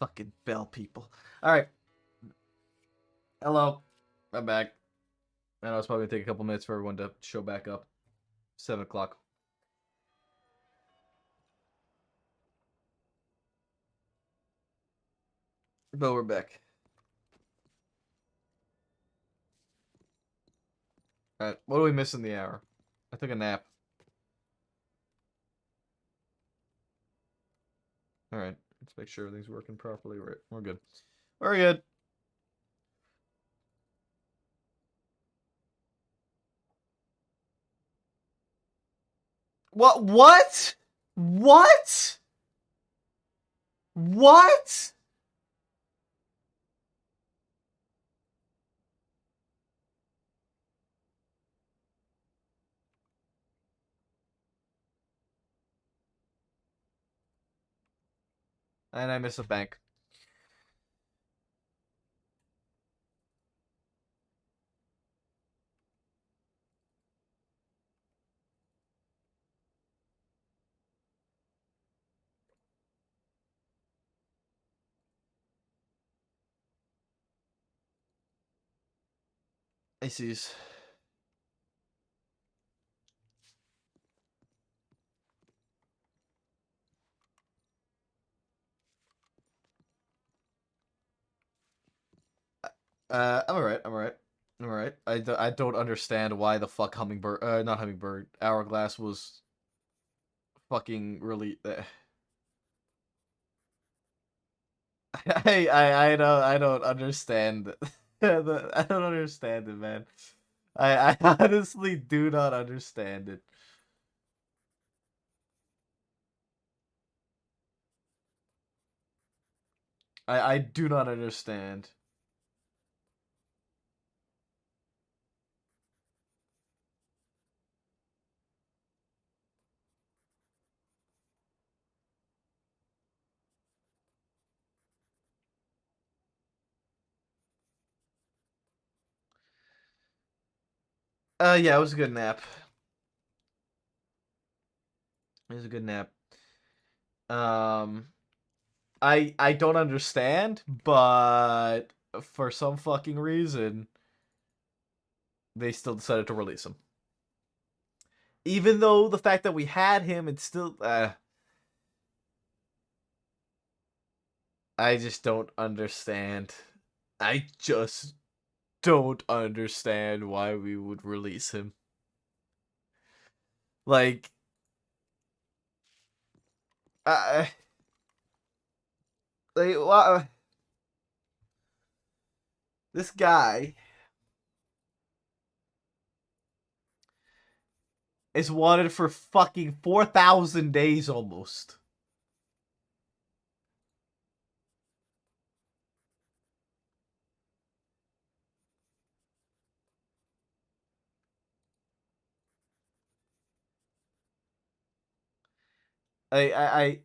Fucking bell people. All right. Hello. I'm back. I know it's probably gonna take a couple minutes for everyone to show back up. 7 o'clock. But we're back. All right. What do we miss in the hour? I took a nap. All right. Let's make sure everything's working properly. We're good. We're good. What? What? What? What? And I miss a bank. I sees. I'm alright. I'm alright. I'm alright. I don't understand why the fuck Hummingbird, not Hummingbird, Hourglass was fucking really. I don't understand. I don't understand it, man. I honestly do not understand it. I do not understand. Yeah, it was a good nap. It was a good nap. Um, I don't understand, but for some fucking reason, they still decided to release him. Even though the fact that we had him, it's still. I just don't understand. I just don't understand why we would release him. Like, uh, like this guy is wanted for fucking 4,000 days almost. I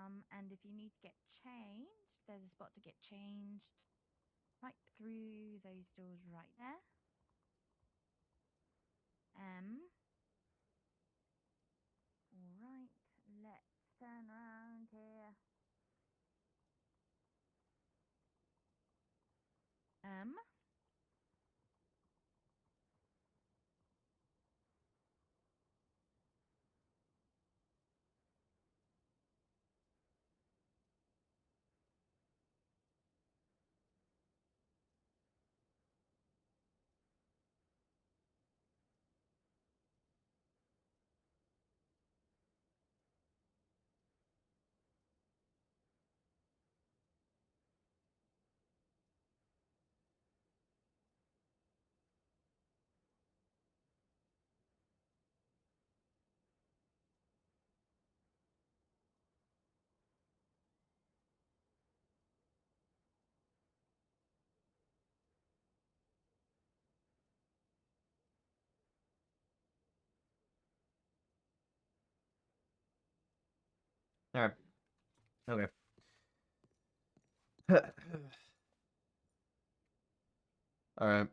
And if you need to get changed, there's a spot to get changed right through those doors right there. All right, let's turn around here. All right. Okay. All right.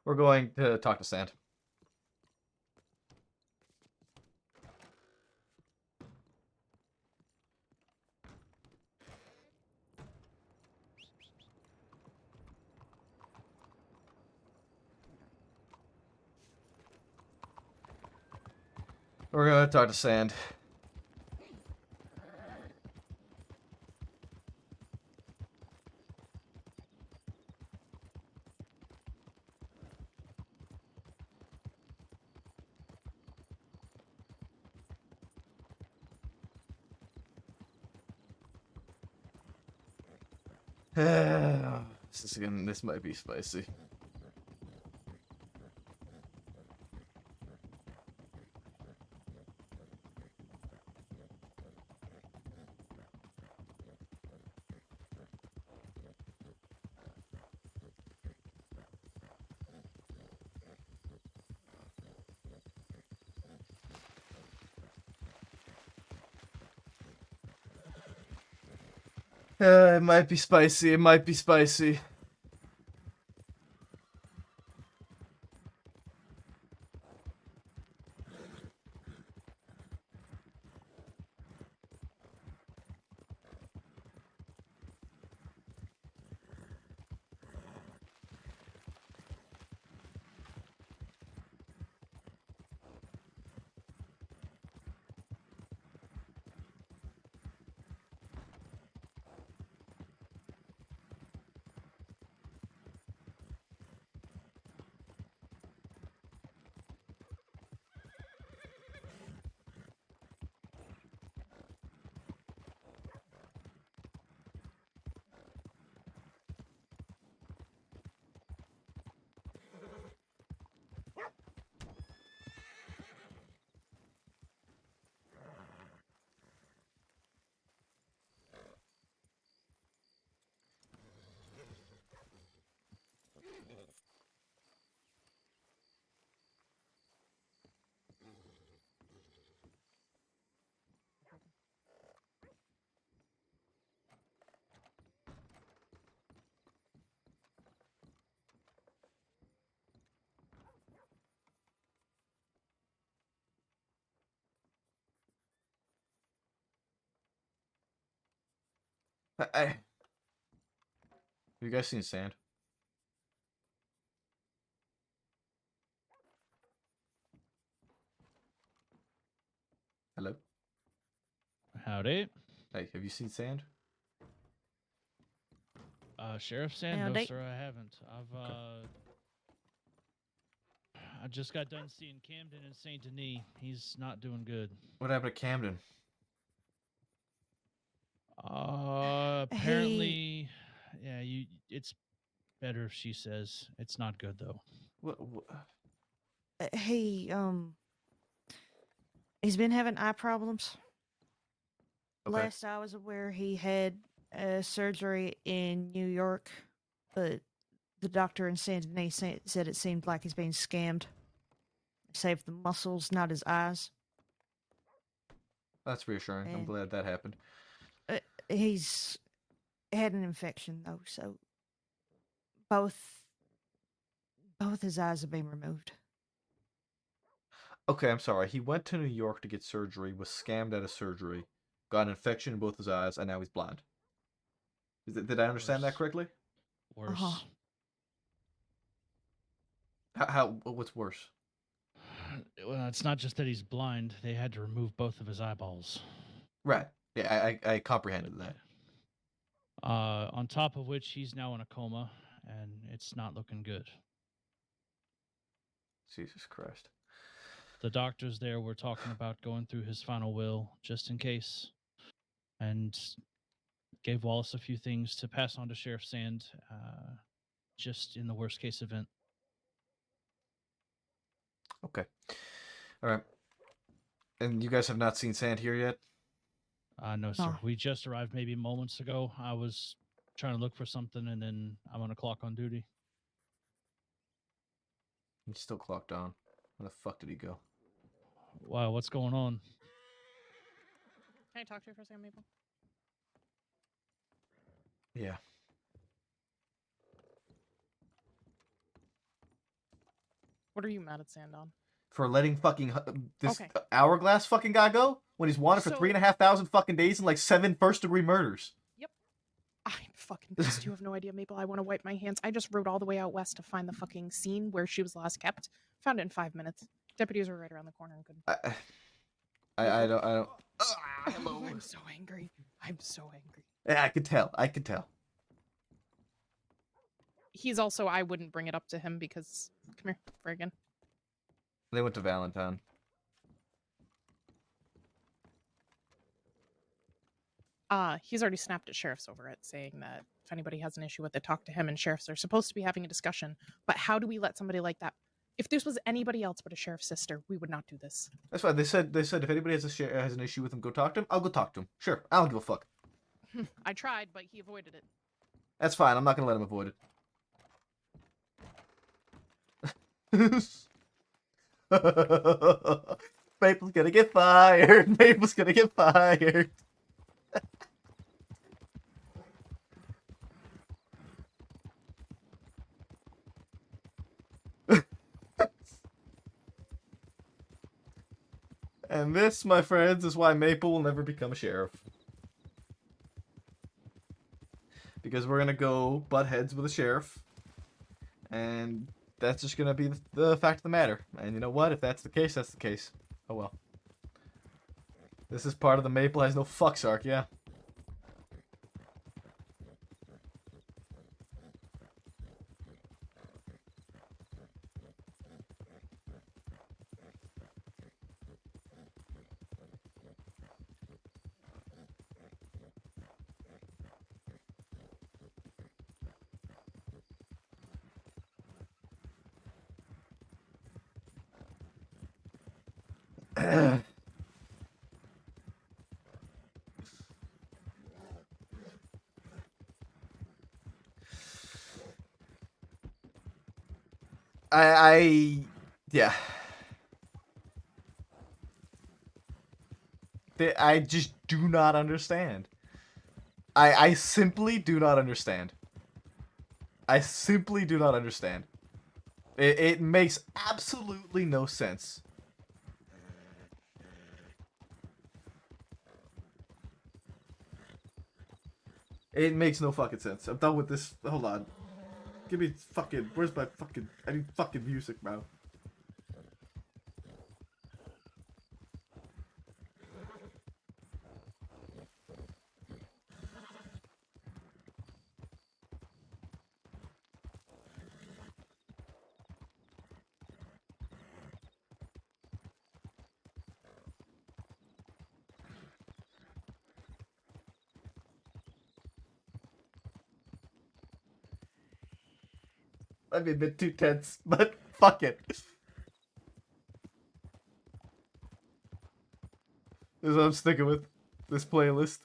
We're going to talk to Sand. We're going to talk to Sand. This might be spicy. It might be spicy. It might be spicy. Have you guys seen Sand? Hello? Howdy. Hey, have you seen Sand? Sheriff Sand? No, Howdy. sir, I haven't. I just got done seeing Camden and Saint Denis. He's not doing good. What happened to Camden? Apparently, yeah, it's better, she says. It's not good though. What? Hey, he's been having eye problems. Okay. Last I was aware, he had surgery in New York, but the doctor in Saint Denis said it seemed like he's being scammed. Saved the muscles, not his eyes. That's reassuring. I'm And- glad that happened. He's had an infection though, so both his eyes have been removed. Okay, I'm sorry. He went to New York to get surgery, was scammed out of surgery, got an infection in both his eyes, and now he's blind. Did I understand that Worse. correctly? Worse. Uh-huh. What's worse? Well, it's not just that he's blind. They had to remove both of his eyeballs. Right. Yeah, I comprehended that. On top of which, he's now in a coma, and it's not looking good. Jesus Christ. The doctors there were talking about going through his final will just in case, and gave Wallace a few things to pass on to Sheriff Sand, just in the worst case event. Okay. All right. And you guys have not seen Sand here yet? No, sir. No. We just arrived maybe moments ago. I was trying to look for something, and then I'm on a clock on duty. He's still clocked on. Where the fuck did he go? Wow, what's going on? Can I talk to you for a second, Maple? Yeah. What are you mad at Sand on? For letting fucking this Okay. hourglass fucking guy go when he's wanted for So- 3,500 fucking days and like 7 first-degree murders. I'm fucking pissed. You have no idea, Maple. I want to wipe my hands. I just rode all the way out west to find the fucking scene where she was last kept. Found it in 5 minutes. Deputies were right around the corner and couldn't. I don't. Hello. I'm so angry. I'm so angry. Yeah, I could tell. I could tell. He's also, I wouldn't bring it up to him because, come here, Reagan. They went to Valentine. He's already snapped at sheriffs over it, saying that if anybody has an issue with it, talk to him. And sheriffs are supposed to be having a discussion. But how do we let somebody like that? If this was anybody else but a sheriff's sister, we would not do this. That's fine. They said if anybody has an issue with him, go talk to him. I'll go talk to him. Sure, I don't give a fuck. I tried, but he avoided it. That's fine. I'm not gonna let him avoid it. Maple's gonna get fired. Maple's gonna get fired. And this, my friends, is why Maple will never become a sheriff. Because we're gonna go butt heads with a sheriff. And that's just gonna be the fact of the matter. And you know what? If that's the case, that's the case. Oh well. This is part of the Maple has no fucks arc, yeah. Yeah. I just do not understand. I simply do not understand. I simply do not understand. It makes absolutely no sense. It makes no fucking sense. I'm done with this. Hold on. Give me fucking... Where's my fucking... I need fucking music, bro. I'm a bit too tense, but fuck it. This is what I'm sticking with. This playlist.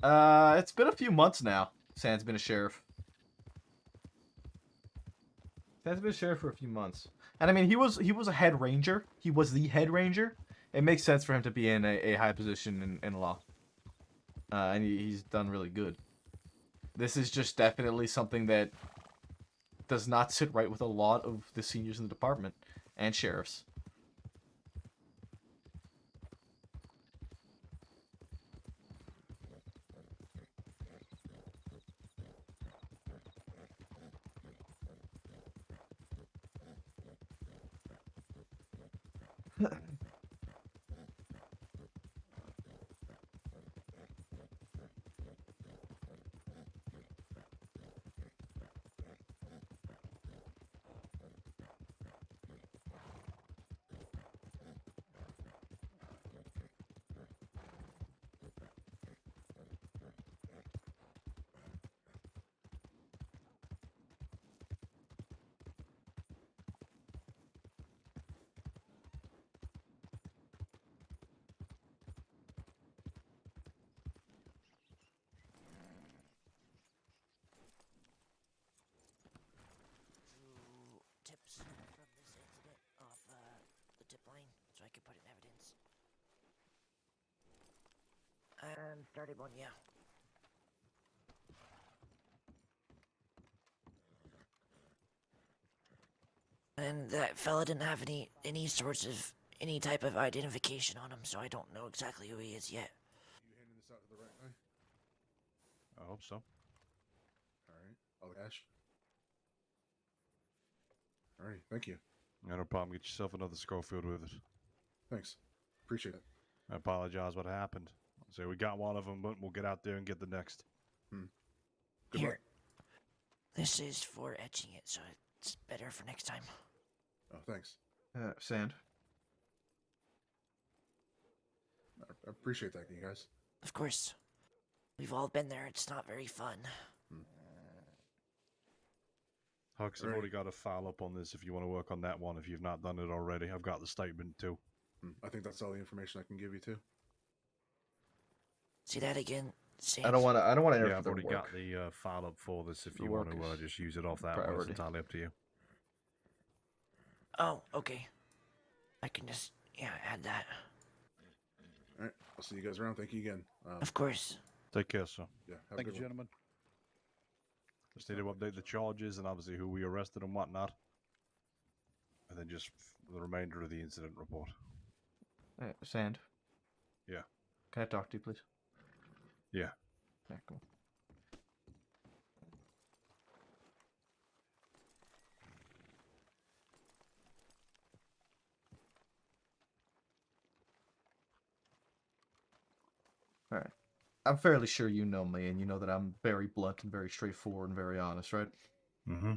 It's been a few months now. Sand's been a sheriff. Sand's been a sheriff for a few months. And I mean, he was a head ranger. He was the head ranger. It makes sense for him to be in a high position in law. And he's done really good. This is just definitely something that does not sit right with a lot of the seniors in the department and sheriffs. Tips from this incident off the tip line so I can put in evidence. Started one, yeah. And that fella didn't have any sorts of any type of identification on him, so I don't know exactly who he is yet. You handing this out to the right guy? I hope so. Alright. I'll cash. Alright, thank you. Yeah, no problem. Get yourself another Schofield with it. Thanks. Appreciate it. I apologize what happened. So we got one of them, but we'll get out there and get the next. Good Here. luck. This is for etching it, so it's better for next time. Oh, thanks. Sand. I appreciate that, you guys. Of course. We've all been there. It's not very fun. Hux, I've Alright. already got a file up on this if you want to work on that one, if you've not done it already. I've got the statement too. I think that's all the information I can give you, too. See that again? I don't want to interrupt Yeah, I've their already work. got the file up for this if The you want work to is just use it off that one. It's priority. entirely up to you. Oh, okay. I can just, add that. Alright, I'll see you guys around. Thank you again. Of course. Take care, sir. Yeah, have a Thank good you, one. gentlemen. Just need to update the charges and obviously who we arrested and whatnot. And then just the remainder of the incident report. Sand. Yeah. Can I talk to you, please? Yeah. Yeah, come on. Alright. I'm fairly sure you know me, and you know that I'm very blunt and very straightforward and very honest, right? Mm-hmm.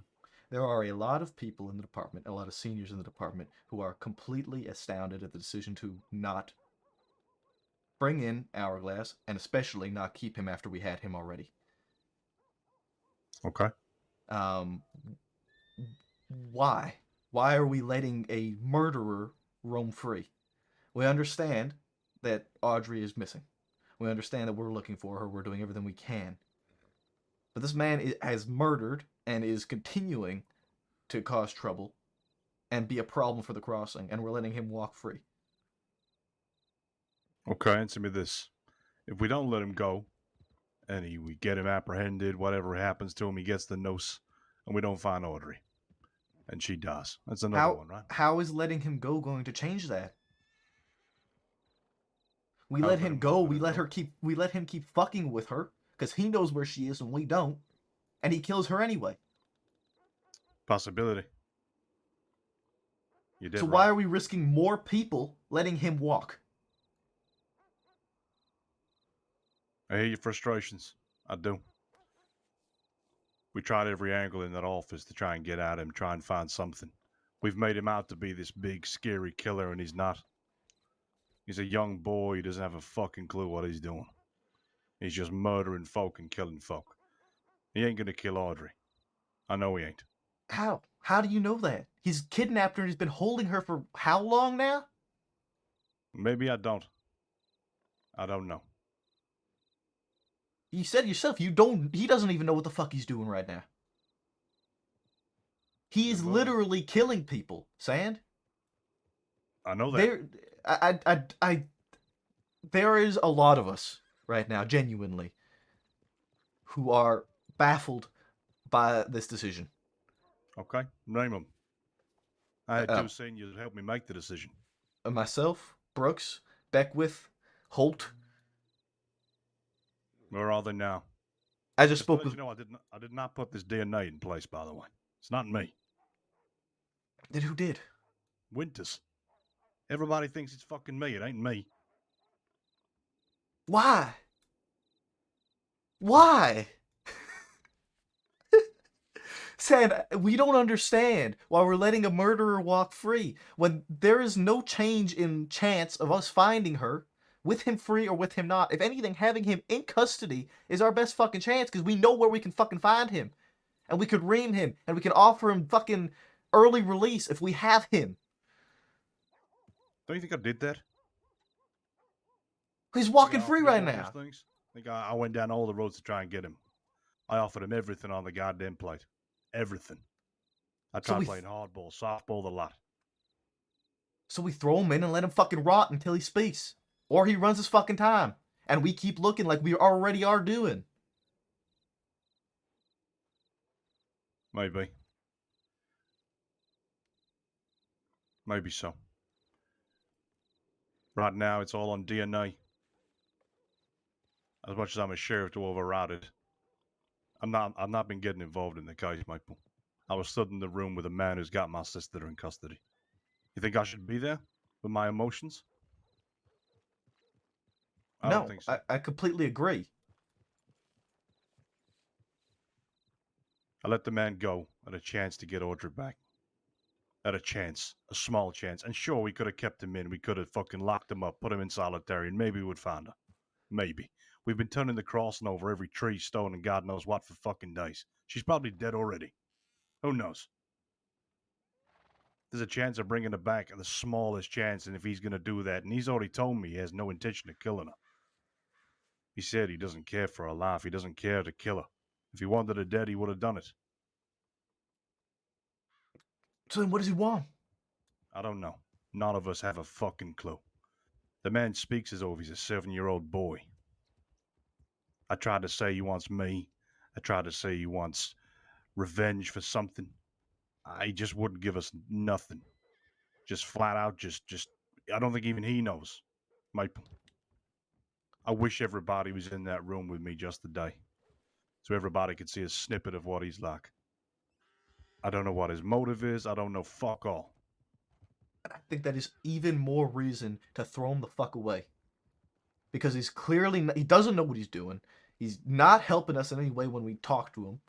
There are a lot of people in the department, a lot of seniors in the department, who are completely astounded at the decision to not bring in Hourglass, and especially not keep him after we had him already. Okay. Why? Why are we letting a murderer roam free? We understand that Audrey is missing. We understand that we're looking for her. We're doing everything we can. But this man has murdered and is continuing to cause trouble and be a problem for the crossing, and we're letting him walk free. Okay, answer me this. If we don't let him go, and we get him apprehended, whatever happens to him, he gets the noose, and we don't find Audrey. And she dies. That's another one, right? How is letting him go going to change that? We How let is him letting go. him We let him keep fucking with her because he knows where she is and we don't, and he kills her anyway. Possibility. You did So right. why are we risking more people letting him walk? I hear your frustrations. I do. We tried every angle in that office to try and get at him, try and find something. We've made him out to be this big, scary killer, and he's not. He's a young boy. He doesn't have a fucking clue what he's doing. He's just murdering folk and killing folk. He ain't gonna kill Audrey. I know he ain't. How? How do you know that? He's kidnapped her and he's been holding her for how long now? Maybe I don't. I don't know. You said yourself, he doesn't even know what the fuck he's doing right now. He is Well, literally killing people, Sand. I know that. There is a lot of us right now, genuinely, who are baffled by this decision. Okay, name them. I had Uh, two seniors to help me make the decision. Myself, Brooks, Beckwith, Holt. Where are they now? I just Just to spoke let with. you know, I did not put this DNA in place, by the way. It's not me. Then who did? Winters. Everybody thinks it's fucking me. It ain't me. Why? Why? Sand, we don't understand why we're letting a murderer walk free when there is no change in chance of us finding her, with him free or with him not. If anything, having him in custody is our best fucking chance because we know where we can fucking find him. And we could ream him and we can offer him fucking early release if we have him. Don't you think I did that? He's Think walking I free offered right him all those now. things? Think I went down all the roads to try and get him. I offered him everything on the goddamn plate. Everything. I So tried we- playing hardball, softball, the lot. So we throw him in and let him fucking rot until he speaks. Or he runs his fucking time. And we keep looking like we already are doing. Maybe. Maybe so. Right now, it's all on DNA. As much as I'm a sheriff to override it, I've not been getting involved in the case, Maple. I was stood in the room with a man who's got my sister in custody. You think I should be there with my emotions? I don't think so. I completely agree. I let the man go at a chance to get Audrey back. At a chance. A small chance. And sure, we could have kept him in. We could have fucking locked him up, put him in solitary, and maybe we would find her. Maybe. We've been turning the crossing over every tree, stone, and God knows what for fucking days. She's probably dead already. Who knows? There's a chance of bringing her back, the smallest chance, and if he's going to do that, and he's already told me he has no intention of killing her. He said he doesn't care for her life. He doesn't care to kill her. If he wanted her dead, he would have done it. So then what does he want? I don't know. None of us have a fucking clue. The man speaks as though he's a 7-year-old boy. I tried to say he wants me. I tried to say he wants revenge for something. He just wouldn't give us nothing. Just flat out, I don't think even he knows. I wish everybody was in that room with me just today. So everybody could see a snippet of what he's like. I don't know what his motive is. I don't know fuck all. I think that is even more reason to throw him the fuck away. Because he's clearly, he doesn't know what he's doing. He's not helping us in any way when we talk to him.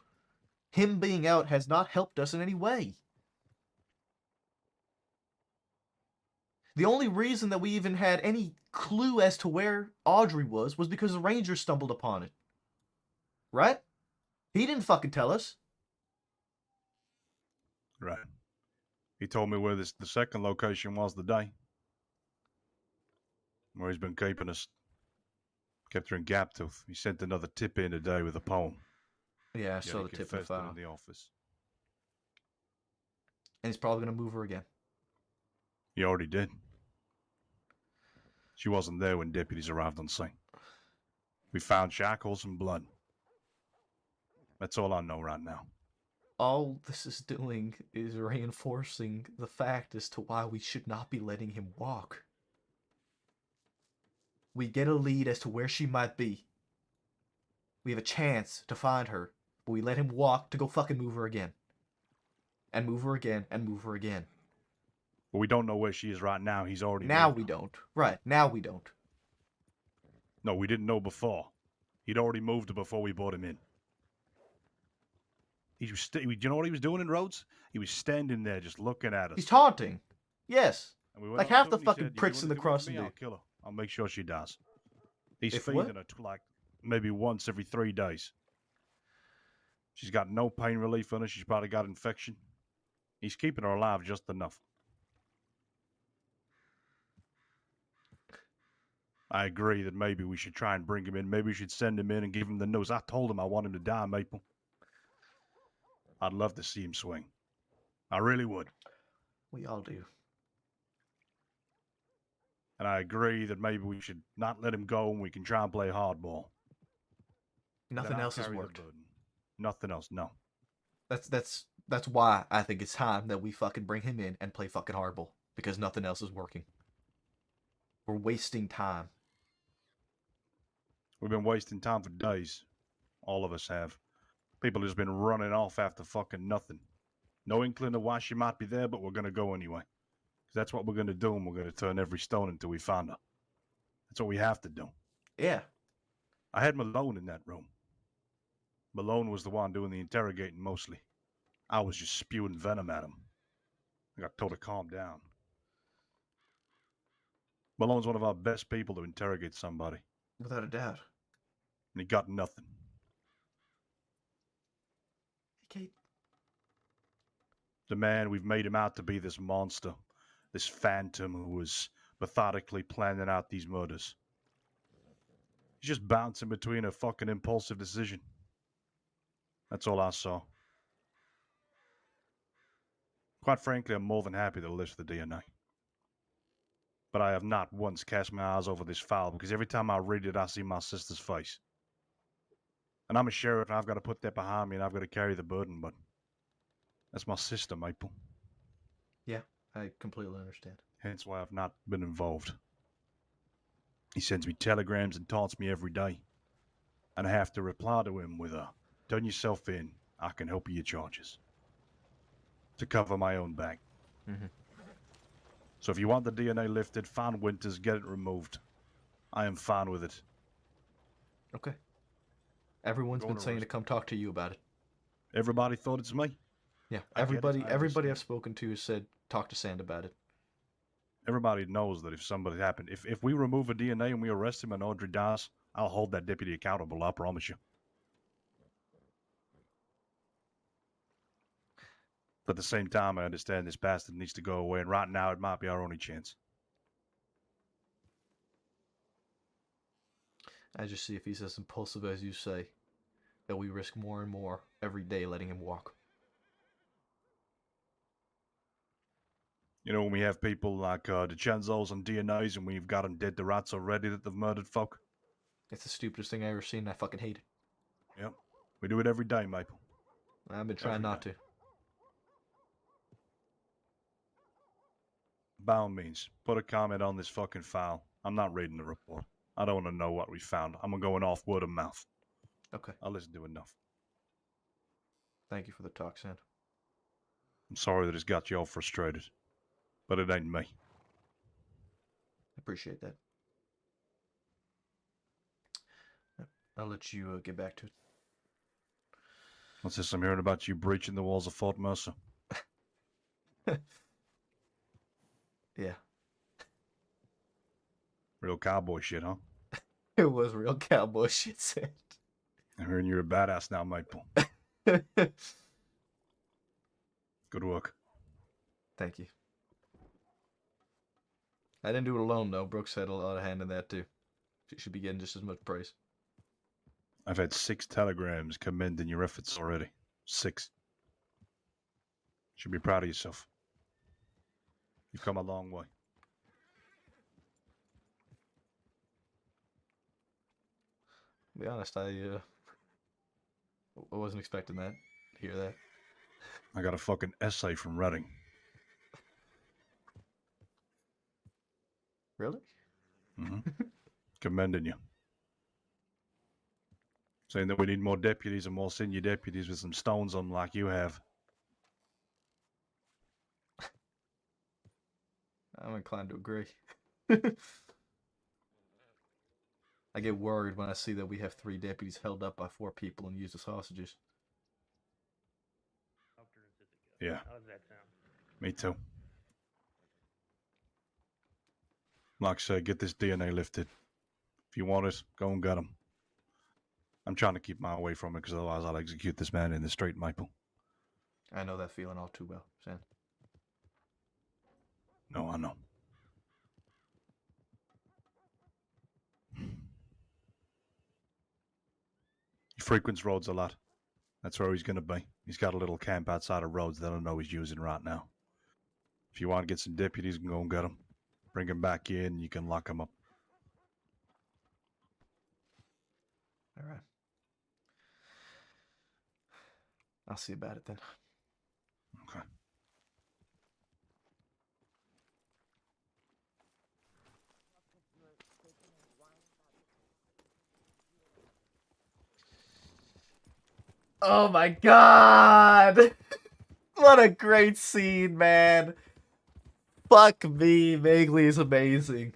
Him being out has not helped us in any way. The only reason that we even had any clue as to where Audrey was because the Rangers stumbled upon it. Right? He didn't fucking tell us. Right. He told me where the second location was today. Where he's been keeping us. Kept her in Gaptooth. He sent another tip in today with a poem. Yeah, I Yeah, saw he the tip in the confessed it file. in the office. And he's probably going to move her again. He already did. She wasn't there when deputies arrived on scene. We found shackles and blood. That's all I know right now. All this is doing is reinforcing the fact as to why we should not be letting him walk. We get a lead as to where she might be. We have a chance to find her, but we let him walk to go fucking move her again. And move her again, and move her again. But we don't know where she is right now. He's already Now moved we her. don't. Right, now we don't. No, we didn't know before. He'd already moved her before we brought him in. Do you know what he was doing in Rhodes? He was standing there just looking at us. He's taunting. Yes. And we went like up half to the him and he fucking said, "You pricks do in the anything with crossing me, do. I'll kill her. I'll make sure she dies." He's If feeding what? her like maybe once every 3 days. She's got no pain relief in her. She's probably got infection. He's keeping her alive just enough. I agree that maybe we should try and bring him in. Maybe we should send him in and give him the news. I told him I want him to die, Maple. I'd love to see him swing. I really would. We all do. And I agree that maybe we should not let him go and we can try and play hardball. Nothing Then I'll else has carry the worked. burden. Nothing else, no. That's why I think it's time that we fucking bring him in and play fucking hardball, because nothing else is working. We're wasting time. We've been wasting time for days. All of us have. People have just been running off after fucking nothing. No inkling of why she might be there, but we're going to go anyway. Because that's what we're going to do, and we're going to turn every stone until we find her. That's what we have to do. Yeah. I had Malone in that room. Malone was the one doing the interrogating mostly. I was just spewing venom at him. I got told to calm down. Malone's one of our best people to interrogate somebody, Without a doubt. and he got nothing. Kate. The man, we've made him out to be this monster, this phantom who was methodically planning out these murders. He's just bouncing between a fucking impulsive decision. That's all I saw. Quite frankly, I'm more than happy to list the DNA. But I have not once cast my eyes over this file because every time I read it, I see my sister's face. And I'm a sheriff and I've got to put that behind me and I've got to carry the burden, but that's my sister, Maple. Yeah, I completely understand. Hence why I've not been involved. He sends me telegrams and taunts me every day. And I have to reply to him with a, turn yourself in, I can help you your charges. To cover my own back. Mhm. So if you want the DNA lifted, find Winters, get it removed. I am fine with it. Okay. Everyone's Going been to saying to rest. come talk to you about it. Everybody thought it's me. Yeah, I get it, everybody I everybody I've understand. spoken to has said talk to Sand about it. Everybody knows that if something happened, if we remove a DNA and we arrest him and Audrey dies, I'll hold that deputy accountable, I promise you. But at the same time, I understand this bastard needs to go away, and right now it might be our only chance. I just see if he's as impulsive as you say, that we risk more and more every day letting him walk. You know, when we have people like DiCenzo's and DNA's and we've got them dead to rights already that they've murdered folk. It's the stupidest thing I ever seen, and I fucking hate it. Yep. We do it every day, Maple. I've been trying Every not day. to. By all means, put a comment on this fucking file. I'm not reading the report. I don't want to know what we found. I'm going off word of mouth. Okay. I listened to enough. Thank you for the talk, Sand. I'm sorry that it's got you all frustrated. But it ain't me. I appreciate that. Yep, I'll let you get back to it. What's this I'm hearing about you breaching the walls of Fort Mercer? Yeah. Real cowboy shit, huh? It was real cowboy shit, Sand. I'm hearing you're a badass now, Maple. Good work. Thank you. I didn't do it alone, though. Brooks had a lot of hand in that, too. She should be getting just as much praise. I've had 6 telegrams commending your efforts already. 6. Should be proud of yourself. You've come a long way. To be honest, I wasn't expecting that. To hear that. I got a fucking essay from Reading. Really? Commending you. Saying that we need more deputies and more senior deputies with some stones on them like you have. I'm inclined to agree. I get worried when I see that we have 3 deputies held up by 4 people and used as hostages. Yeah. How does that sound? Me too. Like I said, get this DNA lifted. If you want it, go and get him. I'm trying to keep my eye away from it because otherwise I'll execute this man in the street, Maple. I know that feeling all too well, Sand. No, I know. frequents roads a lot. That's where he's going to be. He's got a little camp outside of Rhodes that I know he's using right now. If you want to get some deputies, you can go and get him. Bring him back in, and you can lock him up. All right. I'll see about it then. Okay. Oh my god! What a great scene, man. Fuck me, Vaguely is amazing.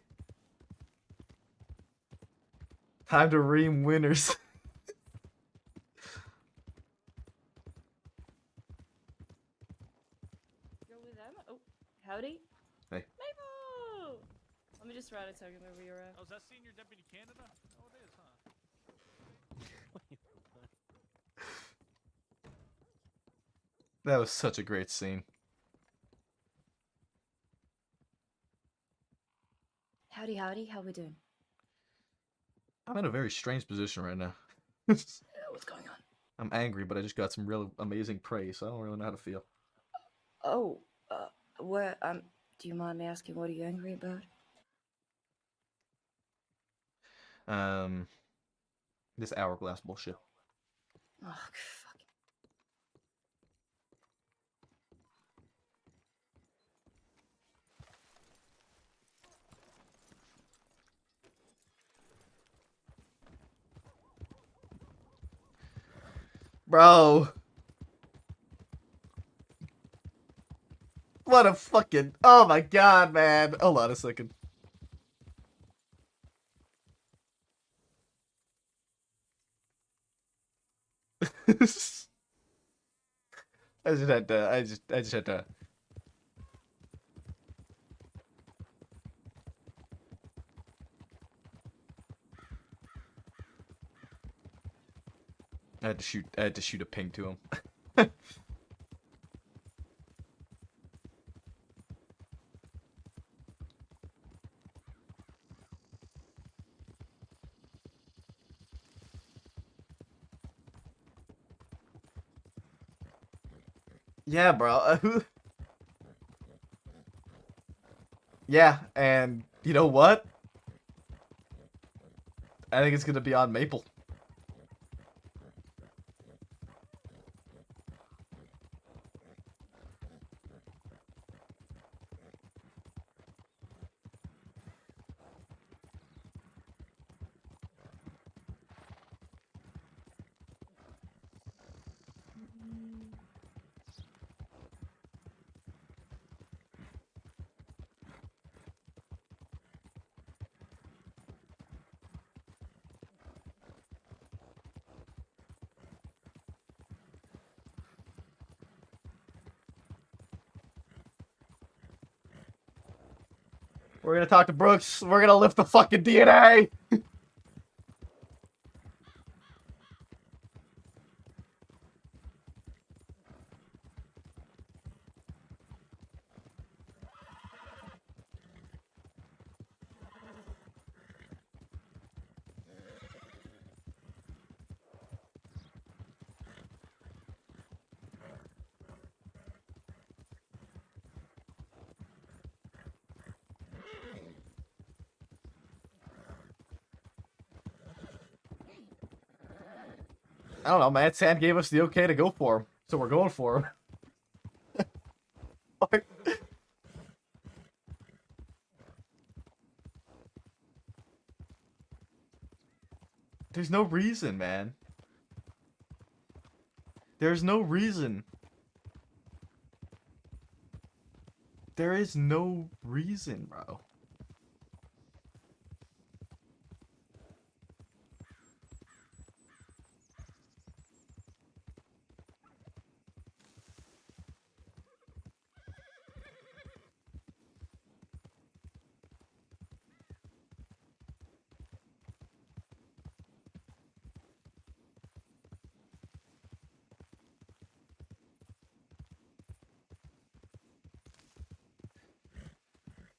Time to ream winners. You're with them? Oh, howdy. Hey. Mabel! Let me just write a token where you're at. Oh, is that Senior Deputy Canada? Oh, it is, huh? That was such a great scene. Howdy, howdy. How we doing? I'm in a very strange position right now. What's going on? I'm angry, but I just got some real amazing praise, so I don't really know how to feel. Oh, what? Do you mind me asking what are you angry about? This hourglass bullshit. Oh, fuck. Bro. What a fucking... Oh my god, man. Hold on a second. I just had to... I just had to... I had to shoot a ping to him. Yeah, bro. Yeah, and you know what? I think it's gonna be on Maple. We're gonna talk to Brooks. We're gonna lift the fucking DNA. I don't know, man. Sand gave us the okay to go for him, so we're going for him. Fuck. There's no reason, man. There's no reason. There is no reason, bro.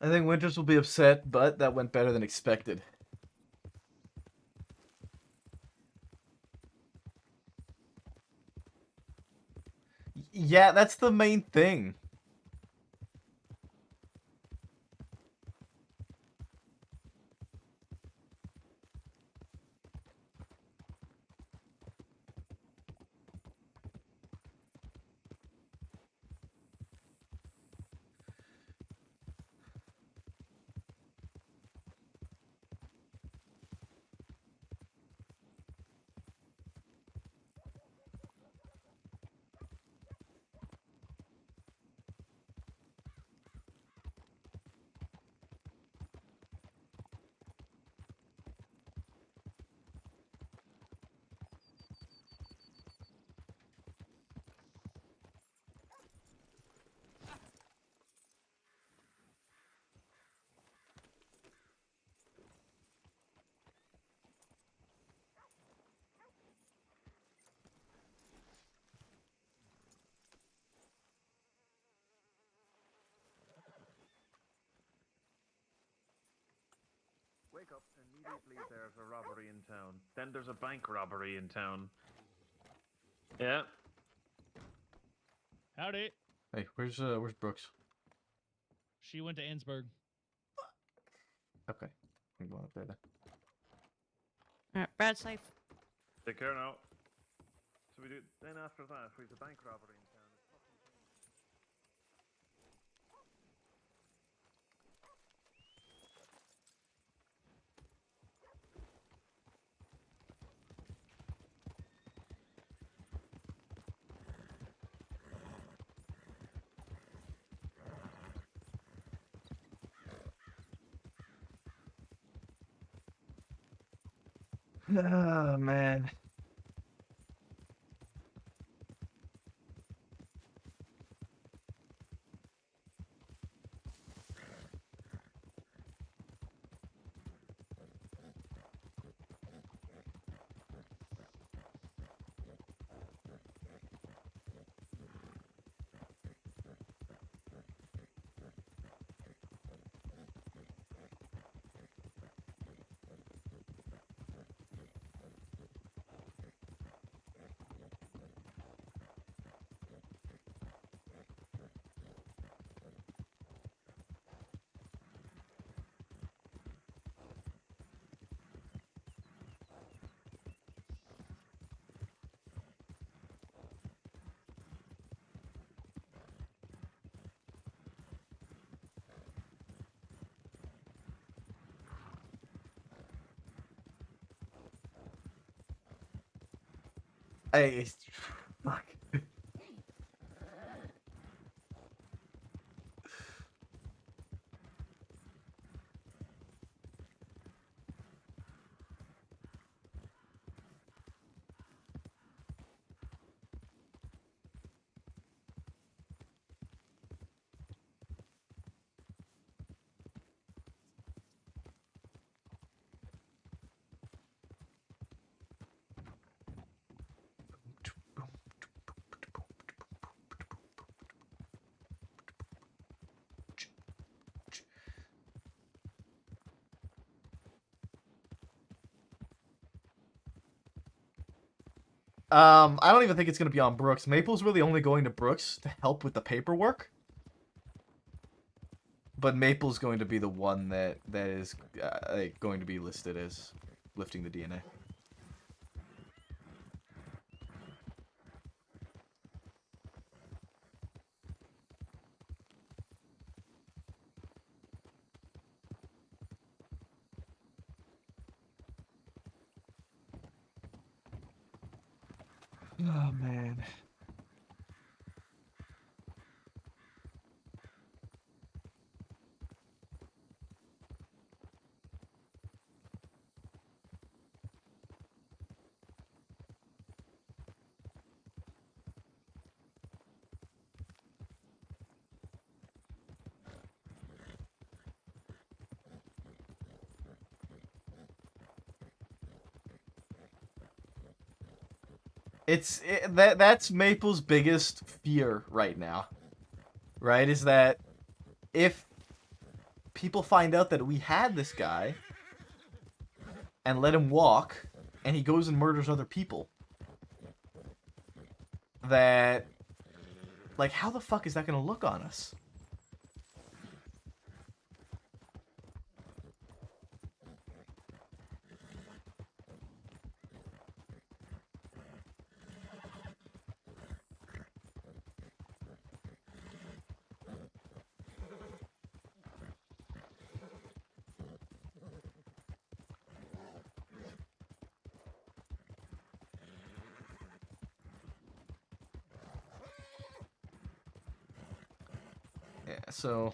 I think Winters will be upset, but that went better than expected. Yeah, that's the main thing. Wake up, immediately there's a robbery in town. Then there's a bank robbery in town. Yeah. Howdy. Hey, where's Brooks? She went to Ansburg. Okay, I'm going up there then. Alright, Brad safe. Take care now. So we do. Then after that, we have the bank robbery in town. Oh man. Hey, fuck. I don't even think it's gonna be on Brooks. Maple's really only going to Brooks to help with the paperwork. But Maple's going to be the one that is like, going to be listed as lifting the DNA. Oh man. That's Maple's biggest fear right now. Right? Is that if people find out that we had this guy and let him walk and he goes and murders other people, that Like, how the fuck is that gonna look on us? Yeah, so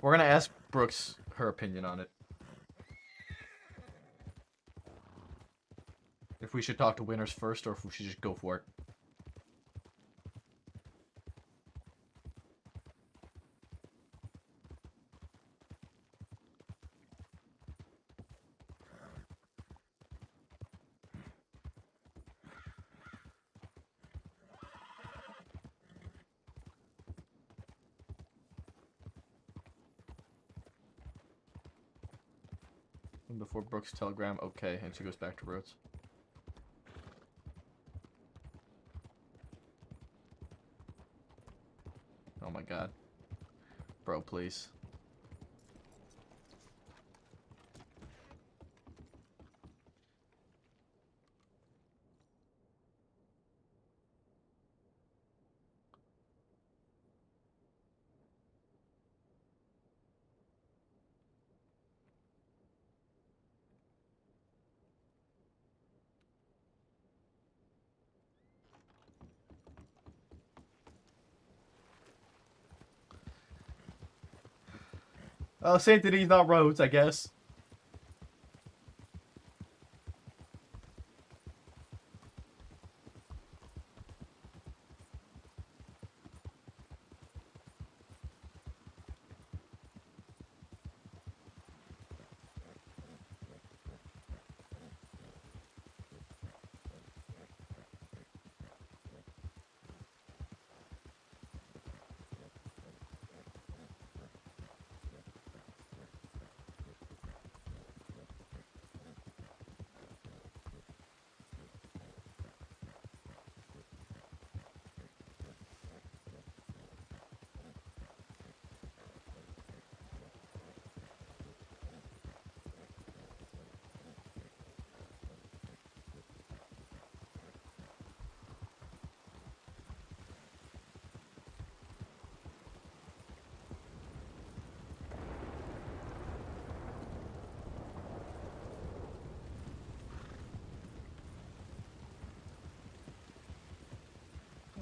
we're gonna ask Brooks her opinion on it. If we should talk to Winters first, or if we should just go for it. And before Brooks telegram, okay, and she goes back to Rhodes. Oh my god. Bro, please. Oh, Saint Denis, not Rhodes, I guess.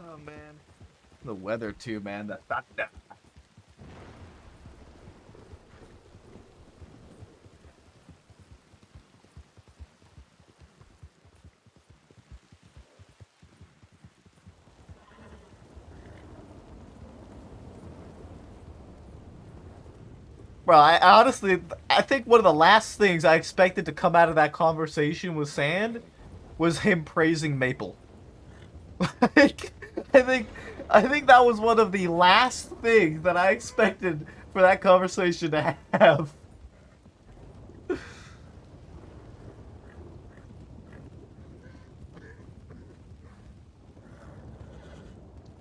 Oh man. The weather too, man. That thunder. Bro, I think one of the last things I expected to come out of that conversation with Sand was him praising Maple. Like, I think that was one of the last things that I expected for that conversation to have.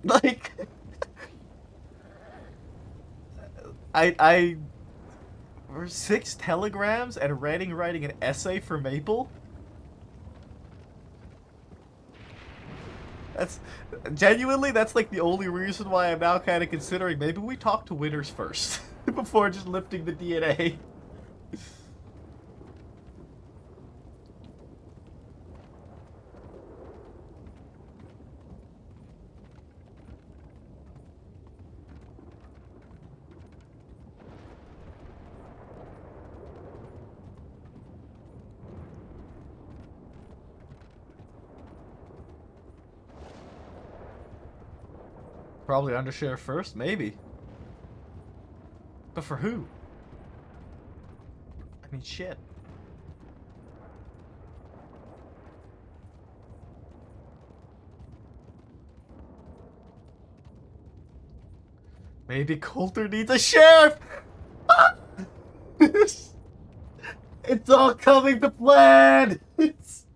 Like, I were 6 telegrams and writing an essay for Maple. That's genuinely, that's like the only reason why I'm now kind of considering maybe we talk to Winters first before just lifting the DNA. Probably Undersheriff first, maybe. But for who? I mean, shit. Maybe Coulter needs a sheriff! It's all coming to plan! It's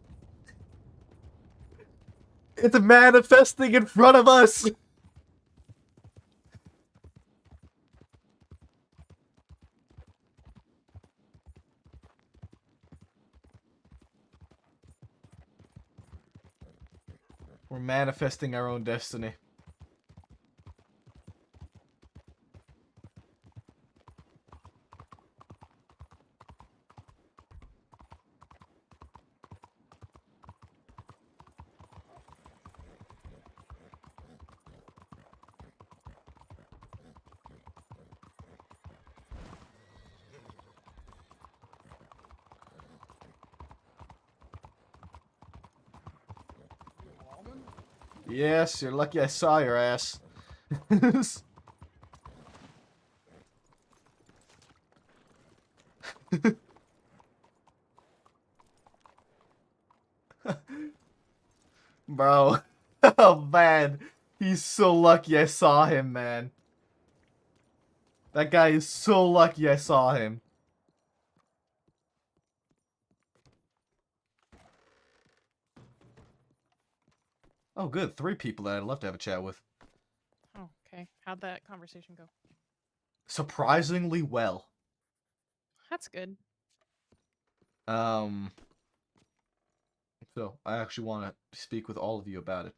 manifesting in front of us! We're manifesting our own destiny. Yes, you're lucky I saw your ass. Bro. Oh, man. He's so lucky I saw him, man. That guy is so lucky I saw him. Oh, good. 3 people that I'd love to have a chat with. Oh, okay. How'd that conversation go? Surprisingly well. That's good. So, I actually want to speak with all of you about it.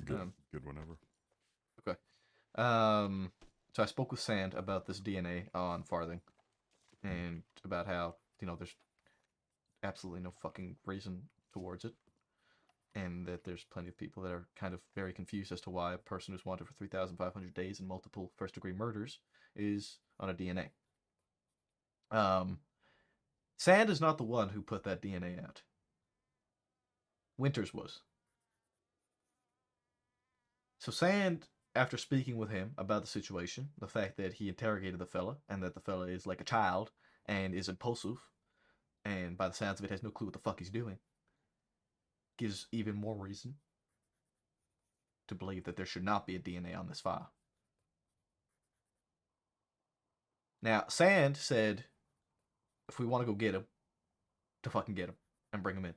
Good. Good whenever. Okay. So I spoke with Sand about this DNA on Farthing. And about how, there's absolutely no fucking reason towards it. And that there's plenty of people that are kind of very confused as to why a person who's wanted for 3,500 days and multiple first-degree murders is on a DNA. Sand is not the one who put that DNA out. Winters was. So Sand, after speaking with him about the situation, the fact that he interrogated the fella, and that the fella is like a child, and is impulsive, and by the sounds of it has no clue what the fuck he's doing, gives even more reason to believe that there should not be a DNA on this file. Now, Sand said, if we want to go get him, to fucking get him, and bring him in.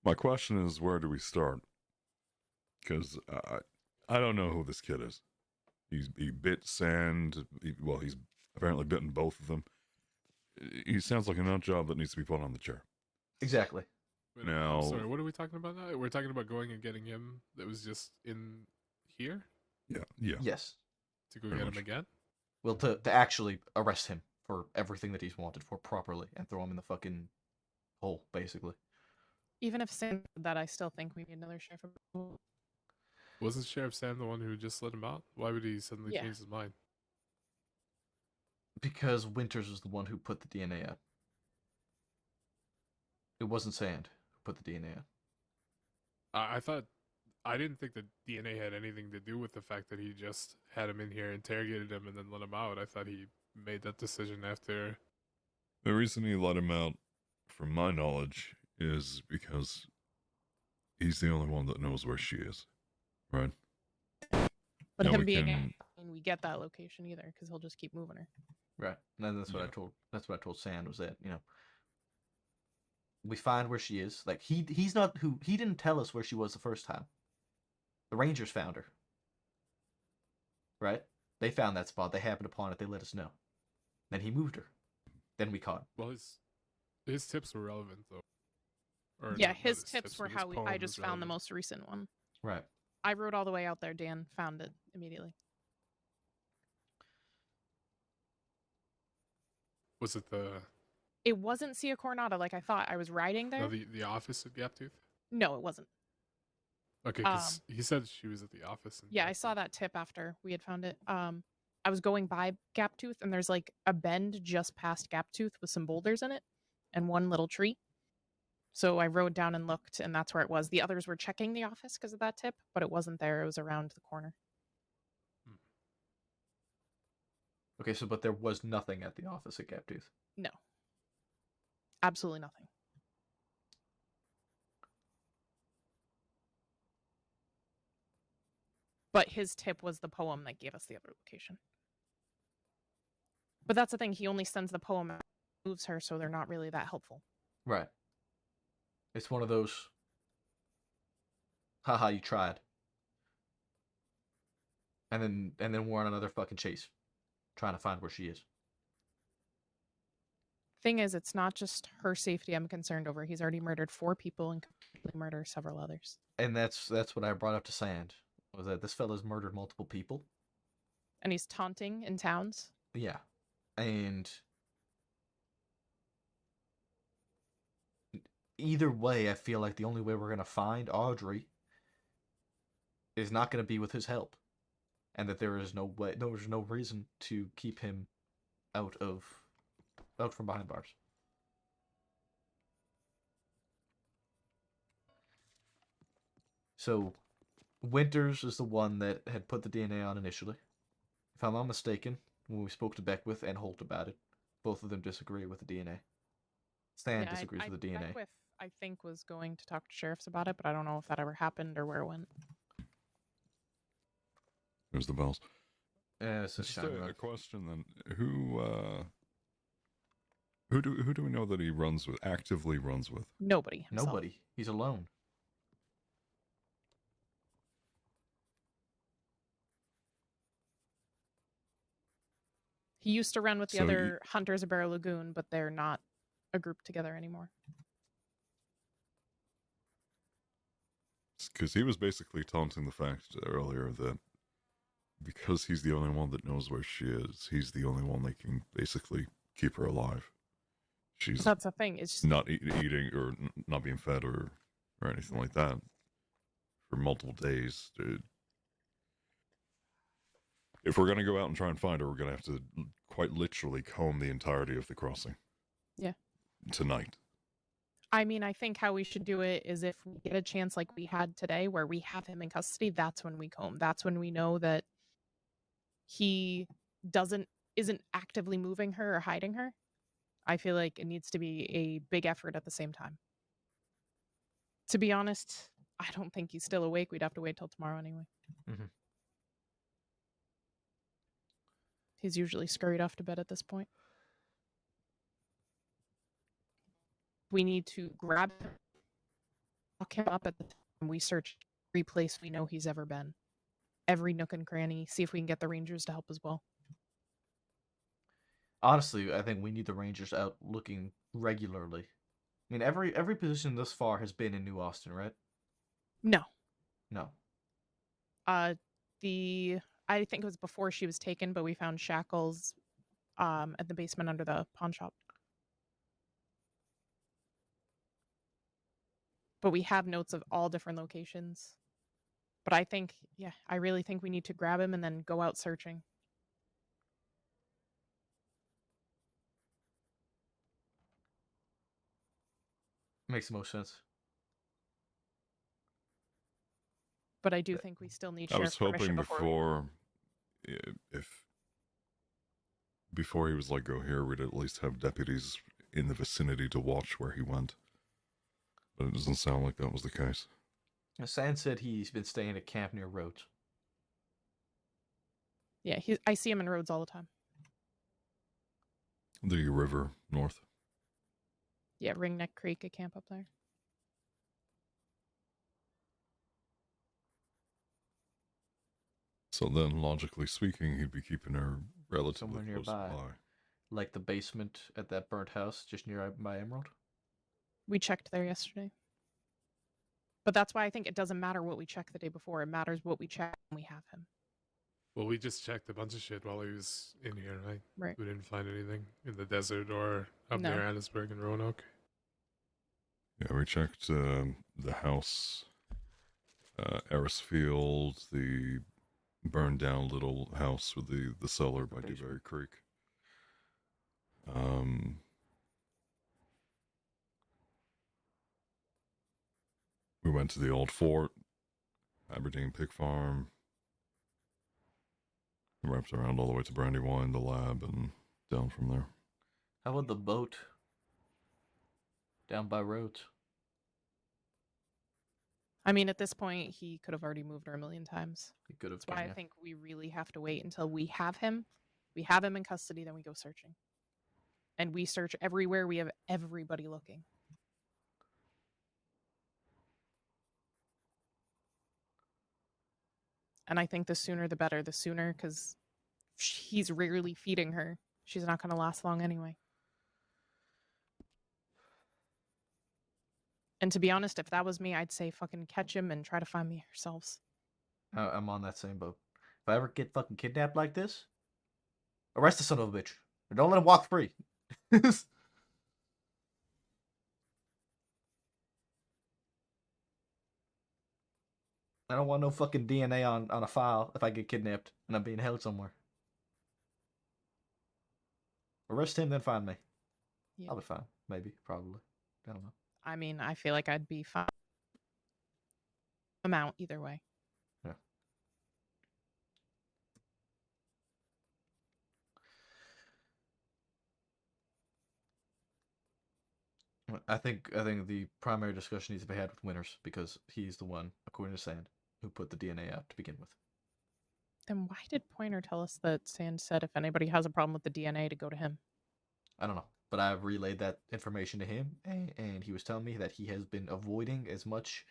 My question is, where do we start? Because I don't know who this kid is. He bit Sand. He's apparently bitten both of them. He sounds like a nut job that needs to be put on the chair. Exactly. Now, I'm sorry, what are we talking about now? We're talking about going and getting him that was just in here? Yeah. Yes. To go Pretty get much. him again? Well, to actually arrest him for everything that he's wanted for properly and throw him in the fucking hole, basically. Even if Sam said that, I still think we need another sheriff. Wasn't Sheriff Sam the one who just let him out? Why would he suddenly Yeah. change his mind? Because Winters was the one who put the DNA out. It wasn't Sand who put the DNA out. I didn't think the DNA had anything to do with the fact that he just had him in here, interrogated him, and then let him out. I thought he made that decision after. the reason he let him out, from my knowledge, is because he's the only one that knows where she is. Right? But Now him we being can- and we get that location either, because he'll just keep moving her. Right. And that's what Yeah. I told Sand was that, we find where she is. Like he didn't tell us where she was the first time. The Rangers found her. Right? They found that spot. They happened upon it. They let us know. Then he moved her. Then we caught him. Well, his tips were relevant, though. Or Yeah, not his his tips were but his how I poem just is found the relevant. most recent one. Right. I rode all the way out there. Dan found it immediately. Was it the It wasn't Sia Coronata like I thought. I was riding there. no, the office at Gaptooth? No, it wasn't. Okay, because he said she was at the office. Yeah, I saw that tip after we had found it. I was going by Gaptooth, and there's like a bend just past Gaptooth with some boulders in it and one little tree. So I rode down and looked, and that's where it was. The others were checking the office because of that tip, but it wasn't there. It was around the corner. Okay, but there was nothing at the office at Gaptooth. No. Absolutely nothing. But his tip was the poem that gave us the other location. But that's the thing, he only sends the poem out, moves her, so they're not really that helpful. Right. It's one of those. Haha, you tried. And then we're on another fucking chase, trying to find where she is. Thing is, it's not just her safety I'm concerned over. He's already murdered 4 people and completely murdered several others. And that's what I brought up to Sand, was that this fella's murdered multiple people. And he's taunting in towns. Yeah. And either way, I feel like the only way we're going to find Audrey is not going to be with his help. And that there's no reason to keep him out from behind bars. So, Winters is the one that had put the DNA on initially. If I'm not mistaken, when we spoke to Beckwith and Holt about it, both of them disagree with the DNA. Stan disagrees with the DNA. Beckwith, I think, was going to talk to sheriffs about it, but I don't know if that ever happened or where it went. Here's the bells. It's Just a question then. Who do we know that he actively runs with? Nobody. Himself. Nobody. He's alone. He used to run with the other hunters of Barrow Lagoon, but they're not a group together anymore. Because he was basically taunting the fact earlier that because he's the only one that knows where she is, he's the only one that can basically keep her alive. She's That's the thing. It's just not eating or not being fed or anything like that for multiple days. Dude. If we're going to go out and try and find her, we're going to have to quite literally comb the entirety of the crossing. Yeah. Tonight. I mean, I think how we should do it is if we get a chance like we had today where we have him in custody, that's when we comb. That's when we know that he isn't actively moving her or hiding her. I feel like it needs to be a big effort at the same time. To be honest, I don't think he's still awake. We'd have to wait till tomorrow anyway. Mm-hmm. He's usually scurried off to bed at this point. We need to grab him, lock him up at the time we search every place we know he's ever been. Every nook and cranny, see if we can get the Rangers to help as well. Honestly, I think we need the Rangers out looking regularly. I mean, every position thus far has been in New Austin, right? No. No. I think it was before she was taken, but we found shackles at the basement under the pawn shop. But we have notes of all different locations. But I really think we need to grab him and then go out searching. Makes the most sense. But I do think we still need I was sheriff permission hoping before he was let go here, we'd at least have deputies in the vicinity to watch where he went. But it doesn't sound like that was the case. Sand said he's been staying at camp near Rhodes. Yeah, I see him in Rhodes all the time. The river north. Yeah, Ringneck Creek, a camp up there. So then, logically speaking, he'd be keeping her relatively Somewhere close nearby. by. Like the basement at that burnt house just nearby Emerald? We checked there yesterday. But that's why I think it doesn't matter what we check the day before. It matters what we check when we have him. Well, we just checked a bunch of shit while he was in here, right? Right. We didn't find anything in the desert or up No. near Annisburg and Roanoke. Yeah, we checked the house, Erisfield, the burned down little house with the cellar by Dewberry Creek. We went to the old fort, Aberdeen Pig Farm, wrapped around all the way to Brandywine, the lab, and down from there. How about the boat? Down by Rhodes. I mean, at this point, he could have already moved her a million times. He could have. That's why I think we really have to wait until we have him. We have him in custody, then we go searching. And we search everywhere. We have everybody looking. And I think the sooner the better. The sooner, because he's rarely feeding her. She's not going to last long anyway. And to be honest, if that was me, I'd say fucking catch him and try to find me yourselves. I'm on that same boat. If I ever get fucking kidnapped like this, arrest the son of a bitch. Or don't let him walk free. I don't want no fucking DNA on a file if I get kidnapped and I'm being held somewhere. Arrest him, then find me. Yeah. I'll be fine. Maybe. Probably. I don't know. I mean, I feel like I'd be fine. Amount either way. Yeah. I think the primary discussion needs to be had with Winters because he's the one, according to Sand, who put the DNA out to begin with. Then why did Pointer tell us that Sand said if anybody has a problem with the DNA to go to him? I don't know, but I've relayed that information to him, and he was telling me that he has been avoiding as much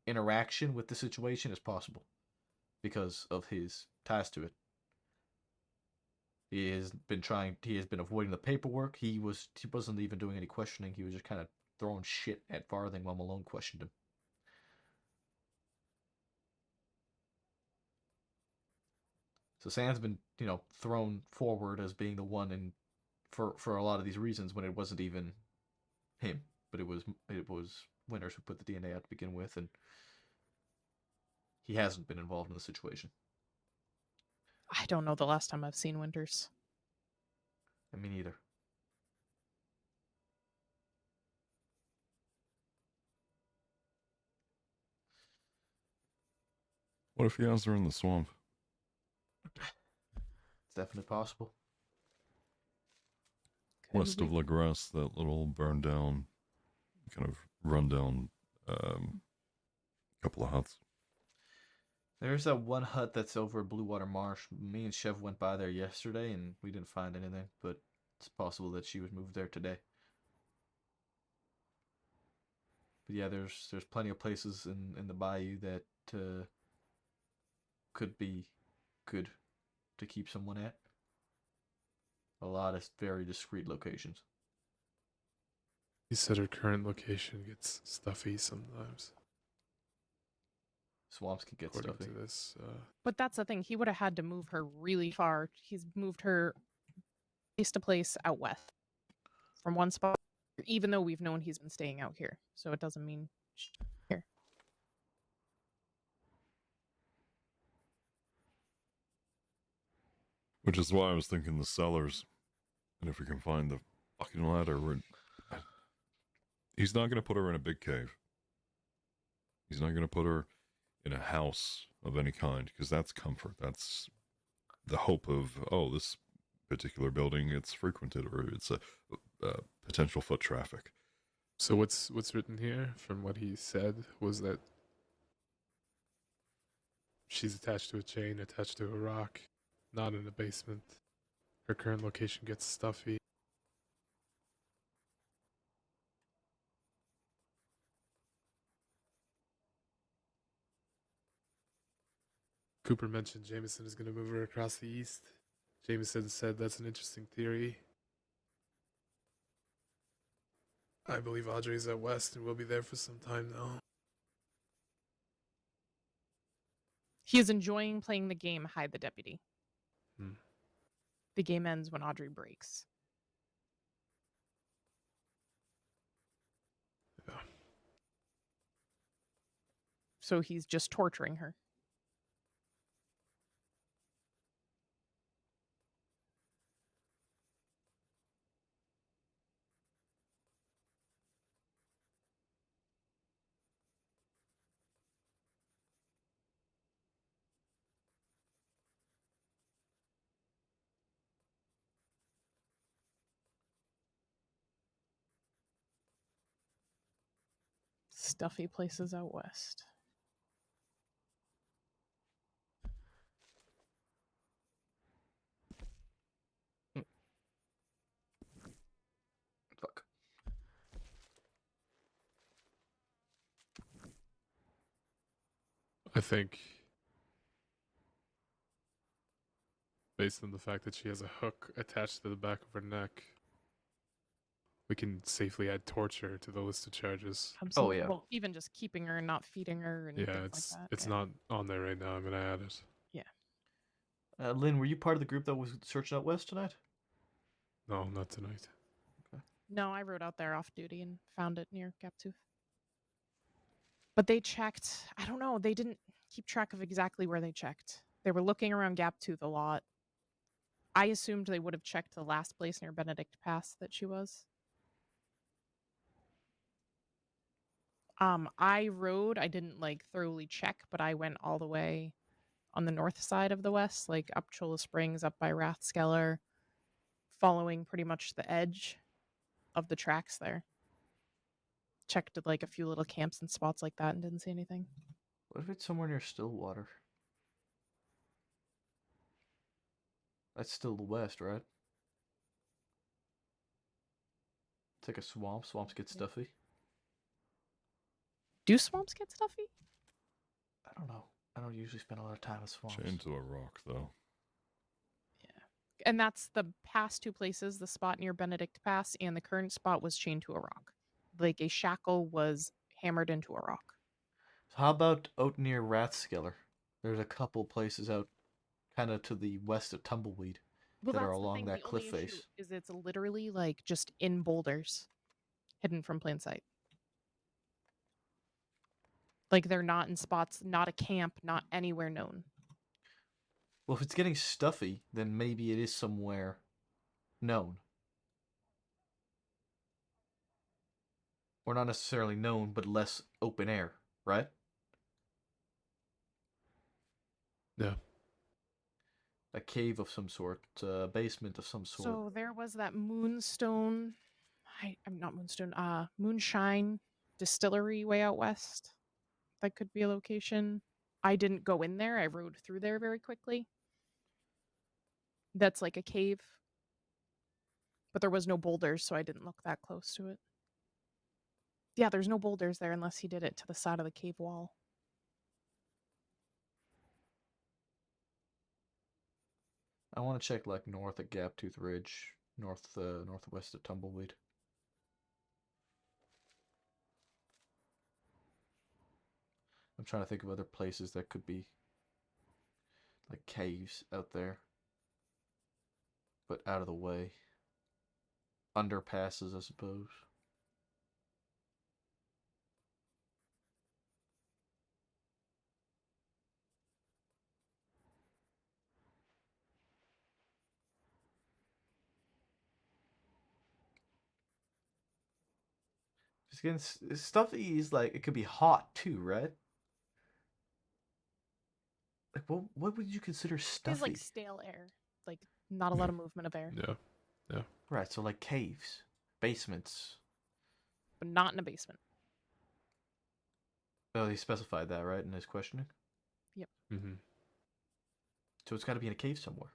interaction with the situation as possible because of his ties to it. He has been avoiding the paperwork. He wasn't even doing any questioning. He was just kind of throwing shit at Farthing while Malone questioned him. So Sand's been, thrown forward as being the one for a lot of these reasons when it wasn't even him, but it was Winters who put the DNA out to begin with, and he hasn't been involved in the situation. I don't know the last time I've seen Winters. I mean, neither. What if he has her in the swamp? It's definitely possible. West of La Grasse, that little burned down, kind of run down couple of huts. There's that one hut that's over Blue Water Marsh. Me and Chev went by there yesterday, and we didn't find anything, but it's possible that she was moved there today. But yeah, there's plenty of places in the bayou that could be good to keep someone at. A lot of very discreet locations. He said her current location gets stuffy sometimes. Swamps can get According stuffy. to this, But that's the thing. He would have had to move her really far. He's moved her place to place out west from one spot, even though we've known he's been staying out here. So it doesn't mean she's here. Which is why I was thinking the cellars. And if we can find the fucking ladder, he's not going to put her in a big cave. He's not going to put her in a house of any kind, because that's comfort. That's the hope of, this particular building, it's frequented, or it's a potential foot traffic. so what's written here from what he said was that she's attached to a chain, attached to a rock, not in a basement. Her current location gets stuffy. Cooper mentioned Jameson is going to move her across the east. Jameson said that's an interesting theory. I believe Audrey's at west and will be there for some time now. He is enjoying playing the game Hide the Deputy. Hmm. The game ends when Audrey breaks. Yeah. So he's just torturing her. stuffy places out west. Fuck. I think, based on the fact that she has a hook attached to the back of her neck, we can safely add torture to the list of charges. Absolutely. yeah. Well, even just keeping her and not feeding her and Yeah, things it's like that. it's yeah. not on there right now. I'm gonna add it. Lynn, were you part of the group that was searching out west tonight? No, not tonight. No, I rode out there off duty and found it near Gaptooth. But they checked. I don't know. They didn't keep track of exactly where they checked. They were looking around Gaptooth a lot. I assumed they would have checked the last place near Benedict Pass that she was. I rode. I didn't like thoroughly check, but I went all the way on the north side of the west, like up Chola Springs, up by Rathskeller, following pretty much the edge of the tracks there. Checked like a few little camps and spots like that and didn't see anything. What if it's somewhere near Stillwater? That's still the west, right? It's like a swamp. Swamps get stuffy. Do swamps get stuffy? I don't know. I don't usually spend a lot of time in swamps. Chained to a rock, though. And that's the past two places, the spot near Benedict Pass and the current spot was chained to a rock. Like a shackle was hammered into a rock. So how about out near Rathskeller? There's a couple places out kind of to the west of Tumbleweed that are that's the along thing, that the cliff only issue face. is it's literally like just in boulders, hidden from plain sight. Like they're not in spots, not a camp, not anywhere known. Well, if it's getting stuffy, then maybe it is somewhere known. Or not necessarily known, but less open air, right? Yeah. A cave of some sort, a basement of some sort. So there was that Moonstone, I'm not Moonstone, Moonshine Distillery way out west. That could be a location. I didn't go in there. I rode through there very quickly. That's like a cave. But there was no boulders, so I didn't look that close to it. Yeah, there's no boulders there unless he did it to the side of the cave wall. I want to check like north at Gaptooth Ridge, northwest of Tumbleweed. I'm trying to think of other places that could be like caves out there, but out of the way. Underpasses, I suppose. Just getting stuffy is like it could be hot too, right? Like what would you consider stuffy? It's like stale air. Like not a lot of movement of air. Yeah. Yeah. Right, so like caves, basements. But not in a basement. Oh, he specified that, right, in his questioning? Yep. Mm-hmm. So it's got to be in a cave somewhere.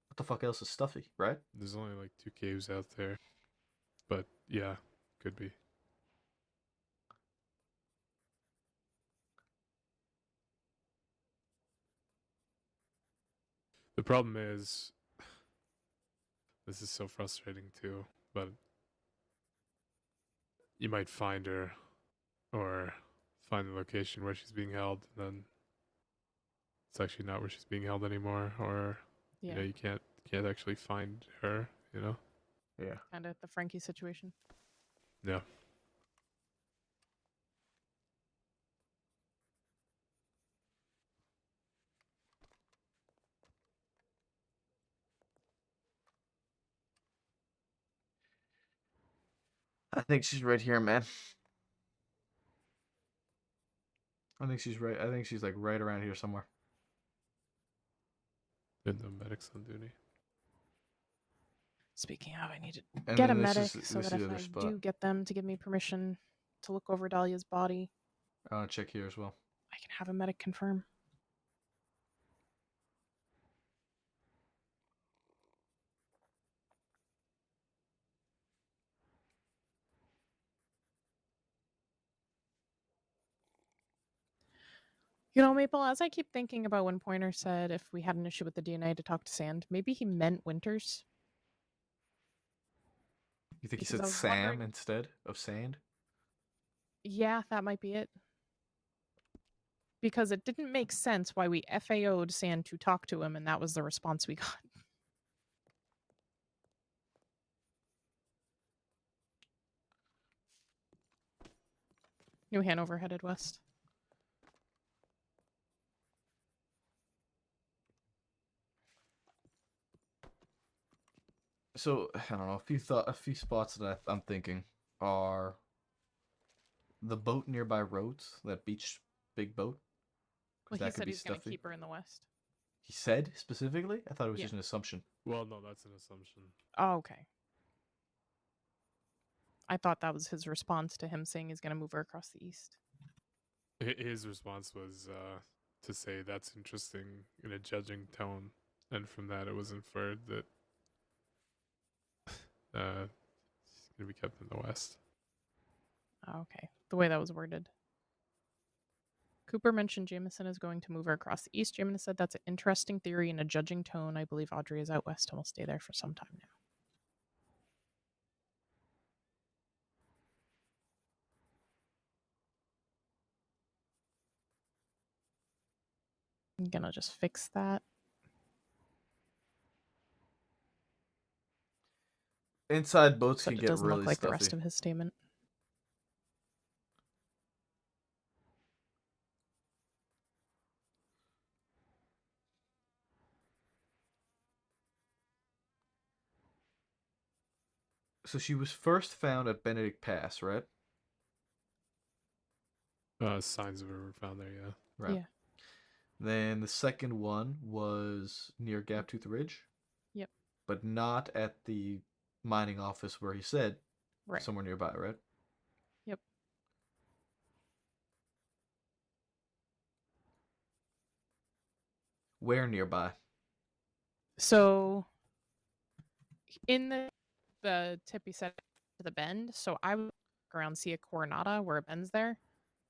What the fuck else is stuffy, right? There's only like 2 caves out there. But yeah, could be. The problem is, this is so frustrating too, but you might find her or find the location where she's being held, and then it's actually not where she's being held anymore, or Yeah. you know, you can't actually find her, you know? Yeah. Kind of the Frankie situation. Yeah. I think she's right here, man. I think she's right. I think she's like right around here somewhere. And the medics on duty. Speaking of, I need to And get a then this medic is so this that is the if other I spot. do get them to give me permission to look over Dahlia's body, I want to check here as well. I can have a medic confirm. You know, Maple, as I keep thinking about when Pointer said if we had an issue with the DNA to talk to Sand, maybe he meant Winters. You think he Because said I was Sam wondering- instead of Sand? Yeah, that might be it. Because it didn't make sense why we FAO'd Sand to talk to him, and that was the response we got. New Hanover headed west. So I don't know. A few spots that I'm thinking are the boat nearby Rhodes, that beach big boat. 'Cause Well, that he could said be he's going to stuffy. keep her in the west. He said specifically? I thought it was Yeah. just an assumption. Well, no, that's an assumption. Oh, okay. I thought that was his response to him saying he's going to move her across the east. His response was to say that's interesting in a judging tone, and from that it was inferred that she's going to be kept in the west. Oh, okay. The way that was worded. Cooper mentioned Jameson is going to move her across the east. Jameson said that's an interesting theory in a judging tone. I believe Audrey is out west and will stay there for some time now. I'm gonna just fix that. Inside boats So can it get doesn't really look like stuffy. the rest of his statement. So she was first found at Benedict Pass, right? Signs of her were found there, yeah. Right. Yeah. Then the second one was near Gaptooth Ridge. Yep. But not at the mining office where he said. Right. Somewhere nearby, right? Yep. Where nearby? So in the tip he said to the bend, so I would look around, see a Coronata where it bends there.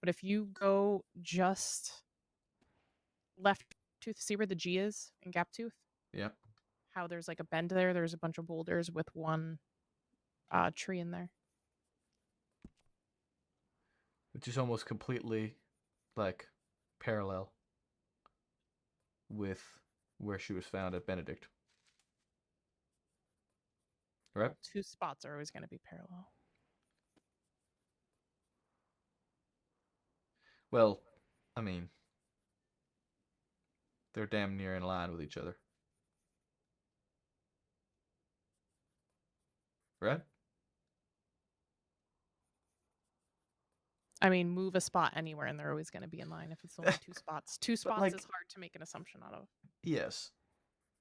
But if you go just left tooth, see where the G is in Gaptooth? Yeah. How there's like a bend there, there's a bunch of boulders with one tree in there. Which is almost completely like parallel with where she was found at Benedict. Right? Two spots are always going to be parallel. Well, I mean, they're damn near in line with each other. Right? I mean, move a spot anywhere and they're always going to be in line if it's only two spots. Two spots like- is hard to make an assumption out of. Yes.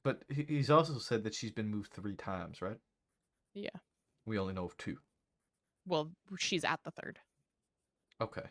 But he's also said that she's been moved 3 times, right? Yeah. We only know of 2. Well, she's at the third. Okay.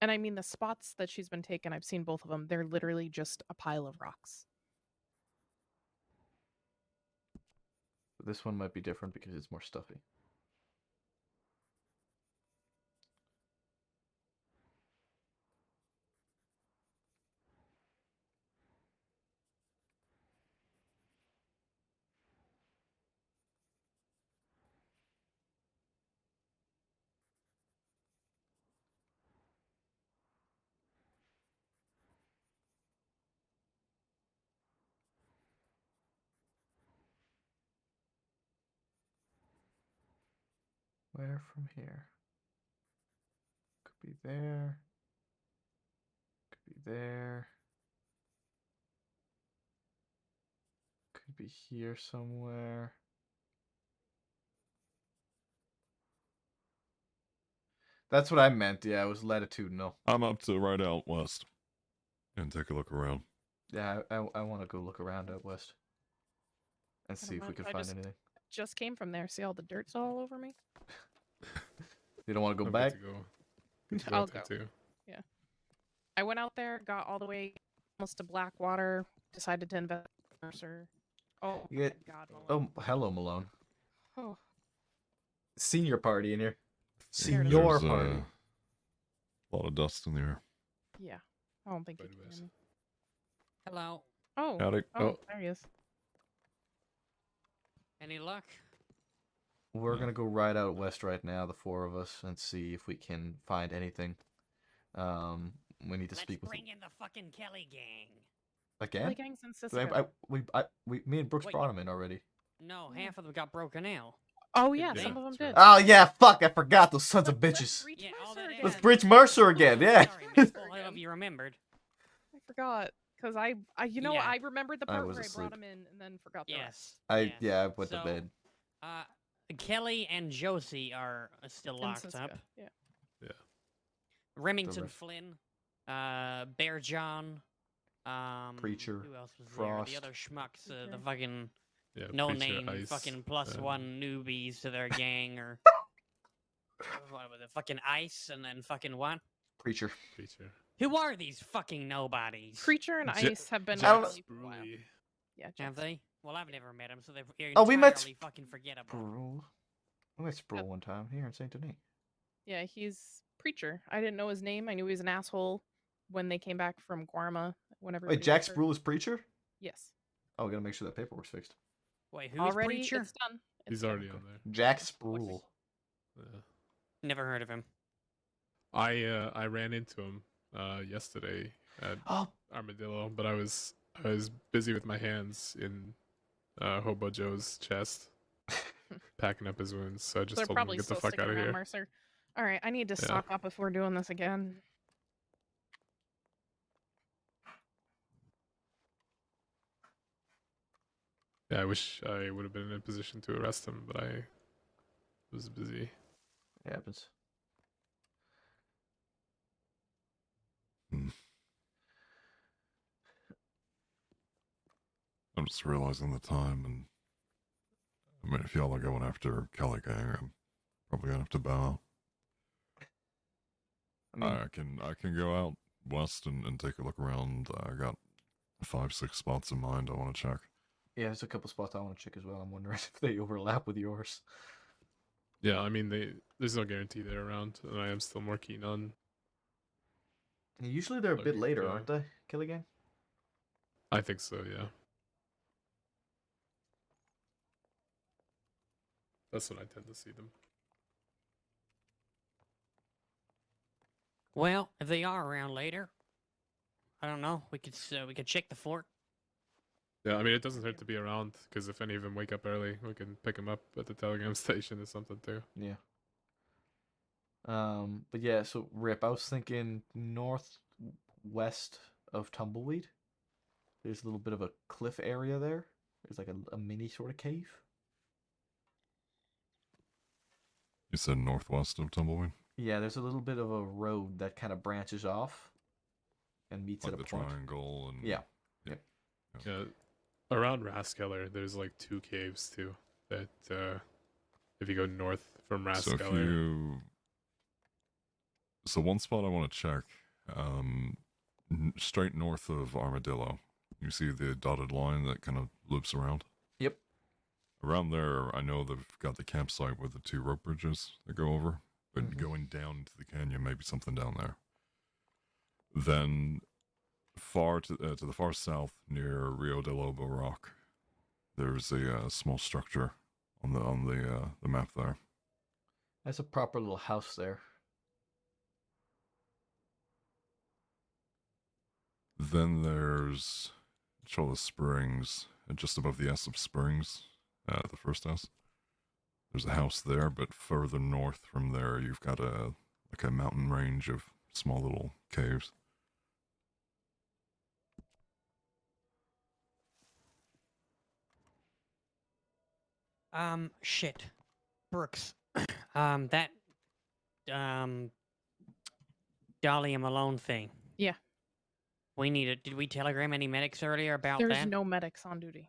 And I mean, the spots that she's been taken, I've seen both of them. They're literally just a pile of rocks. This one might be different because it's more stuffy. Where from here? Could be there. Could be there. Could be here somewhere. That's what I meant. Yeah, it was latitudinal. I'm up to right out west and take a look around. Yeah, I want to go look around out west and see if we can I find just- anything. Just came from there. See all the dirt's all over me? You don't want to go I'm back? Good to go. Good to I'll there go. too. Yeah. I went out there, got all the way almost to Blackwater, decided to invest in Mercer. Oh, You get- my God, Malone. Oh, hello, Malone. Oh. Senior party in here. There it is. Senior There's party. a lot of dust in the air. Yeah. I don't think you Quite a can bit. hear me. Hello. Oh. Howdy. Oh, there he is. Any luck? We're gonna go right out west right now, the four of us, and see if we can find anything. We need to Let's speak with bring in the fucking Kelly gang. again. Kelly Gang's in Cisco. Me and Brooks Wait. brought him in already. No, half of them got broken out. Oh, yeah, Yeah, some of them that's right. did. Oh yeah, fuck! I forgot those sons of Let's bitches. breach Yeah, all Mercer that again. Let's is- breach Mercer again. Yeah. Sorry, Miss Bull, I love you remembered. I forgot. Because I you know, Yeah. I remembered the I part was where I asleep. brought him in and then forgot the rest. Yes. I yes. went to So, bed. Kelly and Josie are still In locked Cisco, up. Yeah. Remington rest- Flynn, Bear John, Preacher, who else was Frost. there? The other schmucks, the Preacher. fucking Yeah, no Preacher, name Ice, fucking plus um, one newbies to their gang, or what was it? Fucking Ice, and then fucking what? Preacher. Preacher. Who are these fucking nobodies? Preacher and Ja- Ice have been I don't asleep for a while. Bruley. Yeah, Have Jack's- they? Well, I've never met them, so they're Oh, we met entirely fucking forgettable. Sproul. I met Sproul one time here in Saint Denis. Yeah, he's Preacher. I didn't know his name. I knew he was an asshole when they came back from Guarma. Whenever Wait, Jack Sproul is preacher? Yes. Oh, we gotta make sure that paperwork's fixed. Wait, who's Already, Preacher? it's done. It's He's done. already on there. Jack Sproul. Yeah. Never heard of him. I ran into him yesterday at Oh, Armadillo, but I was busy with my hands in Hobo Joe's chest, packing up his wounds. So I just They're told him probably to get the still fuck sticking out of around here. Mercer. All right, I need to Yeah. stock up if we're doing this again. Yeah, I wish I would have been in a position to arrest him, but I was busy. it happens. I'm just realizing the time, and I mean, if y'all are going after Kelly Gang, I'm probably gonna have to bow I mean, out. I can go out west and take a look around. I got 5-6 spots in mind I want to check. yeah, there's a couple spots I want to check as well. I'm wondering if they overlap with yours. Yeah, I mean, there's no guarantee they're around, and I am still more keen on. Usually they're a bit Looking, later, yeah. aren't they, Kelly Gang? I think so, yeah. That's when I tend to see them. Well, if they are around later, I don't know. We could check the fort. Yeah, I mean, it doesn't hurt to be around, because if any of them wake up early, we can pick them up at the telegram station or something too. Yeah. But yeah, so Rip, I was thinking northwest of Tumbleweed. There's a little bit of a cliff area there. There's like a mini sort of cave. You said northwest of Tumbleweed, Yeah, there's a little bit of a road that kind of branches off and meets like at the a point. triangle, and Yeah. Yeah, around Raskeller, there's like 2 caves too. That if you go north from So if Raskeller, you, so one spot I want to check, straight north of Armadillo, you see the dotted line that kind of loops around. Yep. Around there, I know they've got the campsite with the 2 rope bridges that go over, but going down into the canyon, maybe something down there. Then, far to the far south, near Rio de Lobo Rock, there's a small structure on the map there. That's a proper little house there. Then there's Cholla Springs, just above the Essop Springs, the first house. There's a house there, but further north from there, you've got a mountain range of small little caves. Shit. Brooks. That, Dahlia Malone thing. Yeah. We need it. Did we telegram any medics earlier about There's that? no medics on duty.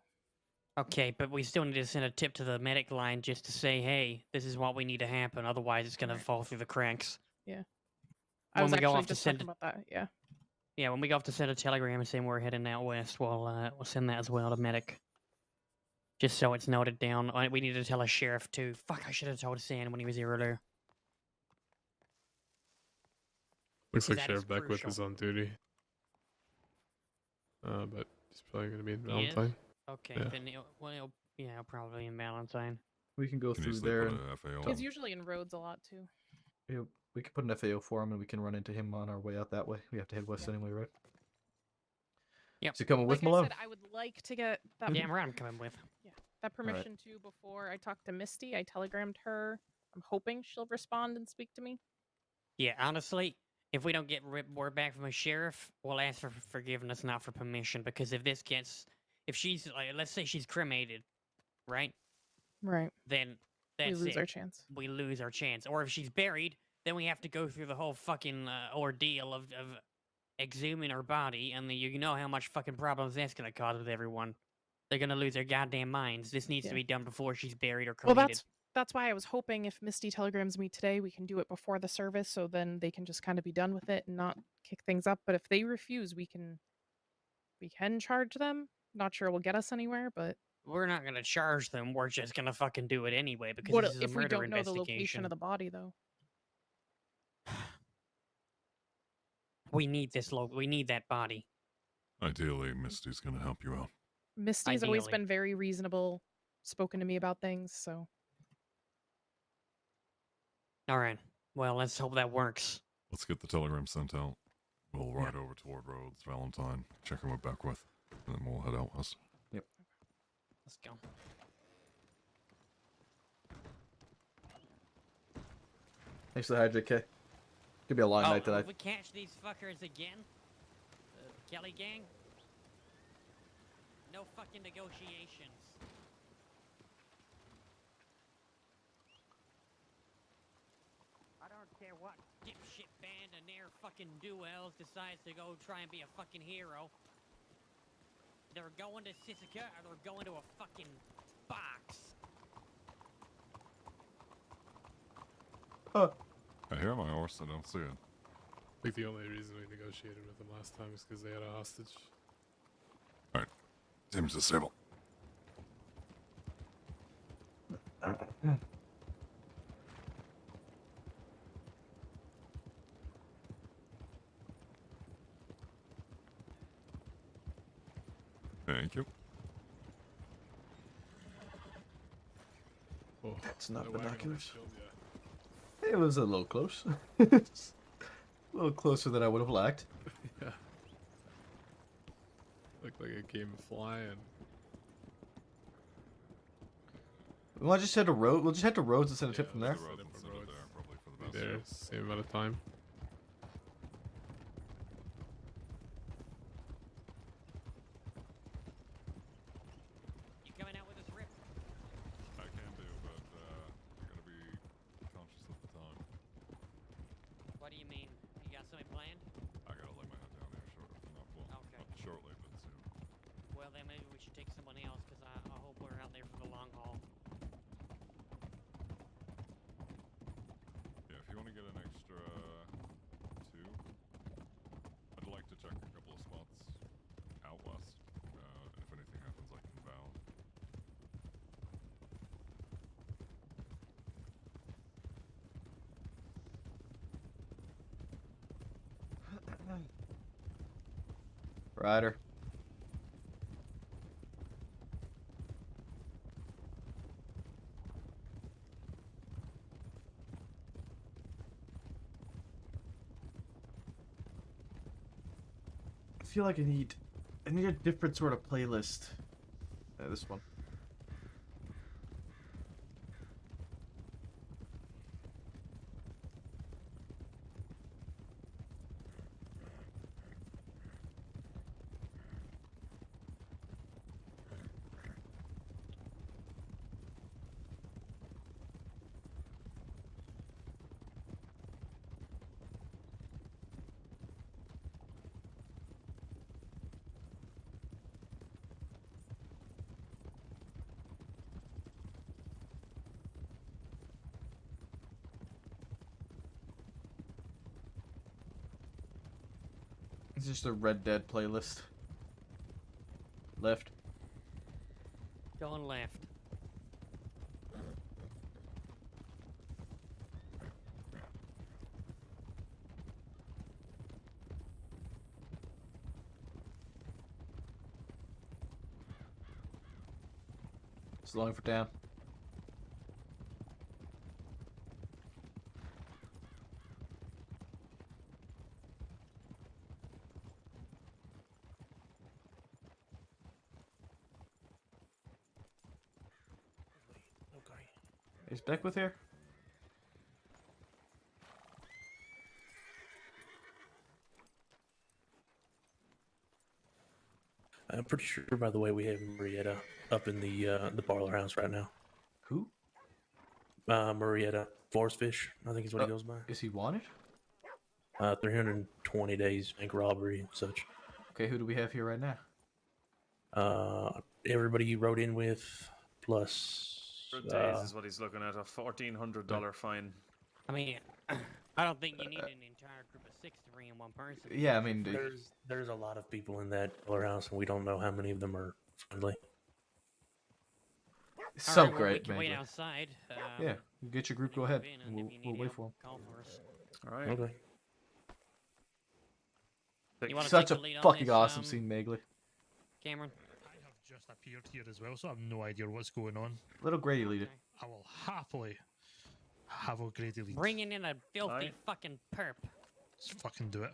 Okay, but we still need to send a tip to the medic line just to say, hey, this is what we need to happen. Otherwise, it's going to fall through the cracks. Yeah. I When was we go actually off to just send talking about that. Yeah. Yeah, when we go off to send a telegram and saying we're heading out west, we'll send that as well to medic. Just so it's noted down. We need to tell a sheriff too. Fuck, I should have told Sam when he was here earlier. Looks Because like that is Sheriff Beckwith crucial. is on duty. But he's probably gonna be in He is? Valentine. Okay, Yeah. then probably in Valentine. We can go Can through easily there put and a FAO He's on. usually in roads a lot too. yeah, we can put an FAO for him, and we can run into him on our way out that way. We have to head west anyway, right? Yep. Is he coming with Like I Malone? said, I would like to get that. Damn right I'm coming with. That permission too before I talk to Misty. I telegrammed her. I'm hoping she'll respond and speak to me. Yeah, honestly, if we don't get word back from a sheriff, we'll ask for forgiveness, not for permission. Because if she's like, let's say she's cremated, right? Right. Then that's we lose it. our chance. We lose our chance. Or if she's buried, then we have to go through the whole fucking ordeal of exhuming her body, and then you know how much fucking problems that's gonna cause with everyone. They're gonna lose their goddamn minds. This needs to be done before she's buried or Well, cremated. that's why I was hoping if Misty telegrams me today, we can do it before the service, so then they can just kind of be done with it and not kick things up. But if they refuse, we can charge them. Not sure it will get us anywhere, but We're not gonna charge them. We're just gonna fucking do it anyway because what this is a if we murder don't know the investigation. location of the body though? We need this we need that body. Ideally, Misty's going to help you out. Misty's always Ideally. been very reasonable, spoken to me about things, so All right. Well, let's hope that works. Let's get the telegram sent out. We'll ride over toward Rhodes, Valentine, check in with Beckwith, and then we'll head out west. Yep. Let's go. Thanks for the hydrate, K. Could be a long night tonight. If we catch these fuckers again, Kelly gang, no fucking negotiations. I don't care what dipshit band and their fucking duels decides to go try and be a fucking hero. They're going to Sisika or they're going to a fucking box. I hear my horse, I don't see it. I think the only reason we negotiated with them last time is because they had a hostage. Alright. Seems disabled. Thank you. Oh, That's not that wagon almost binoculars. killed ya. It was a little close. A little closer than I would have liked. Yeah. Looked like it came flying. We want to just head to Rhodes. We'll just head to Rhodes and send a tip from there. Set up for Rhodes. Be there, same amount of time. You coming out with us, Rip? I can do, but gotta be conscious of the time. What do you mean? You got something planned? I gotta lay my head down here not shortly, but soon. Well, then maybe we should take someone else, because I hope we're out there for the long haul. Yeah, if you want to get an extra 2, I'd like to check a couple of spots out west. And if anything happens, I can bound. Ryder. I feel like I need a different sort of playlist. This one. It's just a Red Dead playlist. Left. Going left. Slowing for down. Okay. Is Beckwith here? I'm pretty sure, by the way, we have Marietta up in the parlor house right now. Who? Marietta Forcefish, I think is what he goes by. Is he wanted? 320 days bank robbery and such. Okay, who do we have here right now? Everybody you wrote in with, plus. 100 days is what he's looking at. A $1,400 fine. I mean, I don't think you need an entire group of 6 to bring in one person. Yeah, I mean, there's a lot of people in that parlor house, and we don't know how many of them are friendly. So Alright, well, we great, can man. wait outside. Yeah, you get your group. Go ahead. And We'll, if you we'll need wait help, for him. call for us. All right. Okay. You wanna Such take a the lead on fucking this, awesome scene, Megley. Cameron? I have just appeared here as well, so I have no idea what's going on. Little Grady leader. I will happily have a Grady lead. Bringing in a filthy fucking perp. Let's fucking do it.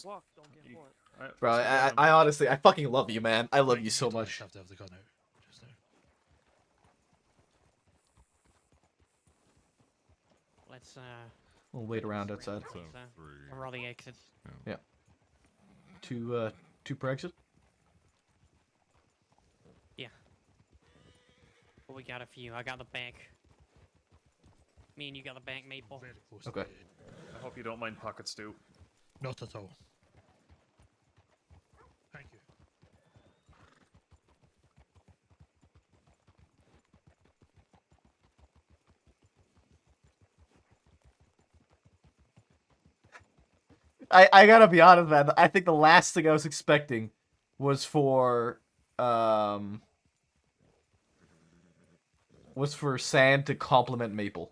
Walk, don't get caught. Bro, I honestly, I fucking love you, man. I love you so much. Have to have the gun out just now. Let's We'll wait around outside. where are all the exits? Yeah. Two per exit. Yeah. Well, we got a few. I got the bank. Me and you got the bank, Maple. Very close. Okay. I hope you don't mind pocket stew. Not at all. Thank you. I gotta be honest, man. I think the last thing I was expecting was for Sand to compliment Maple.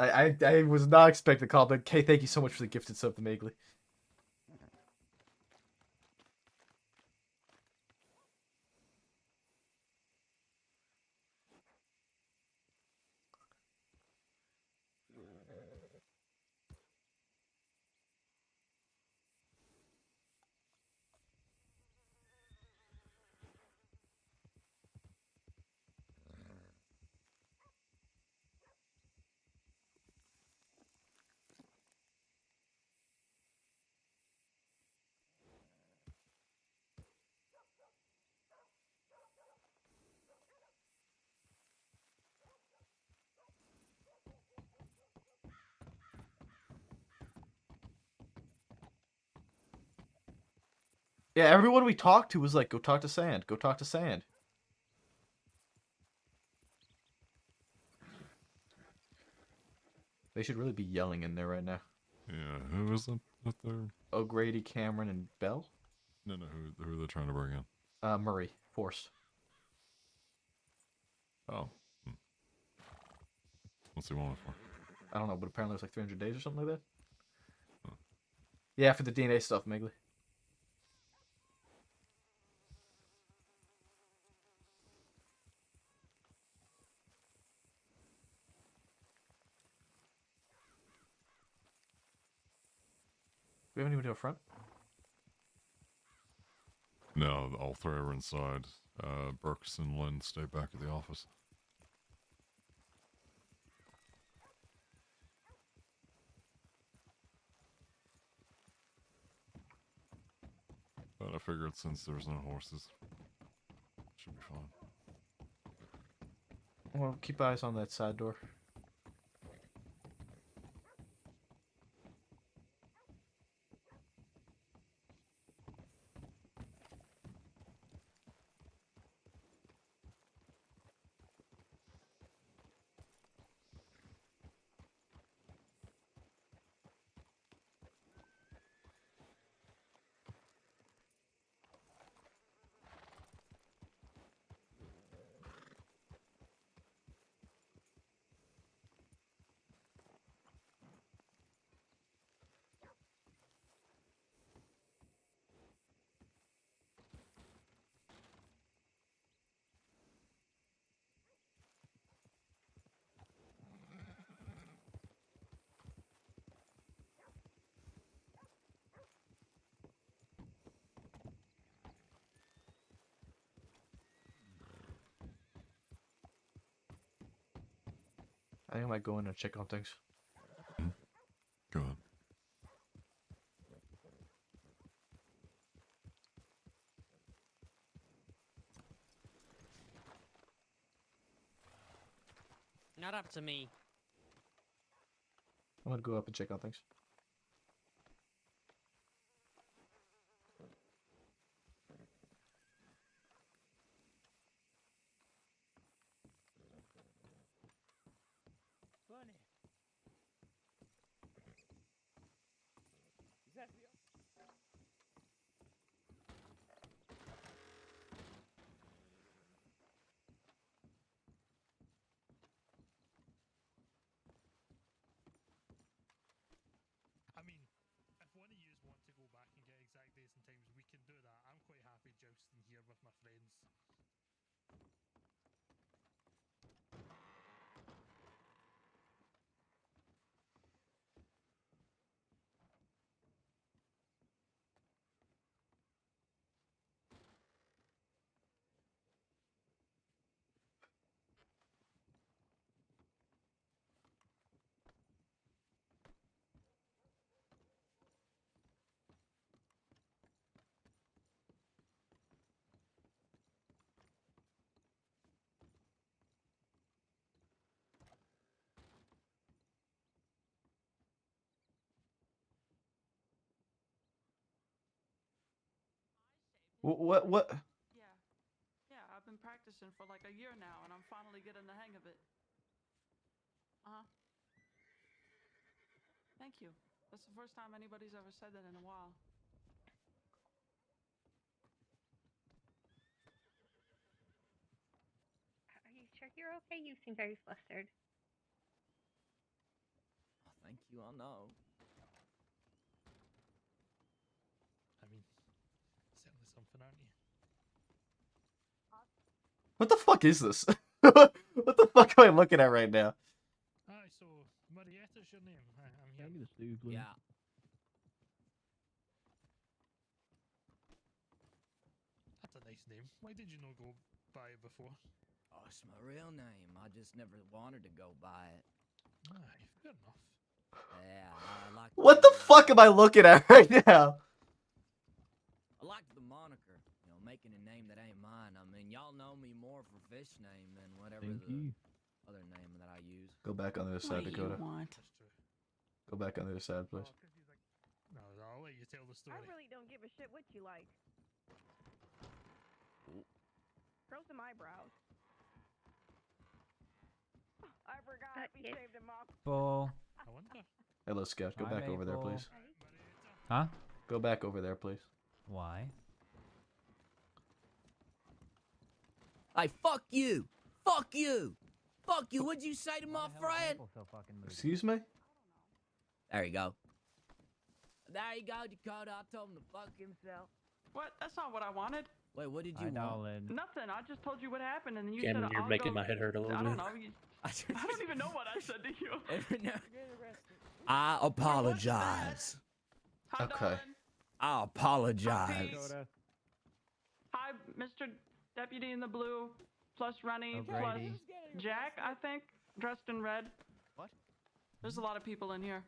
I was not expecting a compliment. Kay, thank you so much for the gifted sub to Megley. Yeah, everyone we talked to was like, go talk to Sand. Go talk to Sand. They should really be yelling in there right now. Yeah, who is up there? O'Grady, Cameron, and Bell? No, who are they trying to bring in? Murray, Force. Oh. What's he wanted for? I don't know, but apparently it was like 300 days or something like that. Huh. Yeah, for the DNA stuff, Megley. We haven't even to a front? No, all three are inside. Brooks and Lynn stay back at the office. But I figured since there's no horses, should be fine. Well, keep eyes on that side door. I think I might go in and check on things. Go on. Not up to me. I'm gonna go up and check on things. Bunny. Is that the... I mean, if one of you want to go back and get exact dates and times, we can do that. I'm quite happy jousting here with my friends. What? Yeah, I've been practicing for like a year now, and I'm finally getting the hang of it. Uh-huh. Thank you. That's the first time anybody's ever said that in a while. Are you sure you're okay? You seem very flustered. Oh, thank you, I know. I mean, certainly something, aren't you? What the fuck is this? What the fuck am I looking at right now? Aye, so Marietta's your name. I'm here. Maybe the Stooglin. Yeah. That's a nice name. Why did you not go by it before? Oh, it's my real name. I just never wanted to go by it. Aye, fair enough. Yeah, I like. What the fuck am I looking at right now? I like the moniker. You know, making a name that ain't mine. I mean, y'all know me more for fish name than whatever the other name that I use. Go back on the other side, What do Dakota. you want? Go back on the other side, please. No, I'll let you tell the story. I really don't give a shit what you like. Grow some eyebrows. I forgot we shaved him off. Bull. I wonder. Hello, Scout. Go Hi, back over there, Maple. please. Huh? Go back over there, please. Why? Hey, fuck you! Fuck you! Fuck you! What'd you say to my friend? Excuse me? There you go. There you go, Dakota. I told him to fuck himself. What? That's not what I wanted. Wait, what did you Hi, want? darling. Nothing. I just told you what happened, and then you Cameron, said you're I'll making go... my head hurt a little I bit. don't know. I don't even know what I said to you. I apologize. Hi, Okay. darling. I apologize. Hi, Mr. Deputy in the blue, plus Rennie, plus O'Grady. Jack, I think, dressed in red. What? There's a lot of people in here.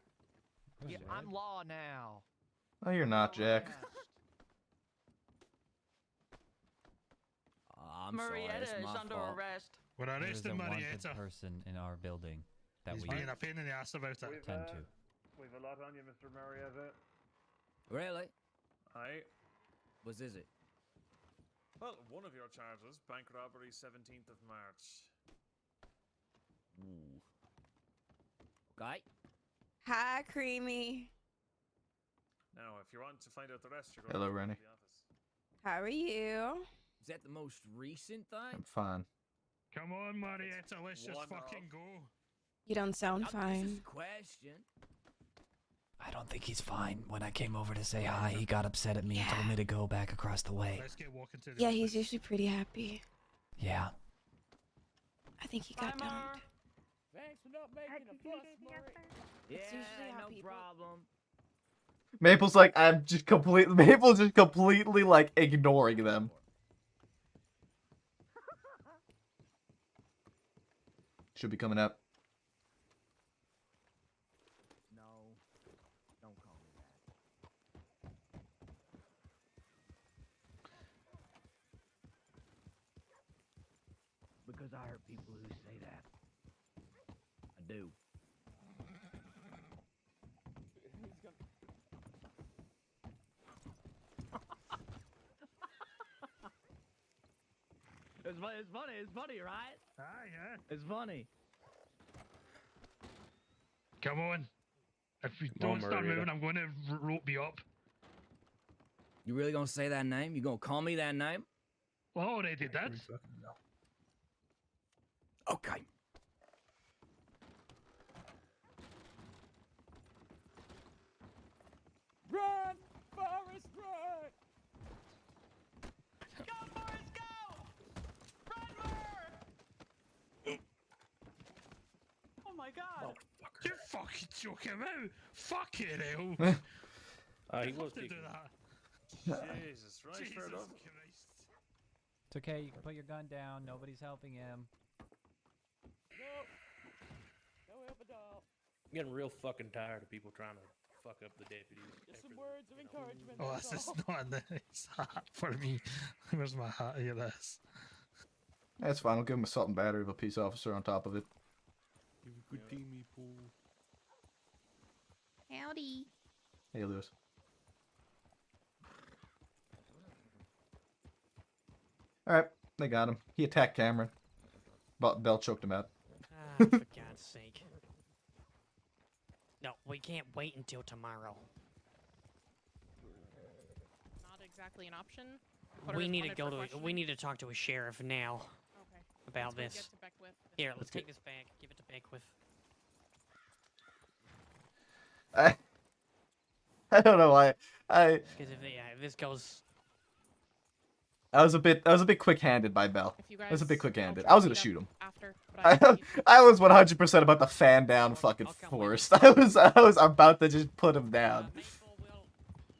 Yeah, I'm law now. No, you're not, Jack. I'm sorry, Marietta it's is my under fault. arrest. We're There is a arresting wanted Marietta. person in our building that He's we being a pain in the ass about it. tend to. We've a lot on you, Mr. Marietta. Really? Aye. What is it? Well, one of your charges, bank robbery, 17th of March. Ooh. Okay. Hi, Creamy. Now, if you want to find out the rest, you're going Hello, to Rennie. the office. How are you? Is that the most recent thing? I'm fine. Come on, Marietta, let's just one fucking off. go. You don't sound This is fine. a question. I don't think he's fine. When I came over to say hi, he got upset at me and told me to go back across the way. Let's get walking to the Yeah, office. he's usually pretty happy. Yeah. I think he got dumped. Thanks for not making a fuss, Murray. Yeah, usually how no people- problem. Maple's like, I'm just completely. Maple's just completely like ignoring them. Should be coming up. No, don't call me that. Because I heard people who say that. I do. It's funny, right? Aye, yeah. It's funny. Come on. If you Come on, don't start moving, Marietta. I'm going to rope you up. You really gonna say that name? You gonna call me that name? Well, I already did. Okay. Run, Forrest, run! Go, Forrest, go! Run, Murr! Oh my god. You fucking choke him out. Fucking hell. He I'd was love to do kicking. that. Jesus, right, Jesus fair enough. Christ. It's okay. You can put your gun down. Nobody's helping him. I'm getting real fucking tired of people trying to fuck up the deputies. Just some words of encouragement. Oh, this is not a nice hat for me. Where's my hat? Here, this. That's fine. I'll give him assault and battery of a peace officer on top of it. You have a good team, Paul. Howdy. Hey, Lewis. Alright, they got him. He attacked Cameron. But Bell choked him out. Ah, for God's sake. No, we can't wait until tomorrow. Not exactly an option. Put her We as need to wanted go for to. questioning? We need to talk to a sheriff now Okay. about Let's go this. get to Beckwith. Here, let's get- take this back. Give it to Beckwith. I don't know why. Because if this goes, I was a bit quick-handed by Bell. If you I was a bit guys quick-handed. don't I was try gonna to shoot meet him. up After, but I was 100% about to fan down fucking Forrest. I was about to just put him down.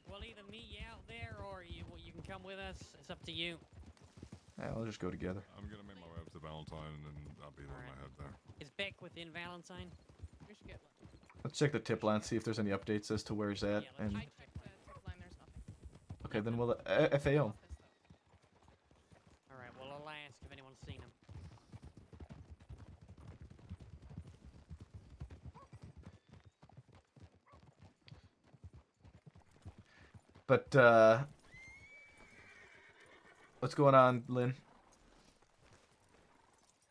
we'll either meet you out there or you can come with us. It's up to you. Yeah, we'll just go together. I'm gonna make my way up to Valentine and I'll be there when I head there. Is Beckwith in Valentine? We should get. Let's check the tip line, see if there's any updates as to where he's at. And I checked the tip line. There's nothing. okay, then we'll FAO. All right. Well, I'll ask if anyone's seen him. But what's going on, Lynn?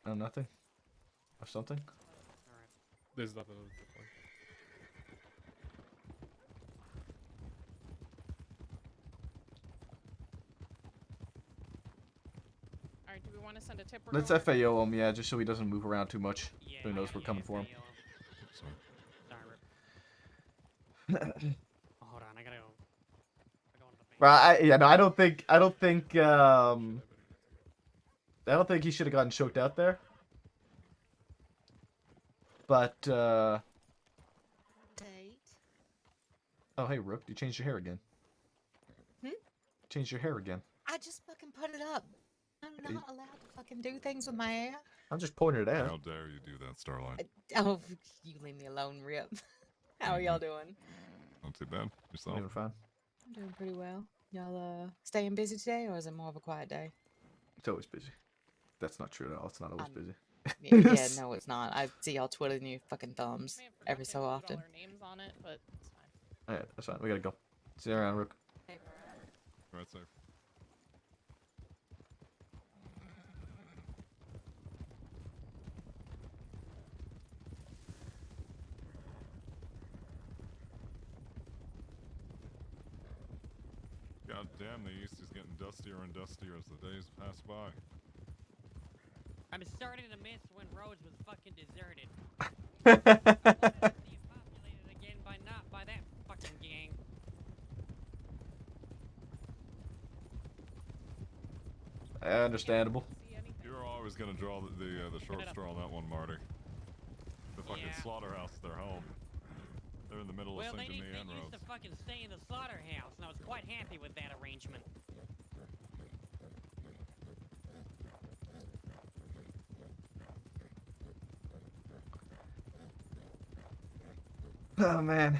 Oh, nothing. Or something. There's nothing on the tip line. All right. Do we want to send a tip? Let's FAO him, yeah, just so he doesn't move around too much. So he knows we're coming for him. Sorry. Hold on, I gotta go. Right? Yeah, no, I don't think he should have gotten choked out there. But Date. oh, hey, Rook, you changed your hair again. Changed your hair again. I just fucking put it up. I'm Hey. not allowed to fucking do things with my hair. I'm just pointing it How out. dare you do that, Starlight? Oh, you leave me alone, Rip. How are y'all doing? Not too bad. Yourself? Doing fine. I'm doing pretty well. Y'all staying busy today, or is it more of a quiet day? It's always busy. That's not true at all. It's not always busy. Yeah, no, it's not. I see y'all twiddling your fucking thumbs every so often. All our names on it, but it's fine. Alright, that's fine. We gotta go. See you around, Rook. Right, safe. God damn, the East is getting dustier and dustier as the days pass by. I'm starting to miss when Rhodes was fucking deserted. Populated again by that fucking gang. Understandable. You were always gonna draw the short straw on that one, Marty. The fucking slaughterhouse, their home. They're in the middle of St. Denis and They used Rhodes. to fucking stay in the slaughterhouse, and I was quite happy with that arrangement. Oh man.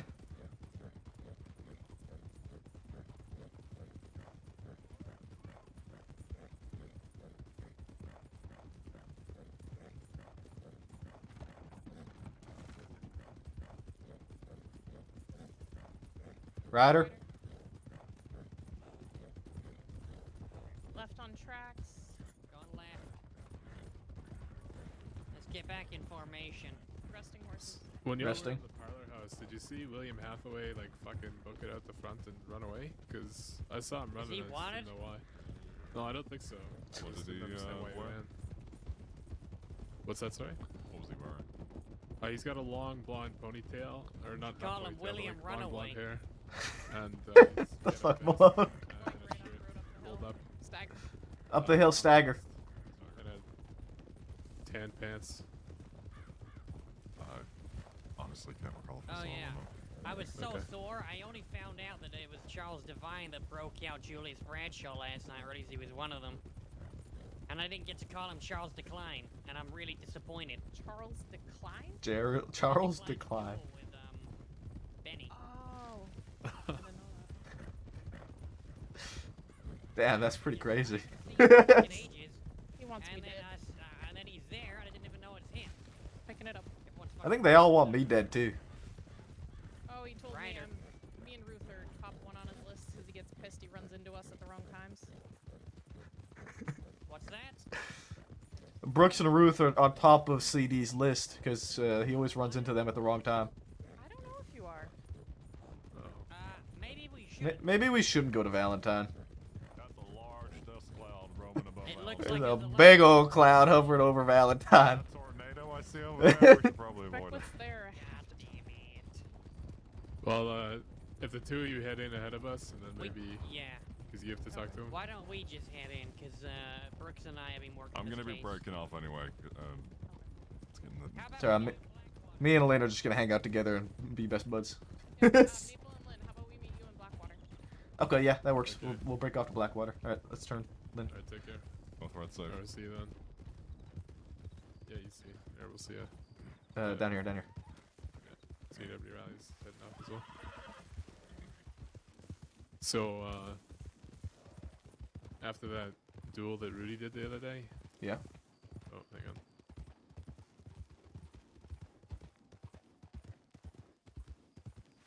Ryder? Left on tracks. Gone left. Let's get back in formation. Resting horses. When you were in Resting. the parlor house, did you see William Hathaway like fucking book it out the front and run away? Because I saw him running. he I just wanted? didn't know why. No, I don't think so. I What just did he, didn't understand why he wear? ran. What's that, sorry? What was he wearing? He's got a long blonde ponytail, or not Call him ponytail, but, William like, long blonde Runaway. hair. And The he's fuck, got a Malone? vest and a shirt rolled up. Stagger. Up the hill, stagger. And a tan pants. I honestly can't recall if I Oh saw yeah. him. I was so Okay. sore, I only found out that it was Charles Devine that broke out Julius Bradshaw last night, or at least he was one of them. And I didn't get to call him Charles Decline, and I'm really disappointed. Charles Decline? Charles Decline. With, Benny. Oh. I didn't know that. Damn, that's pretty crazy. He wants to be dead. And then he's there, and I didn't even know it's him. Picking it up. I think they all want me dead too. Oh, he told Ryder. me and Ruth are top one on his list because he gets pissed. He runs into us at the wrong times. What's that? Brooks and Ruth are on top of CD's list because he always runs into them at the wrong time. I don't know if you are. Maybe we should. Maybe we shouldn't go to Valentine. That's a large dust cloud roaming above There's a big old cloud hovering over Valentine. tornado I see over there. We should probably avoid it. What's there? Well, if the two of you head in ahead of us, and then maybe Yeah. because you have to talk to him. Why don't we just head in? Because Brooks and I have been working. I'm this gonna be case. breaking off anyway. It's getting the... So me and Elaine are just gonna hang out together and be best buds. Maple and Lynn, how about we meet you in Blackwater? Okay, yeah, that works. We'll break off to Blackwater. All right, let's turn. Lynn. Alright, take care. Both right safe. Alright, see you then. Yeah, you see. There, we'll see ya. Down here, down here. CW rallies heading off as well. So, after that duel that Rudy did the other day. Yeah. Oh, hang on.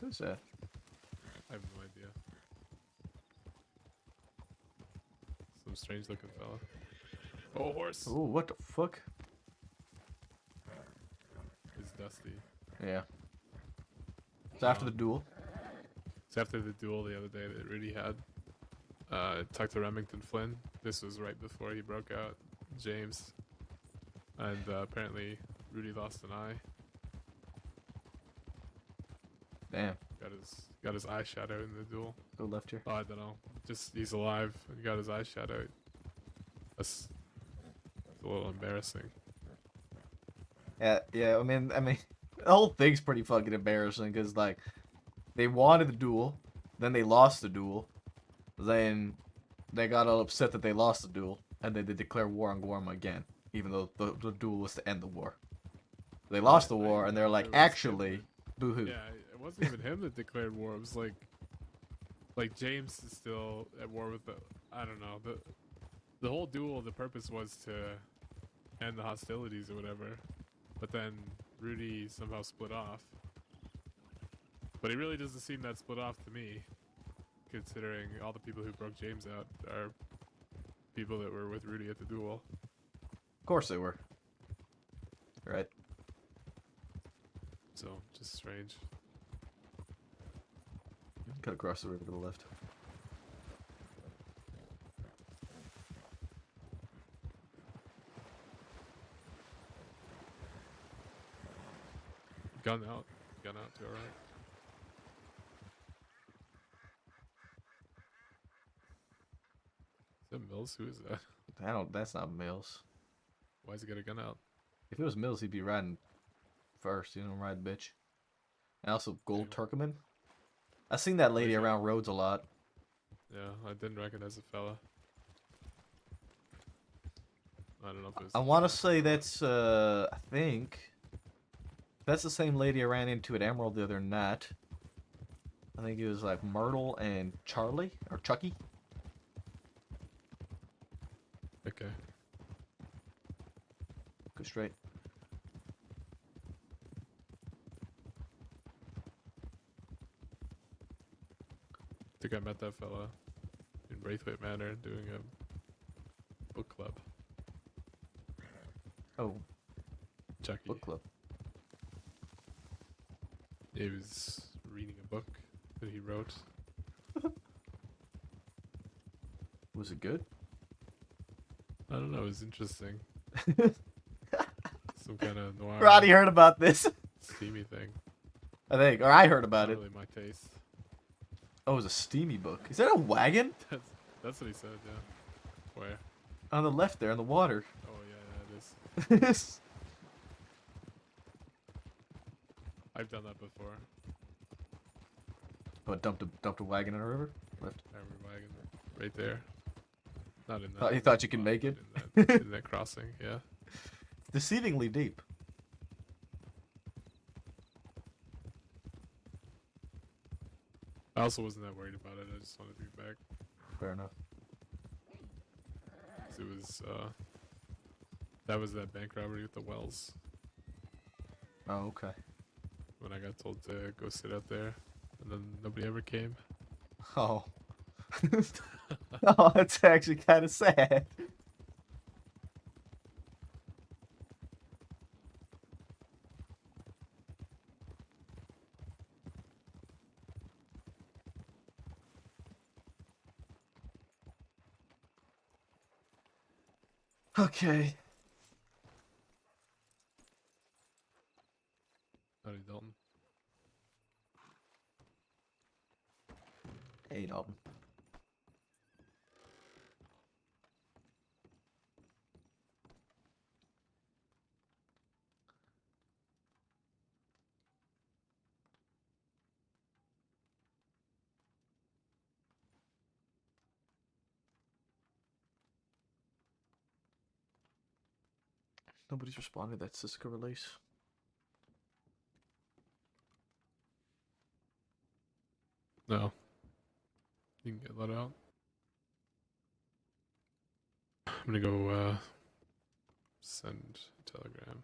Who's that? I have no idea. Some strange looking fella. Oh, horse! Ooh, what the fuck? It's Dusty. Yeah. It's after the duel. It's after the duel the other day that Rudy had. Talked to Remington Flynn. This was right before he broke out James. And apparently Rudy lost an eye. Damn. Got his eye shot out in the duel. Go left here. Oh, I don't know. Just he's alive and got his eye shot out. That's a little embarrassing. Yeah. I mean, the whole thing's pretty fucking embarrassing because like, they wanted the duel, then they lost the duel, then they got all upset that they lost the duel, and then they declare war on Guam again, even though the duel was to end the war. They lost the war, and they're like, actually, boo-hoo. Yeah, it wasn't even him that declared war. It was like James is still at war with the. I don't know. The whole duel. The purpose was to end the hostilities or whatever. But then Rudy somehow split off. But he really doesn't seem that split off to me, considering all the people who broke James out are people that were with Rudy at the duel. Of course they were. Right. So, just strange. Cut across the river to the left. Gun out to our right. Is that Mills? Who is that? That's not Mills. Why's he got a gun out? If it was Mills, he'd be riding first. You know, ride bitch. And also Gold Turkman. I've seen that lady around roads a lot. Yeah, I didn't recognize the fella. I don't know if it was. I want to say that's, I think, that's the same lady I ran into at Emerald the other night. I think it was like Myrtle and Charlie, or Chucky. Okay. Go straight. I think I met that fella in Braithwaite Manor doing a book club. Oh. Chucky. Book club. He was reading a book that he wrote. Was it good? I don't know, it was interesting. Some kind of noir. Roddy heard about this. Steamy thing. I think, or I heard about Not it. really my taste. Oh, it was a steamy book. Is that a wagon? That's what he said, yeah. Where? On the left there, in the water. Oh, yeah, it is. I've done that before. Oh, dumped a wagon in a river? Left. River wagon. Right there. Not in that. Oh, you thought you could make it? In that crossing, yeah. Deceivingly deep. I also wasn't that worried about it. I just wanted to be back. Fair enough. 'Cause it was, that was that bank robbery with the wells. Oh, okay. When I got told to go sit out there, and then nobody ever came. Oh. Oh, that's actually kind of sad. Okay. Howdy, Dalton. Hey, Dalton. Nobody's responded to that Cisco release. No. You can get that out. I'm gonna go, send a telegram.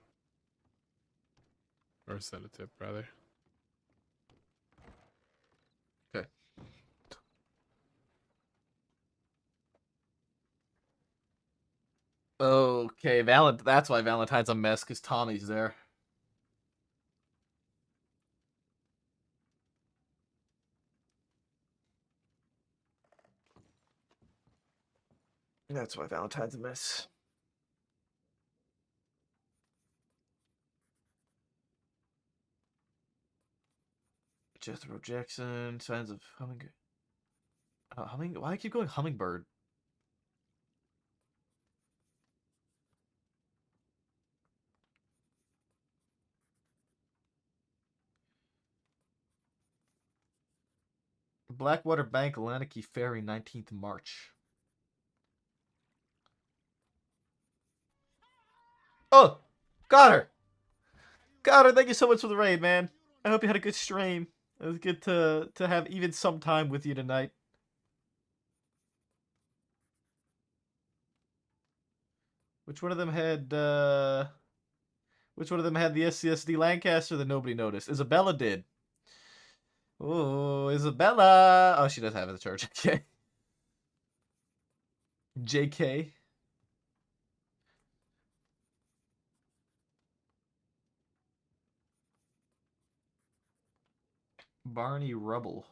Or send a tip, rather. Okay. Okay, that's why Valentine's a mess, because Tommy's there. That's why Valentine's a mess. Jethro Jackson, signs of hummingbird. Why do I keep going hummingbird? Blackwater Bank, Atlantic Key Ferry, 19th March. Oh! Got her! Got her! Thank you so much for the raid, man. I hope you had a good stream. It was good to have even some time with you tonight. Which one of them had the SCSD Lancaster that nobody noticed? Isabella did. Oh, Isabella. Oh, she does have it at church. Okay. JK. Barney Rubble.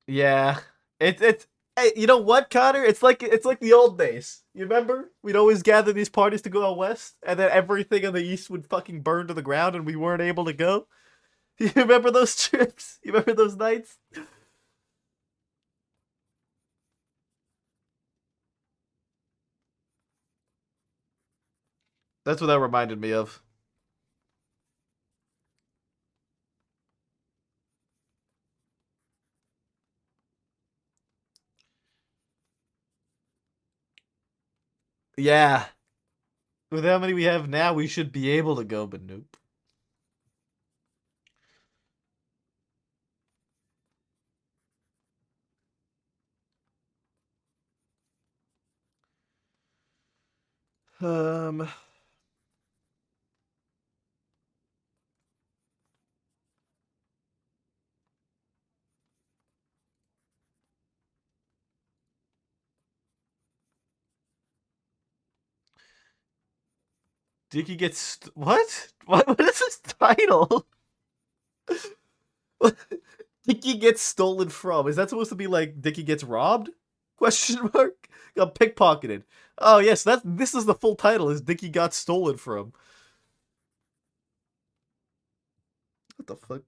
Yeah. It's hey, you know what, Connor? It's like the old days. You remember? We'd always gather these parties to go out west, and then everything in the east would fucking burn to the ground and we weren't able to go. You remember those trips? You remember those nights? That's what that reminded me of. Yeah. With how many we have now, we should be able to go, but nope. Um. Dickie gets what? What is this title? Dickie gets stolen from. Is that supposed to be like Dickie gets robbed? Question mark. Got pickpocketed. Oh yes, this is the full title. Is Dickie got stolen from? What the fuck?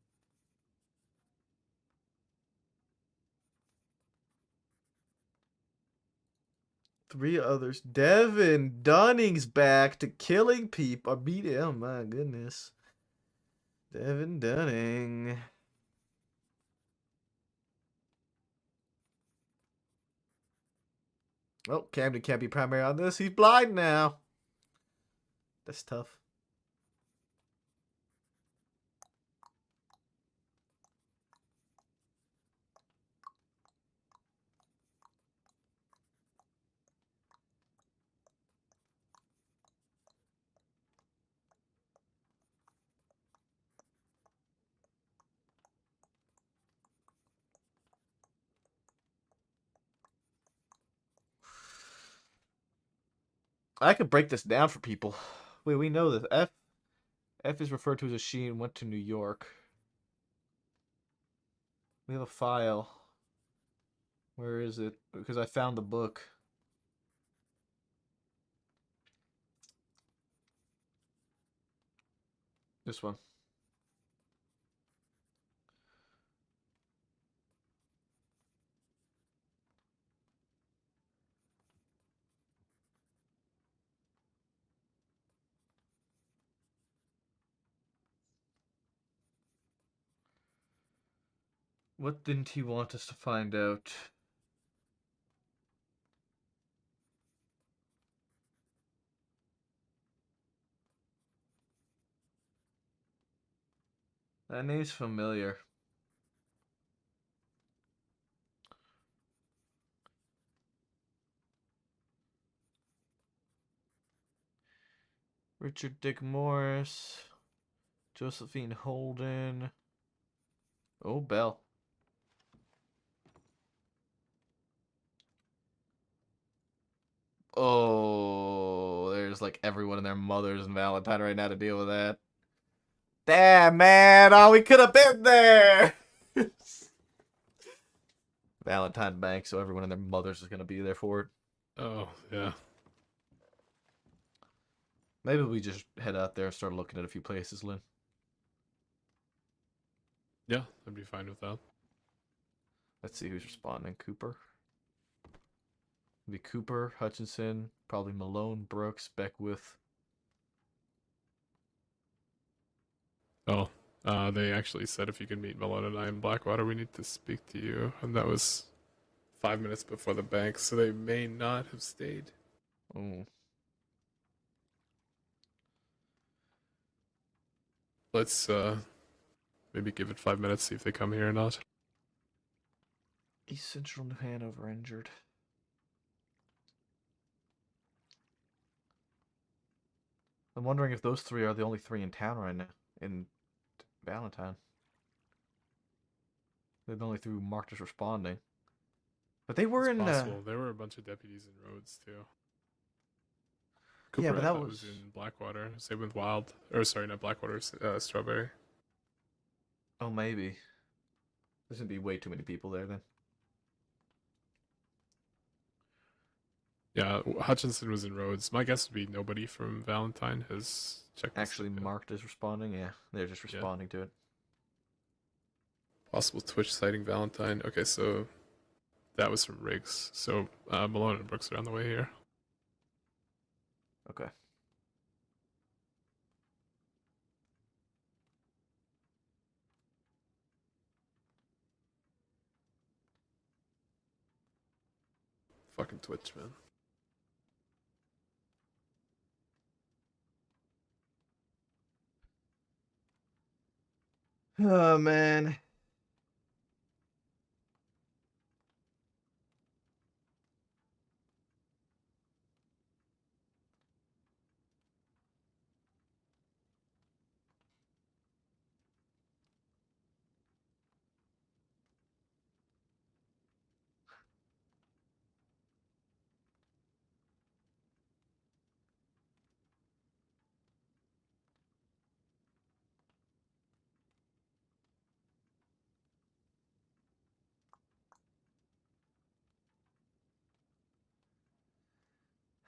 Three others. Devin Dunning's back to killing people. Oh my goodness. Devin Dunning. Oh, Camden can't be primary on this. He's blind now. That's tough. I could break this down for people. Wait, we know this. F is referred to as a she and went to New York. We have a file. Where is it? Because I found the book. This one. What didn't he want us to find out? That name's familiar. Richard Dick Morris. Josephine Holden. Oh, Bell. Oh, there's like everyone and their mothers and Valentine right now to deal with that. Damn, man. Oh, we could have been there. Valentine Bank, so everyone and their mothers is going to be there for it. Oh, yeah. Maybe we just head out there and start looking at a few places, Lynn. Yeah, I'd be fine with that. Let's see who's responding. Cooper. It'd be Cooper, Hutchinson, probably Malone, Brooks, Beckwith. Oh, they actually said if you can meet Malone and I in Blackwater, we need to speak to you. And that was 5 minutes before the bank, so they may not have stayed. Oh. Let's maybe give it 5 minutes, see if they come here or not. East Central New Hanover injured. I'm wondering if those three are the only three in town right now in Valentine. They're the only three marked as responding. But they were It's in. possible. There were a bunch of deputies in Rhodes too. Cooper, Yeah, but I that thought, was in Blackwater. Same with Wild. Or sorry, not Blackwater. Strawberry. Oh, maybe. There's gonna be way too many people there then. Yeah, Hutchinson was in Rhodes. My guess would be nobody from Valentine has checked. this Actually yet. marked as responding. Yeah, they're just responding to it. Possible Twitch sighting Valentine. Okay, so that was from Riggs. So Malone and Brooks are on the way here. Okay. Fucking Twitch, man. Oh man.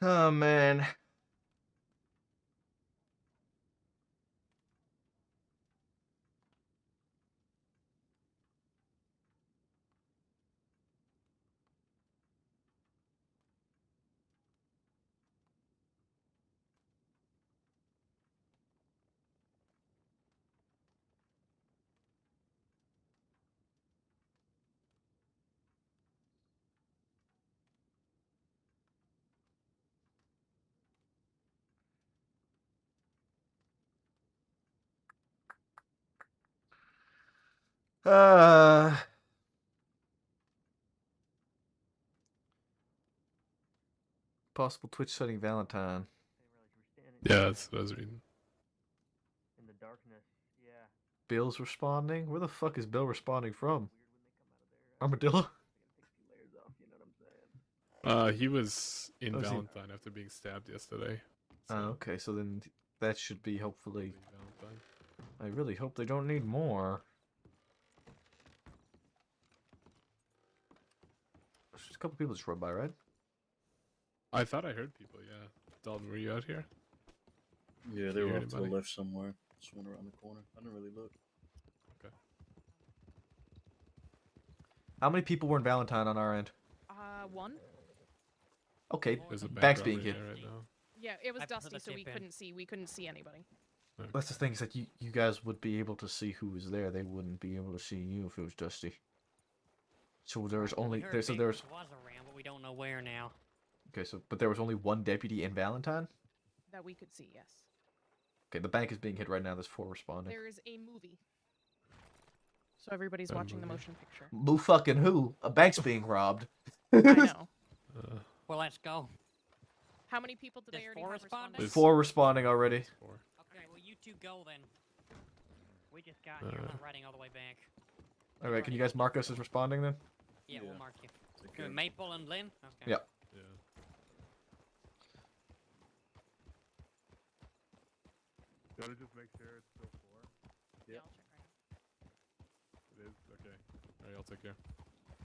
Oh man. Uh Possible Twitch setting Valentine. Yeah, that's what I was reading. In the darkness, yeah. Bill's responding? Where the fuck is Bill responding from? Armadillo? He was in Oh, is he- Valentine after being stabbed yesterday. Oh, okay, so then that should be hopefully. Valentine. I really hope they don't need more. There's just a couple people just rode by, right? I thought I heard people. Yeah, Dalton, were you out here? Yeah, Did they you were hear off to the anybody? left somewhere. Just went around the corner. I didn't really look. Okay. How many people were in Valentine on our end? One. Okay, There's a back's bank being robbery hit. there right now. Yeah, it was I put dusty, the so we tip in. couldn't see. We couldn't see anybody. That's the thing, is that you guys would be able to see who was there. They wouldn't be able to see you if it was dusty. So there was We only heard there. So Big there was was around, but we don't know where now. okay. So but there was only one deputy in Valentine. That we could see, yes. Okay, the bank is being hit right now. There's 4 responding. There is a movie. So everybody's watching the motion picture. Moo fucking who? A bank's being robbed. I know. Well, let's go. How many people did they already have responding? 4 responding already. Okay, well, you two go then. We just got here. I'm not riding all the way back. All right, can you guys mark us as responding then? Yeah, we'll mark you. Okay. Okay, Maple and Lynn? Okay. Yeah. Yeah. Gotta just make sure it's still 4. Yeah. It is? Okay. Alright, I'll take care.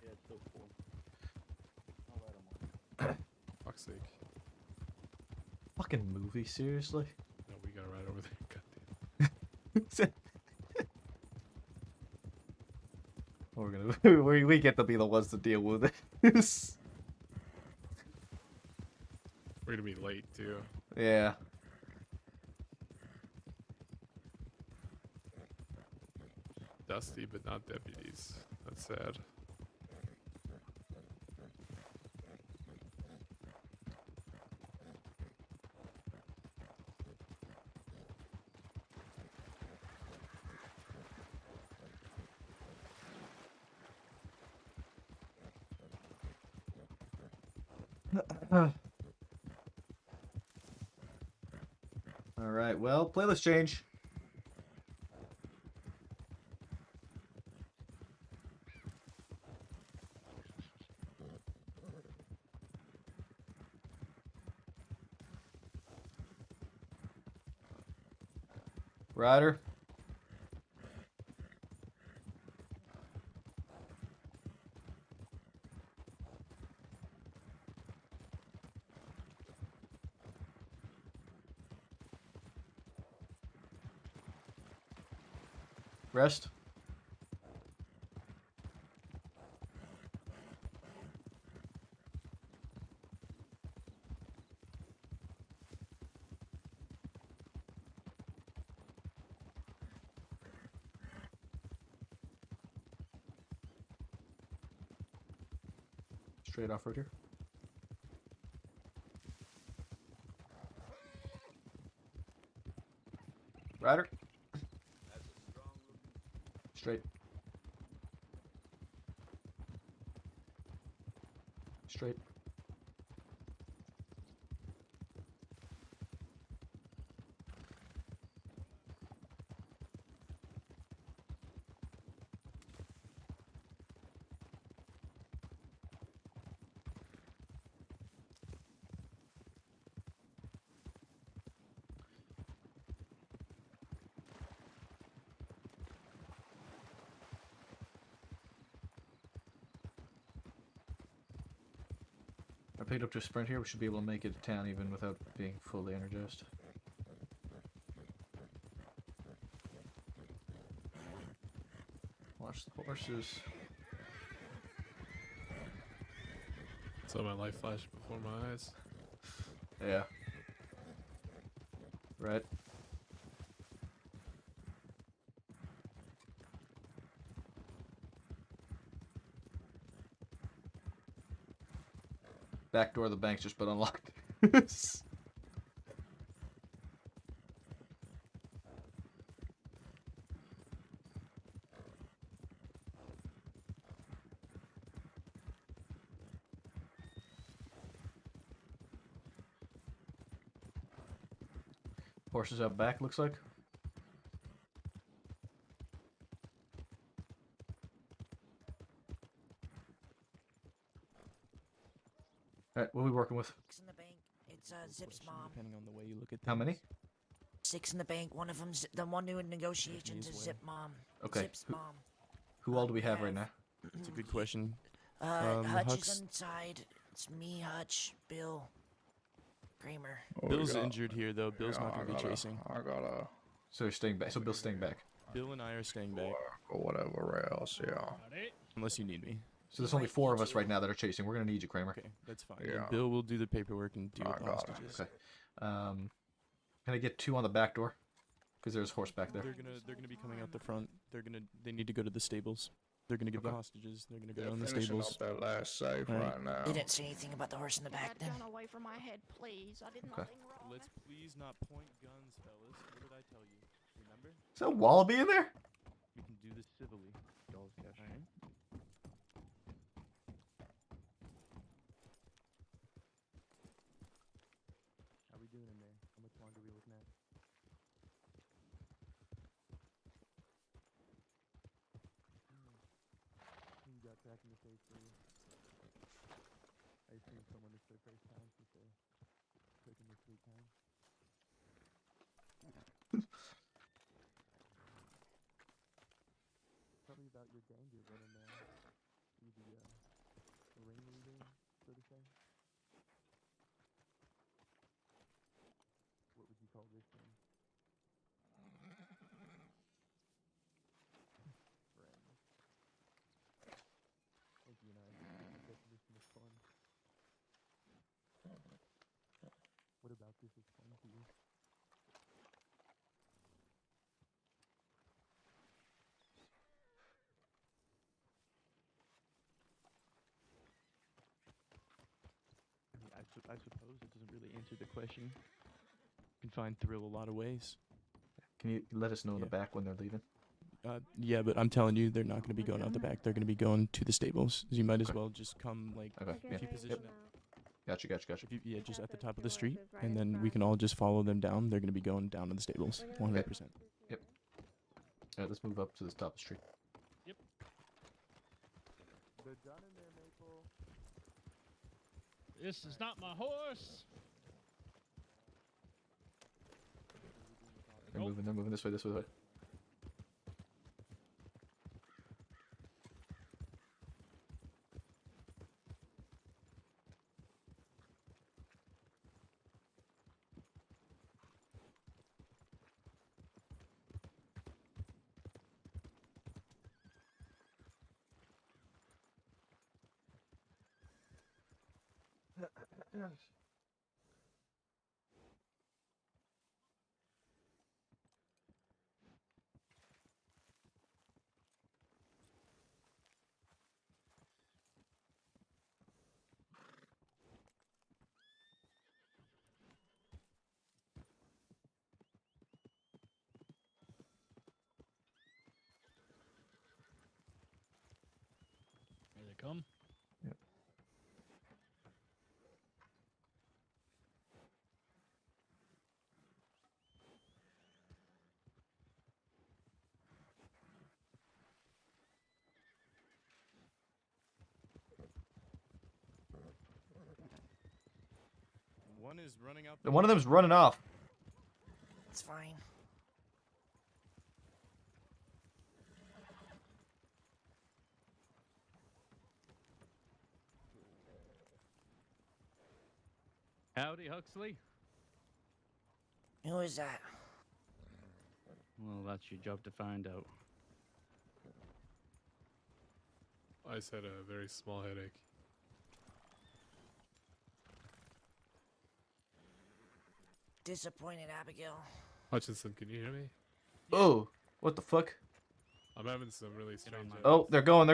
Yeah, it's still 4. I'll let 'em on. Fuck's sake. Fucking movie, seriously? No, we gotta ride over there. Goddamn. We're gonna we get to be the ones to deal with it. We're gonna be late too. Yeah. Dusty, but not deputies. That's sad. All right. Well, playlist change. Ryder. Rest. Straight off road here. Ryder. Straight. Straight. I picked up to a sprint here. We should be able to make it to town even without being fully energized. Watch the horses. Saw my life flash before my eyes. Yeah. Right. Back door of the bank's just been unlocked. Horses out back, looks like. Alright, what are we working with? Six in the bank. It's Zip's mom. Depending on the way you look at How many? 6 in the bank. One of them's the one doing negotiations is Zip mom. Okay. Zip's mom. Who all do we have right now? It's a good question. Hutch Hux- is inside. It's me, Hutch, Bill, Kramer. Bill's injured here, though. Bill's not going to be chasing. I gotta. So you're staying back. So Bill's staying back. Bill and I are staying back. Or whatever else, yeah. Unless you need me. So there's only 4 of us right now that are chasing. We're gonna need you, Kramer. Okay, that's fine. Yeah. And Bill will do the paperwork and deal with the got it. hostages. Okay. Can I get 2 on the back door? Because there's a horse back there. They're gonna be coming out the front. They need to go to the stables. They're gonna give the hostages. They're gonna go They're down the finishing stables. up that last safe Alright. right now. They didn't say anything about the horse in the back then. away from my head, please. I did Okay. nothing wrong. Let's please not point guns, fellas. What did I tell you? Remember? Is that Wallaby in there? We can do this civilly. Y'all's cash. Alright. How we doing in there? How much longer are we looking at? You got crack in the face for you. I assume someone is their first time since they're cooking this sweet time. Tell me about your gang you're running now. You the ringleader, so to say? What would you call this then? Friends. Thank you, nice. Definition of fun. What about this is fun to you? I mean, I suppose it doesn't really answer the question. You can find thrill a lot of ways. Can you let us know in the back when they're leaving? Yeah, but I'm telling you, they're not going to be going out the back. They're going to be going to the stables. You might as well just come, like, Okay, yeah. keep position. Gotcha. If you, yeah, just at the top of the street, and then we can all just follow them down. They're gonna be going down to the stables, 100%. Yep. Alright, let's move up to the top of the street. Yep. They're done in there, Maple. This is not my horse. They're moving this way. Here they come. Yep. One is running out. And one of them's running off. It's fine. Howdy, Huxley. Who is that? Well, that's your job to find out. I just had a very small headache. Disappointed, Abigail. Hutchinson, can you hear me? Oh, what the fuck? I'm having some really strange. Oh, they're going.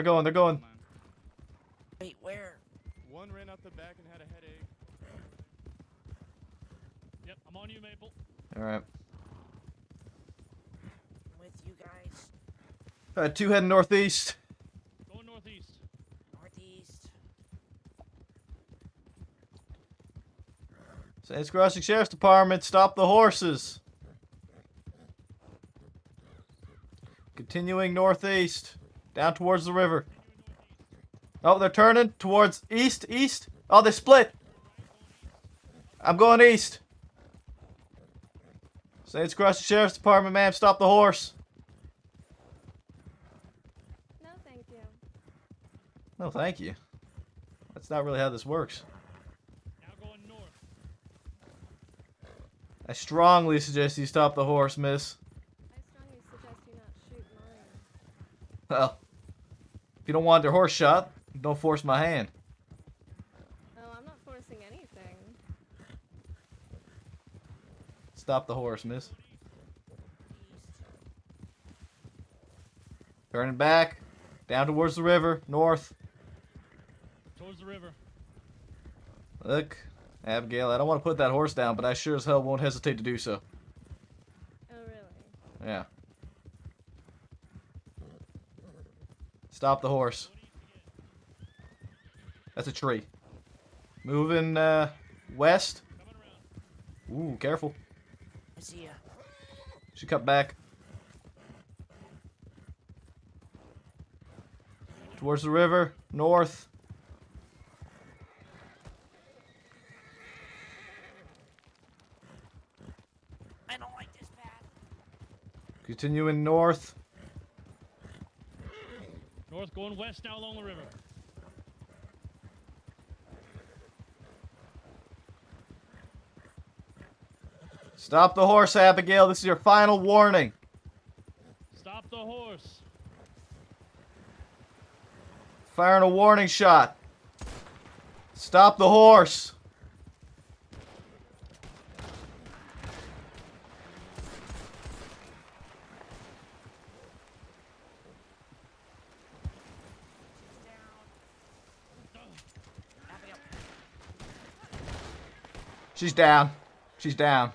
Wait, where? One ran out the back and had a headache. Yep, I'm on you, Maple. All right. I'm with you guys. Two heading northeast. Going northeast. Northeast. Saints Crossing Sheriff's Department, stop the horses. Continuing northeast, down towards the river. Oh, they're turning towards east. Oh, they split. I'm going east. Saints Crossing Sheriff's Department, ma'am, stop the horse. No, thank you. No, thank you. That's not really how this works. Now going north. I strongly suggest you stop the horse, miss. I strongly suggest you not shoot mine. Well, if you don't want your horse shot, don't force my hand. Oh, I'm not forcing anything. Stop the horse, miss. Turning back, down towards the river, north. Towards the river. Look, Abigail, I don't want to put that horse down, but I sure as hell won't hesitate to do so. Oh, really? Yeah. Stop the horse. That's a tree. Moving west. Ooh, careful. I see ya. She cut back. Towards the river, north. I don't like this path. Continuing north. North going west now along the river. Stop the horse, Abigail. This is your final warning. Stop the horse. Firing a warning shot. Stop the horse. She's down. She's down.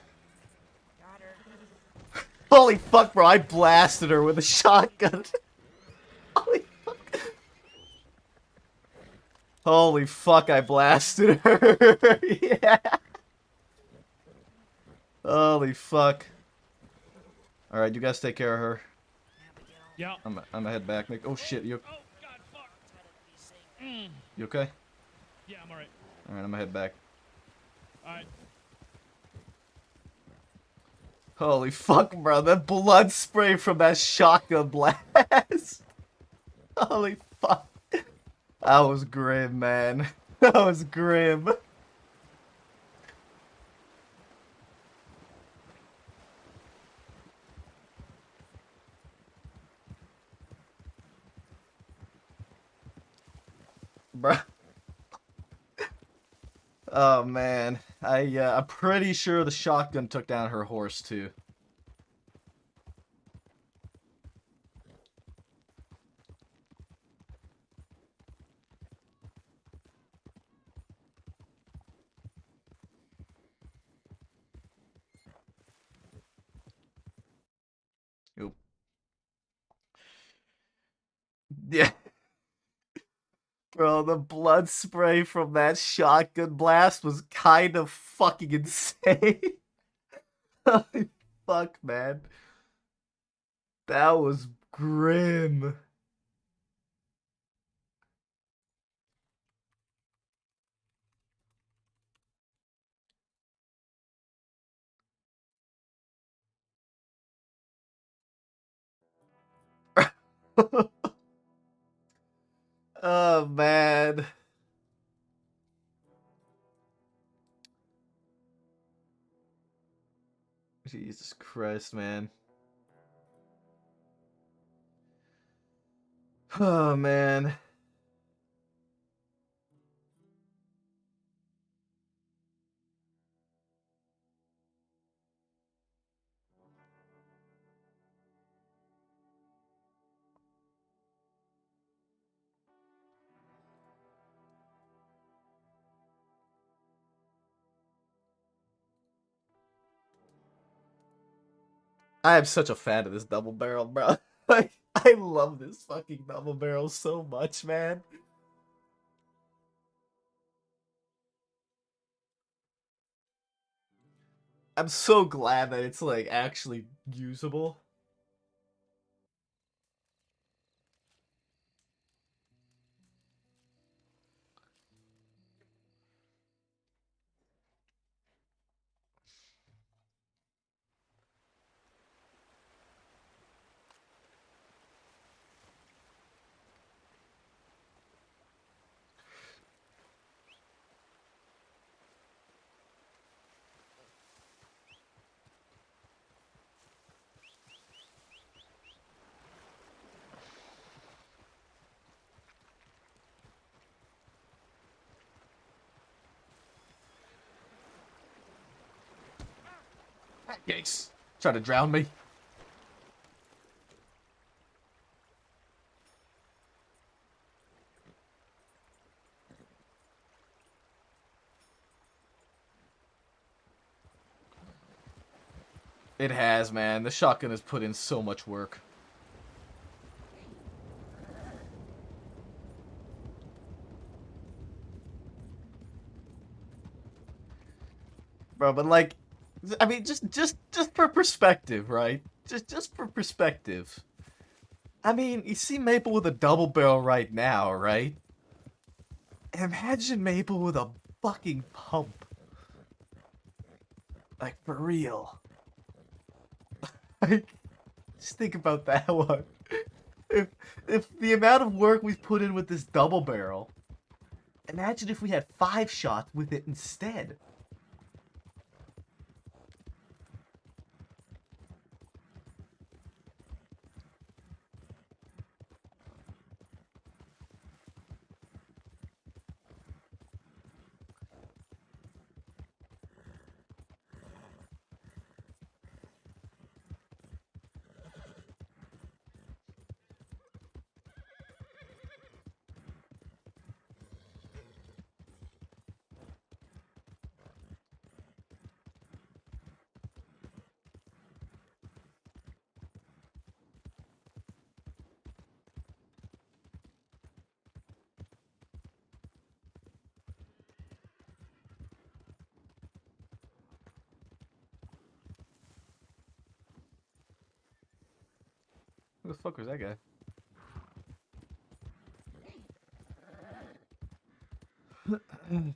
Holy fuck, bro. I blasted her with a shotgun. Holy fuck. Holy fuck, I blasted her. Yeah. Holy fuck. Alright, you guys take care of her. Yeah. I'm gonna head back. Oh shit, you you okay? Yeah, I'm alright. Alright, I'm gonna head back. Alright. Holy fuck, bro. That blood spray from that shotgun blast. Holy fuck. That was grim, man. That was grim. Bruh. Oh man, I'm pretty sure the shotgun took down her horse too. Oop. Yeah. Bro, the blood spray from that shotgun blast was kind of fucking insane. Holy fuck, man. That was grim. Oh, man. Jesus Christ, man. Oh, man. I am such a fan of this double barrel, bro. Like, I love this fucking double barrel so much, man. I'm so glad that it's, like, actually usable. Yikes. Try to drown me. It has, man. The shotgun has put in so much work. Bro, but like, I mean, just for perspective, right? Just for perspective. I mean, you see Maple with a double barrel right now, right? Imagine Maple with a fucking pump. Like, for real. Like, just think about that one. If the amount of work we've put in with this double barrel, imagine if we had 5 shots with it instead. Who the fuck was that guy? And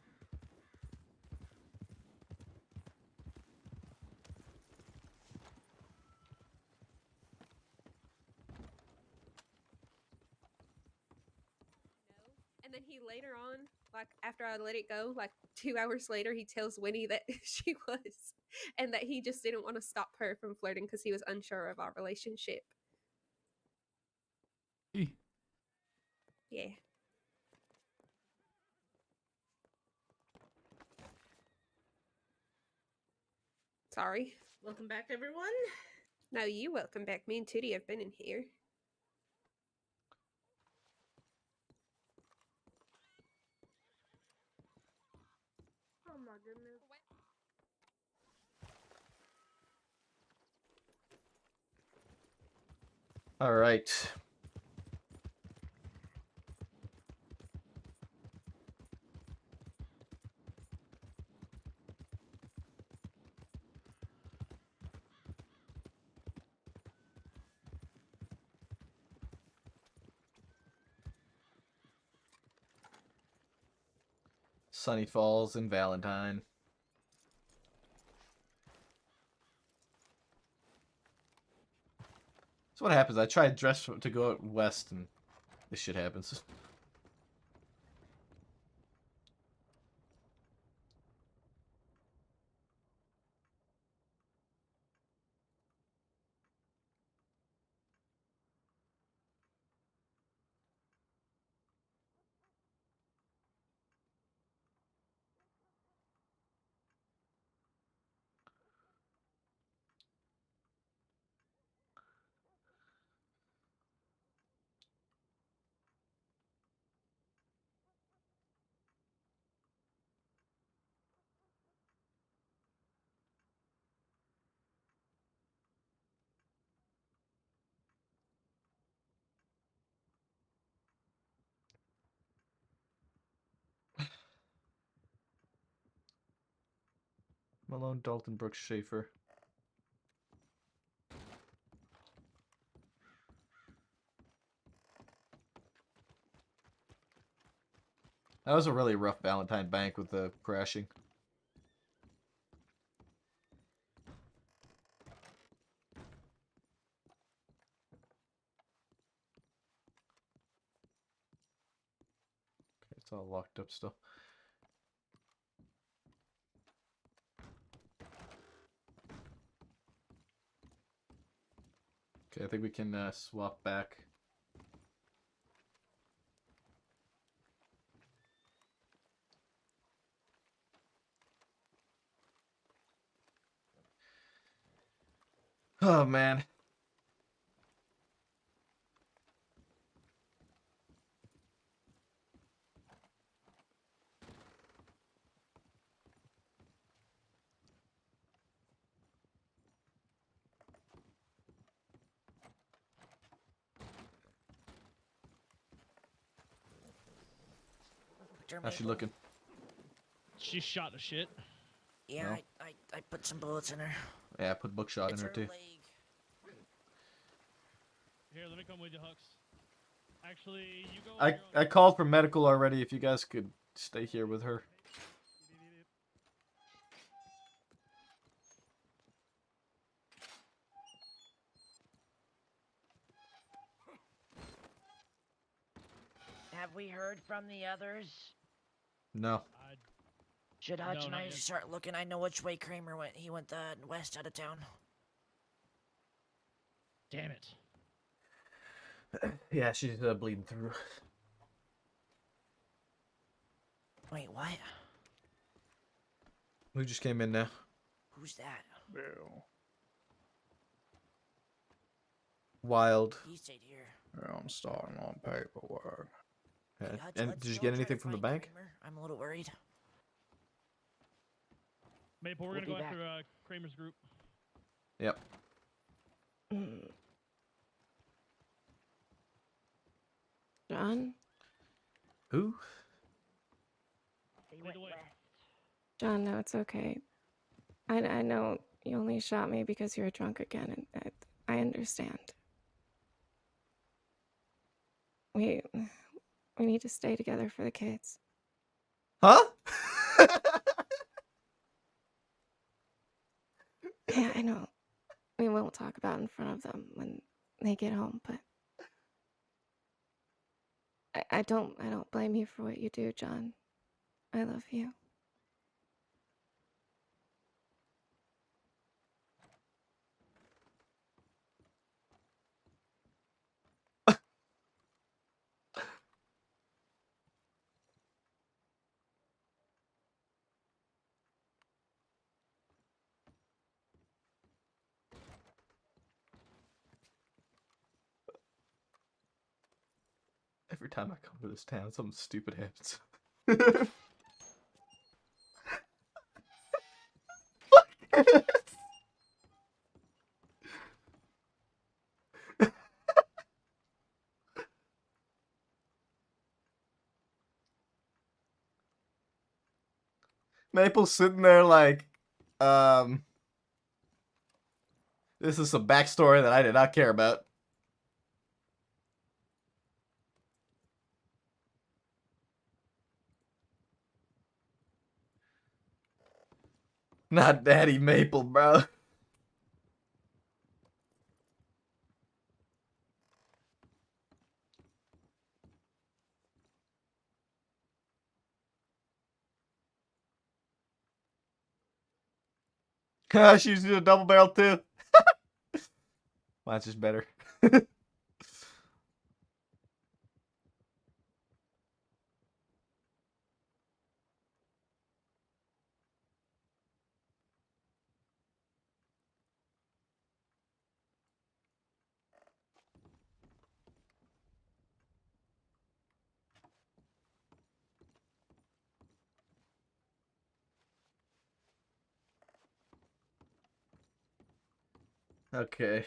then he later on, like after I let it go, like 2 hours later, he tells Winnie that she was, and that he just didn't want to stop her from flirting because he was unsure of our relationship. Yeah. Sorry. Welcome back, everyone. No, you welcome back. Me and Tootie have been in here. Oh my goodness. All right. Sunny Falls and Valentine. So what happens? I try to dress to go out west, and this shit happens. Malone, Dalton, Brooks, Schaefer. That was a really rough Valentine bank with the crashing. Okay, it's all locked up still. Okay, I think we can swap back. Oh, man. How's she looking? She's shot to shit. Yeah, No. I put some bullets in her. Yeah, I put bookshot in her too. Here, let me come with you, Hux. Actually, you go. I called for medical already. If you guys could stay here with her. Have we heard from the others? No. Should Hutch No, and not I yet. start looking? I know which way Kramer went. He went west out of town. Damn it. Yeah, she's bleeding through. Wait, what? Who just came in now? Who's that? Bill. Wild. He stayed here. Yeah, I'm starting on paperwork. Yeah. Hutch, And let's did you go get try to anything from the find bank? Kramer. I'm a little worried. Maple, we're We'll gonna go be after Kramer's group. Yep. John? Who? Lead the way. John, no, it's okay. I know you only shot me because you were drunk again, and I understand. We need to stay together for the kids. Huh? Yeah, I know. We won't talk about it in front of them when they get home, but I don't blame you for what you do, John. I love you. Every time I come to this town, something stupid happens. Maple's sitting there like, this is some backstory that I did not care about. Not Daddy Maple, bro. She's using a double barrel too. Mine's just better. Okay.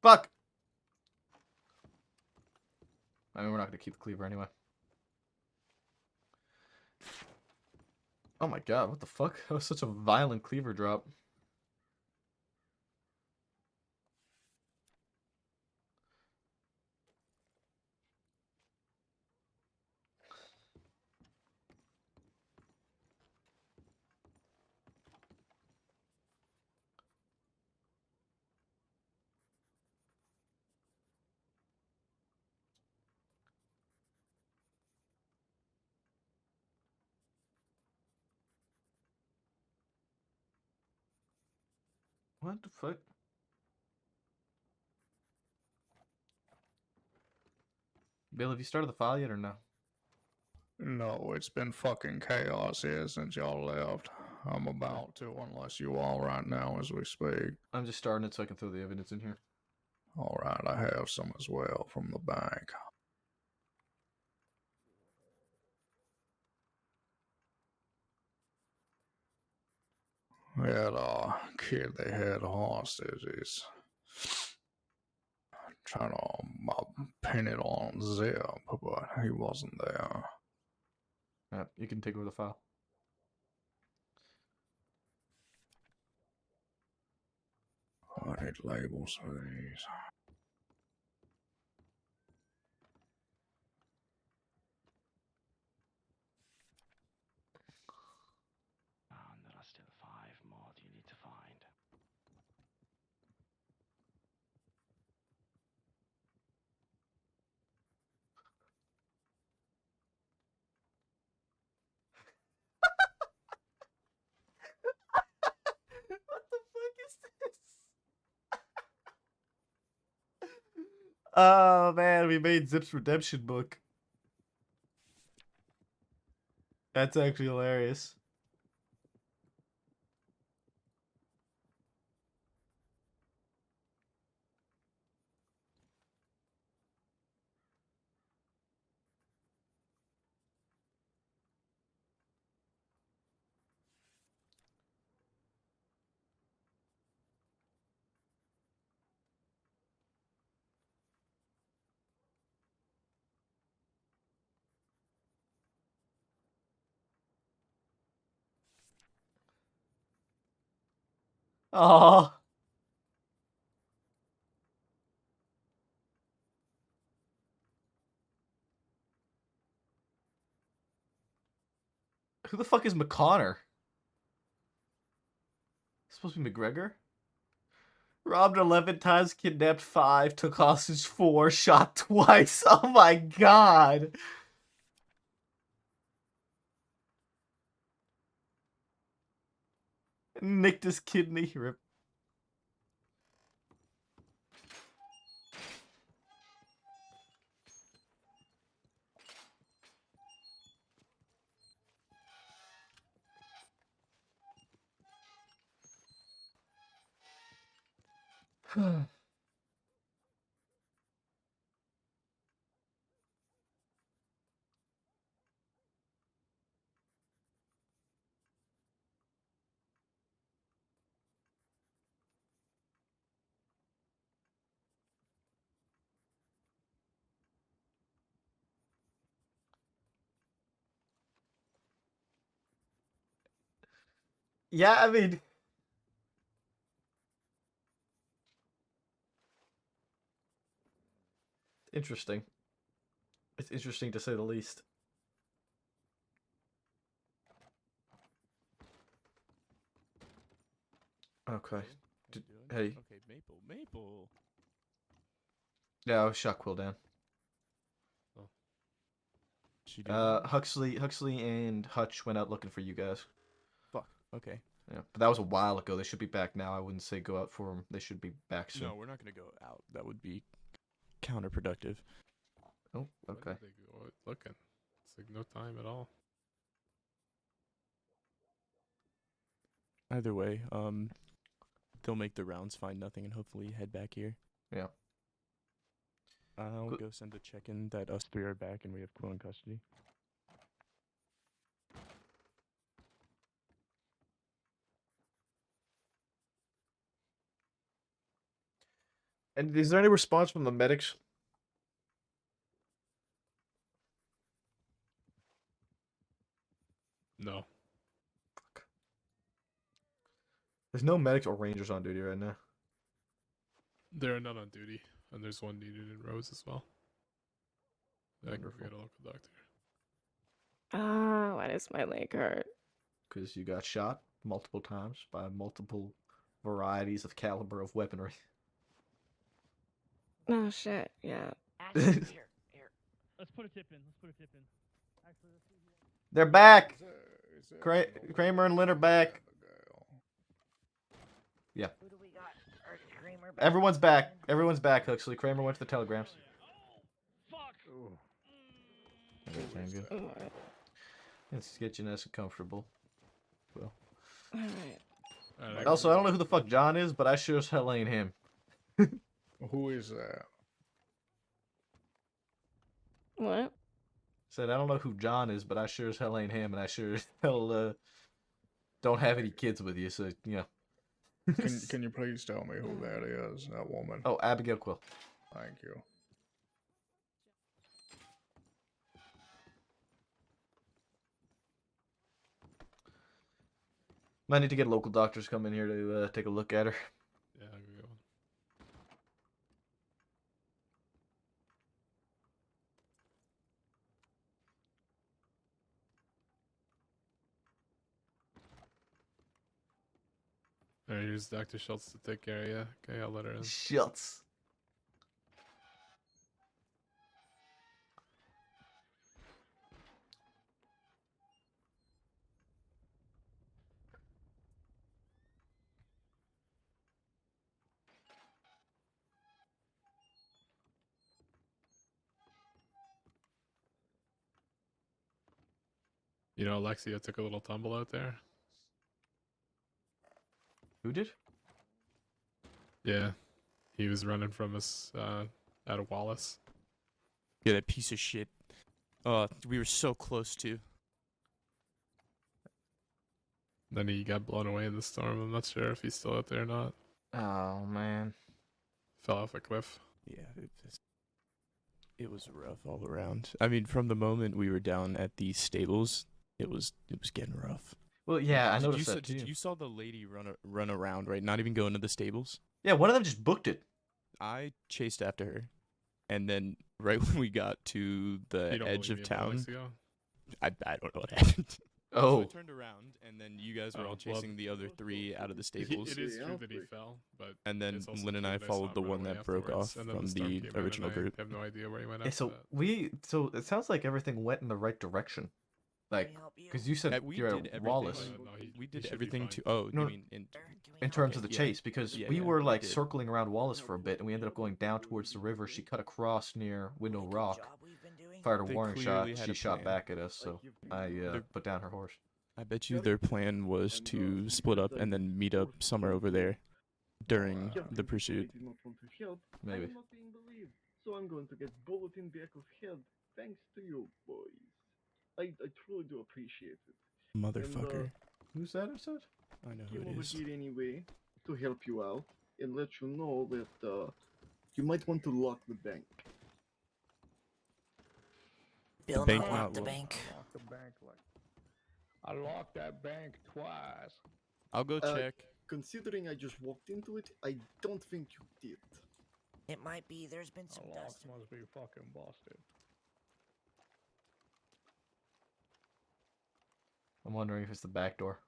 Fuck. I mean, we're not gonna keep the cleaver anyway. Oh my god, what the fuck? That was such a violent cleaver drop. What the fuck? Bill, have you started the file yet or no? No, it's been fucking chaos here since y'all left. I'm about to, unless you all right now as we speak. I'm just starting it so I can throw the evidence in here. Alright, I have some as well from the bank. That kid they had hostage is trying to pin it on Zip, but he wasn't there. Alright, you can take over the file. I need labels for these. And there are still 5 more you need to find. What the fuck is this? Oh man, we made Zip's redemption book. That's actually hilarious. Aw. Who the fuck is McConnor? Supposed to be McGregor? Robbed 11 times, kidnapped 5, took hostage 4, shot twice. Oh my god. Nicked his kidney. Rip. Yeah, I mean, interesting. It's interesting to say the least. Okay. Hey. Okay, Maple. Yeah, I shot Quill down. She did. Huxley and Hutch went out looking for you guys. Fuck. Okay. Yeah, but that was a while ago. They should be back now. I wouldn't say go out for them. They should be back soon. No, we're not gonna go out. That would be counterproductive. Oh, When okay. did they go out looking? It's like no time at all. Either way, they'll make the rounds, find nothing, and hopefully head back here. Yeah. I'll go send a check-in that us 3 are back and we have Quill in custody. And is there any response from the medics? No. There's no medics or rangers on duty right now. There are none on duty, and there's one needed in Rose as well. I can Wonderful. get a local doctor. Ah, why does my leg hurt? Because you got shot multiple times by multiple varieties of caliber of weaponry. Oh shit, yeah. Let's put a tip in. Actually, let's see here. They're back! Kramer and Lynn are back. Yeah. Who do we got? Kramer back? Everyone's back. Everyone's back, Huxley. Kramer went to the telegrams. Okay, good. Alright. Let's get you nice and comfortable. Well. Alright. Also, I don't know who the fuck John is, but I sure as hell ain't him. Who is that? What? Said I don't know who John is, but I sure as hell ain't him, and I sure as hell don't have any kids with you, so you know. Can you please tell me who that is? That woman. Oh, Abigail Quill. Thank you. Might need to get local doctors come in here to take a look at her. Yeah, I'll go get one. Alright, here's Dr. Schultz to take care of you. Okay, I'll let her in. Schultz. You know, Alexia took a little tumble out there. Who did? Yeah, he was running from us out of Wallace. Yeah, that piece of shit. We were so close to. Then he got blown away in the storm. I'm not sure if he's still out there or not. Oh man. Fell off a cliff. Yeah, it was rough all around. I mean, from the moment we were down at the stables, it was getting rough. Well, yeah, I Did noticed you that Did too. you saw the lady run around, right? Not even go into the stables. Yeah, one of them just booked it. I chased after her, and then right when we got to the You don't edge believe of me about town, Mexico? I don't know what happened. So I Oh. turned around, and then you guys were Oh, all well, chasing the other 3 out of the It stables. is true that he fell, but And then it's also Lynn and true I that saw followed him the run one away that broke afterwards, off and then from storm the came in, original and group. I have no idea where he went Yeah, after so it sounds like everything went in the right direction. Like, because you said We you're did at everything. Wallace. We did everything to. Oh, No, you mean in terms okay, of the yeah. chase, because Yeah, we yeah, were like did. circling around Wallace for a bit, and we ended up going down towards the river. She cut across near Window Rock, fired a They warning clearly shot. had She a shot plan. back at us, so I put down her horse. I bet you their plan was to split up and then meet up somewhere over there during the pursuit. Did not want to help. Maybe. I'm not being believed, so I'm going to get bullet in back of head thanks to you boys. I truly do appreciate it. Motherfucker. Who's that? Or such? I know Came who it over is. here anyway to help you out and let you know that you might want to lock the bank. Bill bank not not locked the lo- bank. Lock the bank like I locked that bank twice. I'll go check. Considering I just walked into it, I don't think you did. It might be. There's been The some lock dust. must be fucking busted. I'm wondering if it's the back door.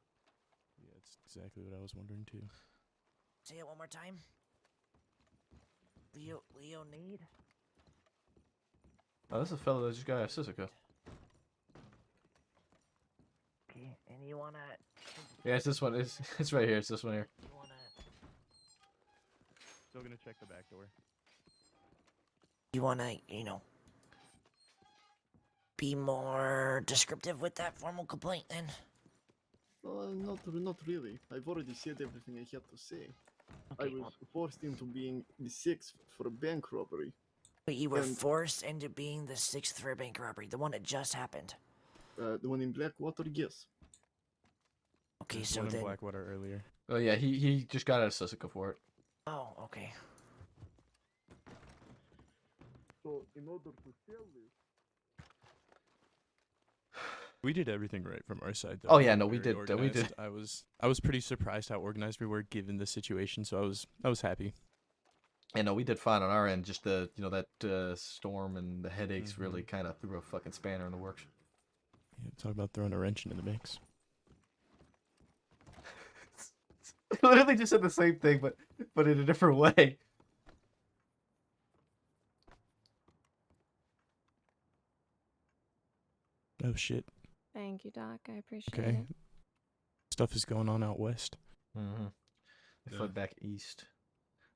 Yeah, it's exactly what I was wondering too. Say it one more time. Leo Need. Oh, this is a fellow that just got out of Sisika. Okay, and you wanna? Yeah, it's this one. It's right here. It's this one here. You wanna? Still gonna check the back door. You wanna, be more descriptive with that formal complaint then? Not really. I've already said everything I had to say. I Okay, was forced into being the 6th for a bank robbery. But you were And- forced into being the 6th for a bank robbery, the one that just happened. The one in Blackwater, yes. Okay, There's so one in then. Blackwater earlier. Oh yeah, he just got out of Sisika for it. Oh, okay. So, in order to sell this, We did everything right from our side, though. Oh, We yeah, were no, we very did, we did. organized. I was pretty surprised how organized we were given the situation, so I was happy. Yeah, no, we did fine on our end. Just that storm and the headaches really kind of threw a fucking spanner in the works. Yeah, talk about throwing a wrench into the mix. Literally just said the same thing, but in a different way. Oh shit. Thank you, Doc. I appreciate Okay. it. Stuff is going on out west. Mm-hmm. They Yeah. fled back east.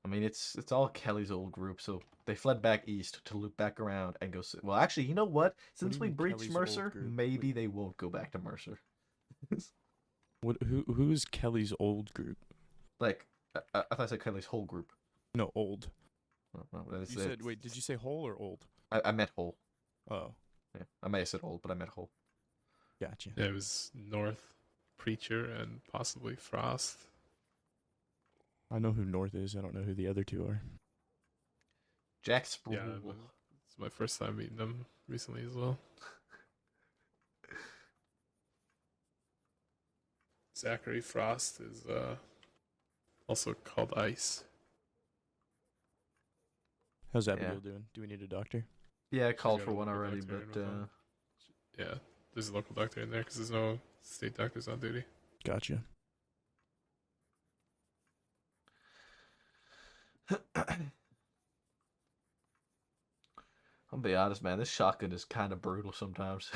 I mean, it's all Kelly's old group, so they fled back east to loop back around and go. Well, actually, you know what? Since you we mean breached Kelly's old Mercer, group? maybe they won't go back to Mercer. What? Who's Kelly's old group? Like, I thought I said Kelly's whole group. No, old. No, it's- You said it's- wait. Did you say whole or old? I meant whole. Oh, Yeah, I may have said old, but I meant whole. gotcha. Yeah, it was North, Preacher, and possibly Frost. I know who North is. I don't know who the other two are. Jack Sproul. Yeah, but it's my first time meeting them recently as well. Zachary Frost is also called Ice. How's Yeah. Abigail doing? Do we need a doctor? Yeah, I She's called got for a one local already, doctor in but with them. Yeah, there's a local doctor in there because there's no state doctors on duty. Gotcha. I'll be honest, man. This shotgun is kind of brutal sometimes.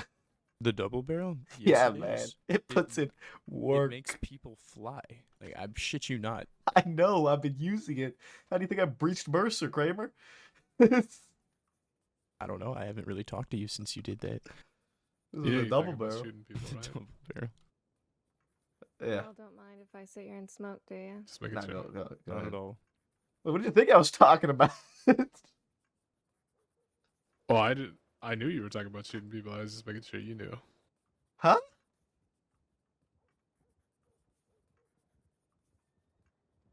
The double barrel? Yeah, it man. is. It puts in It work. makes people fly. Like I shit you not. I know. I've been using it. How do you think I breached Mercer, Kramer? I don't know. I haven't really talked to you since you did that. This Yeah, is a you double talk about barrel. shooting people, right? Double barrel. Yeah. Y'all don't mind if I sit here and smoke, do you? Just making No, sure. go Not ahead. at all. What did you think I was talking about? Oh, I knew you were talking about shooting people. I was just making sure you knew. Huh?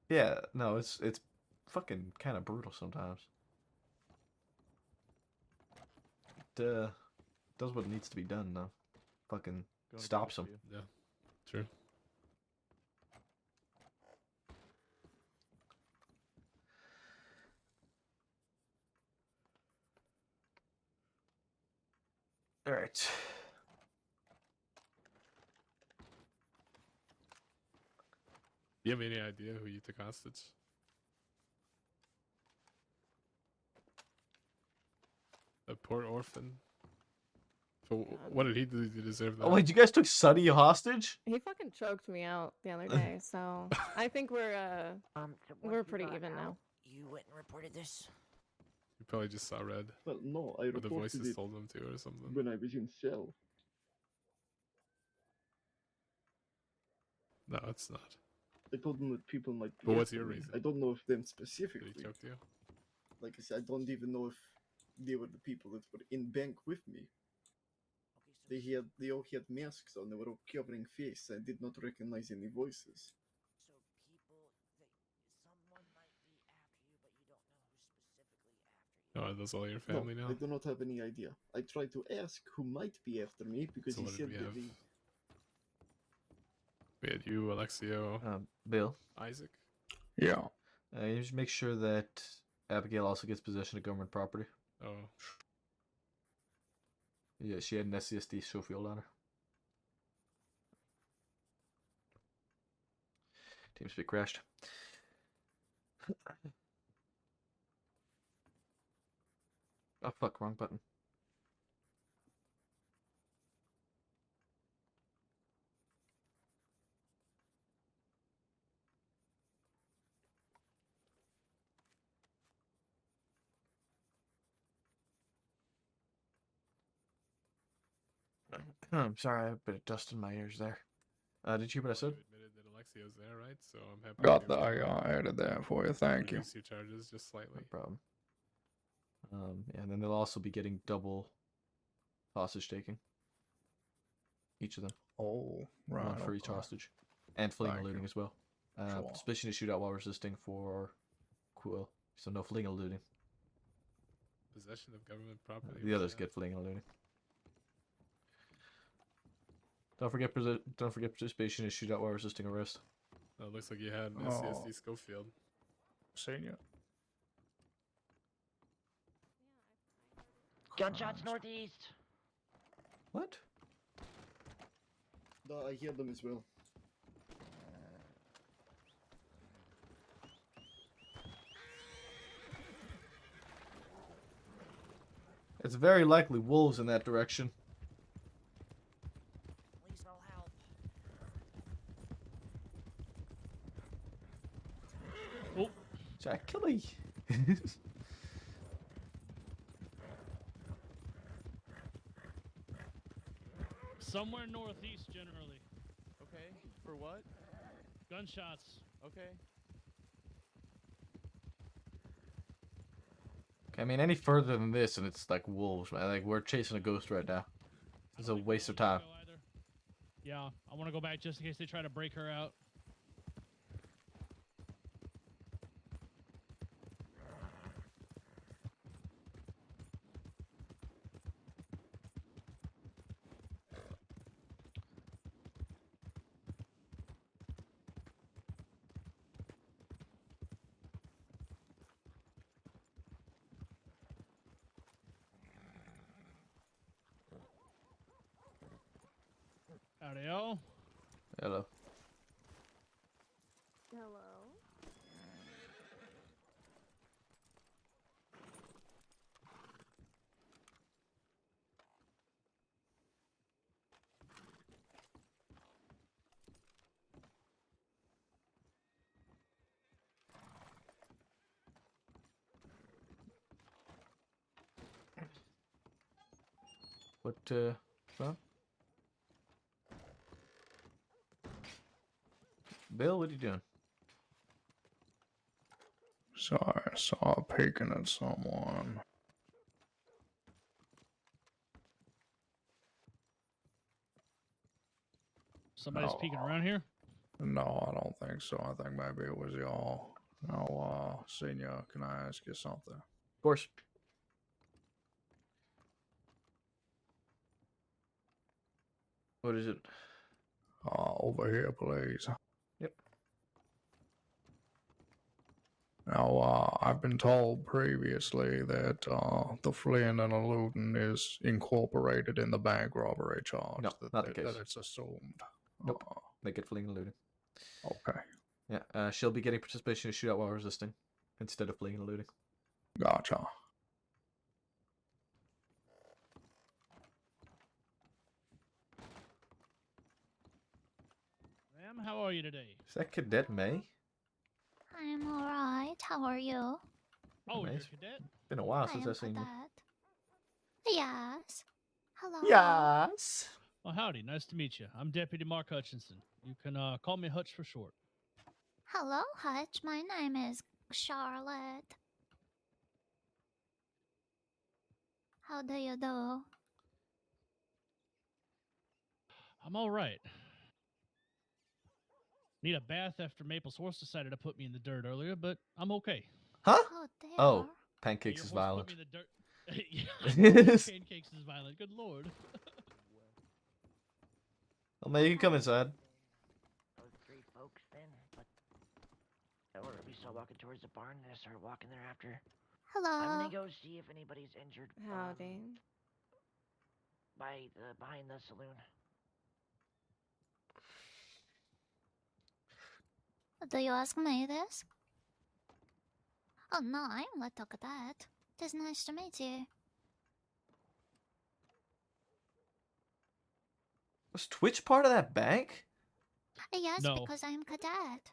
Yeah, no, it's fucking kind of brutal sometimes. It does what needs to be done though. Fucking Gonna stops give them. it to you. Yeah, true. All right. Do you have any idea who you took hostage? A poor orphan. So what did he do to deserve that? Oh wait, you guys took Sunny hostage? He fucking choked me out the other day, so I think we're pretty even now. You went and reported this? You probably just saw red. Well, no, I Or the reported voices it told him to or something. when I was in cell. No, it's not. I told them that people might be. But what's after your me. reason? I don't know if them Did specifically. he choke you? Like I said, I don't even know if they were the people that were in bank with me. They all had masks on. They were all covering face. I did not recognize any voices. Oh, that's all your family No, now? I do not have any idea. I tried to ask who might be after me because So he what did said we that have? they. We had you, Alexio, Bill. Isaac. Yeah. You should make sure that Abigail also gets possession of government property. Oh. Yeah, she had an SCSD Schofield on her. TeamSpeak crashed. Oh fuck, wrong button. I'm sorry, I have a bit of dust in my ears there. Did you hear what I said? You admitted that Alexio's there, right? So I'm happy. Got the added there for you. Thank you. Reduce your charges just slightly. No problem. Yeah, and then they'll also be getting double hostage taking. Each of them. Oh, right. One for each okay. hostage. And fleeing and Thank looting you. as well. Sure. Suspicion is shootout while resisting for Quill. So no fleeing and looting. Possession of government property. The others get fleeing and looting. Don't forget participation in shootout while resisting arrest. Oh, it looks like you had an Oh. SCSD Schofield. Senior. Gunshots northeast. What? I hear them as well. It's very likely wolves in that direction. Please no help. Oh, Jack Kelly. somewhere northeast generally. Okay, for what? Gunshots. Okay. I mean, any further than this, and it's like wolves, man. Like we're chasing a ghost right now. It's a waste of time. Yeah, I want to go back just in case they try to break her out. Howdy, all. Hello. Hello. What, well? Bill, what are you doing? Sorry, I saw peeking at someone. Somebody's No. peeking around here. No, I don't think so. I think maybe it was y'all. Now, Senior, can I ask you something? Of course. What is it? Over here, please. Yep. Now, I've been told previously that the Flynn and eluding is incorporated in the bank robbery charge. No, that, not the case. That it's assumed. Nope. They get fleeing and looting. Okay. Yeah, she'll be getting participation in a shootout while resisting instead of fleeing and looting. Gotcha. Ma'am, how are you today? Is that Cadet May? I'm alright. How are you? Oh, you're a Nice. cadet? Been a while I since am I've seen you. cadet. Yes. Hello. Yes. Well, howdy. Nice to meet you. I'm Deputy Mark Hutchinson. You can call me Hutch for short. Hello, Hutch. My name is Charlotte. How do you do? I'm all right. Need a bath after Maple's horse decided to put me in the dirt earlier, but I'm okay. Huh? Oh, dear. Oh, Pancakes Your is horse violent. Put me in the dirt. Yeah, Pancakes is violent. Good lord. Well, May, you can come inside. Those three folks then, but or we saw walking towards the barn, and I started walking there after. Hello. I'm gonna go see if anybody's injured. Howdy. Behind the saloon. Do you ask me this? Oh no, I'm little cadet. It is nice to meet you. Was Twitch part of that bank? Yes, No. because I'm cadet.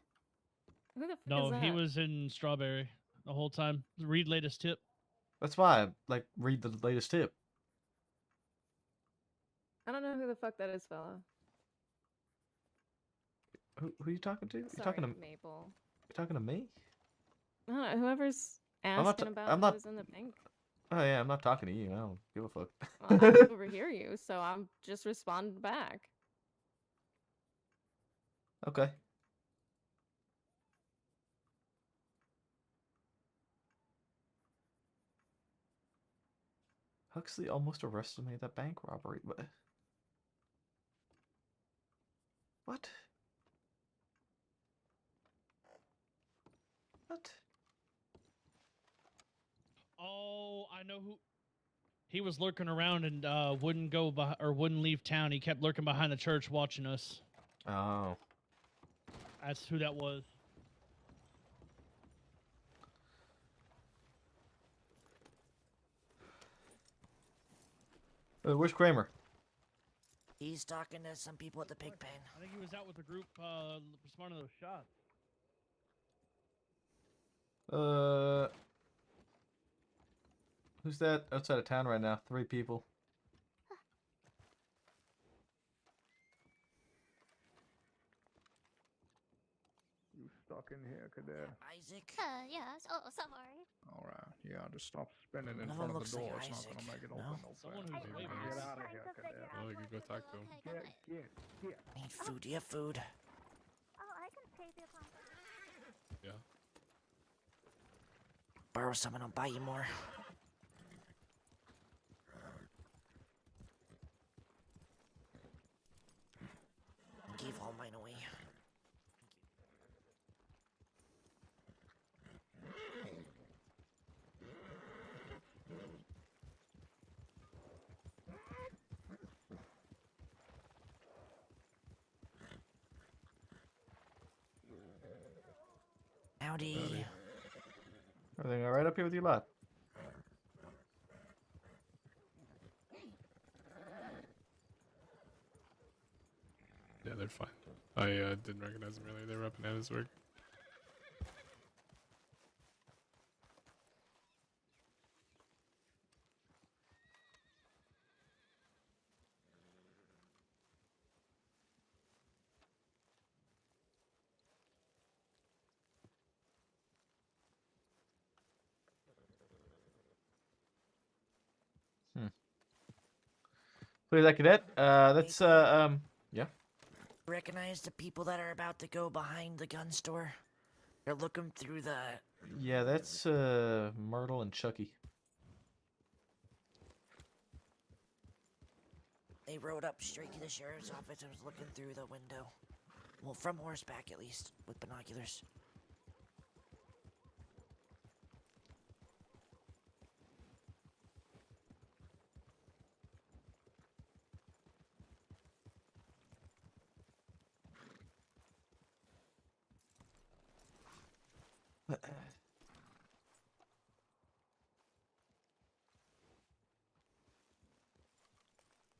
Who the fuck No, is that? he was in Strawberry the whole time. Read latest tip. That's why I read the latest tip. I don't know who the fuck that is, fella. Who you talking to? You Sorry, talking to Maple. You talking to me? I don't know, whoever's I'm not asking ta- about I'm not- who's in the bank. Oh yeah, I'm not talking to you. I don't give a fuck. Well, I can overhear you, so I'm just responding back. Okay. Huxley almost arrested me at that bank robbery, but what? What? Oh, I know who. He was lurking around and wouldn't go or wouldn't leave town. He kept lurking behind the church watching us. Oh. That's who that was. Where's Kramer? He's talking to some people at the pig pen. I think he was out with the group responding to those shots. Who's that outside of town right now? 3 people. You stuck in here, cadet. Isaac. Yes. Oh, sorry. Alright, yeah, just stop spinning in None of front them of the looks like door. It's not Isaac. gonna make it No? open. No Someone fast. who's waving. Get out of here, cadet. Oh, we could go talk to him. Need food. Do you have food? Oh, I can pay the account. Yeah. Borrow some and I'll buy you more. Gave all mine away. Howdy. Everything all right up here with you, lad? Yeah, they're fine. I didn't recognize them earlier. They were up in Anna's work. Please, that cadet. That's yeah. Recognize the people that are about to go behind the gun store? They're looking through the... Yeah, that's Myrtle and Chucky. They rode up straight to the sheriff's office and was looking through the window. Well, from horseback at least, with binoculars.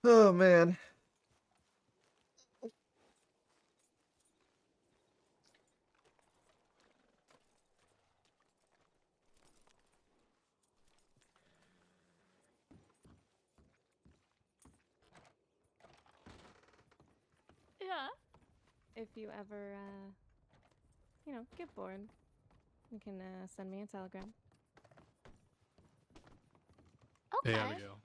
Oh man. Yeah. If you ever, get bored, you can send me a telegram. Hey, Okay. Abigail.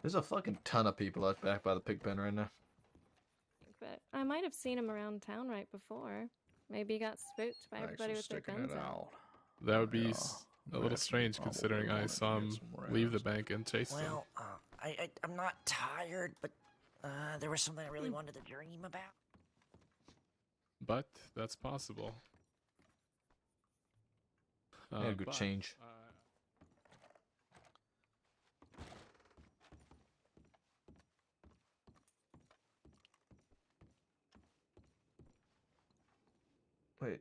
There's a fucking ton of people out back by the pig pen right now. But I might have seen him around town right before. Maybe he got spooked by Thanks everybody for with their sticking guns it out. out. That would be Yeah, a little Beth, strange probably considering I wanted saw to get him some leave the rest. bank and chase them. Well, I'm not tired, but there was something I really wanted to dream about. But that's possible. Yeah, good but, change. Wait.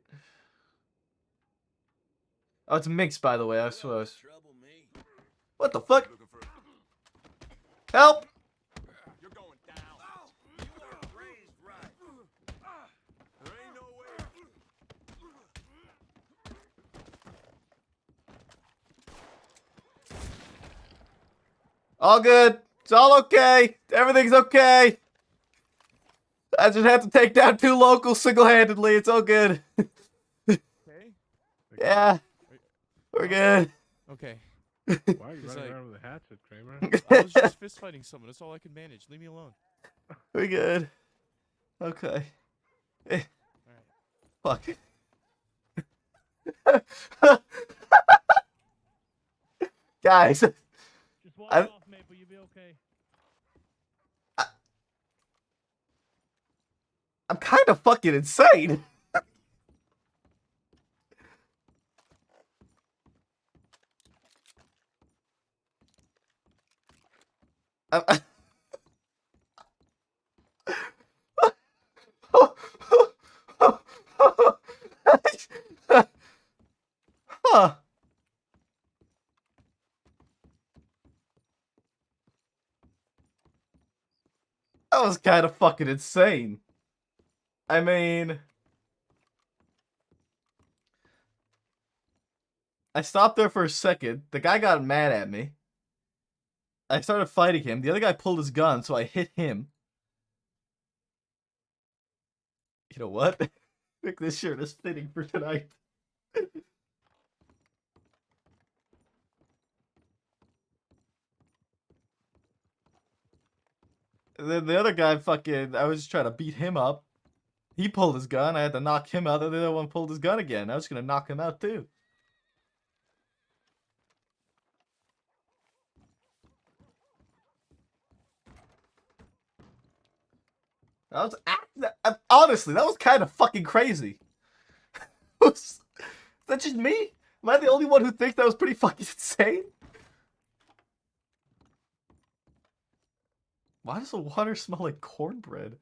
Oh, it's mixed, by the way. I swear. What the fuck? Help! All good. It's all okay. Everything's okay. I just have to take down 2 locals single-handedly. It's all good. Okay. Yeah. We're good. Okay. Why are you It's running like- around with a hatchet, Kramer? I was just fist fighting someone. That's all I can manage. Leave me alone. We're good. Okay. Eh. Fuck. Guys. Just walk I'm- off, Maple. You'll be okay. I'm kind of fucking insane. I- Huh. That was kind of fucking insane. I mean, I stopped there for a second. The guy got mad at me. I started fighting him. The other guy pulled his gun, so I hit him. You know what? I think this shirt is fitting for tonight. And then the other guy fucking, I was just trying to beat him up. He pulled his gun. I had to knock him out. The other one pulled his gun again. I was gonna knock him out too. That was honestly, that was kind of fucking crazy. Is that just me? Am I the only one who thinks that was pretty fucking insane? Why does the water smell like cornbread?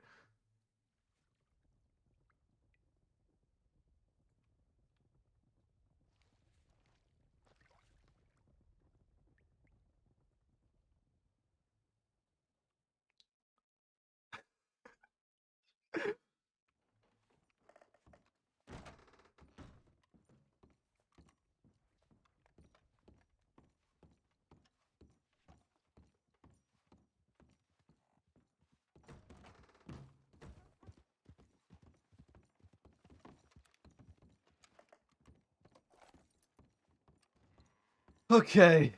Okay.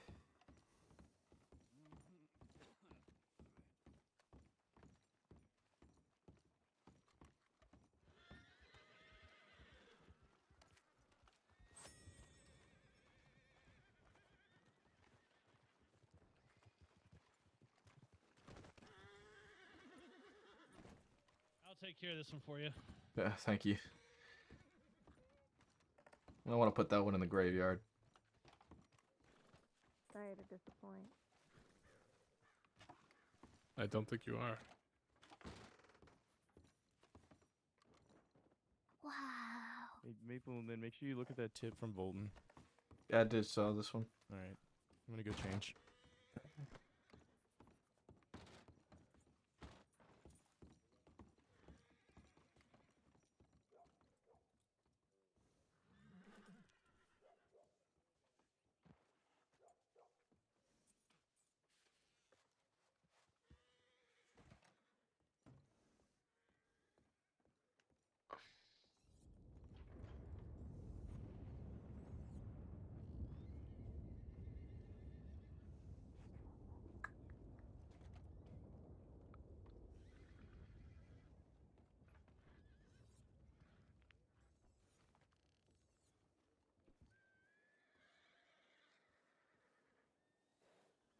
take care of this one for you. Yeah, thank you. I want to put that one in the graveyard. Sorry to disappoint. I don't think you are. Wow. Hey, Maple, and then make sure you look at that tip from Bolton. Yeah, I did saw this one. All right, I'm gonna go change.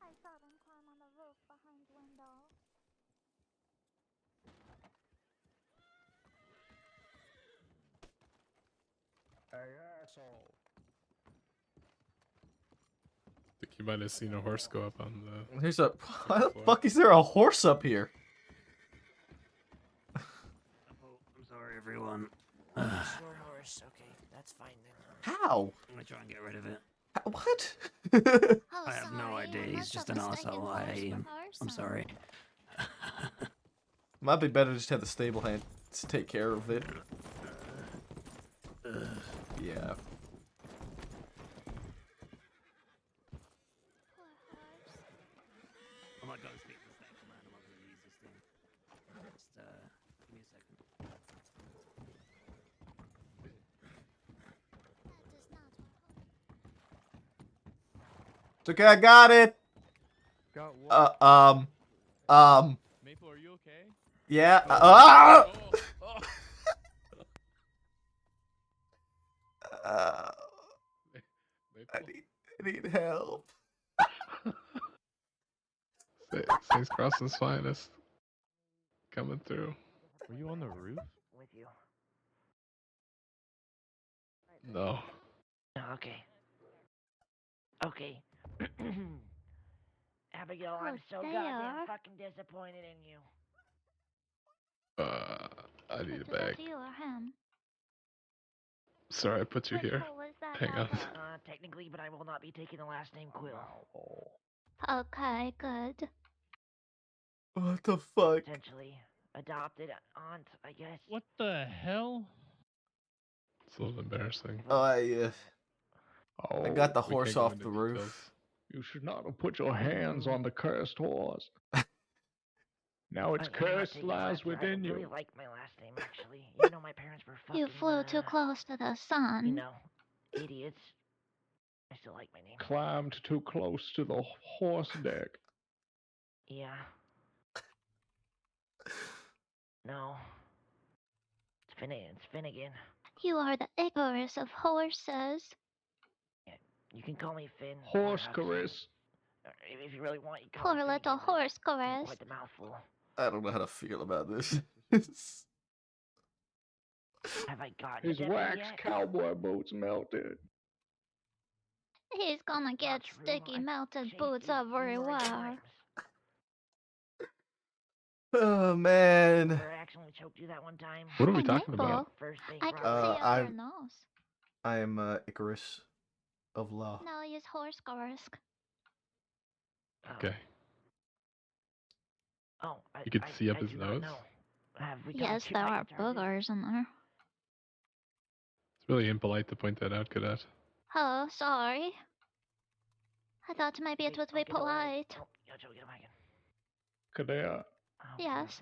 I saw them climb on the roof behind window. Hey, asshole. I think you might have seen a horse go up on the. There's a. Why the fuck is there a horse up here? I'm sorry, everyone. Your horse. Okay, that's fine then. How? I'm gonna try and get rid of it. What? I have no idea. He's just an asshole. I'm sorry. Might be better to just have the stable hand to take care of it. Yeah. I'm not gonna speak to the stable man. I'm not gonna use this thing. Just give me a second. It's okay, I got it. Got what? Maple, are you okay? Yeah. I need help. Saints Cross's finest. Coming through. Were you on the roof? With you. No. Okay. Okay. Abigail, I'm so they goddamn are. fucking disappointed in you. I need a Was that bag. you or him? Sorry, I put you Which here. hole was that Hang on. Technically, but I will not be taking the last name Quill. Okay, good. What the fuck? Potentially adopted aunt, I guess. What the hell? It's a little embarrassing. Oh, I got the We horse can't go off into the details. roof. You should not have put your hands on the cursed horse. Now its I'm not curse taking lies after. within I you. really like my last name, actually. You know, my parents were fucking. You flew too close to the sun. You know, idiots. I still like my name. Climbed too close to the horse deck. Yeah. No. It's Finnegan. You are the Icarus of horses. Yeah, you can call me Finn. Horse caress. If you really want, you can call Poor me little Finnegan, horse but caress. quite the mouthful. I don't know how to feel about this. Have I gotten His it yet? wax cowboy boots melted. He's gonna get sticky melted boots everywhere. Oh man. I accidentally choked you that one time. What are we Hey, talking Maple, about? First thing, I can Robert. see up your nose. I am Icarus of Law. No, use horse caress. Okay. Oh, You could see up I his do not nose. know. Have we got Yes, two there are items? boogers in there. It's really impolite to point that out, Cadet. Oh, sorry. I thought maybe it would be polite. Oh, Joe, get a wagon. Cadet, Yes.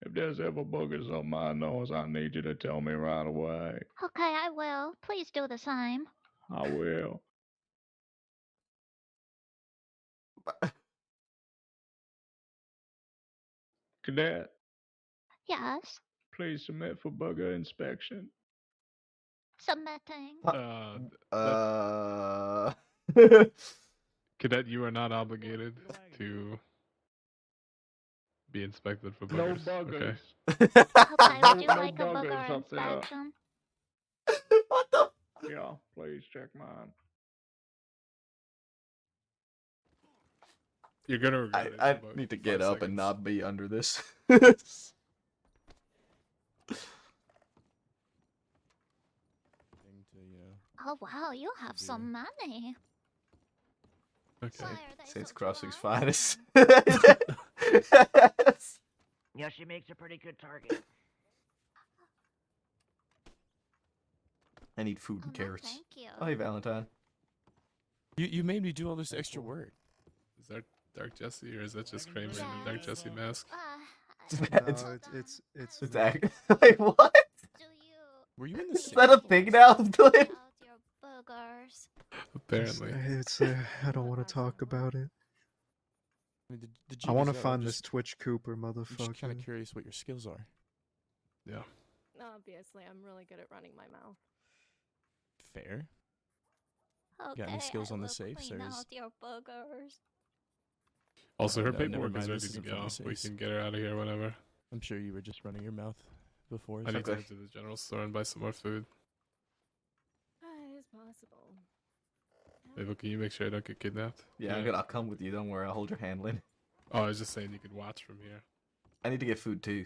if there's ever boogers on my nose, I need you to tell me right away. Okay, I will. Please do the same. I will. Cadet, Yes. please submit for booger inspection. Submitting. Cadet, you are not obligated to be inspected for No buggers. buggers. Okay. Okay, would you No like a buggers booger up there. inspection? Yeah, please check mine. You're gonna regret it. in I about need to 5 get up and seconds. not be under this. Thing to, you know. Oh wow, you have some money. Okay. Why are they Saints so Crossing's dry? finest. Yeah, she makes a pretty good target. I need food and Oh, no, carrots. thank you. Oh, hey, Valentine. You made me do all this extra work. Is that Dark Jesse or is that just Kramer in Yeah. the Dark Jesse mask? No, it's It's me. act. Wait, what? Do you Were you in the Is same that a thing now, Glenn? out your boogers? Apparently. I don't want to talk about it. I mean, the I jig want is to up, find I'm this just- Twitch Cooper I'm just kind motherfucker. of curious what your skills are. Yeah. Obviously, I'm really good at running my mouth. Fair. Okay, Got any skills I on the will safes, clean or is- out your boogers. Also, her No, never paperwork is mind, ready this to isn't from go. the We safes. can get her out of here whenever. I'm sure you were just running your mouth before. I need to so- head to the general store and buy some more food. It is possible. Maybe can you make sure I don't get kidnapped? Yeah, I'll come with you. Don't worry. I'll hold your hand, Lynn. Oh, I was just saying you could watch from here. I need to get food too.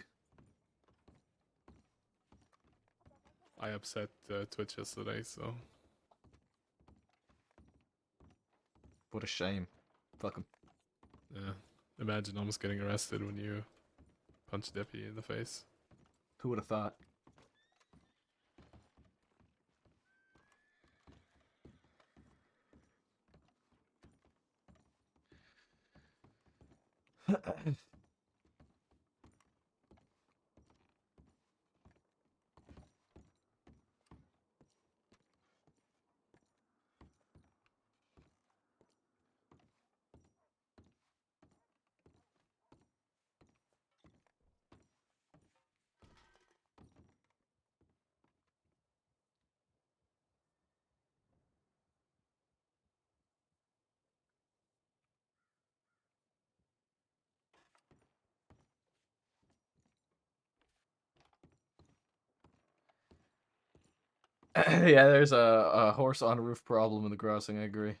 I upset Twitch yesterday, so What a shame. Fuck him. yeah. Imagine almost getting arrested when you punch a deputy in the face. Who would have thought? Yeah, there's a horse on roof problem in the crossing. I agree.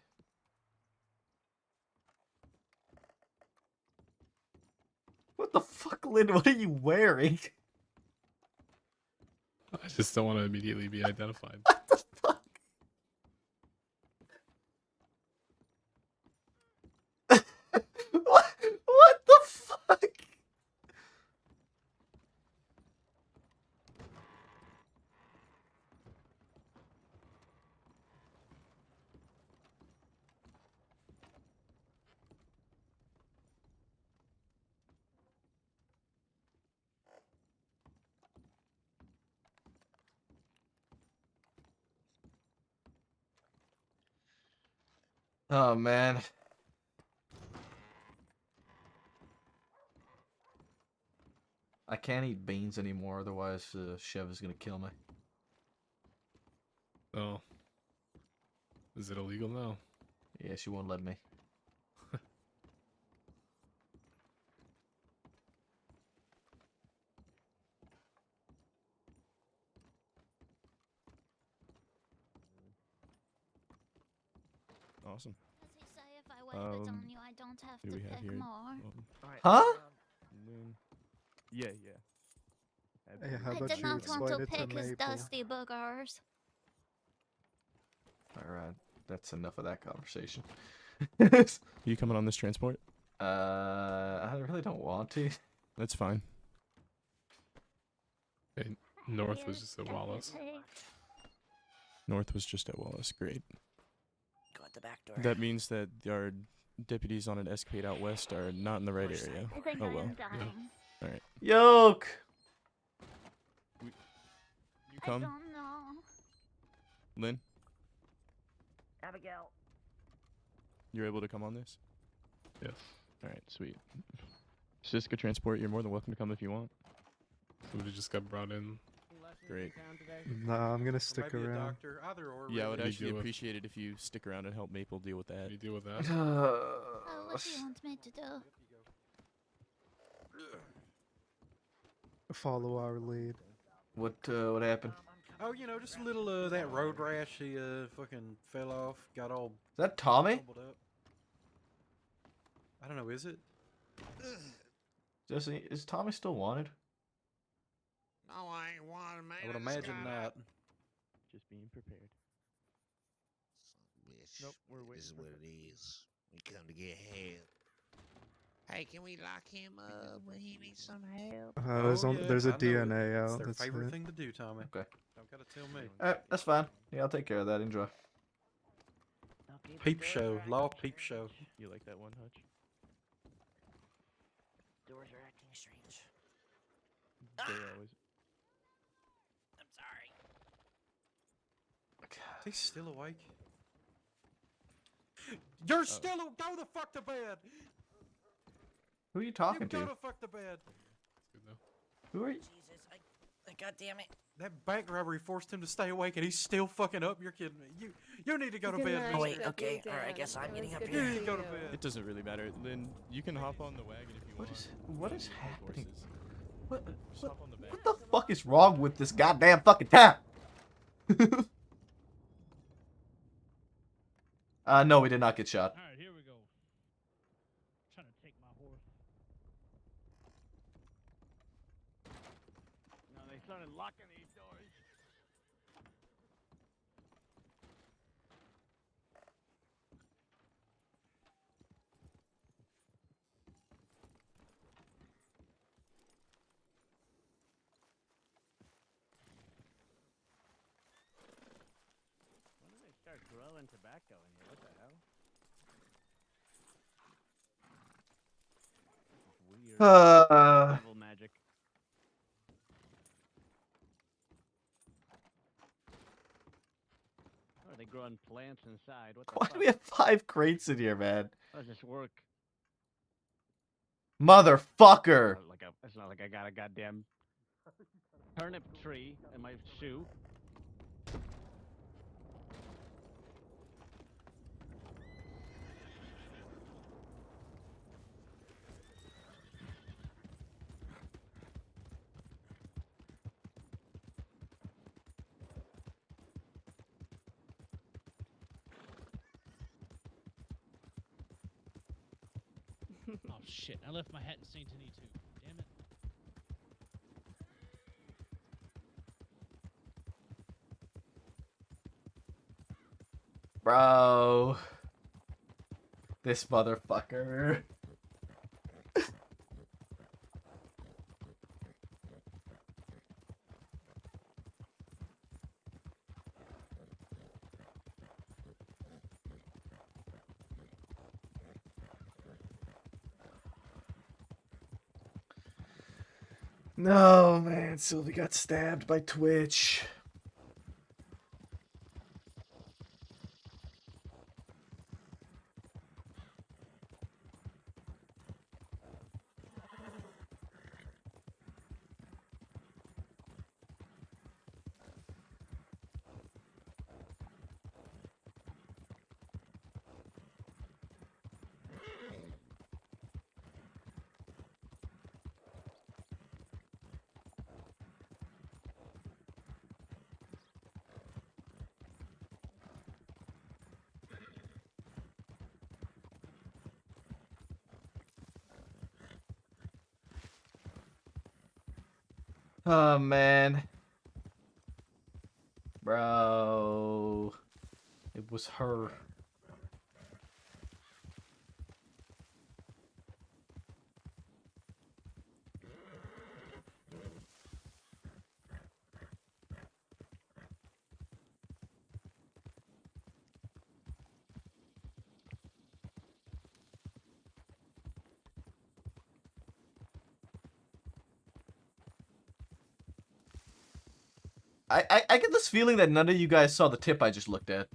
What the fuck, Lynn? What are you wearing? I just don't want to immediately be identified. What the fuck? Oh man. I can't eat beans anymore, otherwise Chev is gonna kill me. Oh. Is it illegal now? Yeah, she won't let me. Awesome. Does he say if I wait it on you, I don't have who to do we have pick here? more? Huh? Lynn. Yeah. Hey, how I about did you not want explain to it to pick his Maple? dusty boogers. Alright, that's enough of that conversation. You coming on this transport? I really don't want to. That's fine. Hey, North was just at Wallace. North was just at Wallace. Great. Go out the back door. That means that our deputies on an escapade out west are not in the right area. I think Oh I well. am dying. All right. Yoke! You I come, don't know. Lynn. Abigail. You're able to come on this? Yes. All right. Sweet. Siska Transport. You're more than welcome to come if you want. Somebody just got brought in. Great. Nah, I'm gonna stick around. Yeah, I would What do you actually deal with? appreciate it if you stick around and help Maple deal with that. What do you deal with that? Oh, what do you want me to do? follow our lead. What happened? Oh, you know, just a little that road rash. He fucking fell off, got all. Is that Tommy? tumbled up. I don't know. Is it? Jesse, is Tommy still wanted? No, I ain't wanted, man. I would just imagine got not. out. Just being prepared. Bitch, Nope, we're waiting this is for what it is. We come to get help. Hey, can we lock him up when he needs some help? There's a I know it. DNA It's out. their That's favorite it. thing to do, Tommy. Okay. Don't gotta tell me. Alright, that's fine. Yeah, I'll take care of that. Enjoy. Peep show, law peep show. You like that one, Hutch? Doors are acting strange. They always. I'm sorry. Is he still awake? You're still go the fuck to bed. Who are you talking you to? Go to fuck to bed. Who are you? Jesus, God damn it. That bank robbery forced him to stay awake, and he's still fucking up. You're kidding me. You need to go to bed. Oh wait, okay, all right. I guess I'm getting up You here. need to go to bed. It doesn't really matter. Lynn, you can hop on the wagon if you want. What is Both happening? horses. What, Just hop on the back. what the fuck is wrong with this goddamn fucking town? No, we did not get shot. Alright, here we go. Trying to take my horse. No, they started locking these doors. When did they start growing tobacco in here? What the hell? This is weird. Devil magic. Oh, are they growing plants inside? What the Why fuck? do we have 5 crates in here, man? How does this work? Motherfucker! It's not like I got a goddamn turnip tree in my shoe. Oh shit! I left my hat in Saint Denis too. Damn it! Bro. This motherfucker. No, man. Sylvie got stabbed by Twitch. Oh, man. Bro. It was her. I get this feeling that none of you guys saw the tip I just looked at.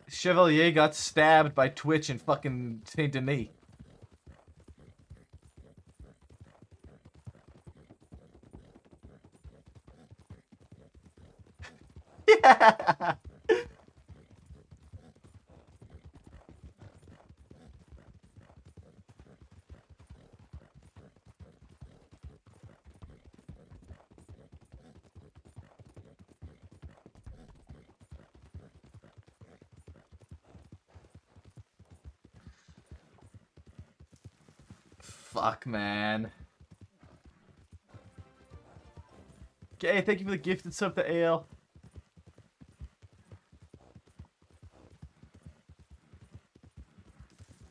Chevalier got stabbed by Twitch in fucking Saint Denis. Fuck, man. Okay, thank you for the gifted sub to AL.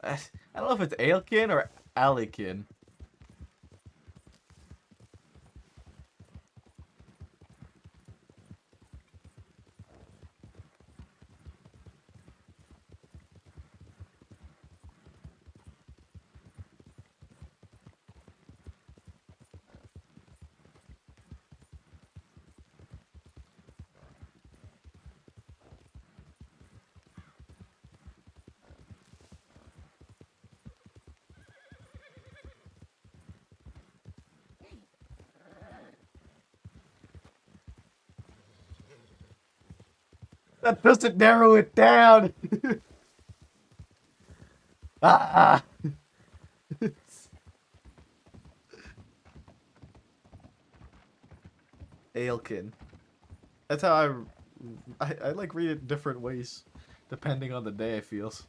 I don't know if it's Ailkin or Alikin. That doesn't narrow it down. Ah. Ailkin. That's how I like read it different ways, depending on the day. It feels.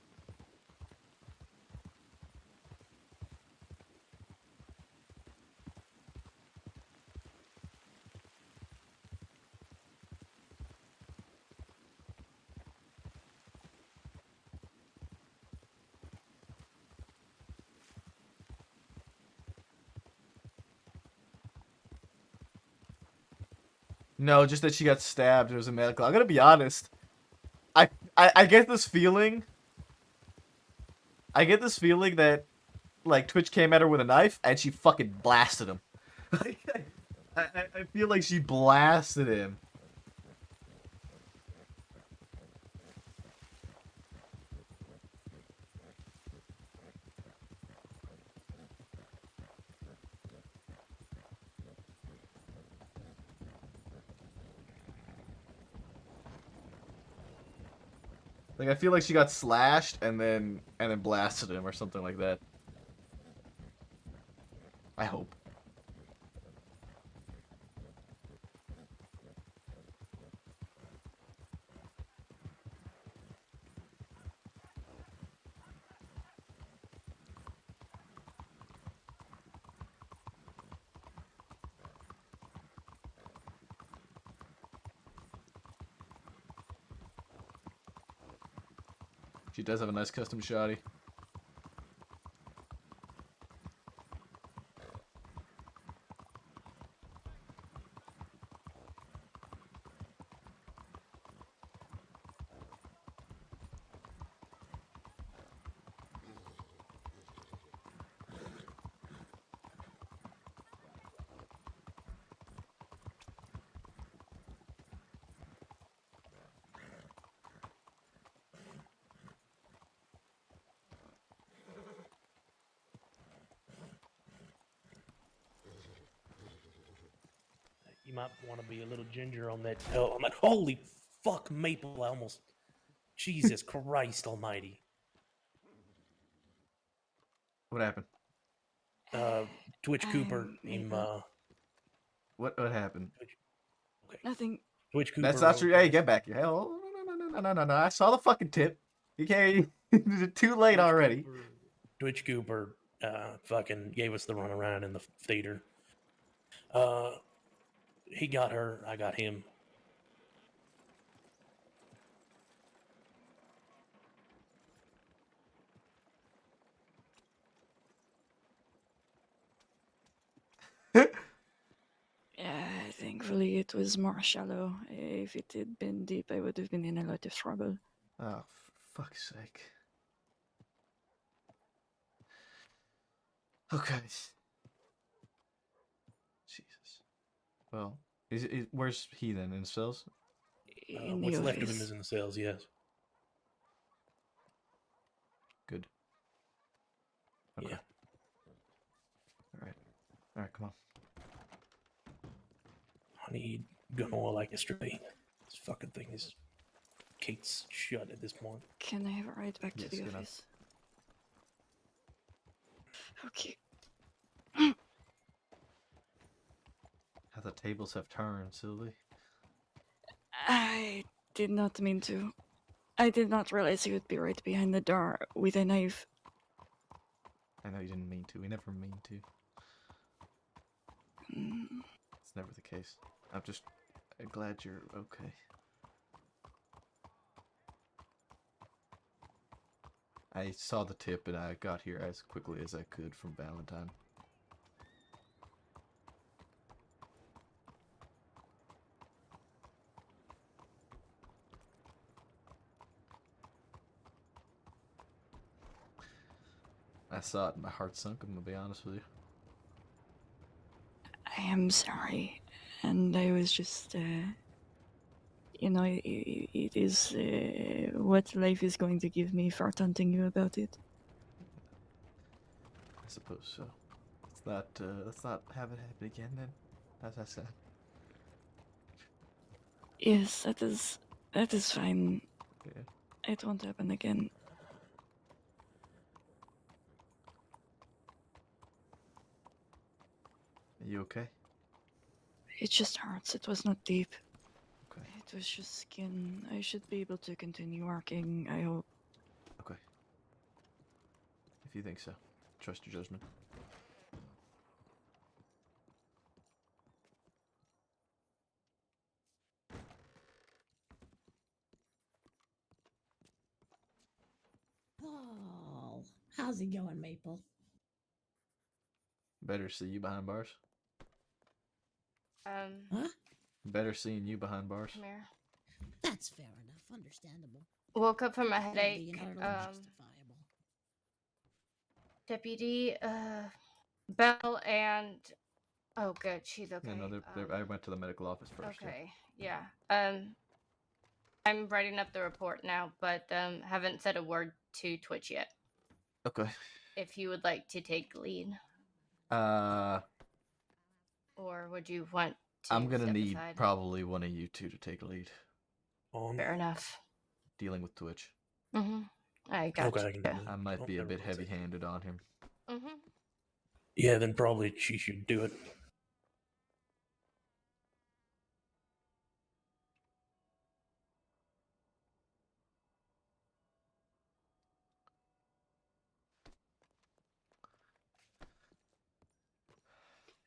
No, just that she got stabbed. It was a medical. I'm gonna be honest. I get this feeling. I get this feeling that, like, Twitch came at her with a knife and she fucking blasted him. I feel like she blasted him. Like, I feel like she got slashed and then blasted him or something like that. I hope. She does have a nice custom shoddy. You might want to be a little ginger on that. Oh, I'm like, holy fuck, Maple! I almost, Jesus Christ Almighty! What happened? Twitch Cooper. Him. What happened? Nothing. Twitch Cooper. That's not true. Hey, get back here. Hell, no. I saw the fucking tip. You can't. Too late already. Twitch Cooper. Fucking gave us the runaround in the theater. He got her. I got him. Yeah, thankfully it was more shallow. If it had been deep, I would have been in a lot of trouble. Oh, for fuck's sake. Okay. Jesus. Well, where's he then? In his cells? In What's the left of him office. is in the cells. Yes. Good. Okay. Yeah. Alright, come on. I need gun oil like yesterday. This fucking thing is Kate's shut at this point. Can I have a ride back to Yes, the get on. office? Okay. How the tables have turned, Sylvie. I did not mean to. I did not realize he would be right behind the door with a knife. I know you didn't mean to. We never mean to. Mm. It's never the case. I'm just glad you're okay. I saw the tip and I got here as quickly as I could from Valentine. I saw it and my heart sunk, I'm gonna be honest with you. I am sorry, and I was just, you know, it is what life is going to give me for taunting you about it. I suppose so. Let's not have it happen again then, as I said. Yes, that is fine. Yeah. It won't happen again. Are you okay? It just hurts. It was not deep. Okay. It was just skin. I should be able to continue working, I hope. Okay. If you think so. Trust your judgment. Oh, how's it going, Maple? Better see you behind bars. Huh? Better seeing you behind bars. Come here. That's fair enough. Understandable. Woke up from a That'd be headache. entirely justifiable. Deputy, Belle and oh, good, she's okay. Yeah, no, I went to the medical office first. yeah. Okay, yeah. I'm writing up the report now, but haven't said a word to Twitch yet. Okay. If you would like to take lead, Uh, or would you want to? I'm gonna step need aside? probably one of you two to take lead. Fair enough. Dealing with Twitch. I got Okay, I can do you. that. I might be a never bit mind. heavy-handed on him. Yeah, then probably she should do it.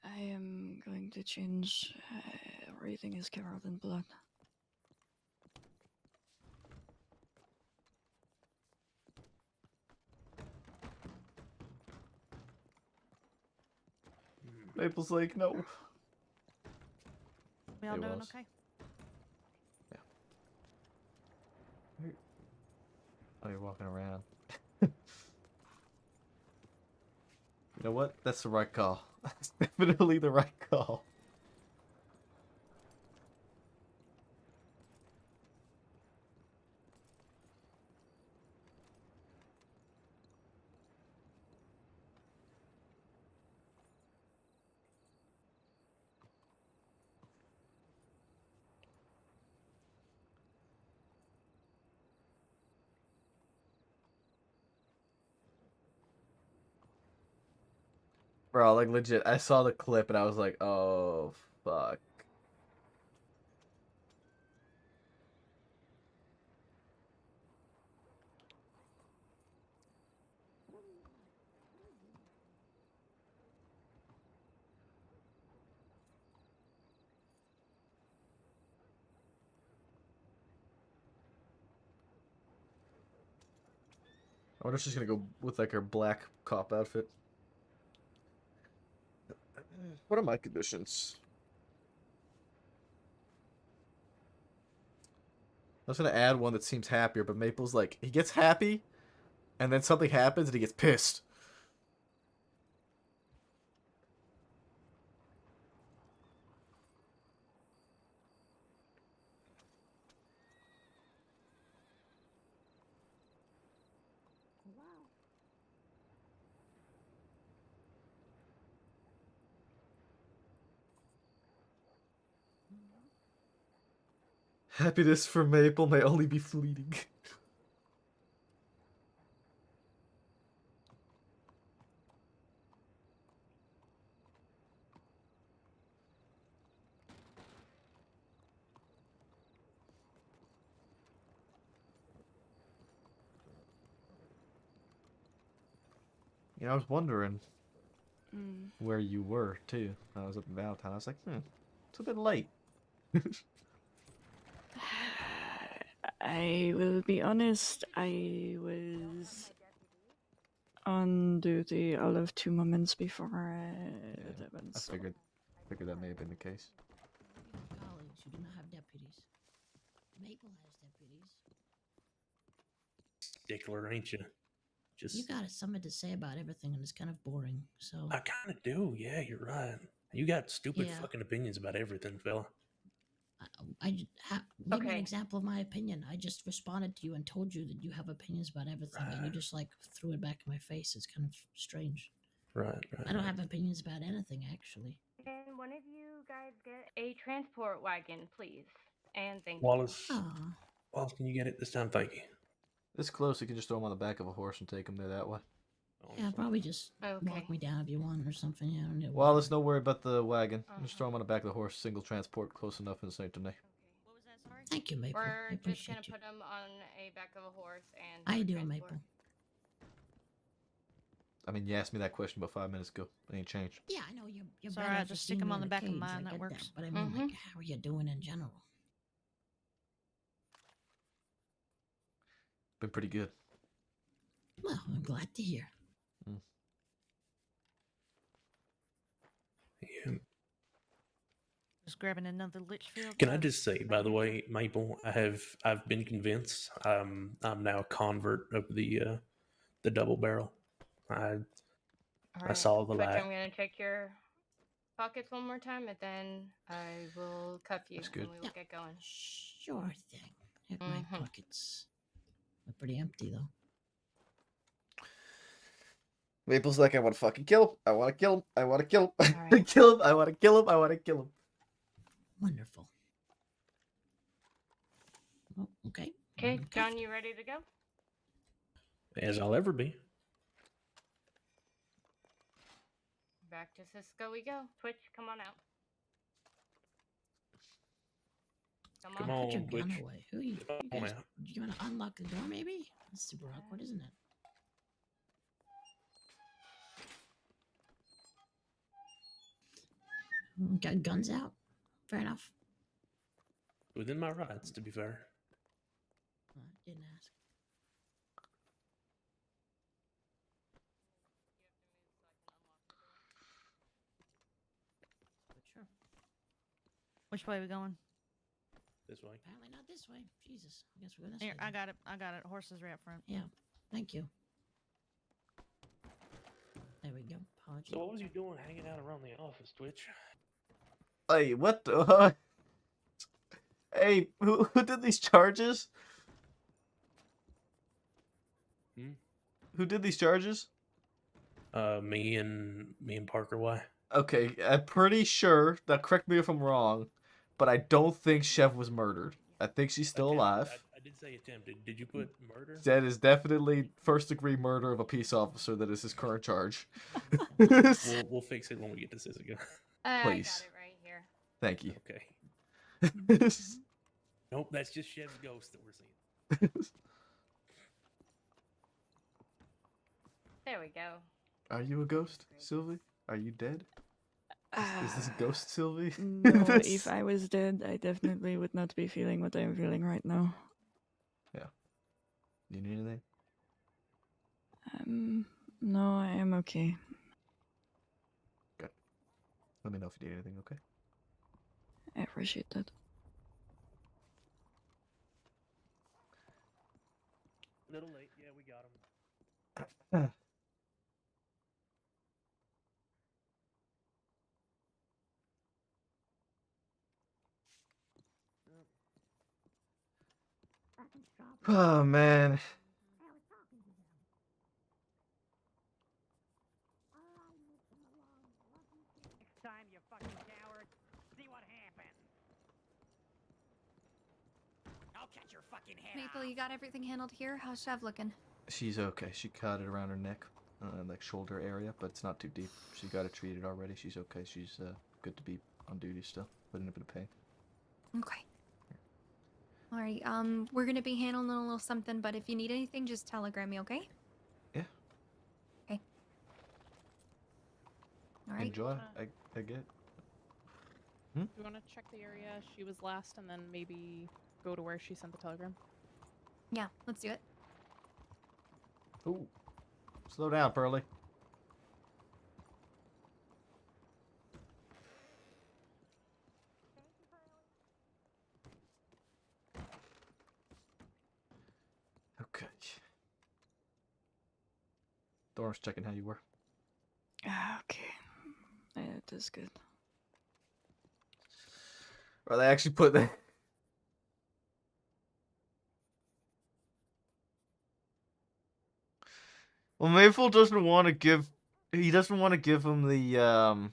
I am going to change everything is covered in blood. Maple's like, no. We all It doing was. okay? Oh, you're walking around. You know what? That's the right call. That's definitely the right call. Bro, like legit, I saw the clip and I was like, oh, fuck. I wonder if she's gonna go with like her black cop outfit. What are my conditions? I was gonna add one that seems happier, but Maple's like, he gets happy, and then something happens and he gets pissed. Happiness for Maple may only be fleeting. You know, I was wondering where you were too. I was up in Valentine. I was like, it's a bit late. I will be honest, I was on duty all of 2 moments before that happened. I figured that may have been the case. Colleagues who do not have deputies. Maple has deputies. Stickler, ain't you? Just You got something to say about everything, and it's kind of boring. So I kind of do. Yeah, you're right. You got stupid Yeah. fucking opinions about everything, fella. give me an example of my opinion. I just responded to you and told you that you have opinions about everything, and you just like threw it back in my face. It's kind of strange. Right. I don't have opinions about anything, actually. Can one of you guys get a transport wagon, please? And thank Wallace. you. Wallace, can you get it this time? Thank you. This close, you can just throw him on the back of a horse and take him there that way. Yeah, probably just walk me down if you want or something. Yeah, I don't know. Wallace, don't worry about the wagon. Just throw him on the back of the horse. Single transport, close enough in Saint Denis. Thank you, Maple. I We're just appreciate gonna you. put them on a back of a horse and. I for do, transport. Maple. I mean, you asked me that question about 5 minutes ago. It ain't changed. Yeah, I know you're It's better alright, for just stick seeing 'em me on in the a back of cage, mine, I that get works. But I mean, like, how are you doing in general? Been pretty good. Well, I'm glad to hear. Just grabbing another Litchfield. Can I just say, by the way, Maple, I've been convinced. I'm now a convert of the double barrel. I Alright, saw the Twitch, light. I'm gonna check your pockets one more time, and then I will cuff you, That's good. and we will get going. Sure thing. Check my pockets. They're pretty empty though. Maple's like, I want to fucking kill him. I want to kill him. I want to kill him. I want to kill him. I want to kill him. I want to kill him. Wonderful. Oh, okay. Okay, John, you ready to go? As I'll ever be. Back to Cisco we go. Twitch, come on out. Come on, Put your gun Twitch. away. Who are you? Come You on guys, out. you want to unlock the door, maybe? That's super awkward, isn't it? Got guns out. Fair enough. Within my rights, to be fair. Didn't ask. But sure. Which way are we going? This way. Apparently not this way. Jesus. I guess we're going this Here, way. I got it. I got it. Horses right up front. Yeah. Thank you. There we go. Apologies. So what was you doing hanging out around the office, Twitch? Hey, what the? Hey, who did these charges? Who did these charges? Me and Parker. Why? Okay, I'm pretty sure. Now, correct me if I'm wrong, but I don't think Chev was murdered. I think she's still alive. I did say attempted. Did you put murder? That is definitely first-degree murder of a peace officer. That is his current charge. we'll fix it when we get to Sisica. I Please. got it right here. Thank you. Okay. Nope, that's just Chev's ghost that we're seeing. There we go. Are you a ghost, Sylvie? Are you dead? Is this ghost Sylvie? No, if I was dead, I definitely would not be feeling what I'm feeling right now. Yeah. You need anything? No, I am okay. Good. Let me know if you need anything, okay? I appreciate that. Little late. Yeah, we got him. Oh, man. Next time, you fucking coward. See what happens. Maple, you got everything handled here? How's Chev looking? She's okay. She caught it around her neck, like shoulder area, but it's not too deep. She got it treated already. She's okay. She's good to be on duty still, but in a bit of pain. Okay. Alright, we're gonna be handling a little something, but if you need anything, just telegram me, okay? Yeah. Okay. Alright. Enjoy. I get. Do you want to check the area she was last and then maybe go to where she sent the telegram? Yeah, let's do it. Ooh. Slow down, Pearly. Okay. Thor's checking how you were. Okay. It is good. Or they actually put that. Well, Maple doesn't want to give. He doesn't want to give him the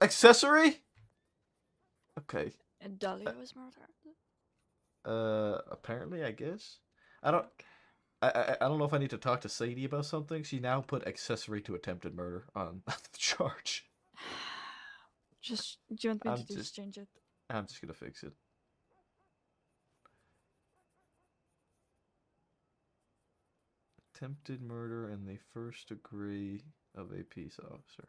accessory. Okay. And Dahlia was murdered. Apparently, I guess. I don't know if I need to talk to Sadie about something. She now put accessory to attempted murder on the charge. Just, do you want me I'm to just just- change it? I'm just gonna fix it. Attempted murder in the first degree of a peace officer.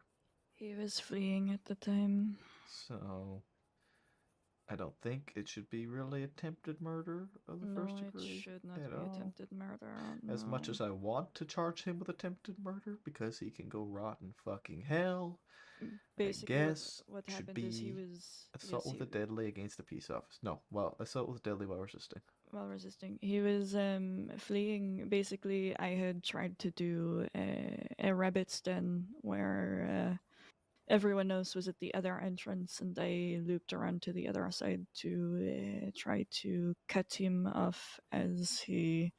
He was fleeing at the time. So, I don't think it should be really attempted murder of the No, first it degree. should not at be all. attempted murder. As much no. as I want to charge him with attempted murder because he can go rot in fucking hell, Basically, I guess what should happened be is he was assault yes, with a deadly against a peace officer. No, well, assault with a deadly while resisting. while resisting. He was fleeing. Basically, I had tried to do a rabbit's den where everyone else was at the other entrance, and I looped around to the other side to try to cut him off as he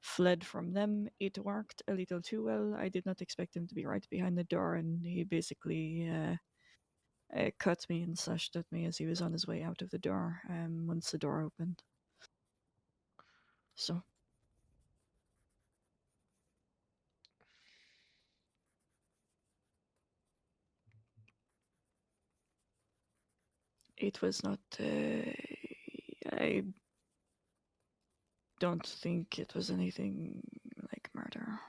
fled from them. It worked a little too well. I did not expect him to be right behind the door, and he basically cut me and slashed at me as he was on his way out of the door once the door opened. So. It was not. I don't think it was anything like murder.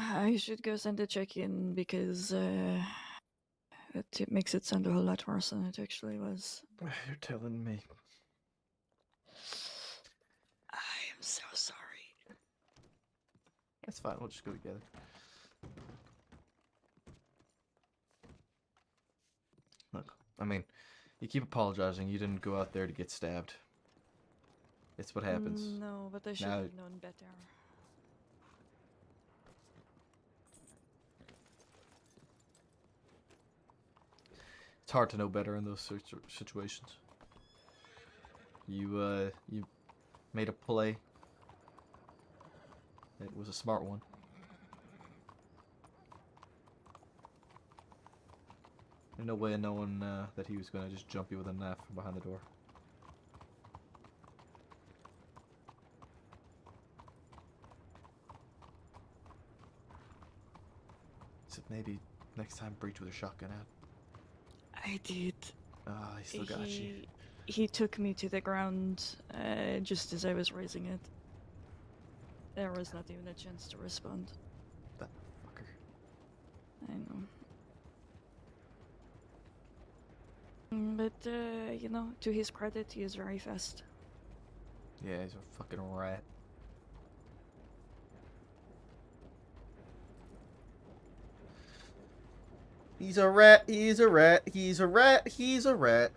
I should go send a check-in because it makes it sound a whole lot worse than it actually was. You're telling me. I am so sorry. That's fine. We'll just go together. Look, I mean, you keep apologizing. You didn't go out there to get stabbed. It's what happens. No, but I should Now- have known better. It's hard to know better in those situations. You made a play. It was a smart one. There's no way of knowing that he was gonna just jump you with a knife from behind the door. So maybe next time breach with a shotgun out. I did. Ah, he still got you. He took me to the ground just as I was raising it. There was not even a chance to respond. That fucker. I know. But, you know, to his credit, he is very fast. Yeah, he's a fucking rat. He's a rat, he's a rat, he's a rat, he's a rat.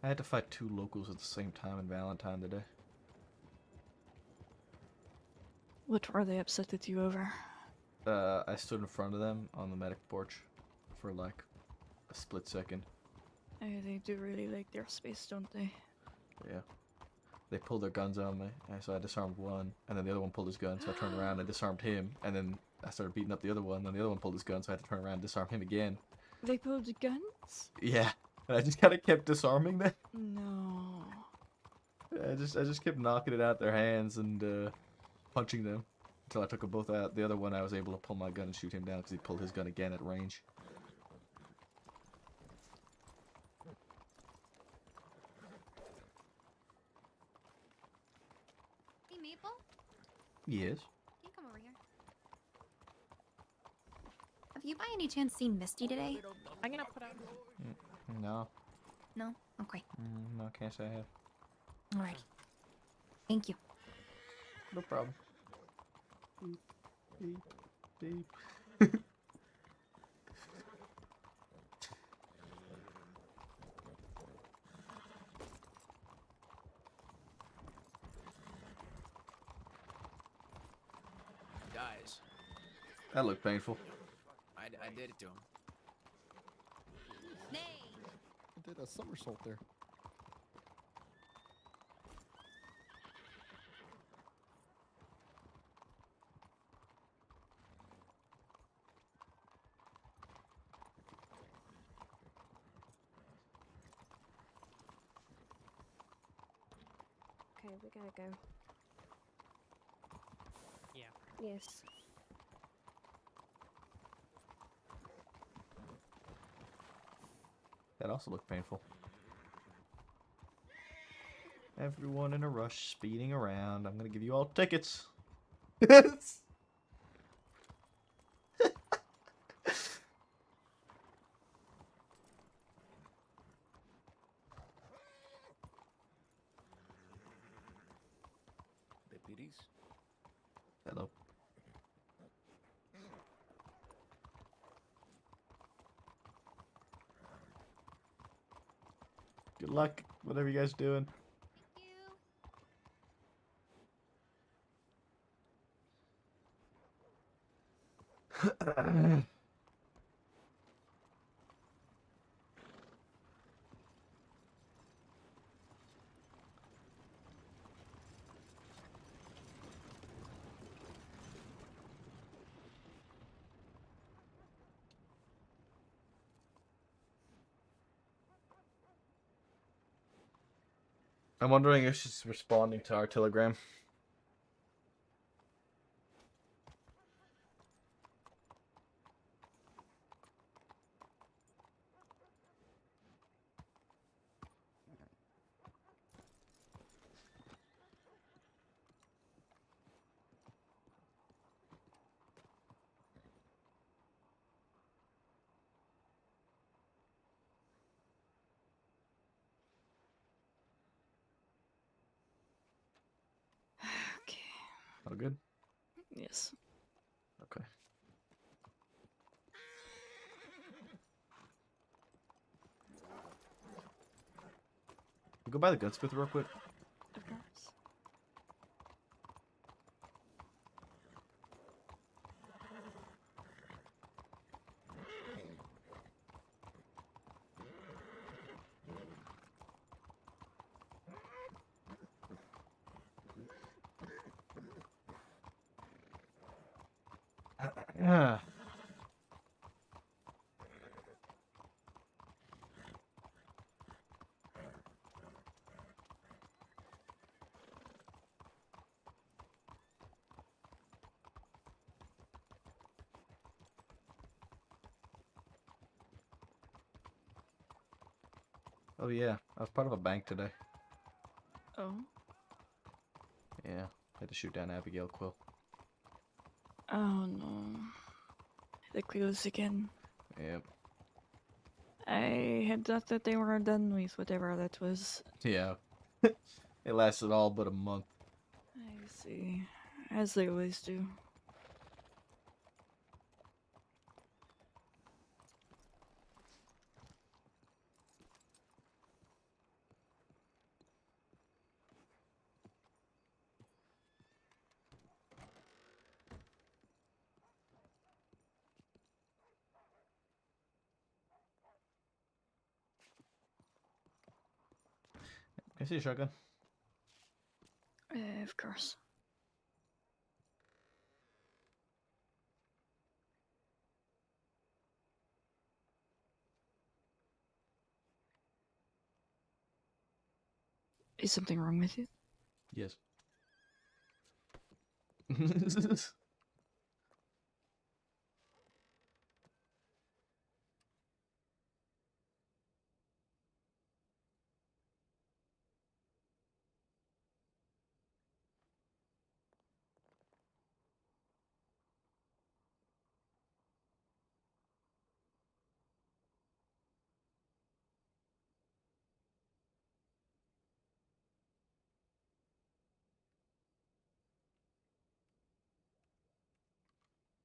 I had to fight 2 locals at the same time in Valentine today. What were they upset at you over? I stood in front of them on the medic porch for like a split second. They do really like their space, don't they? Yeah. They pulled their guns on me, and so I disarmed one, and then the other one pulled his gun, so I turned around and disarmed him, and then I started beating up the other one, and then the other one pulled his gun, so I had to turn around and disarm him again. They pulled guns? Yeah. And I just kind of kept disarming them. No. I just kept knocking it out their hands and punching them until I took them both out. The other one I was able to pull my gun and shoot him down because he pulled his gun again at range. Hey, Maple? Yes. Can you come over here? Have you by any chance seen Misty today? I'm gonna put out. No. No? Okay. No, can't say I have. Alright. Thank you. No problem. Beep, beep. Guys, That looked painful. I did it to him. I did a somersault there. Okay, we gotta go. Yeah. Yes. That also looked painful. Everyone in a rush, speeding around. I'm gonna give you all tickets. Deputies? Hello. Good luck, whatever you guys doing. I'm wondering if she's responding to our telegram. Okay. All good? Yes. Okay. Go buy the gunsmith real quick. Of course. Yeah. Oh yeah, I was part of a bank today. Oh. Yeah, had to shoot down Abigail Quill. Oh no. The clues again. Yep. I had thought that they were done with whatever that was. Yeah. It lasted all but a month. I see. As they always do. Can I see a shotgun? Of course. Is something wrong with you? Yes.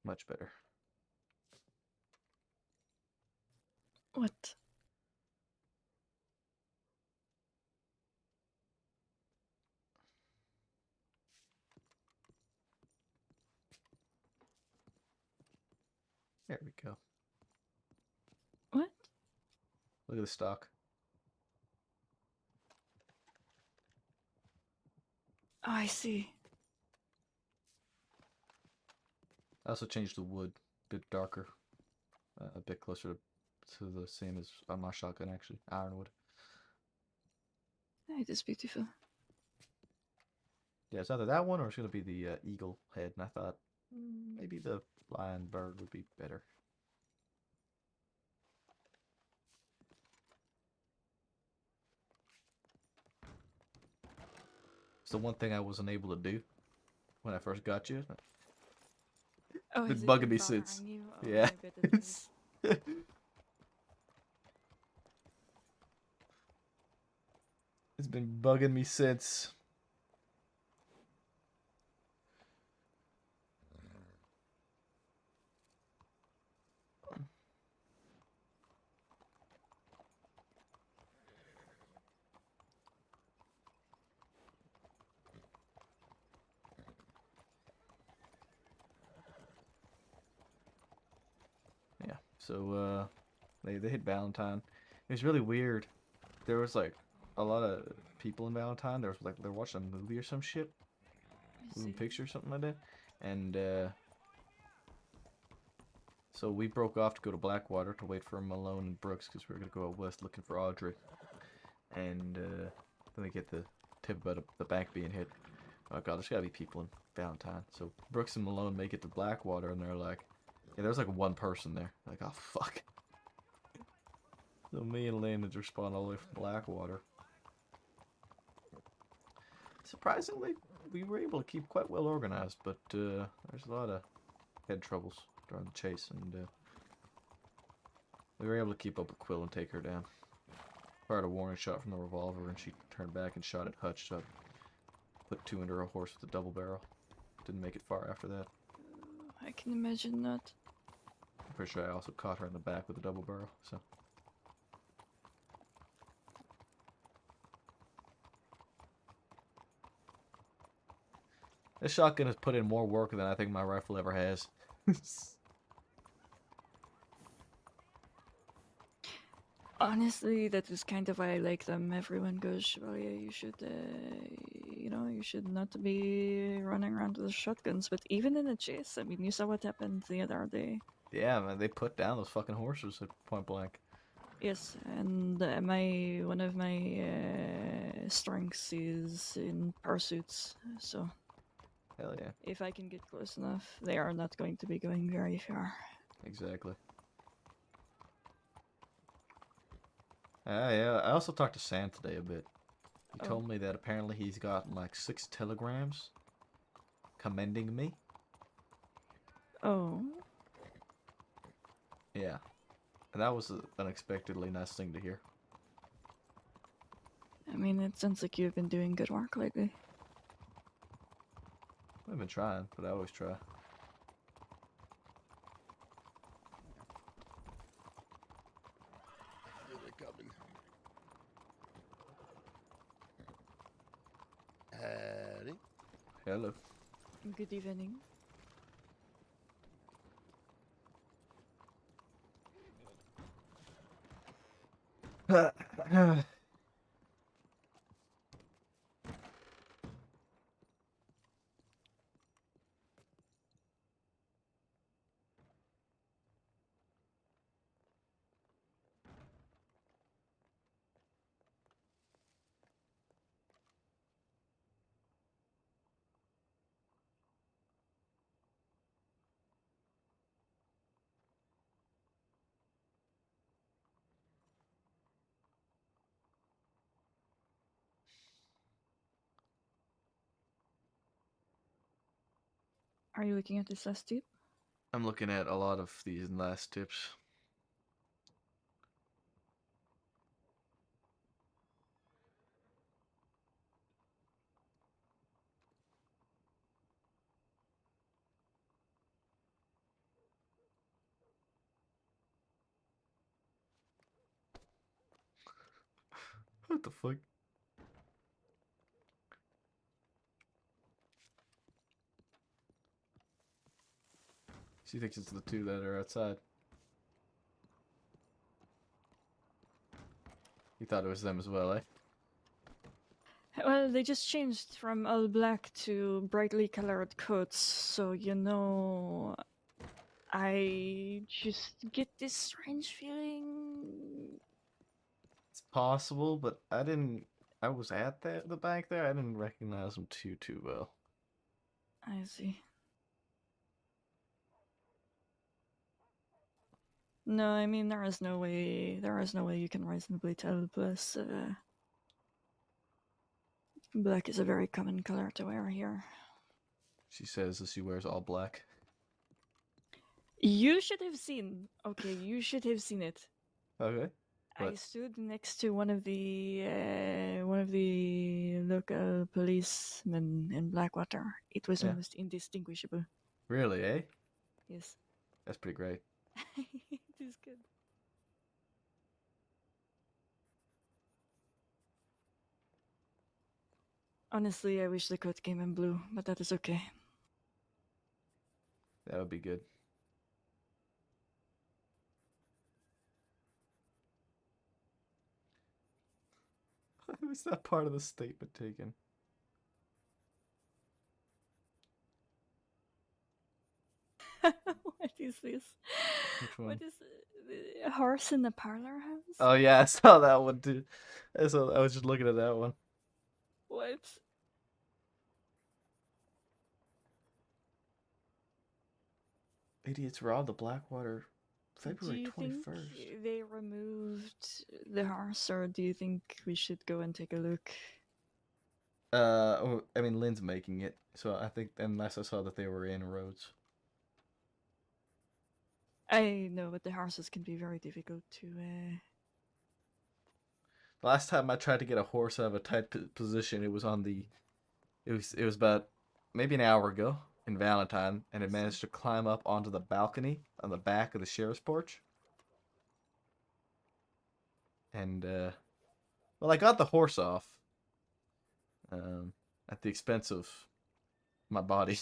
Much better. What? There we go. What? Look at the stock. Oh, I see. I also changed the wood a bit darker, a bit closer to the same as on my shotgun actually, ironwood. It is beautiful. Yeah, it's either that one or it's gonna be the eagle head, and I thought maybe the lion bird would be better. It's the one thing I wasn't able to do when I first got you. Oh, Been has it bugging been me since. bothering you? Oh, Yeah. I bet it is. It's been bugging me since. Yeah, so they hit Valentine. It was really weird. There was like a lot of people in Valentine. There was like they're watching a movie or some shit, moving picture or something like that, and so we broke off to go to Blackwater to wait for Malone and Brooks because we were gonna go out west looking for Audrey, and then we get the tip about the bank being hit. Oh god, there's gotta be people in Valentine. So Brooks and Malone make it to Blackwater, and they're like, yeah, there's like one person there. Like, oh fuck. So me and Lynn had responded all the way from Blackwater. Surprisingly, we were able to keep quite well organized, but there's a lot of head troubles during the chase, and we were able to keep up with Quill and take her down. Fired a warning shot from the revolver, and she turned back and shot at Hutch, so I put two under a horse with a double barrel. Didn't make it far after that. I can imagine that. I'm pretty sure I also caught her in the back with a double barrel, so. This shotgun has put in more work than I think my rifle ever has. Honestly, that is kind of why I like them. Everyone goes, well, yeah, you should, you should not be running around with shotguns. But even in a chase, I mean, you saw what happened the other day. Yeah, man, they put down those fucking horses at point blank. Yes, and one of my strengths is in pursuits, so. Hell yeah. If I can get close enough, they are not going to be going very far. Exactly. Yeah, I also talked to Sam today a bit. He told me that apparently he's gotten like 6 telegrams commending me. Oh. Yeah. And that was an unexpectedly nice thing to hear. I mean, it sounds like you've been doing good work lately. I've been trying, but I always try. They're coming. Howdy. Hello. Good evening. Are you looking at this last tip? I'm looking at a lot of these last tips. What the fuck? She thinks it's the two that are outside. You thought it was them as well, eh? Well, they just changed from all black to brightly colored coats, so you know, I just get this strange feeling. It's possible, but I was at the bank there. I didn't recognize them too well. I see. No, I mean there is no way you can reasonably tell. Plus, black is a very common color to wear here. She says as she wears all black. You should have seen. Okay, you should have seen it. Okay. I stood next to one of the local policemen in Blackwater. It was Yeah. almost indistinguishable. Really, eh? Yes. That's pretty great. It is good. Honestly, I wish the coat came in blue, but that is okay. That would be good. Is that part of the statement taken? What is this? Which one? What is a horse in the parlor house? Oh yeah, I saw that one too. I was just looking at that one. What? Idiots robbed the Blackwater February Do you 21st. think they removed the horse, or do you think we should go and take a look? I mean, Lynn's making it, so I think unless I saw that they were in Rhodes. I know, but the horses can be very difficult to. Last time I tried to get a horse out of a tight position, it was on the. It was about maybe an hour ago in Valentine, and it managed to climb up onto the balcony on the back of the sheriff's porch. And well, I got the horse off. At the expense of my body.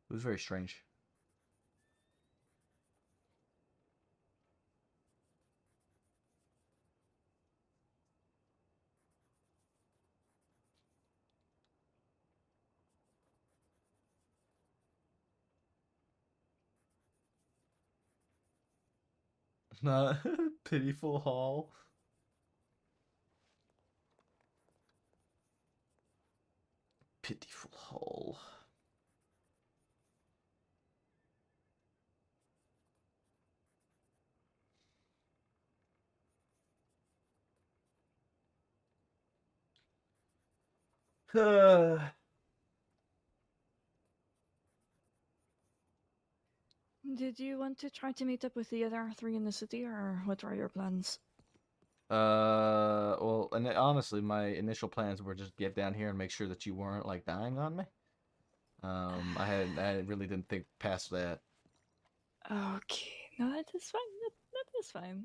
It was very strange. Not pitiful haul. Pitiful haul. Did you want to try to meet up with the other three in the city, or what were your plans? Well, and honestly, my initial plans were just get down here and make sure that you weren't like dying on me. I really didn't think past that. Okay, no, that is fine. That is fine.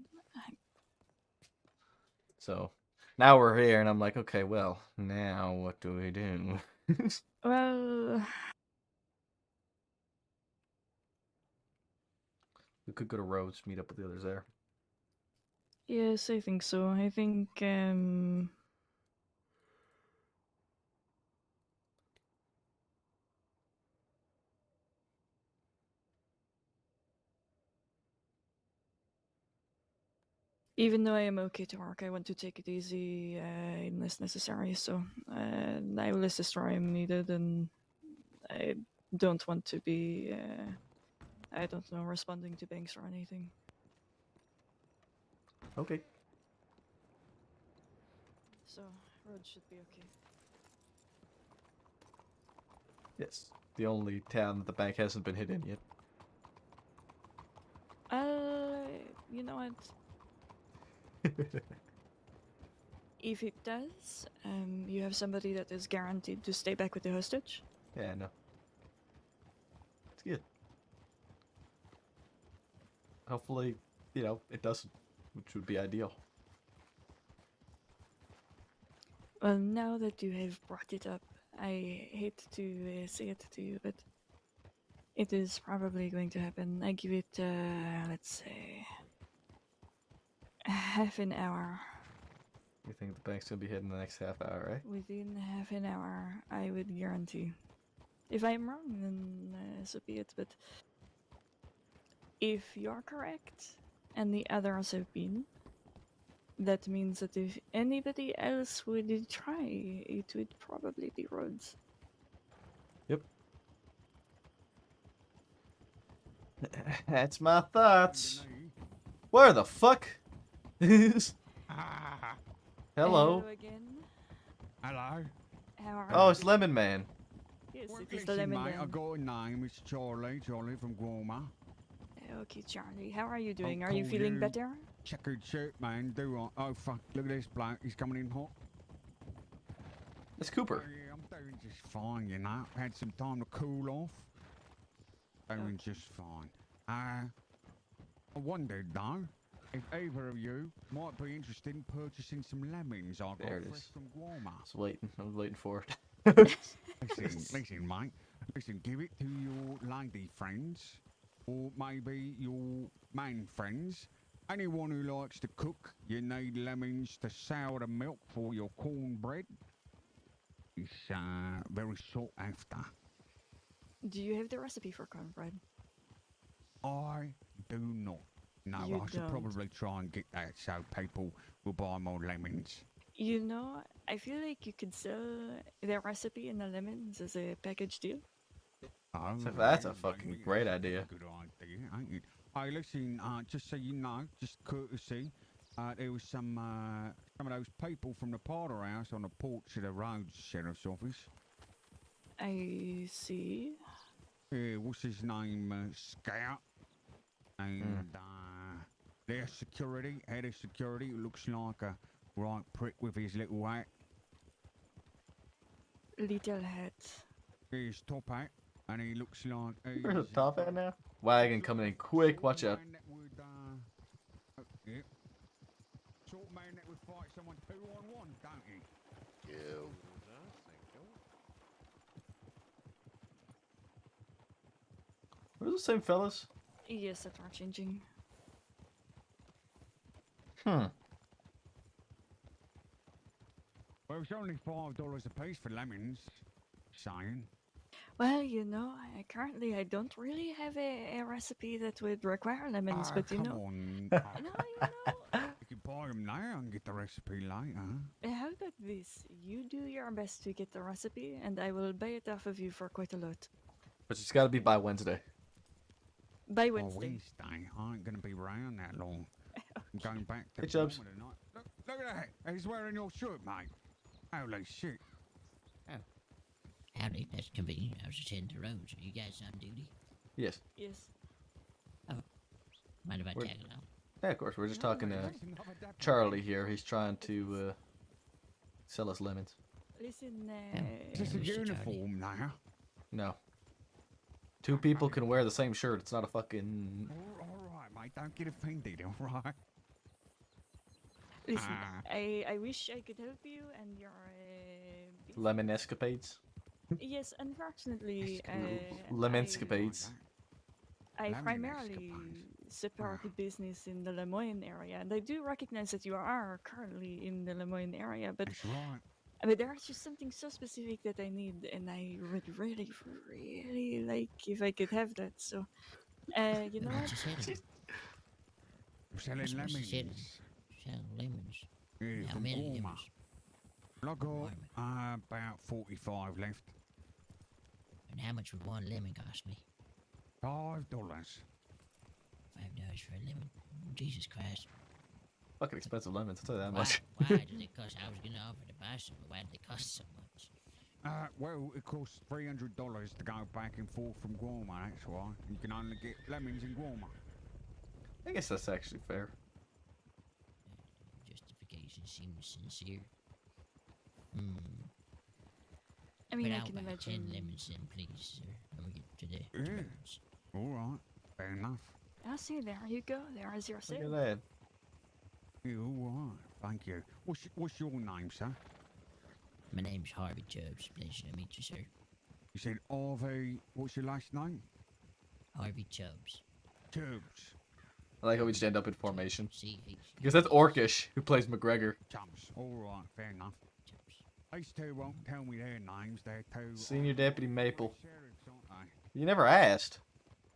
So now we're here, and I'm like, okay, well, now what do we do? Well, We could go to Rhodes, meet up with the others there. yes, I think so. I think even though I am okay to work, I want to take it easy unless necessary. So I will assist where I'm needed, and I don't want to be, I don't know, responding to banks or anything. Okay. So, road should be okay. Yes. The only town that the bank hasn't been hit in yet. You know what? If it does, you have somebody that is guaranteed to stay back with the hostage. Yeah, I know. It's good. Hopefully, you know, it doesn't, which would be ideal. Well, now that you have brought it up, I hate to say it to you, but it is probably going to happen. I give it, let's say, half an hour. You think the bank's gonna be hit in the next half hour, right? Within half an hour, I would guarantee. If I'm wrong, then so be it. But if you're correct, and the others have been, that means that if anybody else would try, it would probably be Rhodes. Yep. That's my thoughts. Where the fuck? Hello. again. Hello. How are Oh, you? it's Lemon Man. Yes, Well, it is the listen, Lemon mate, I Man. got a name. It's Charlie. Charlie from Guama. Okay, Charlie. How are you I'll doing? Are you call feeling better? Checkered shirt, man. Do I? Oh fuck! Look at this bloke. He's coming in hot. It's Cooper. Oh, yeah, I'm doing just fine. You know, had some time to cool off. Doing just fine. I wondered though if either of you might be interested in purchasing some lemons I got There it fresh is. from Guama. I was waiting for it. Listen, mate. Listen, give it to your lady friends, or maybe your man friends. Anyone who likes to cook. You need lemons to sour the milk for your cornbread. It's very sought after. Do you have the recipe for cornbread? I do not. No, You I should don't. probably try and get that so people will buy more lemons. You know, I feel like you could sell the recipe and the lemons as a package deal. Oh, That's a fucking great idea. Good idea, ain't it? Hey, listen, just so you know, just courtesy, there was some of those people from the Potter House on the porch of the Rhodes Sheriff's Office. I see. Yeah, what's his name? Scout. And their security, head of security, looks like a right prick with his little hat. Little hat. His top hat, and he looks like Where's the top at now? Wagon coming in quick. Watch out. Yeah. Sort of man that would fight someone 2-on-1, don't he? Yeah. Were those the same fellas? Yes, that are changing. Hmm. Well, it's only $5 a piece for lemons. Saying. Well, you know, currently I don't really have a recipe that would require lemons, but you come know. on. No, you know. You can buy them now and get the recipe later. How about this? You do your best to get the recipe, and I will buy it off of you for quite a lot. But it's got to be by Wednesday. By Oh, Wednesday. Wednesday. I ain't gonna be around that long. I'm going back to Hey, Chubbs. Guam tonight. Look at that. He's wearing your shirt, mate. Holy shit. Howdy, that's convenient. I was just heading to Rhodes. Are you guys on duty? Yes. Yes. Mind if I We're- tag along? Yeah, of course. We're just talking to Charlie here. He's trying to sell us lemons. Listen, Is this a uniform now? No. Two people can wear the same shirt. It's not a fucking... All right, mate. Don't get offended, all right? listen, I wish I could help you, and your Lemon escapades. yes, unfortunately, Lemon escapades. I Lemon primarily support the business in the Lemoyne area, and I do recognize that you are currently in the Lemoyne area, but That's right. but there's just something so specific that I need, and I would really, really like if I could have that. So, you know what? I'm selling Must be lemons. selling lemons. Yeah, How from many Guam. lemons? I got about 45 left. And how much would one lemon cost me? $5. $5 for a lemon. Jesus Christ. Fucking expensive lemons, I'll tell you that Why, much. why did it cost? I was gonna offer to buy some, but why did it cost so much? Well, it costs $300 to go back and forth from Guarma, that's why. You can only get lemons in Guarma. I guess that's actually fair. Justification seems sincere. I mean, But I I'll can buy imagine. 10 lemons then, please, sir. When we get to the Yeah. lemons. Alright, fair enough. I see. There you go. There is your Look sale. at that. Yeah, alright, thank you. What's your name, sir? My name's Harvey Chubbs. Pleasure to meet you, sir. You said Harvey, what's your last name? Harvey Chubbs. Chubbs. I like how we just end up in formation. C-H. Because that's Orcish, who plays McGregor. Chubbs. Alright, fair enough. These two won't tell me their names, they're two... Senior Deputy Maple. sheriffs, aren't they? You never asked.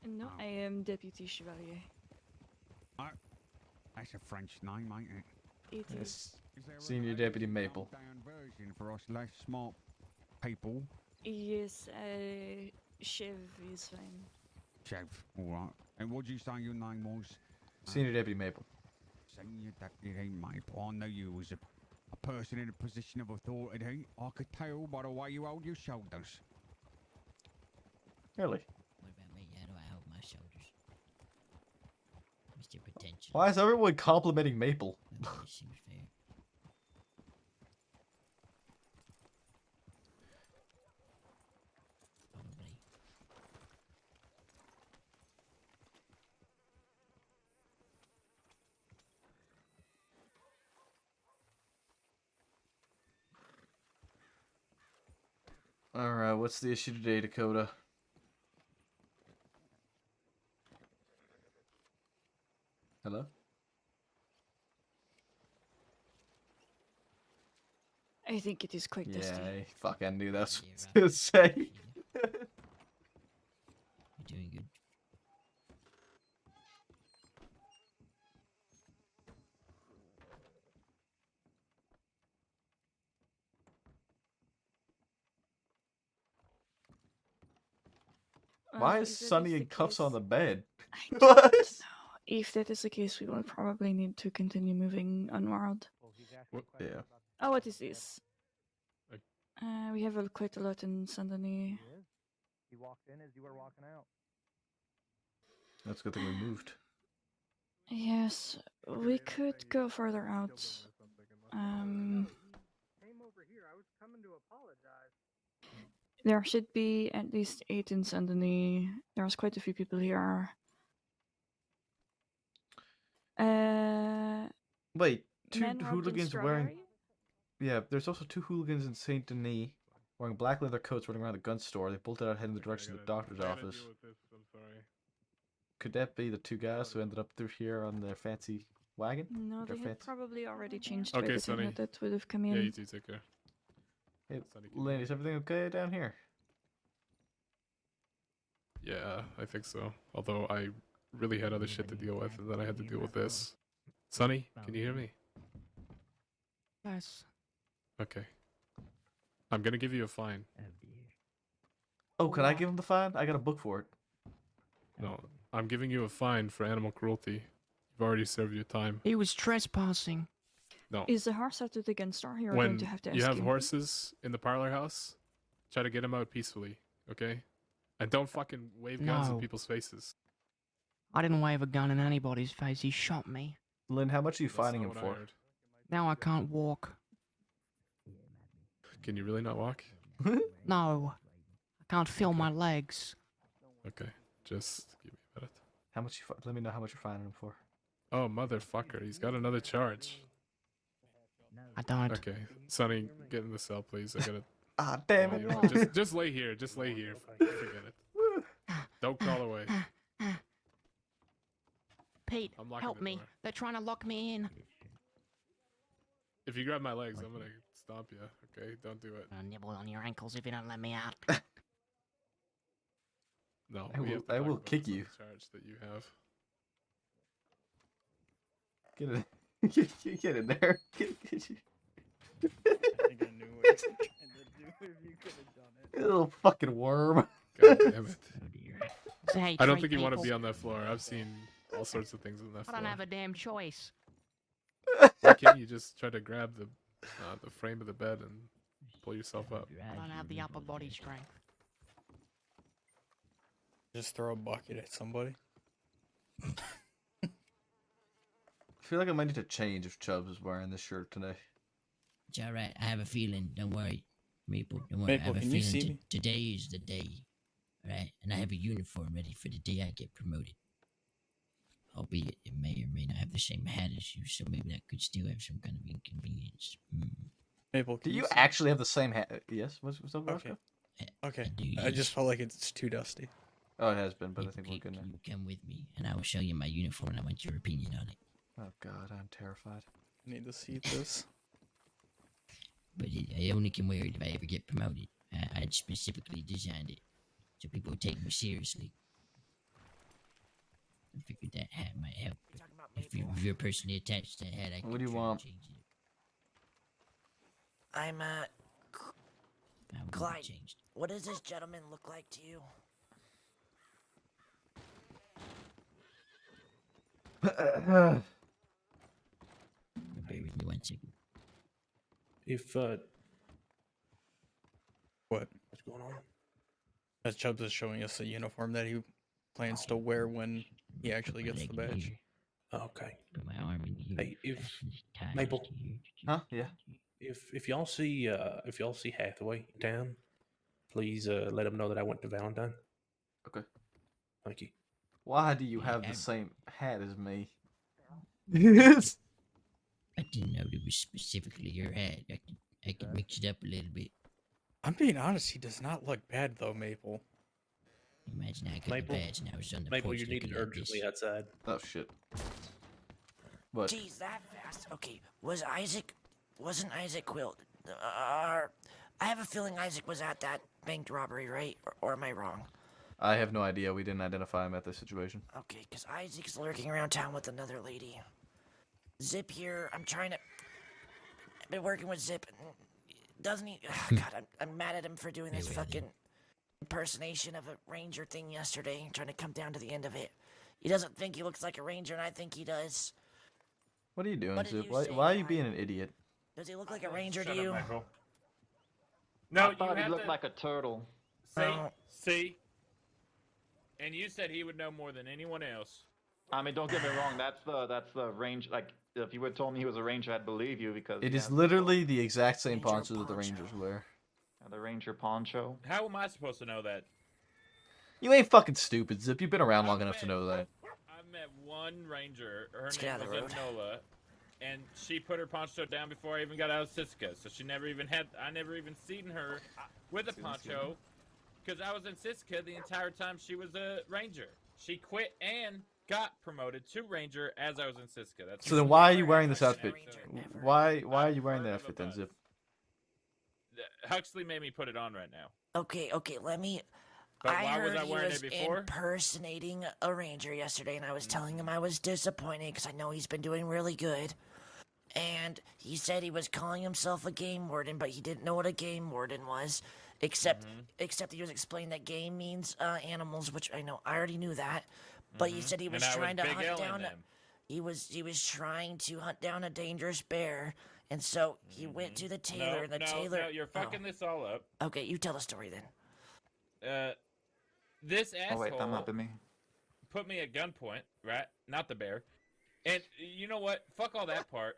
No, I am Deputy Chevalier. That's a French name, ain't it? It Yes. is. Is there a Senior Deputy Maple. down version for us less smart people? Yes, Chev is fine. Chev, alright. And what did you say your name was? Senior Deputy Maple. Senior Deputy Maple. I knew you was a person in a position of authority. I could tell by the way you hold your shoulders. Really? What about me? How do I hold my shoulders? Mr. Potential. Why is everyone complimenting Maple? Well, this seems fair. Probably. Alright, what's the issue today, Dakota? Hello? I think it is quite dusty. Yeah, I fucking knew that's what Yeah, I was gonna say. You're doing good. Why Well, is if that Sunny the in cuffs on case- the bed? I What? don't know. If that is the case, we will probably need to continue moving onward. Yeah. Oh, what is this? Uh, We have quite a lot in Saint Denis. He walked in as you were walking out. That's a good thing we moved. Yes, we could go further out. Came over here. I was coming to apologize. There should be at least 8 in Saint Denis. There's quite a few people here. Wait, two Men robbed in hooligans wearing... Strawberry? Yeah, there's also 2 hooligans in Saint Denis wearing black leather coats running around a gun store. They bolted out heading in the direction of the doctor's office. Could that be the 2 guys who ended up through here on their fancy wagon? No, Their they had fancy... probably already changed Okay, by the Sonny. time that would have come in. Yeah, you too, take care. Hey, Sonny, can you- Lynn, is everything okay down here? Yeah, I think so. Although I really had other shit to deal with, and then I had to deal with this. Sonny, can you hear me? Yes. Okay. I'm gonna give you a fine. Oh, can I give him the fine? I got a book for it. No, I'm giving you a fine for animal cruelty. You've already served your time. He was trespassing. No. Is the horse out against or you're When going to have to you ask have him? horses in the parlor house, try to get them out peacefully, okay? And don't fucking wave guns in No. people's faces. I didn't wave a gun in anybody's face. He shot me. Lynn, how much are you That's fining not him what I for? heard. Now I can't walk. Can you really not walk? No. I can't feel my legs. Okay, just give me a minute. How much let me know how much you're fining him for. Oh, motherfucker, he's got another charge. I don't. Okay, Sonny, get in the cell, please. I gotta... Ah, damn Oh, it. you know what, just lay here. Just lay here. Forget it. Don't crawl away. Pete, I'm locking help the me. door. They're trying to lock me in. If you grab my legs, I'm gonna stomp you. Okay, don't do it. I'll nibble on your ankles if you don't let me out. No, I we will- have to I talk will about kick this you. other charge that you have. Get it. Get in there. Get you. I think I knew what you were trying to do if you could have done it. You little fucking worm. God damn it. Say, I don't treat think you want to people. be on that floor. I've seen all sorts of things on that I floor. don't have a damn choice. Why can't you just try to grab the frame of the bed and pull yourself up? I don't have the upper body strength. Just throw a bucket at somebody. I feel like I might need to change if Chubbs is wearing this shirt today. It's all right. I have a feeling. Don't worry, Maple. Don't worry. I Maple, have a can you feeling see me? today is the day. All right, and I have a uniform ready for the day I get promoted. Albeit it may or may not have the same hat as you, so maybe that could still have some kind of inconvenience. Maple, Do can you see- actually have the same hat? Yes. What's up, Okay. Roscoe? Okay. do, I just felt like it's too dusty. Oh, it has been, but I think we're good now. You come with me, and I will show you my uniform, and I want your opinion on it. Oh God, I'm terrified. I need to see this. But I only can wear it if I ever get promoted. I specifically designed it so people would take me seriously. I figured that hat might help. If you're personally attached to that hat, I can What do you try to want? change it. I'm I won't Clyde. change it. What does this gentleman look like to you? Bear with me 1 second. If What? what's going on? As Chubbs is showing us a uniform that he plans to wear when he actually gets the badge. Okay. Put my arm in here. Hey, if fasten this tie Maple, to here. Huh? Yeah. if y'all see Hathaway in town, please let him know that I went to Valentine. Okay. Thank you. Why do you have the same hat as me? Yes. I didn't know it was specifically your hat. I could mix it up a little bit. I'm being honest, he does not look bad though, Maple. Imagine I got Maple, the badge and I was on the Maple, porch you need looking it like urgently this. outside. Oh shit. What? Jeez, that fast. Okay, wasn't Isaac Quill? I have a feeling Isaac was at that bank robbery, right? Or am I wrong? I have no idea. We didn't identify him at this situation. Okay, because Isaac's lurking around town with another lady. Zip here. I've been working with Zip. And doesn't he? God, I'm mad at him for doing this fucking impersonation of a ranger thing yesterday, trying to come down to the end of it. He doesn't think he looks like a ranger, and I think he does. What are you doing, What did Zip? you Why, say, why are you being an idiot? Does he look like a ranger to Shut up, you? Michael. No, I thought you he have looked to- like a turtle. See? And you said he would know more than anyone else. I mean, don't get me wrong. That's the range. Like, if you would told me he was a ranger, I'd believe you because It he is has literally the exact same poncho that the Rangers wear. the ranger poncho. How am I supposed to know that? You ain't fucking stupid, Zip. You've been around long enough to know that. I've met one ranger. Her Let's get name out of was the road. Enola, and she put her poncho down before I even got out of Siska. So she never even had. I never even seen her with a poncho, because I was in Siska the entire time she was a ranger. She quit and got promoted to ranger as I was in Siska. That's So then why are you wearing this outfit? Why are you wearing the outfit then, Zip? Huxley made me put it on right now. Okay, let me. But I why was heard I he wearing was it before? impersonating a ranger yesterday, and I was telling him I was disappointed because I know he's been doing really good. And he said he was calling himself a game warden, but he didn't know what a game warden was, except he was explaining that game means animals, which I already knew that. But he said he was trying to hunt down. He was trying to hunt down a dangerous bear, and so he went to the tailor, and the tailor. No, you're fucking this all up. Okay, you tell the story then. This asshole Oh wait, that might be me. put me at gunpoint, right? Not the bear. And you know what? Fuck all that part.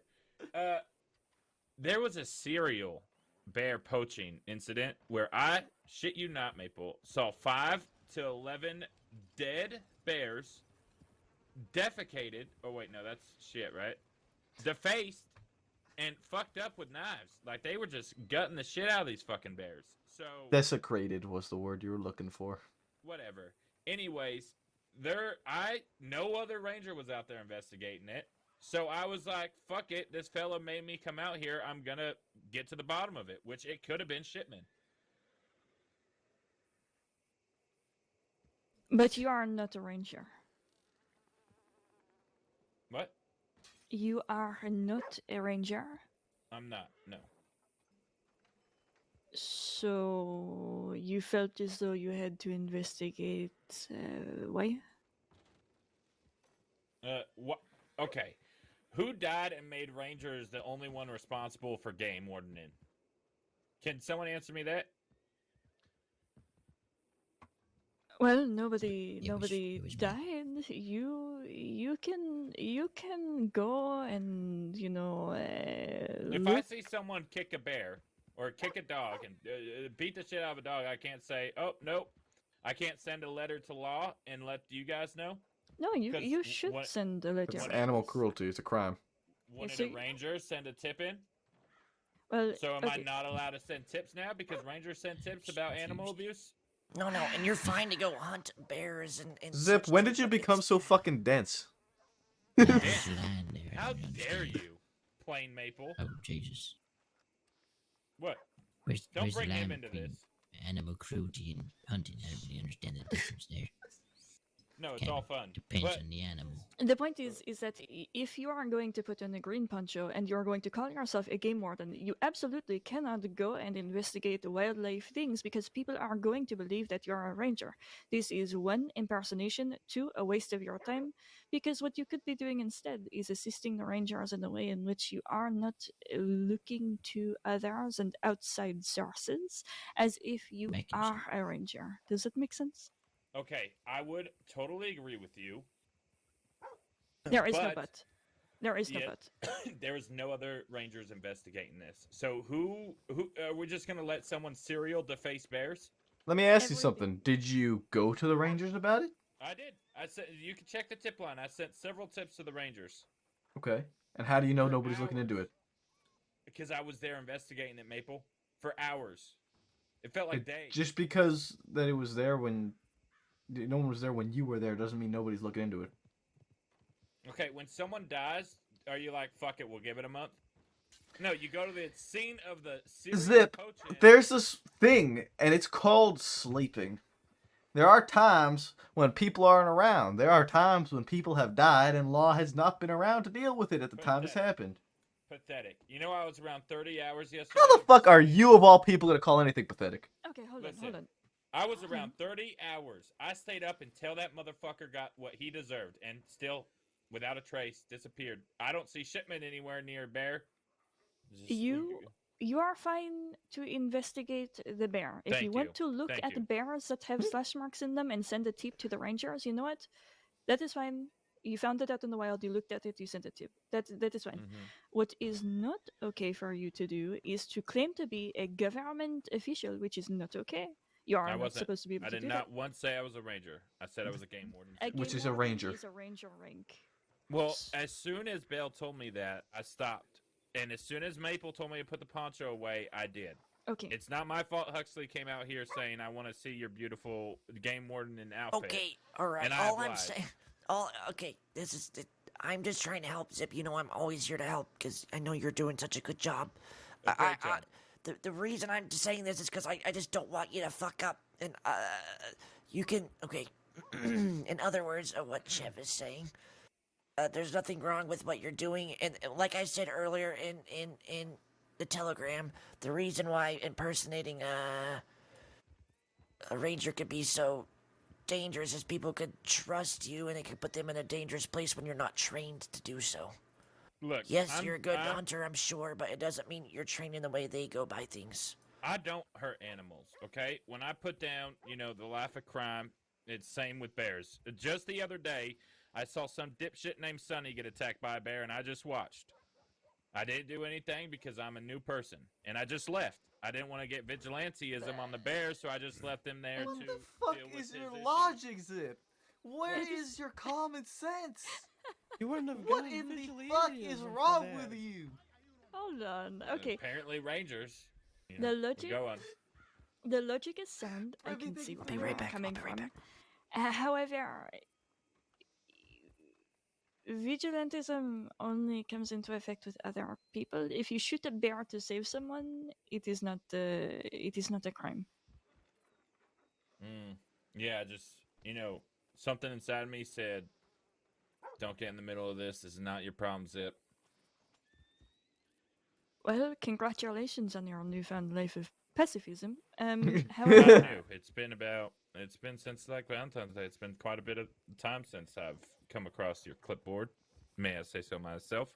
There was a serial bear poaching incident where I, shit you not, Maple, saw 5 to 11 dead bears defecated. Oh wait, no, that's shit, right? Defaced and fucked up with knives. Like they were just gutting the shit out of these fucking bears. So Desecrated was the word you were looking for. whatever. Anyways, no other ranger was out there investigating it. So I was like, fuck it, this fella made me come out here. I'm gonna get to the bottom of it, which it could have been Shipman. But you are not a ranger. What? You are not a ranger. I'm not, no. So you felt as though you had to investigate why? What? Okay. Who died and made Rangers the only one responsible for game wardening? Can someone answer me that? Well, nobody died. You can go and If I see someone kick a bear or kick a dog and beat the shit out of a dog, I can't say, "Oh nope, I can't send a letter to law and let you guys know." No, you 'Cause should what- send a letter. It's animal cruelty. It's a crime. Wouldn't so a ranger send a tip in? Well, So am I okay. not allowed to send tips now because rangers send tips about animal abuse? No, and you're fine to go hunt bears and Zip, when did you become so fucking dense? How dare you, Plain Maple? Oh, Jesus. What? Where's Don't the bring him line into between this. animal cruelty and hunting? I don't really understand the difference there. No, it's Kinda all fun. Depends But on the animal. The point is that if you are going to put on a green poncho and you're going to call yourself a game warden, you absolutely cannot go and investigate the wildlife things because people are going to believe that you're a ranger. This is 1, impersonation, 2, a waste of your time, because what you could be doing instead is assisting the rangers in a way in which you are not looking to others and outside sources as if you are a ranger. Does that make sense? okay, I would totally agree with you. There is no but. There is no yet but. there is no other rangers investigating this. So who we're just gonna let someone serial deface bears? Let me ask you something. Did you go to the Rangers about it? I did. I said you can check the tip line. I sent several tips to the Rangers Okay. And how do you know nobody's looking into it? because I was there investigating it, Maple, for hours. It felt like days. Just because that it was there when no one was there when you were there doesn't mean nobody's looking into it. Okay, when someone dies, are you like, fuck it, we'll give it a month? No, you go to the scene of the serial Zip, poaching. there's this thing, and it's called sleeping. There are times when people aren't around. There are times when people have died and law has not been around to deal with it at the time this happened. Pathetic. You know, I was around 30 hours yesterday. How the fuck are you, of all people, going to call anything pathetic? Okay, hold Listen, on. I was around 30 hours. I stayed up until that motherfucker got what he deserved and still, without a trace, disappeared. I don't see shipment anywhere near Bear. You are fine to investigate the bear. If Thank you want you. to look Thank at you. bears that have slash marks in them and send a tip to the rangers, you know what? That is fine. You found it out in the wild, you looked at it, you sent a tip. That is fine. Mm-hmm. What is not okay for you to do is to claim to be a government official, which is not okay. You are I not wasn't. supposed to be able I to did do not that. once say I was a ranger. I said I was a game warden. Which is a warden ranger. Is a ranger rank. Well, as soon as Bell told me that, I stopped. And as soon as Maple told me to put the poncho away, I did. Okay. It's not my fault Huxley came out here saying, I want to see your beautiful game warden in outfit. Okay, all right. And I All I'm obliged. saying, okay, this is. I'm just trying to help, Zip. You know, I'm always here to help because I know you're doing such a good job. A great job. The reason I'm saying this is because I just don't want you to fuck up. And you can okay. In other words, what Chev is saying. There's nothing wrong with what you're doing, and like I said earlier in the telegram, the reason why impersonating a ranger could be so dangerous is people could trust you, and it could put them in a dangerous place when you're not trained to do so. Look, Yes, you're a good hunter, I'm sure, but it doesn't mean you're trained in the way they go by things. I don't hurt animals, okay? When I put down, the life of crime, it's same with bears. Just the other day, I saw some dipshit named Sonny get attacked by a bear, and I just watched. I didn't do anything because I'm a new person, and I just left. I didn't want to get vigilanteism on the bears, so I just left them there What to the fuck deal with is your his logic, Zip? Where is your common sense? You wouldn't have What gotten in the vigilanteism fuck is for wrong that. with you? Hold on. And Okay. apparently rangers. The logic. Go on. The logic is sound. I can see where you're coming from. However, vigilantism only comes into effect with other people. If you shoot a bear to save someone, it is not a crime. Yeah, just, something inside me said, don't get in the middle of this. This is not your problem, Zip. Well, congratulations on your newfound life of pacifism. Not However, new. It's been since like Valentine's Day. It's been quite a bit of time since I've come across your clipboard. May I say so myself?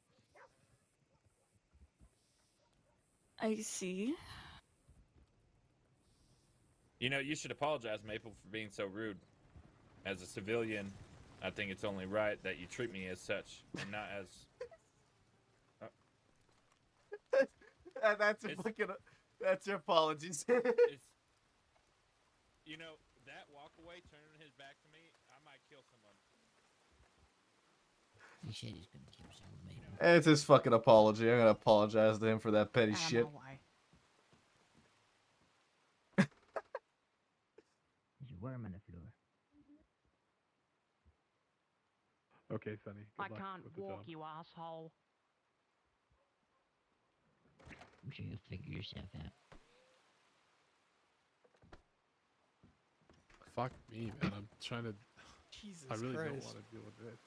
I see. You know, you should apologize, Maple, for being so rude. As a civilian, I think it's only right that you treat me as such, and not as. That's your fucking. That's your apologies. It's, you know, that walk away, turning his back to me, I might kill someone. He said he's gonna kill someone, Maple. It's his fucking apology. I'm gonna apologize to him for that petty shit. There's a worm on the floor. Okay, Sonny. I can't walk, you asshole. I'm sure you'll figure yourself out. Fuck me, man. I'm trying to. Jesus I really don't Christ. want to deal with this.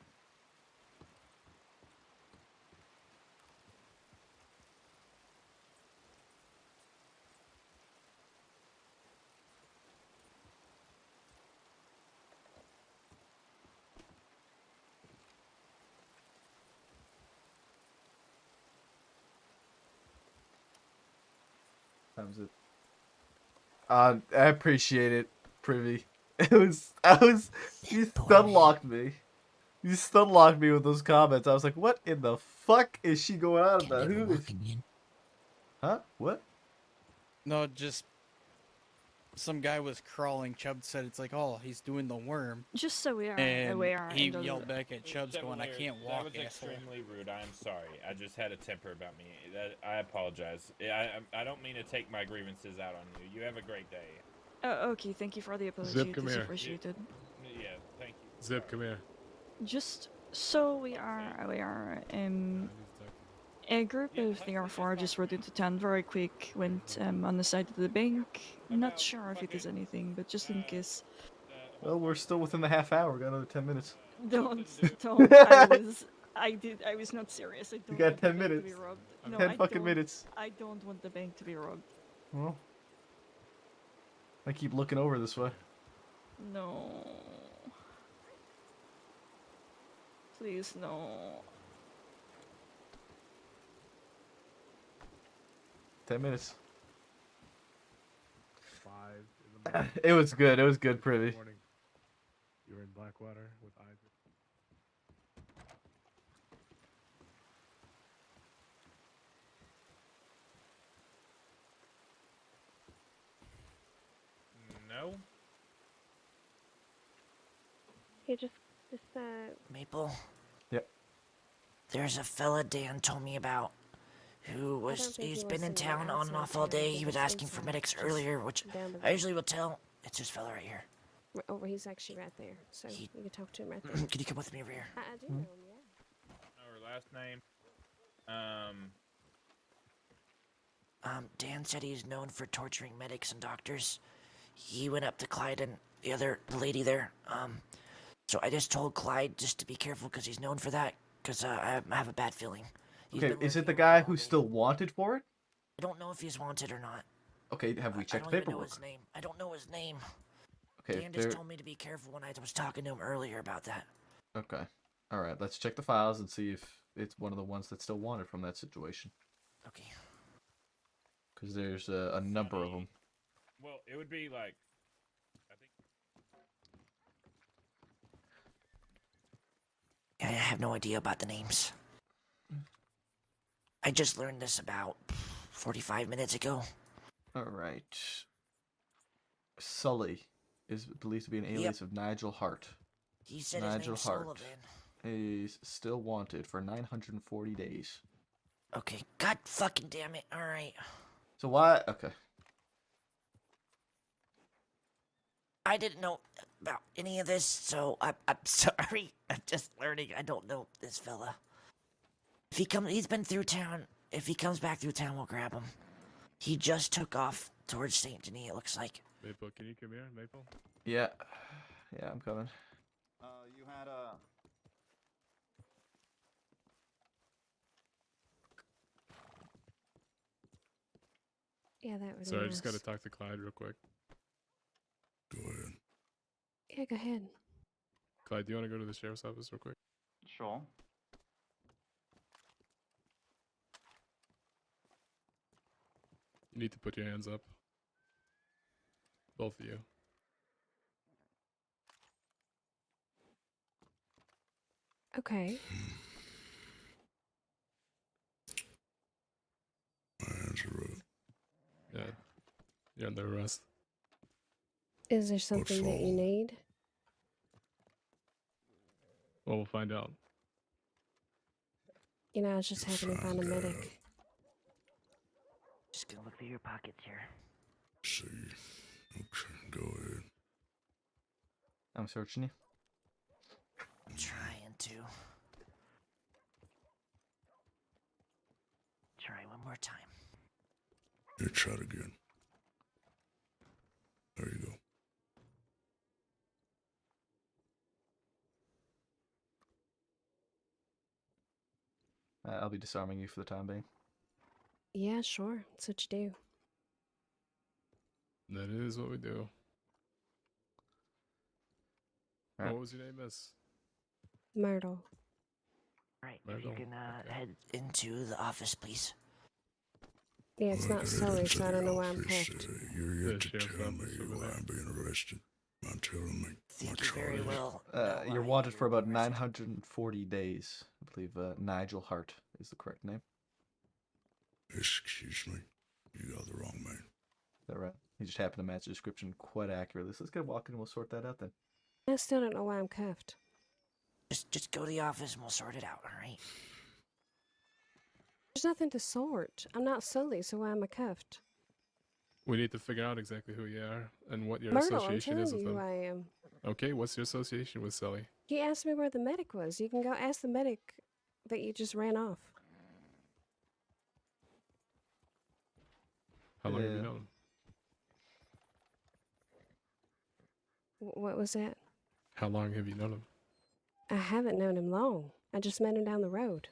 Time's it. I appreciate it, Privy. You stun-locked me. You stun-locked me with those comments. I was like, what in the fuck is she going on about? Who is... Huh? What? No, just some guy was crawling. Chubb said it's like, oh, he's doing the worm. Just so we are And aware. he and the- yelled back at Chubbs going, I Chevalier, can't walk, That was asshole. extremely rude. I am sorry. I just had a temper about me. I apologize. I don't mean to take my grievances out on you. You have a great day. Okay, thank you for the apology. Zip, It come is here. appreciated. Yeah, thank you. Zip, come here. Just so we are aware, a group of the R4 just rode into town very quick, went on the side of the bank. Not sure if it is anything, but just in case. Well, we're still within the half hour. We got another 10 minutes. Don't. I was not serious. I don't got want the 10 bank to minutes. be robbed. 10 No, I fucking don't- minutes. I don't want the bank to be robbed. Well, I keep looking over this way. No. Please, no. 10 minutes. 5 in the morning. It was good. It was good, Privy. Morning. You were in Blackwater with Isaac. No. Hey, just Maple. Yep. There's a fella Dan told me about who was think he's he been in wants to town go on and outside off all town. I day. think He was it's asking for inside, medics just earlier, which down the I usually will tell. It's this fella right here. Oh, he's actually right there, so you can talk to him right there. Can you come with me over here? I do know him, yeah. Her last name. Dan said he's known for torturing medics and doctors. He went up to Clyde and the lady there. So I just told Clyde just to be careful because he's known for that. Because I have a bad feeling. He's Okay, been is it lurking the around guy all who's day. still wanted for it? I don't know if he's wanted or not. Okay, have we I checked don't the even know paperwork? his name. I don't know his name. Okay, Dan there... just told me to be careful when I was talking to him earlier about that. Okay. Alright, let's check the files and see if it's one of the ones that's still wanted from that situation. Okay. Because there's a number of them. Well, it would be like. I think. I have no idea about the names. I just learned this about 45 minutes ago. Alright. Sully is believed to be an alias of Nigel Hart. He said Nigel his name's Hart Sullivan. is still wanted for 940 days. Okay, god fucking damn it. Alright. So why? Okay. I didn't know about any of this, so I'm sorry. I'm just learning. I don't know this fella. If he comes, he's been through town. If he comes back through town, we'll grab him. He just took off towards St. Denis, it looks like. Maple, can you come here, Maple? Yeah. Yeah, I'm coming. You had a. Yeah, that would Sorry, be I just nice. gotta talk to Clyde real quick. Go ahead. Yeah, go ahead. Clyde, do you want to go to the sheriff's office real quick? Sure. You need to put your hands up. Both of you. Okay. My hands are up. Yeah. You're under arrest. Is there something that you need? Well, we'll find out. You know, I was just happening to find a medic. Just gonna look through your pockets here. See. Okay, go ahead. I'm searching you. I'm trying to. Try one more time. You try it again. There you go. I'll be disarming you for the time being. Yeah, sure. That's what you do. That is what we do. Alright. What was your name, miss? Myrtle. Right, if you can head into the office, please. Yeah, it's not Sully, so I don't know why I'm cuffed. You're yet to tell me why I'm being arrested. Not telling me. Think you very well. You're wanted for about 940 days. I believe Nigel Hart is the correct name. Excuse me. You got the wrong man. Is that right? He just happened to match the description quite accurately. So let's get walking and we'll sort that out then. I still don't know why I'm cuffed. Just go to the office and we'll sort it out, alright? There's nothing to sort. I'm not Sully, so why am I cuffed? We need to figure out exactly who you are and what your Myrtle, I'm association telling is with you who him. I am. Okay, what's your association with Sully? He asked me where the medic was. You can go ask the medic that you just ran off. How long have you Yeah. known him? What was that? How long have you known him? I haven't known him long. I just met him down the road.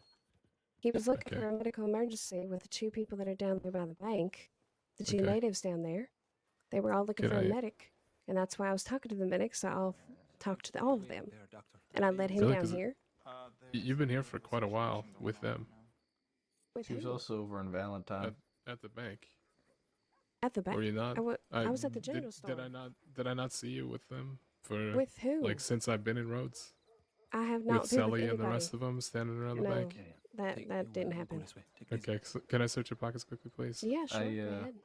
He was looking Okay. for a medical emergency with the two people that are down there by the bank, the two Okay. natives down there. They were all looking Can for a I- medic, and that's why I was talking to the medics. So I'll talk to all of them, and I led him Really? down 'Cause here. You've been here for quite a while with them. With She was who? also over in Valentine. At the bank. At the bank. Were you not? I was at the general store. Did I not see you with them for With who? like since I've been in Rhodes? I have not With been Sally with and anybody. the rest of them standing around the No, bank. that didn't happen. Okay, so can I search your pockets quickly, please? Yeah, sure. Go ahead.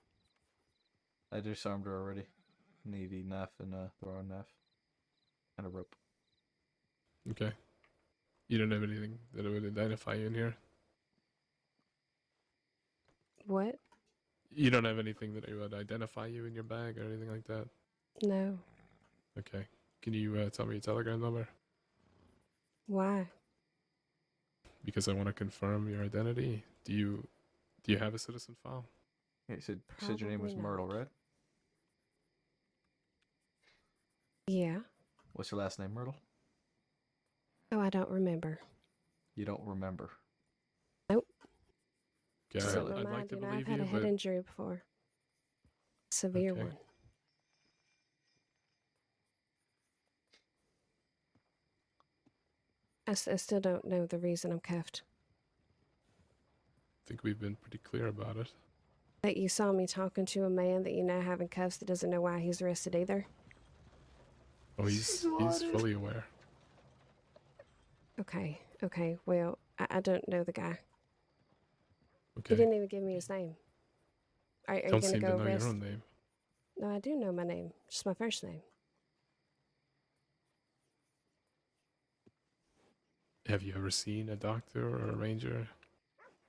I disarmed her already. Need a knife and a throwing knife. And a rope. Okay. You don't have anything that would identify you in here? What? You don't have anything that would identify you in your bag or anything like that? No. Okay. Can you tell me your telegram number? Why? Because I want to confirm your identity. Do you have a citizen file? Yeah, you said your name was Probably Myrtle, right? Yeah. What's your last name, Myrtle? Oh, I don't remember. You don't remember. Nope. Okay, Slipped my I'd like mind, to you know, believe I've had you, a head but injury before. Severe Okay. one. I still don't know the reason I'm cuffed. I think we've been pretty clear about it. That you saw me talking to a man that you now have in cuffs that doesn't know why he's arrested either. Oh, he's fully aware. Okay, well, I don't know the guy. Okay. He didn't even give me his name. Are you Don't gonna seem go to know arrest? your own name. No, I do know my name. Just my first name. Have you ever seen a doctor or a ranger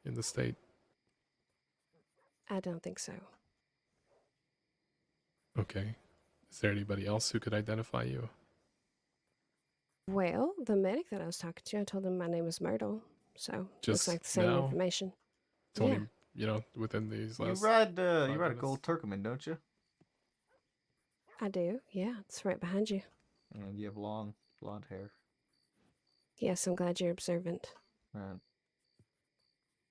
in the state? I don't think so. Okay. Is there anybody else who could identify you? Well, the medic that I was talking to, I told him my name was Myrtle. So Just looks like the same now? information. It's only, within these You last. ride 5 a minutes? gold Turkman, don't you? I do. Yeah, it's right behind you. And you have long blonde hair. Yes, I'm glad you're observant. Right.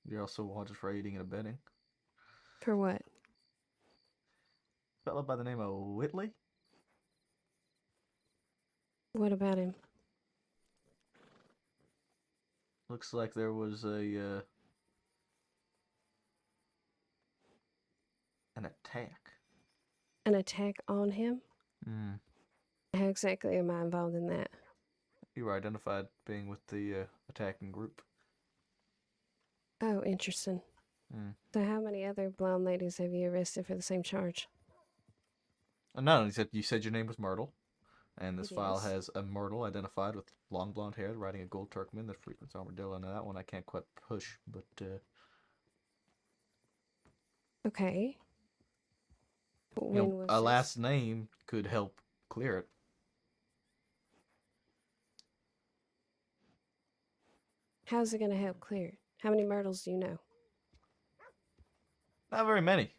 You're also wanted for aiding and abetting. For what? Fellow by the name of Whitley? What about him? Looks like there was a An attack. An attack on him? Hmm. How exactly am I involved in that? You were identified being with the attacking group. Oh, interesting. Hmm. So how many other blonde ladies have you arrested for the same charge? No, you said your name was Myrtle, and this It file is. has a Myrtle identified with long blonde hair, riding a gold Turkman that frequents Armadillo. Now that one I can't quite push, but Okay. you When know, was a this? last name could help clear it. How's it going to help clear it? How many myrtles do you know? Not very many.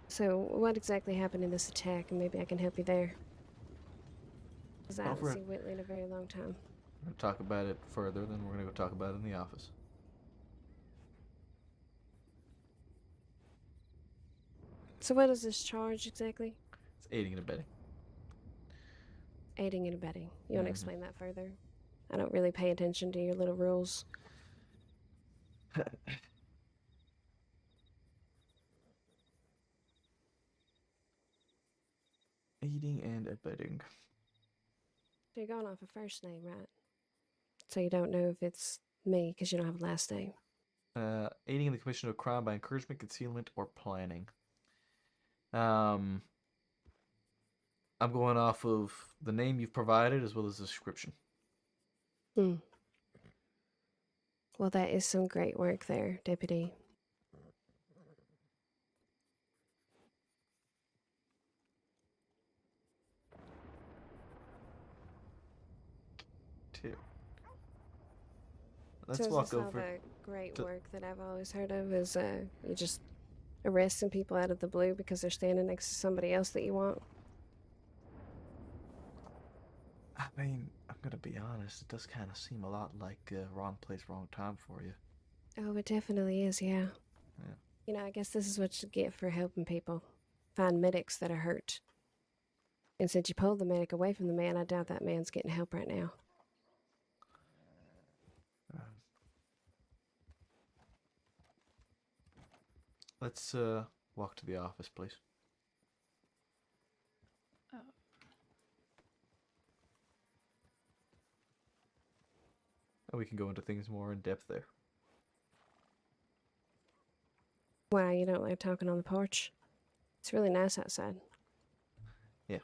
So what exactly happened in this attack, and maybe I can help you there? Because I Well, haven't we're- seen Whitley in a very long time. We're gonna talk about it further, then we're gonna go talk about it in the office. So what is this charge exactly? It's aiding and abetting. Aiding and abetting. You want to Mhm. explain that further? I don't really pay attention to your little rules. Aiding and abetting. So you're going off a first name, right? So you don't know if it's me because you don't have a last name. Aiding in the commission of a crime by encouragement, concealment, or planning. I'm going off of the name you've provided as well as the description. Hmm. Well, that is some great work there, Deputy. Two. So Let's is walk this all over. the great to- work that I've always heard of? Is you just arresting people out of the blue because they're standing next to somebody else that you want? I mean, I'm gonna be honest. It does kind of seem a lot like wrong place, wrong time for you. Oh, it definitely is, yeah. Yeah. You know, I guess this is what you get for helping people. Find medics that are hurt. And since you pulled the medic away from the man, I doubt that man's getting help right now. Let's walk to the office, please. Oh. And we can go into things more in depth there. Why, you don't like talking on the porch? It's really nice outside. Yeah.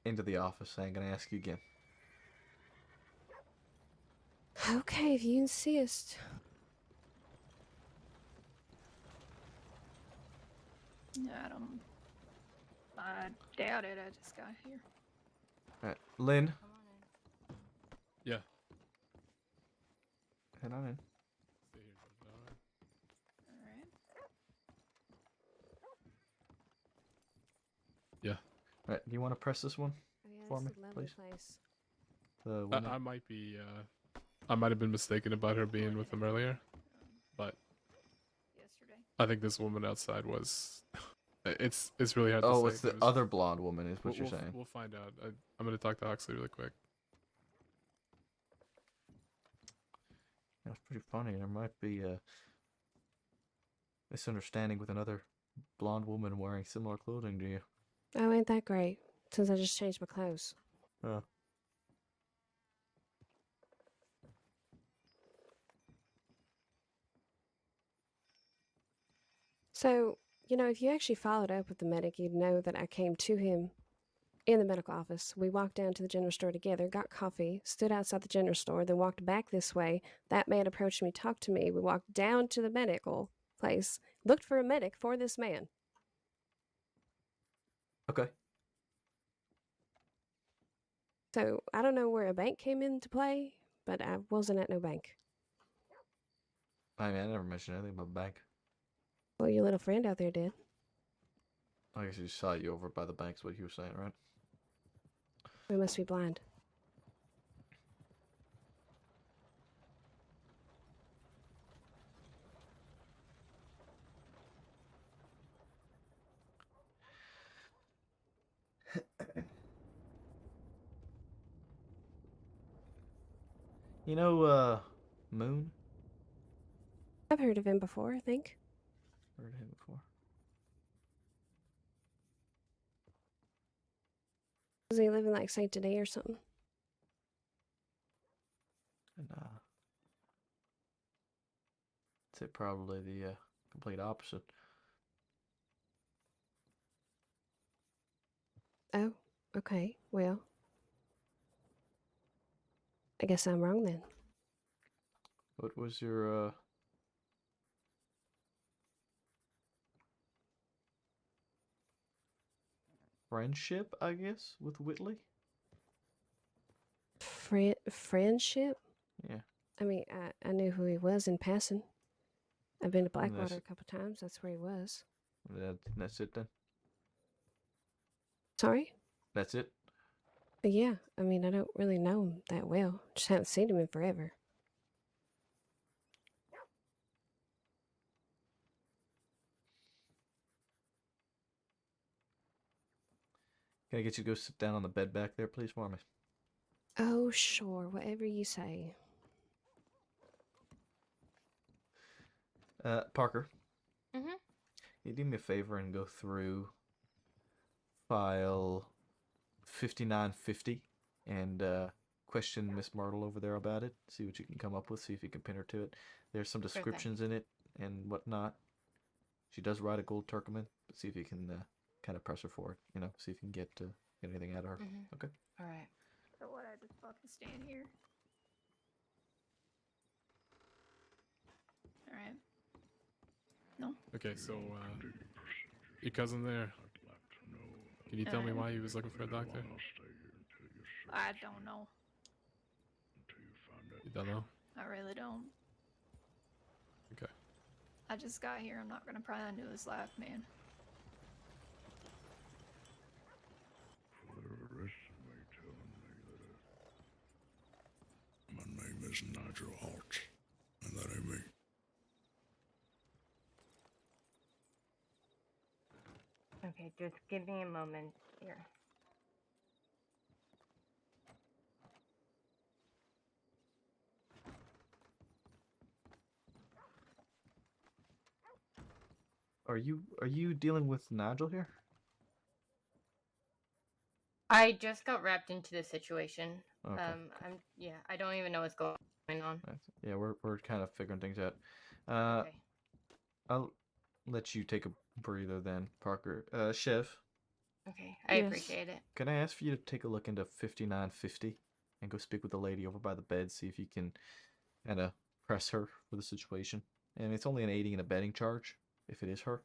Into the office. I ain't gonna ask you again. Okay, if you insist. I doubt it. I just got here. Alright, Lynn. Yeah. Head on in. Yeah. Alright, do you want to press this one for me, It's a lovely please? place. The woman. I might be. I might have been mistaken about her being with him earlier, but I think this woman outside was. It's really hard to say. Oh, it's the It was- other blonde woman, is what we'll, you're saying. We'll find out. I'm gonna talk to Huxley really quick. That's pretty funny. There might be a misunderstanding with another blonde woman wearing similar clothing to you. Oh, ain't that great? Since I just changed my clothes. Oh. So, you know, if you actually followed up with the medic, you'd know that I came to him in the medical office. We walked down to the general store together, got coffee, stood outside the general store, then walked back this way. That man approached me, talked to me. We walked down to the medical place, looked for a medic for this man. Okay. So, I don't know where a bank came into play, but I wasn't at no bank. I mean, I never mentioned anything about bank. Well, your little friend out there did. I guess he saw you over by the bank's what he was saying, right? We must be blind. You know, Moon? I've heard of him before, I think. Heard of him before. Does he live in like Saint Denis or something? And I'd say probably the complete opposite. Oh, okay. Well, I guess I'm wrong then. What was your friendship, I guess, with Whitley? Friendship? Yeah. I mean, I knew who he was in passing. I've been to And Blackwater a couple times. That's where he was. That's it then. Sorry? That's it. But yeah, I mean, I don't really know him that well. Just haven't seen him in forever. Can I get you to go sit down on the bed back there, please, for me? Oh, sure. Whatever you say. Parker, Mm-hmm. you do me a favor and go through file 5950 and question Miss Myrtle over there about it. See what you can come up with. See if you can pin her to it. There's some thing. descriptions in it and whatnot. She does ride a gold Turkoman, but see if you can kind of press her for it. You know, see if you can get anything out of her. Mhm. Okay. All right. So what? I just fucking stand here. All right. No. Okay, so your cousin there. Can you tell me why he was looking for a doctor? I don't know. You don't know? I really don't. Okay. I just got here. I'm not gonna pry into his life, man. My name is Nigel Hart, and that ain't me. Okay, just give me a moment here. Are you dealing with Nigel here? I just got wrapped into the situation. Okay. I don't even know what's going on. Yeah, we're kind of figuring things out. Okay. I'll let you take a breather then, Parker. Chev. Okay, I appreciate it. Can I ask for you to take a look into 5950 and go speak with the lady over by the bed, see if you can kind of press her for the situation? And it's only an aiding and abetting charge if it is her.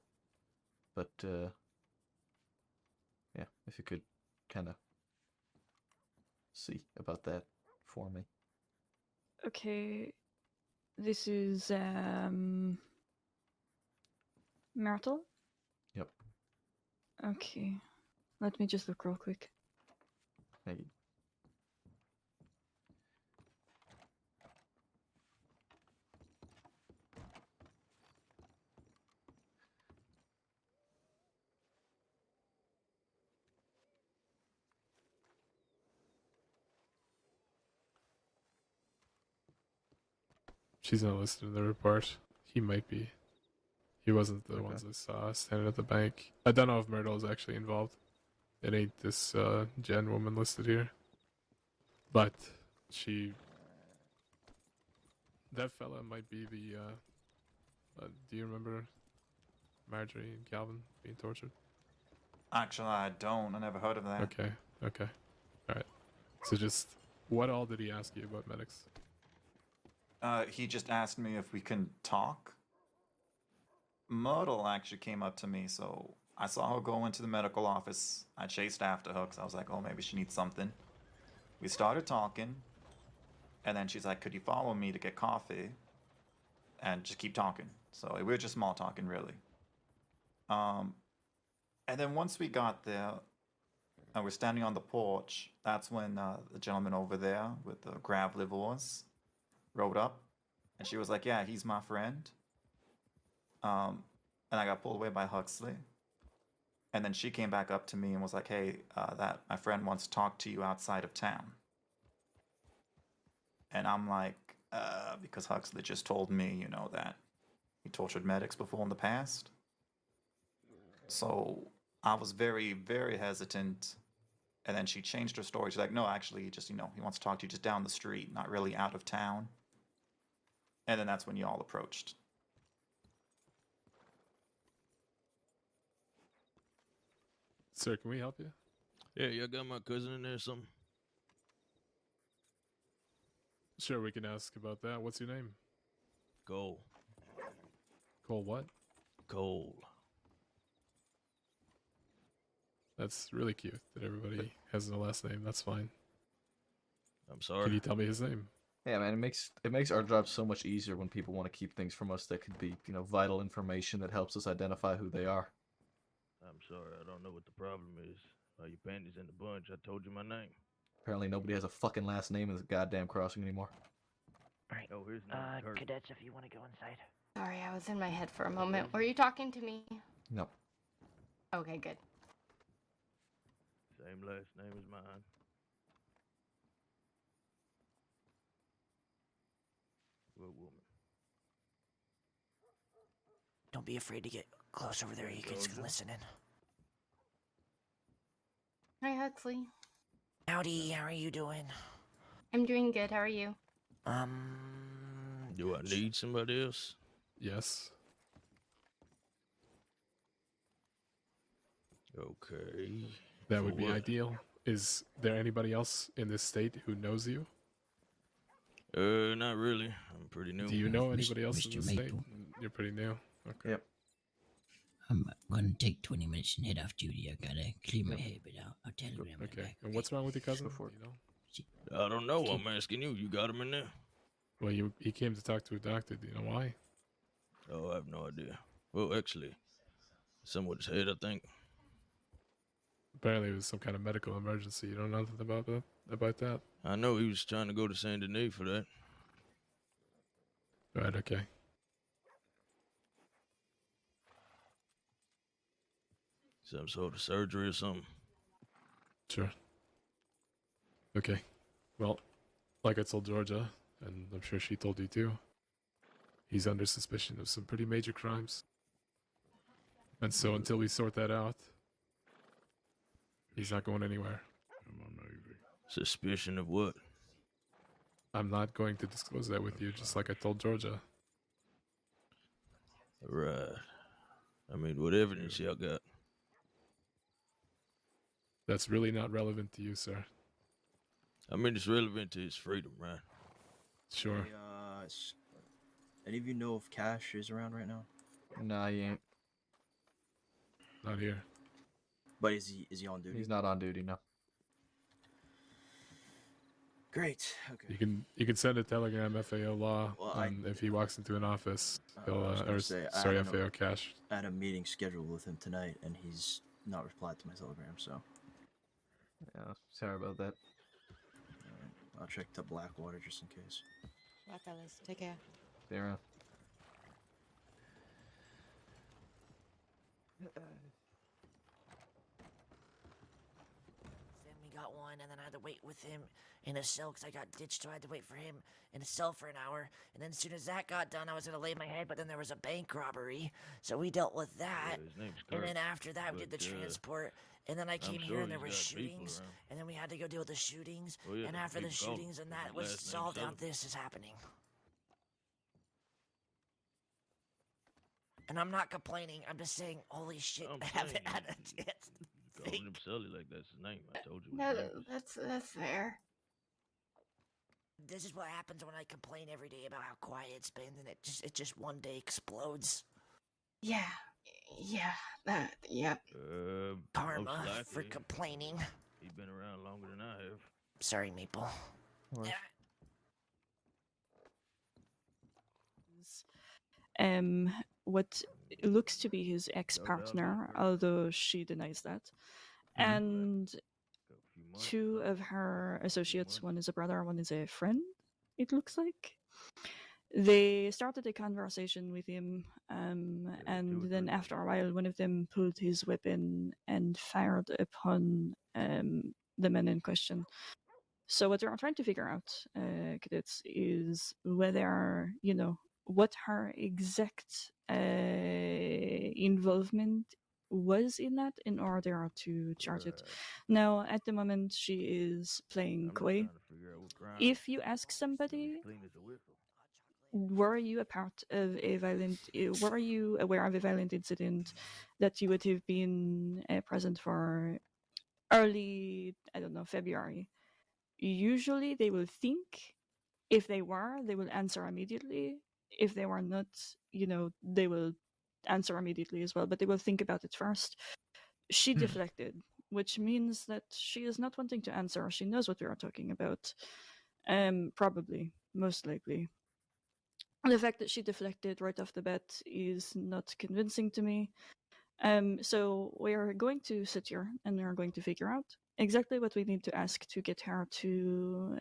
But yeah, if you could kind of see about that for me. Okay. This is Myrtle? Yep. Okay. Let me just look real quick. Thank you. She's not listed in the report. He might be. He wasn't the ones I saw standing at the bank. I don't know if Myrtle is actually involved. It ain't this Jen woman listed here. But that fella might be the do you remember Marjorie and Calvin being tortured? Actually, I don't. I never heard of that. Okay. Alright. So just, what all did he ask you about medics? He just asked me if we can talk. Myrtle actually came up to me, so I saw her go into the medical office. I chased after her because I was like, oh, maybe she needs something. We started talking, and then she's like, could you follow me to get coffee? And just keep talking. So we were just small talking, really. And then once we got there, and we're standing on the porch, that's when the gentleman over there with the grab livers rode up, and she was like, yeah, he's my friend. And I got pulled away by Huxley. And then she came back up to me and was like, hey, that my friend wants to talk to you outside of town. And I'm like, because Huxley just told me, you know, that he tortured medics before in the past. So I was very, very hesitant. And then she changed her story. She's like, no, actually, just, he wants to talk to you just down the street, not really out of town. And then that's when you all approached. Sir, can we help you? Yeah, y'all got my cousin in there or something? Sure, we can ask about that. What's your name? Cole. Cole what? Cole. That's really cute that everybody has a last name. That's fine. I'm sorry. Can you tell me his name? Yeah, man, it makes our job so much easier when people want to keep things from us that could be, vital information that helps us identify who they are. I'm sorry, I don't know what the problem is. Are your panties in the bunch? I told you my name. Apparently nobody has a fucking last name in this goddamn crossing anymore. Alright. Oh, here's name Kurt. Cadets, if you want to go inside. Sorry, I was in my head for a moment. Were you talking to me? No. Okay, good. Same last name as mine. What woman? Don't be afraid to get close over there. You kids can listen in. Hi, Huxley. Howdy, how are you doing? I'm doing good. How are you? Do I need somebody else? Yes. Okay. That would For be what? ideal. Is there anybody else in this state who knows you? Not really. I'm pretty new. Do you know anybody else in Mr. this state? Maple. You're pretty new. Okay. Yep. I'm gonna take 20 minutes and head off duty. I gotta clear my head, but I'll telegram it Okay. back. And what's wrong with your cousin? You know? I don't know. I'm asking you. You got him in there? Well, he came to talk to a doctor. Do you know why? Oh, I have no idea. Well, actually, someone's head, I think. Apparently, it was some kind of medical emergency. You don't know nothing about that? I know he was trying to go to Saint Denis for that. Right. Okay. Some sort of surgery or something. Sure. Okay. Well, like I told Georgia, and I'm sure she told you too, he's under suspicion of some pretty major crimes. And so until we sort that out, he's not going anywhere. Suspicion of what? I'm not going to disclose that with you, just like I told Georgia. Right. I mean, what evidence y'all got? That's really not relevant to you, sir. I mean, it's relevant to his freedom, right? Sure. Hey, any of you know if Cash is around right now? Nah, he ain't. Not here. But is he on duty? He's not on duty, no. Great. Okay. You can send a telegram, FAO law, Well, and if he walks into an office, I was gonna say, I sorry, don't know. FAO Cash. I had a meeting scheduled with him tonight, and he's not replied to my telegram. So Yeah, sorry about that. I'll check the Blackwater just in case. Bye, fellas. Take care. Stay around. Then we got one, and then I had to wait with him in a cell because I got ditched, so I had to wait for him in a cell for an hour. And then as soon as that got done, I was gonna lay my head, but then there was a bank robbery, so we dealt with that. his name's And Kurt, then after that, we did the but, transport. And then I I'm came sure here, and there he's was got people shootings. around. And then we had to go deal with the shootings. Oh, yeah, And there's after the people called. shootings and that His was last name's solved, now Sullivan. this is happening. And I'm not complaining. I'm just saying, holy shit, I'm I haven't saying, had a chance to Calling him Sully like that's his name. I told you. His No, name. that's fair. This is what happens when I complain every day about how quiet it's been, and it just one day explodes. Yeah. Yeah. Yep. Karma most for likely. complaining. He's been around longer than I have. Sorry, Maple. What looks to be his ex-partner, although she denies that, and two of her associates, one is a brother, one is a friend, it looks like. They started a conversation with him, and then after a while, one of them pulled his weapon and fired upon the men in question. So what they're trying to figure out, cadets, is whether, what her exact involvement was in that in order to charge it. Now, at the moment, she is playing coy. If you ask somebody, were you a part of a violent, were you aware of a violent incident that you would have been present for early, I don't know, February? Usually they will think. If they were, they will answer immediately. If they were not, they will answer immediately as well, but they will think about it first. She deflected, which means that she is not wanting to answer. She knows what we are talking about. Probably, most likely. The fact that she deflected right off the bat is not convincing to me. So we are going to sit here and we are going to figure out exactly what we need to ask to get her to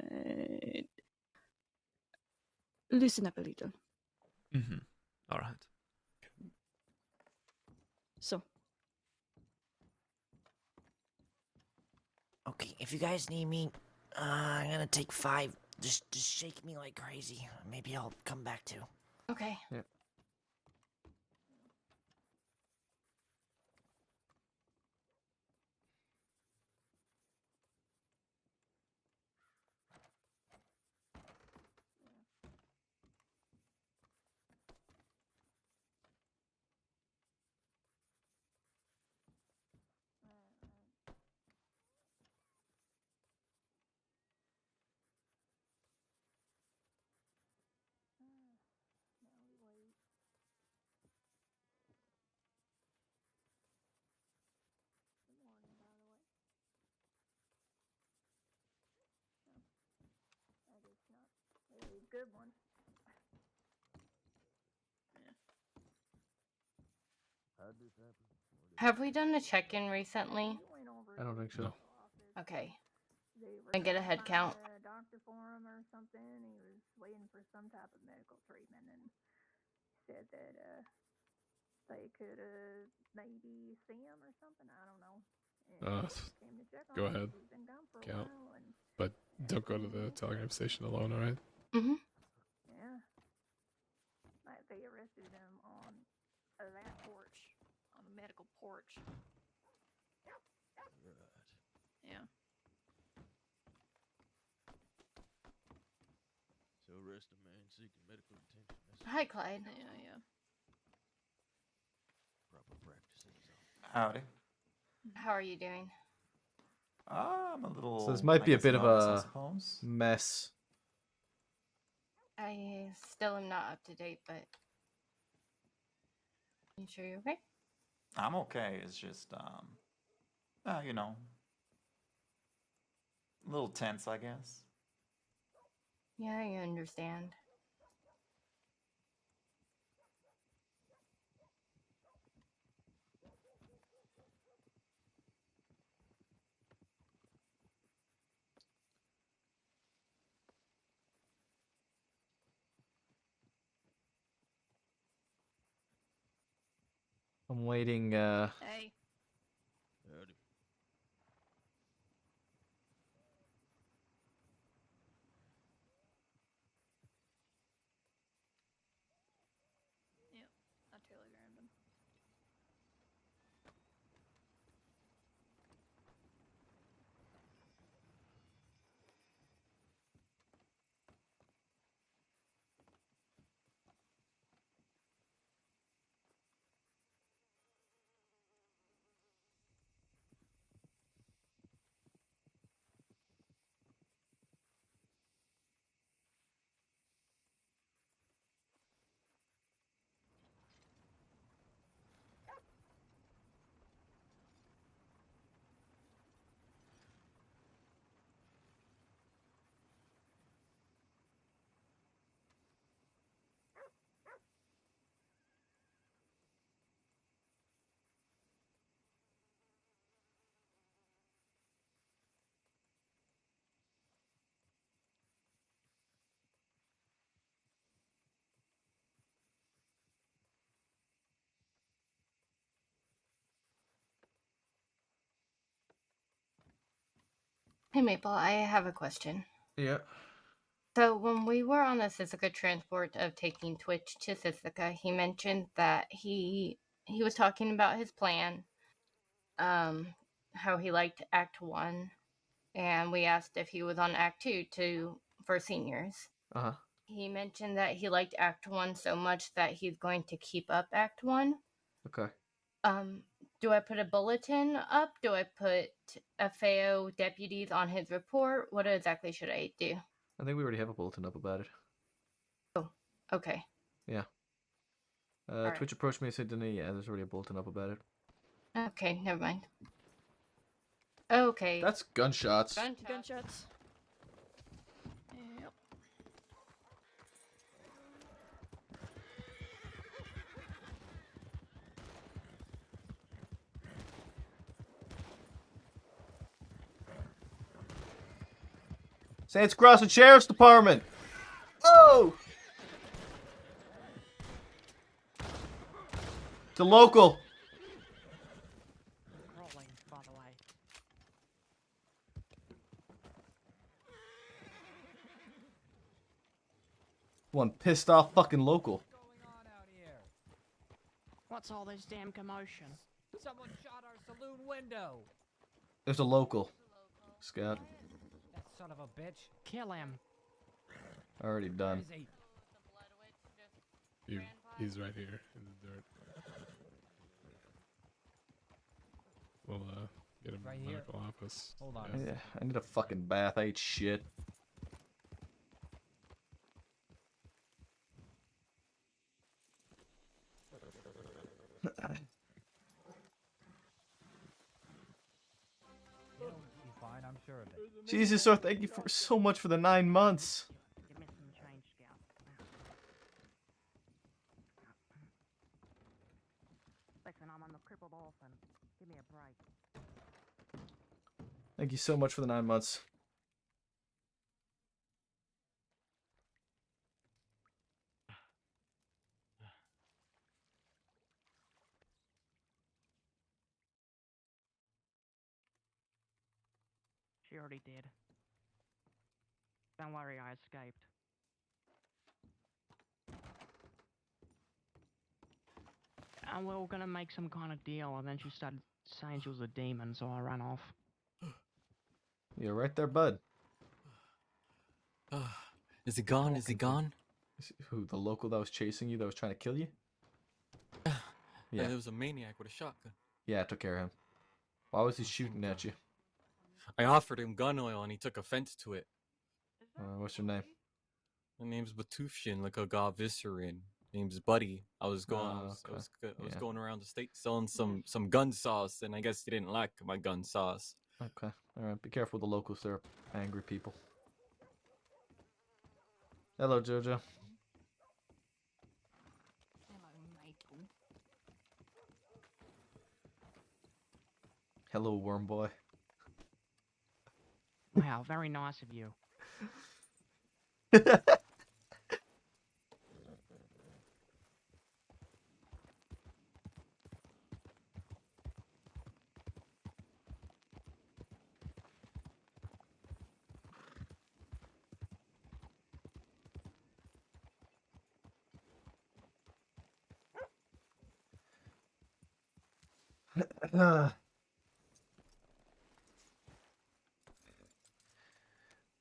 loosen up a little. All right. So. Okay, if you guys need me, I'm gonna take 5. Just shake me like crazy. Maybe I'll come back too. Okay. Yeah. Good one. Have we done a check-in recently? I don't think so. Okay. And get a head count. A doctor for him or something. He was waiting for some type of medical treatment and said that they could maybe see him or something. I don't know. And came to check on Go him. ahead. He's been gone for a Count. while and But don't go to the telegram station alone, alright? yeah, like they arrested him on that porch, on the medical porch. Yeah. So arrest a man seeking medical attention. Hi, Clyde. Yeah. Proper practices. Howdy. How are you doing? I'm a little. So this might I be a guess, bit of nervous, I a suppose. mess. I still am not up to date, but you sure you're okay? I'm okay. It's just, you know, a little tense, I guess. Yeah, I understand. I'm waiting. Hey. Howdy. Yep, I telegrammed him. Hey, Maple, I have a question. Yeah. So when we were on the Sisika transport of taking Twitch to Sisika, he mentioned that he was talking about his plan, how he liked Act 1, and we asked if he was on Act 2 for seniors. Uh-huh. He mentioned that he liked Act 1 so much that he's going to keep up Act 1. Okay. Do I put a bulletin up? Do I put FAO deputies on his report? What exactly should I do? I think we already have a bulletin up about it. Okay. Yeah. Alright. Twitch approached me and said, yeah, there's already a bulletin up about it. Okay, never mind. Okay. That's gunshots. Gunshots. Yep. Saints Crossing Sheriff's Department. Oh! It's a local. Rolling, by the way. One pissed off fucking local. What's all this damn commotion? Someone shot our saloon window. There's a local. Scout. That son of a bitch. Kill him. Already done. Where is He's right here in the dirt. We'll get him Right in the here? medical office. Hold on. Yeah, I need a fucking bath. I ate shit. He'll be fine, I'm sure of it. Jesus, sir, thank you for so much for the 9 months. Give me some change, Scout. Listen, I'm on the crippled orphan. Give me a break. Thank you so much for the 9 months. She already did. Don't worry, I escaped. And we were gonna make some kind of deal, and then she started saying she was a demon, so I ran off. You're right there, bud. Is he gone? Is he gone? Who, the local that was chasing you, that was trying to kill you? Yeah, there was a maniac with a shotgun. Yeah, I took care of him. Why was he shooting at you? I offered him gun oil and he took offense to it. What's your name? My name's Batufshin, like a god Viscerin. Name's Buddy. I was going, I was Yeah. going around the state selling some gun sauce, and I guess he didn't like my gun sauce. Okay, alright, be careful with the locals, they're angry people. Hello, Jojo. Hello, worm boy. Wow, very nice of you.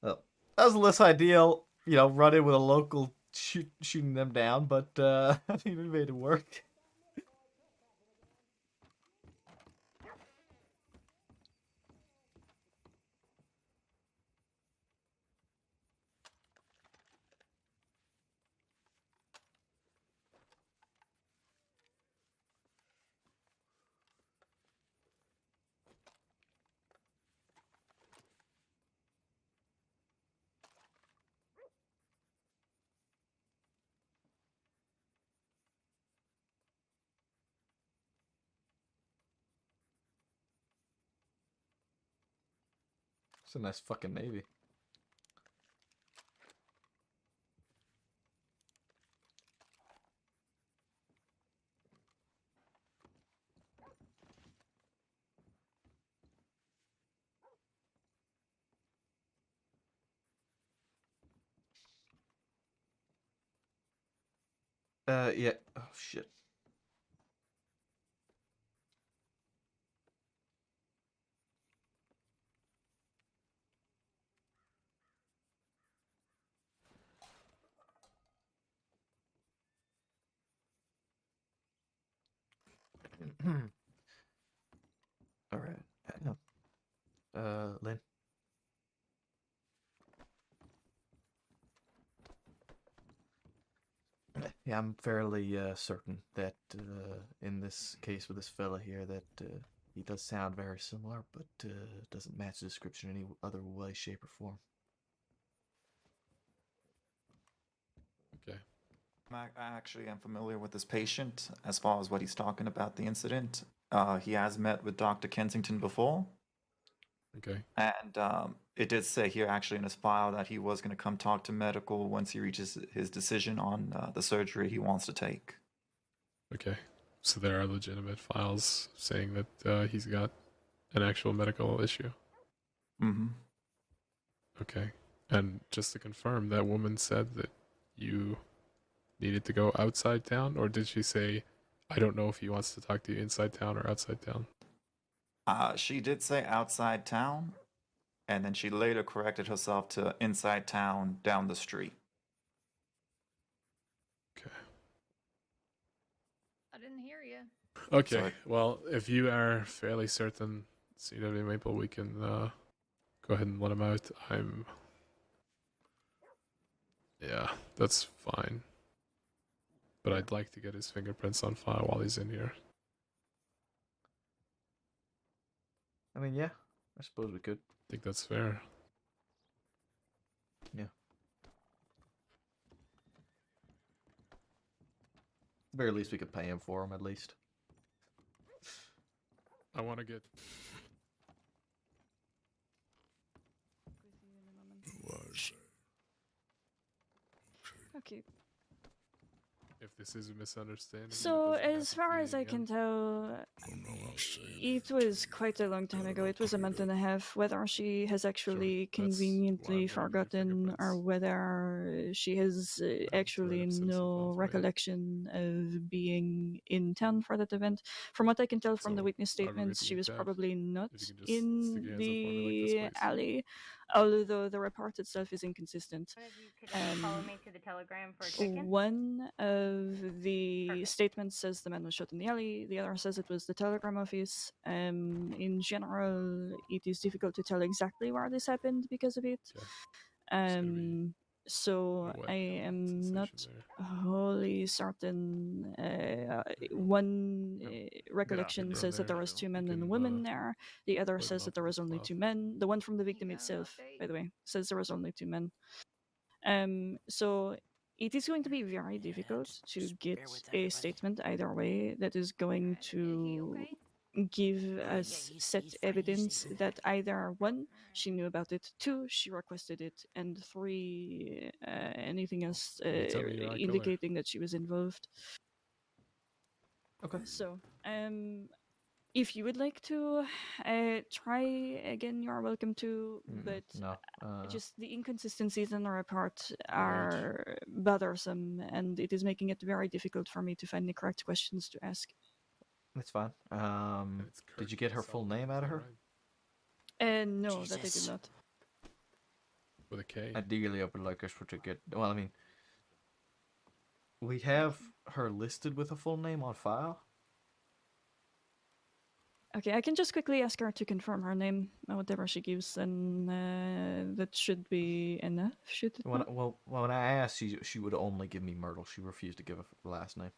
Well, that was less ideal, you know, running with a local shooting them down, but I think we made it work. It's a nice fucking navy. Yeah. Oh shit. All right. Lynn. Yeah, I'm fairly certain that in this case with this fella here that he does sound very similar, but doesn't match the description in any other way, shape, or form. Okay. I actually am familiar with this patient as far as what he's talking about the incident. He has met with Dr. Kensington before. Okay. And it did say here actually in his file that he was going to come talk to medical once he reaches his decision on the surgery he wants to take. Okay. So there are legitimate files saying that he's got an actual medical issue. Mm-hmm. Okay. And just to confirm, that woman said that you needed to go outside town, or did she say, I don't know if he wants to talk to you inside town or outside town? She did say outside town, and then she later corrected herself to inside town down the street. I didn't hear you. Okay. Sorry. Well, if you are fairly certain, CW Maple, we can go ahead and let him out. Yeah, that's fine. But I'd like to get his fingerprints on file while he's in here. I mean, yeah, I suppose we could. I think that's fair. Yeah. At the very least, we could pay him for him, at least. I want to get... Okay. If this is a misunderstanding... So, as far as I can tell, it was quite a long time ago. It was a month and a half. Whether she has actually conveniently forgotten or whether she has actually no recollection of being in town for that event. From what I can tell from the witness statements, she was probably not in the alley, although the report itself is inconsistent. Could you follow me to the telegram for a check-in? One of the statements says the man was shot in the alley. The other says it was the telegram office. In general, it is difficult to tell exactly where this happened because of it. So I am not wholly certain. One recollection says that there was 2 men and a woman there. The other says that there was only 2 men. The one from the victim itself, by the way, says there was only 2 men. So it is going to be very difficult to get a statement either way that is going to give us set evidence that either 1, she knew about it, 2, she requested it, and 3, anything else indicating that she was involved. Okay. So, if you would like to try again, you are welcome to, but No. just the inconsistencies in the report are bothersome, and it is making it very difficult for me to find the correct questions to ask. That's fine. Did you get her full name out of her? No, that I did not. With a K? Ideally, I would like us to get... Well, I mean... We have her listed with a full name on file. Okay, I can just quickly ask her to confirm her name, whatever she gives, and that should be enough, should it not? When I asked, she would only give me Myrtle. She refused to give a last name.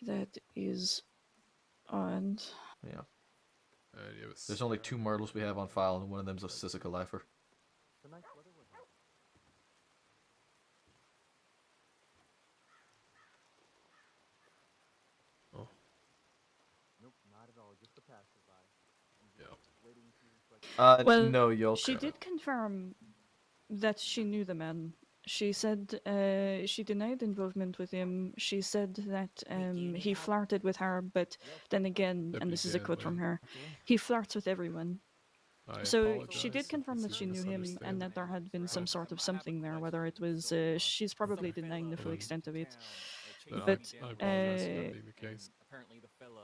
That is odd. Yeah. There's only 2 Myrtles we have on file, and one of them's a Sisica lifer. Oh. Nope, not at all. Just a passerby. Yeah. Well, no, Yoka. she did confirm that she knew the man. She said she denied involvement with him. She said that he flirted with her, but then again, and this is a quote from her, he flirts with everyone. So she did confirm that she knew him and that there had been some sort of something there. Whether it was, she's probably denying the full extent of it. But I apologize for that being the case.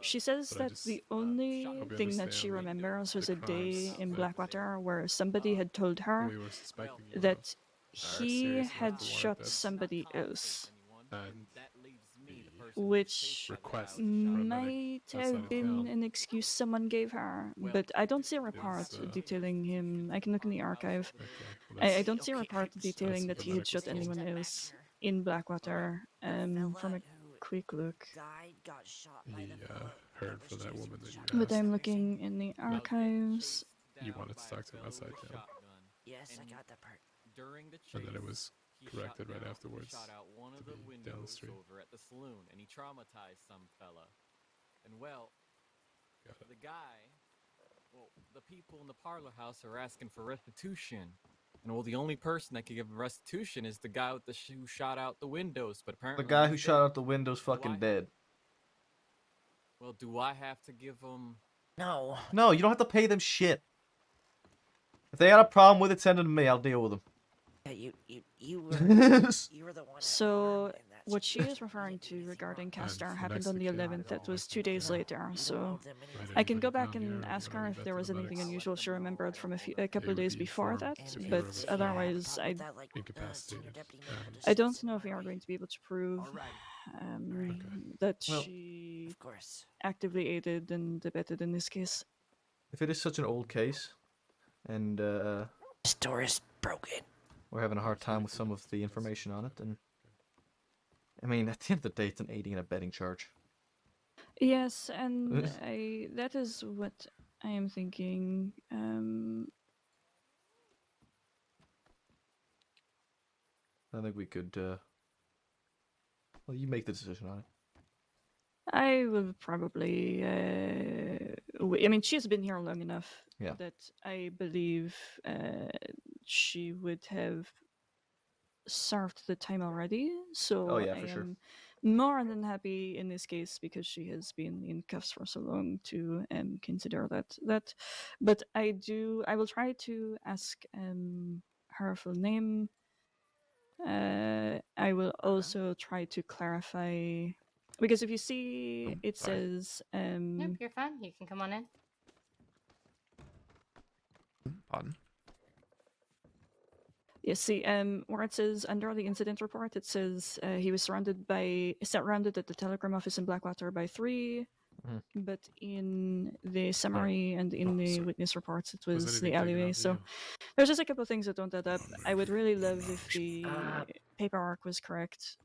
she says But I that just, the only hope you thing that she understand, like, remembers was the a day crimes in that Blackwater where somebody had told her we were suspecting you that of he serious enough had to warrant shot this. somebody else, And which request for a medic might outside have of been town. an excuse someone gave her. But I don't see a report detailing him. I can look in the archive. well, I don't see a report detailing that the he had medical shot anyone else in Blackwater. From a quick look. He heard from that woman that you But asked. I'm looking in the archives. You wanted to talk to him outside town. Yes, I got that part. During the And then it chase, was he corrected shot right down- afterwards Shot out one of to the be down the windows street. over at the saloon, and he traumatized some fella. And well, the guy, the people in the parlor house are asking for restitution. And well, the only person that can give restitution is the guy with the who shot out the windows. But apparently, The guy who he's shot dead. out the window's fucking dead. Well, do I have to give him? No. No, you don't have to pay them shit. If they got a problem with it, send it to me. I'll deal with them. Yeah, you were the one. So what she is referring to regarding Castor happened on the 11th. That was 2 days later. So I can go back and ask her if there was anything unusual she remembered from a couple of days before that. But otherwise, I don't know if we are going to be able to prove that Well, she actively aided and abetted in this case. If it is such an old case, and this door is broken, we're having a hard time with some of the information on it, then I mean, at the end of the day, it's an aiding and abetting charge. Yes, and that is what I am thinking. I think we could. Well, you make the decision on it. I will probably. I mean, she's been here long enough Yeah. that I believe she would have served the time already. So Oh, yeah, I for sure. am more than happy in this case because she has been in cuffs for so long to consider that. But I will try to ask her full name. I will also try to clarify. Because if you see, it says. Nope, you're fine. You can come on in. Pardon? Yeah, see, where it says under the incident report, it says he was surrounded at the telegram office in Blackwater by 3. But in the summary and in the witness reports, it was the alleyway. So there's just a couple of things that don't add up. I would really love if the paperwork was correct.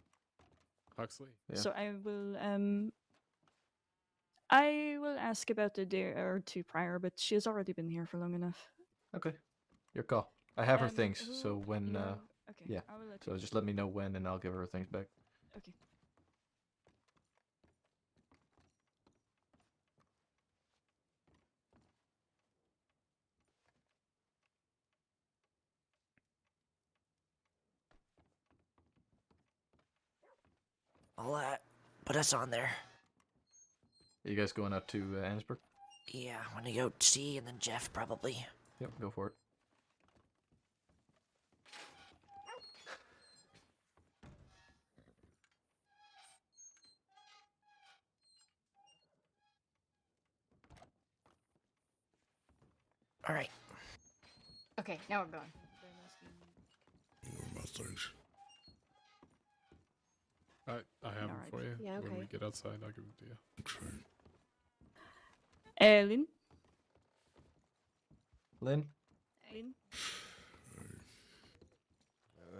Huxley? So I will ask about a day or two prior, but she has already been here for long enough. Okay, your call. I have her things, who- so when okay, yeah, I will let so you just let me know when, and I'll give her things back. Okay. I'll put us on there. Are you guys going out to Annesburg? Yeah, I'm gonna go see, and then Jeff probably. Yep, go for it. All right. Okay, now we're going. Where are my things? I have them Alright. for you. Yeah, When we okay. get outside, I'll give them to you. Lynn? Lynn? Lynn?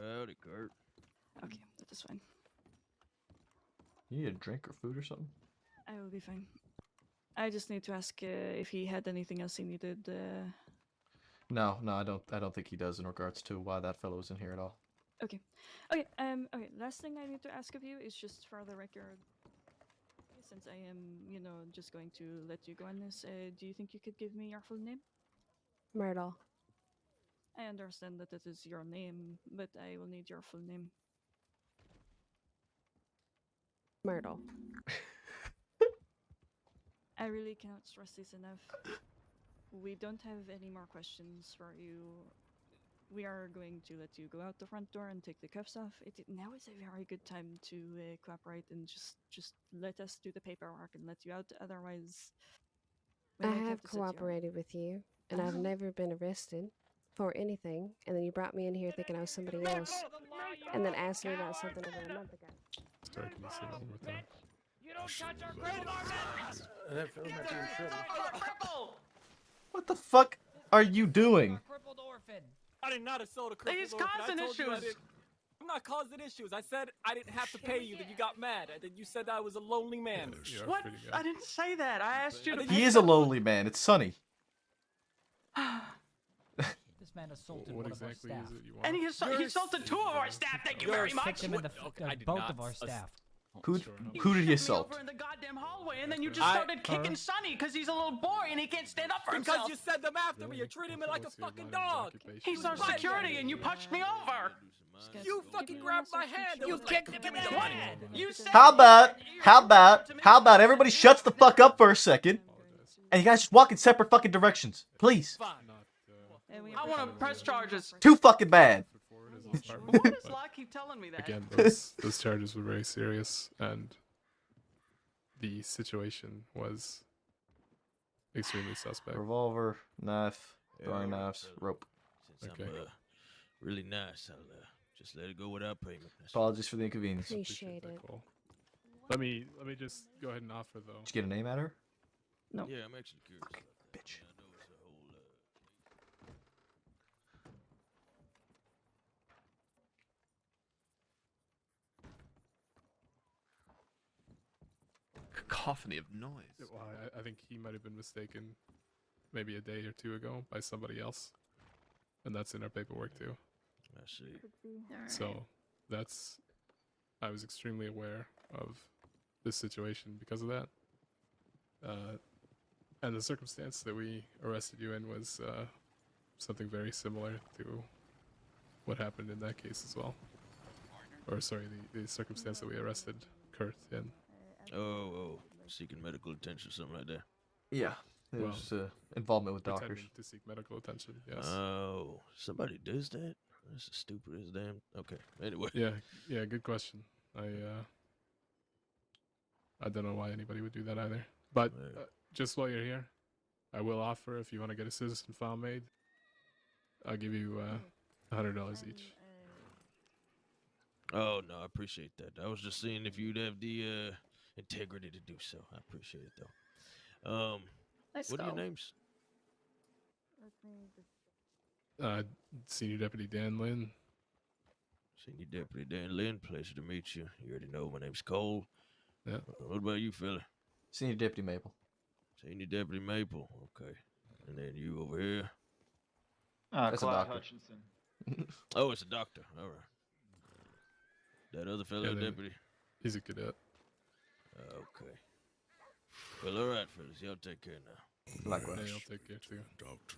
Howdy, Kurt. Okay, that is fine. You need a drink or food or something? I will be fine. I just need to ask if he had anything else he needed. No, I don't think he does in regards to why that fellow was in here at all. Okay. Okay, last thing I need to ask of you is just for the record. Since I am, just going to let you go on this, do you think you could give me your full name? Myrtle. I understand that it is your name, but I will need your full name. Myrtle. I really cannot stress this enough. we don't have any more questions for you. We are going to let you go out the front door and take the cuffs off. Now is a very good time to cooperate and just let us do the paperwork and let you out. Otherwise, we I might have to set you up. cooperated with you, and I've never been arrested for anything. And then you brought me in here thinking I was somebody else, and then asked me about something over a month ago. Sorry, can you say that one more time? You don't touch our cripple! That feels like you're in trouble. What the fuck are you doing? Crippled orphan. I did not assault a crippled He's orphan. I causing told you I issues. didn't- I'm not causing issues. I said I didn't have to pay you. That you got mad. That you said I was a lonely man. What? I didn't say that. I asked you to. He is a lonely man. It's Sonny. This man assaulted What one of our exactly staff. is it you want? And he assaulted two of our staff. Thank you You're very a much. victim in the both of our staff. Who Sure, no. who did he Me assault? over in the goddamn hallway, and then you just started kicking Sonny because he's a little boy and he can't stand up for Because himself. you said them after me. You're treating me like a What's your fucking line of dog. occupation? He's our Right. security, and you punched me over. You fucking grabbed my hand. You kicked him in the head. You said How about everybody shuts the fuck up for a second, and you guys just walk in separate fucking directions, please. I want to press charges. Too fucking bad. Why does Locke keep telling me that? Again, those charges were very serious, and the situation was extremely suspect. Revolver, knife, throwing knives, rope. Since Okay. I'm really nice, I'll just let it go without payment. That's Apologies for the inconvenience. Did Appreciate it. Cool. Let me just go ahead and offer though. you get a name at her? No. Yeah, I'm actually curious. Bitch. I know it's a whole. Cacophony of noise. Well, I think he might have been mistaken maybe a day or two ago by somebody else. And that's in our paperwork too. I see. So that's I was extremely aware of this situation because of that. And the circumstance that we arrested you in was something very similar to what happened in that case as well. Or sorry, the circumstance that we arrested Kurt in. Oh, seeking medical attention, something like that. Yeah. There's involvement with doctors. Pretending to seek medical attention, yes. Oh, somebody does that? That's as stupid as damn. Okay, anyway. Yeah, good question. I don't know why anybody would do that either. But just while you're here, I will offer if you want to get a citizen file made, I'll give you $100 each. Oh no, I appreciate that. I was just seeing if you'd have the integrity to do so. I appreciate it though. Let's what are your go. names? Senior Deputy Dan Lynn. Senior Deputy Dan Lynn, pleasure to meet you. You already know my name's Cole. Yeah. What about you, fella? Senior Deputy Maple. Senior Deputy Maple. Okay. And then you over here. That's a Clyde doctor. Hutchinson. Oh, it's a doctor. All right. That other fellow, Yeah, then- deputy. He's a cadet. Okay. Well, all right, fellas. Y'all take care now. Likewise. Yeah, I'll take care too. Doctor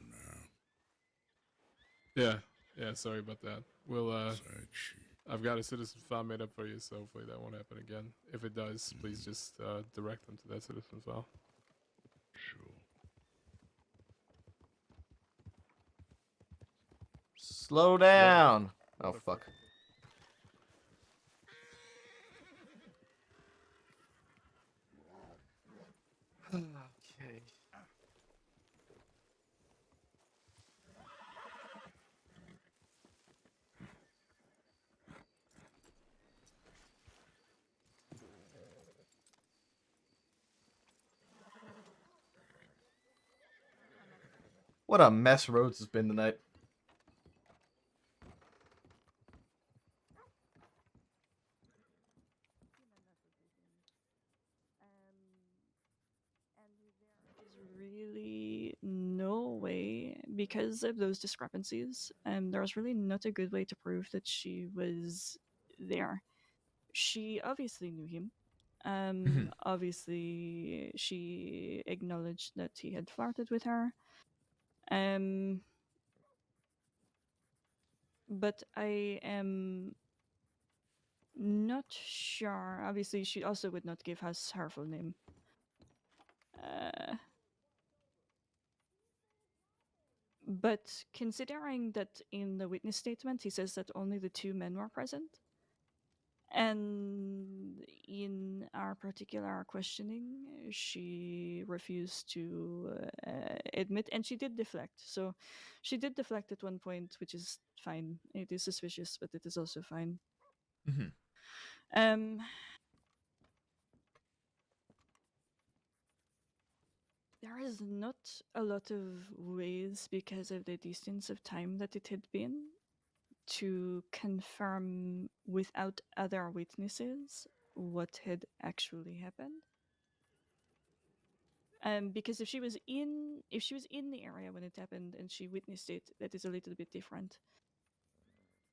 now. Yeah, sorry about that. We'll I've got a citizen file made up for you, so hopefully that won't happen again. If it does, please just direct them to that citizen file. Sure. Slow down. Oh fuck. Okay. What a mess Rhodes has been tonight. Really no way, because of those discrepancies, there was really not a good way to prove that she was there. She obviously knew him. Obviously she acknowledged that he had flirted with her. But I am not sure. Obviously she also would not give us her full name. But considering that in the witness statement he says that only the 2 men were present, and in our particular questioning, she refused to admit, and she did deflect. So she did deflect at one point, which is fine. It is suspicious, but it is also fine. There is not a lot of ways, because of the distance of time that it had been, to confirm without other witnesses what had actually happened. Because if she was in the area when it happened and she witnessed it, that is a little bit different.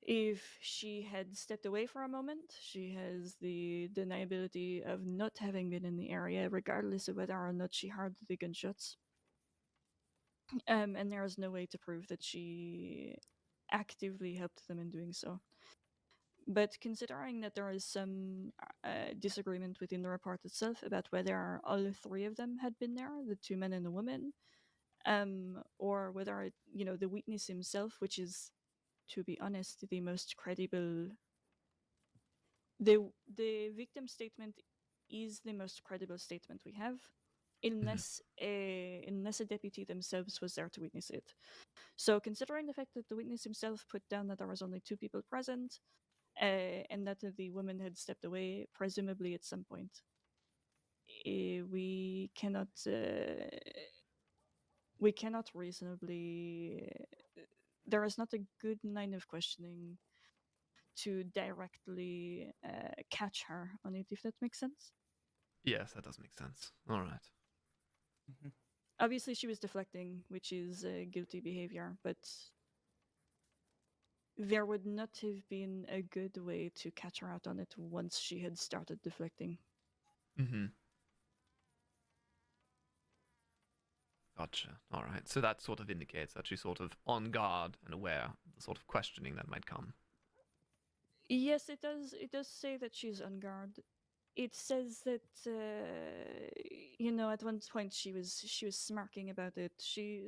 If she had stepped away for a moment, she has the deniability of not having been in the area, regardless of whether or not she heard the gunshots. And there is no way to prove that she actively helped them in doing so. But considering that there is some disagreement within the report itself about whether all 3 of them had been there, the 2 men and the woman, or whether the witness himself, which is, to be honest, the most credible. The victim statement is the most credible statement we have, unless a deputy themselves was there to witness it. So considering the fact that the witness himself put down that there was only 2 people present, and that the woman had stepped away, presumably at some point, we cannot reasonably. There is not a good line of questioning to directly catch her on it, if that makes sense. Yes, that does make sense. All right. Obviously, she was deflecting, which is guilty behavior, but there would not have been a good way to catch her out on it once she had started deflecting. Gotcha. All right. So that sort of indicates that she's sort of on guard and aware of the sort of questioning that might come. Yes, it does. It does say that she's on guard. It says that at one point she was smirking about it. She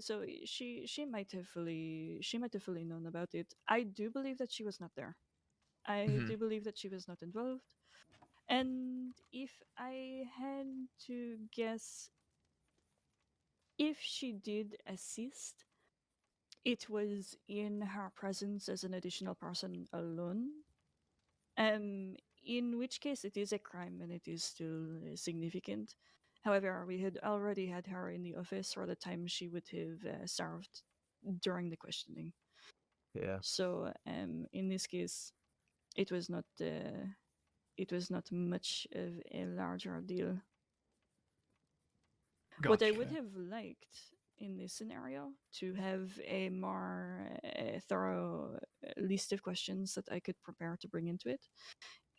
might have fully known about it. I do believe that she was not there. I do believe that she was not involved. And if I had to guess, if she did assist, it was in her presence as an additional person alone. In which case it is a crime and it is still significant. However, we had already had her in the office for the time she would have served during the questioning. Yeah. So in this case, it was not much of a larger deal. What I would Gotcha. have liked in this scenario to have a more thorough list of questions that I could prepare to bring into it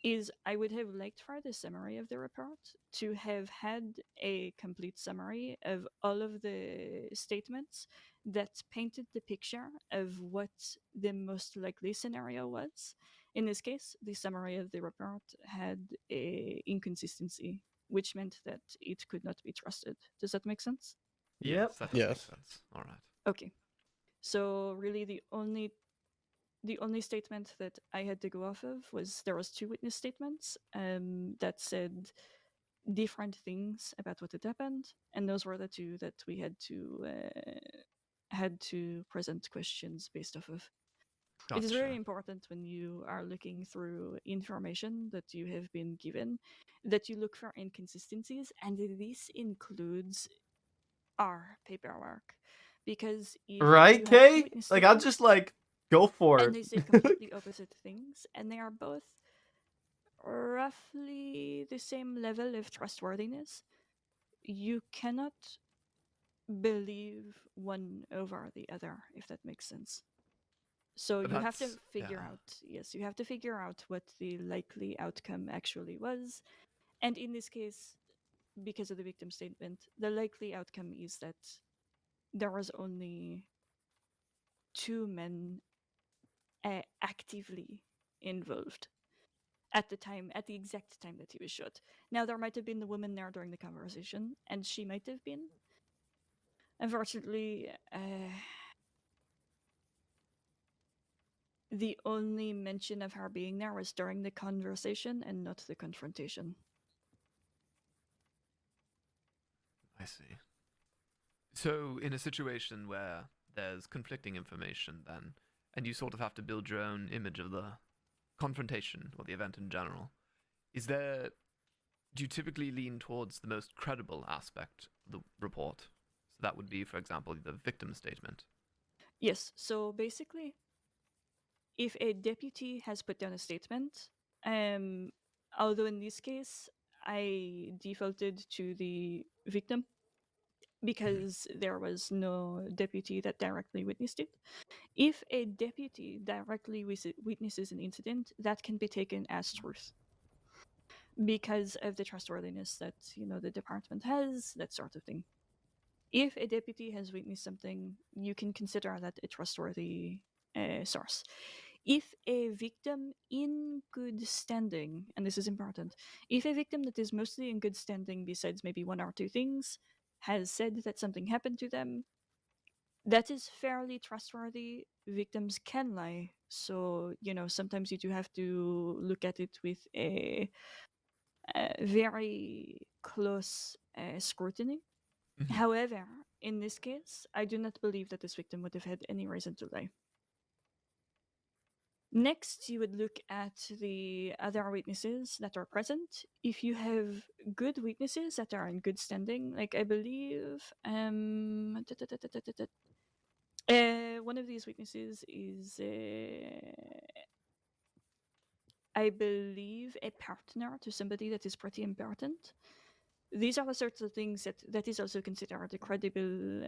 is I would have liked for the summary of the report to have had a complete summary of all of the statements that painted the picture of what the most likely scenario was. In this case, the summary of the report had a inconsistency, which meant that it could not be trusted. Does that make sense? Yes, that does make sense. All right. Okay. So really the only statement that I had to go off of was there was 2 witness statements that said different things about what had happened, and those were the 2 that we had to present questions based off of. It is very Gotcha. important when you are looking through information that you have been given that you look for inconsistencies, and this includes our paperwork. Because if Right, you have 2 Kay? witness Like, I'm statements, just like, go for and it. they say completely opposite things, and they are both roughly the same level of trustworthiness, you cannot believe one over the other, if that makes sense. So But you have to that's- figure yeah. out, yes, you have to figure out what the likely outcome actually was. And in this case, because of the victim statement, the likely outcome is that there was only 2 men actively involved at the exact time that he was shot. Now, there might have been the woman there during the conversation, and she might have been. Unfortunately, The only mention of her being there was during the conversation and not the confrontation. I see. So, in a situation where there's conflicting information, then, and you sort of have to build your own image of the confrontation or the event in general, do you typically lean towards the most credible aspect of the report? So that would be, for example, the victim statement. Yes, so basically, if a deputy has put down a statement, although in this case, I defaulted to the victim because there was no deputy that directly witnessed it. If a deputy directly witnesses an incident, that can be taken as truth because of the trustworthiness that the department has, that sort of thing. If a deputy has witnessed something, you can consider that a trustworthy source. If a victim in good standing, and this is important, if a victim that is mostly in good standing besides maybe one or two things has said that something happened to them, that is fairly trustworthy. Victims can lie, so sometimes you do have to look at it with a very close scrutiny. However, in this case, I do not believe that this victim would have had any reason to lie. Next, you would look at the other witnesses that are present. If you have good witnesses that are in good standing, like I believe, one of these witnesses is, I believe, a partner to somebody that is pretty important. These are the sorts of things that is also considered a credible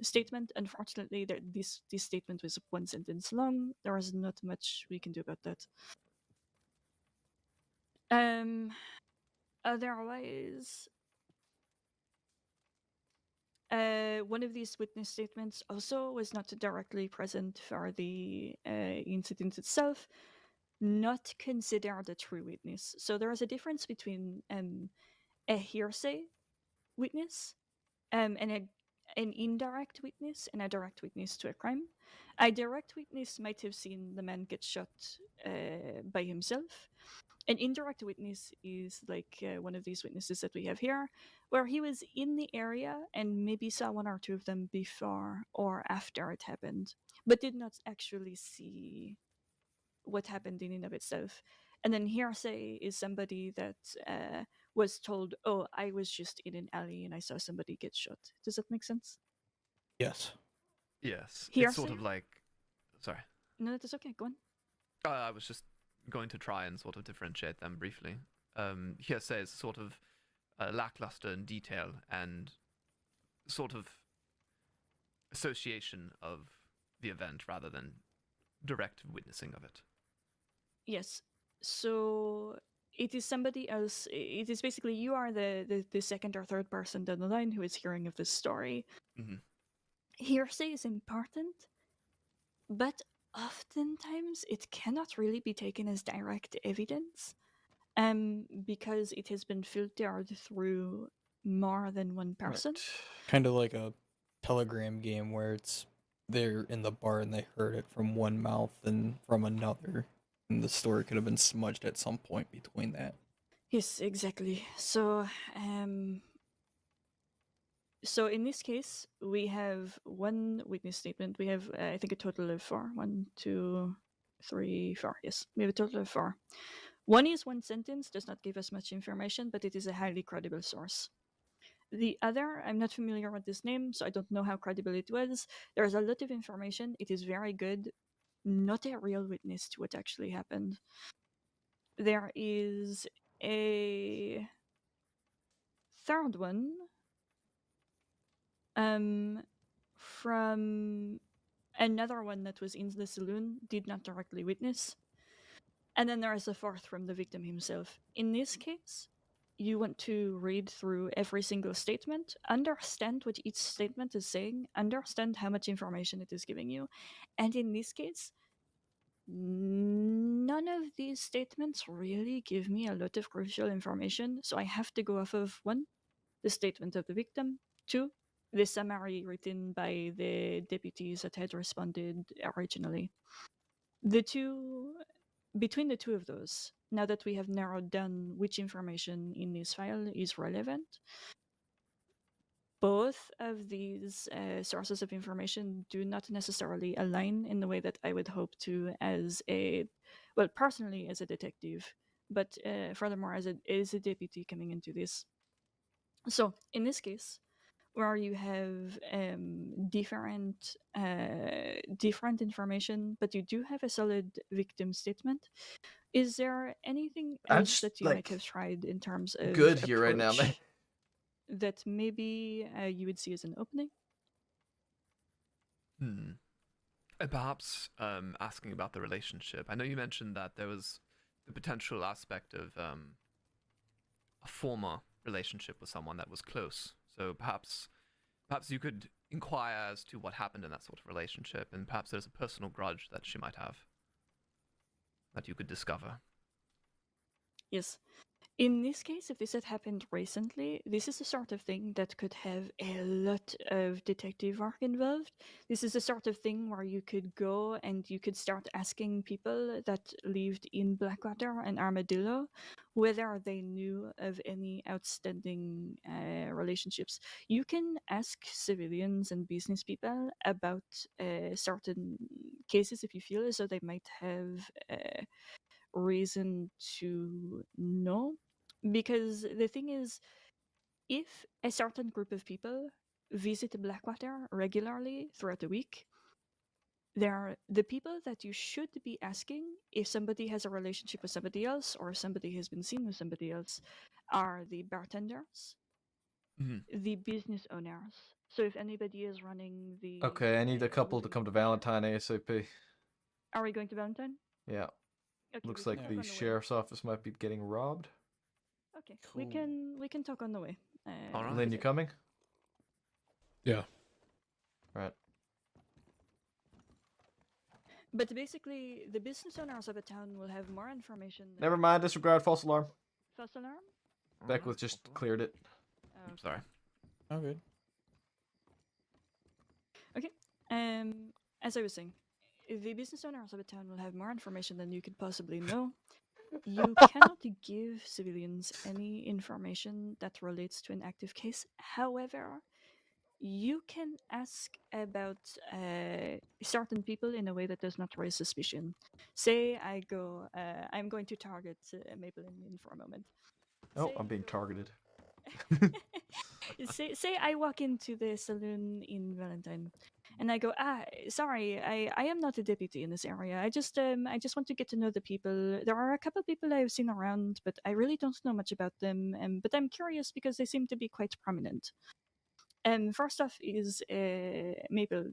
statement. Unfortunately, this statement was one sentence long. There is not much we can do about that. Otherwise, one of these witness statements also was not directly present for the incident itself, not considered a true witness. So there is a difference between a hearsay witness and an indirect witness and a direct witness to a crime. A direct witness might have seen the man get shot by himself. An indirect witness is like one of these witnesses that we have here, where he was in the area and maybe saw one or two of them before or after it happened, but did not actually see what happened in and of itself. And then hearsay is somebody that was told, oh, I was just in an alley and I saw somebody get shot. Does that make sense? Yes. Yes. Hearsay? It's sort of like... Sorry. No, that's okay. Go on. I was just going to try and sort of differentiate them briefly. Hearsay is sort of lackluster in detail and sort of association of the event rather than direct witnessing of it. Yes. So it is somebody else. It is basically you are the second or third person down the line who is hearing of this story. Mm-hmm. Hearsay is important, but oftentimes it cannot really be taken as direct evidence because it has been filtered through more than one person. Kind of like a telegram game where they're in the bar and they heard it from one mouth and from another. And the story could have been smudged at some point between that. Yes, exactly. So, so in this case, we have one witness statement. We have, I think, a total of 4. 1, 2, 3, 4. Yes, we have a total of 4. One is one sentence, does not give us much information, but it is a highly credible source. The other, I'm not familiar with this name, so I don't know how credible it was. There's a lot of information. It is very good. Not a real witness to what actually happened. There is a third one from another one that was in the saloon, did not directly witness. And then there is a fourth from the victim himself. In this case, you want to read through every single statement, understand what each statement is saying, understand how much information it is giving you. And in this case, none of these statements really give me a lot of crucial information, so I have to go off of 1, the statement of the victim, 2, the summary written by the deputies that had responded originally. Between the two of those, now that we have narrowed down which information in this file is relevant, both of these sources of information do not necessarily align in the way that I would hope to personally as a detective, but furthermore as a deputy coming into this. So in this case, where you have different information, but you do have a solid victim statement, is there anything I'm else just, that you like, might have tried in terms of good here right now, man. approach that maybe you would see as an opening? And perhaps asking about the relationship. I know you mentioned that there was the potential aspect of a former relationship with someone that was close. So perhaps you could inquire as to what happened in that sort of relationship, and perhaps there's a personal grudge that she might have that you could discover. Yes. In this case, if this had happened recently, this is the sort of thing that could have a lot of detective work involved. This is the sort of thing where you could go and you could start asking people that lived in Blackwater and Armadillo whether they knew of any outstanding relationships. You can ask civilians and business people about certain cases if you feel as though they might have reason to know, because the thing is, if a certain group of people visit Blackwater regularly throughout the week, they're the people that you should be asking if somebody has a relationship with somebody else or somebody has been seen with somebody else are the bartenders, the business owners. So if anybody is running the Okay, I need a couple to come to Valentine ASAP. Are we going to Valentine? Yeah. Okay, Looks we like can the talk on the way. sheriff's office might be getting robbed. Okay, we can talk on the way. Lynn, you coming? Yeah. Right. But basically, the business owners of a town will have more information. Never mind, disregard false alarm. False alarm? Beckwith just cleared it. I'm sorry. Oh, good. Okay. As I was saying, the business owners of a town will have more information than you could possibly know. You cannot give civilians any information that relates to an active case. However, you can ask about certain people in a way that does not raise suspicion. Say I'm going to target Maple and Lynn for a moment. Oh, I'm being targeted. Say I walk into the saloon in Valentine, and I go, sorry, I am not a deputy in this area. I just want to get to know the people. There are a couple of people I've seen around, but I really don't know much about them. But I'm curious because they seem to be quite prominent. First off is Maple.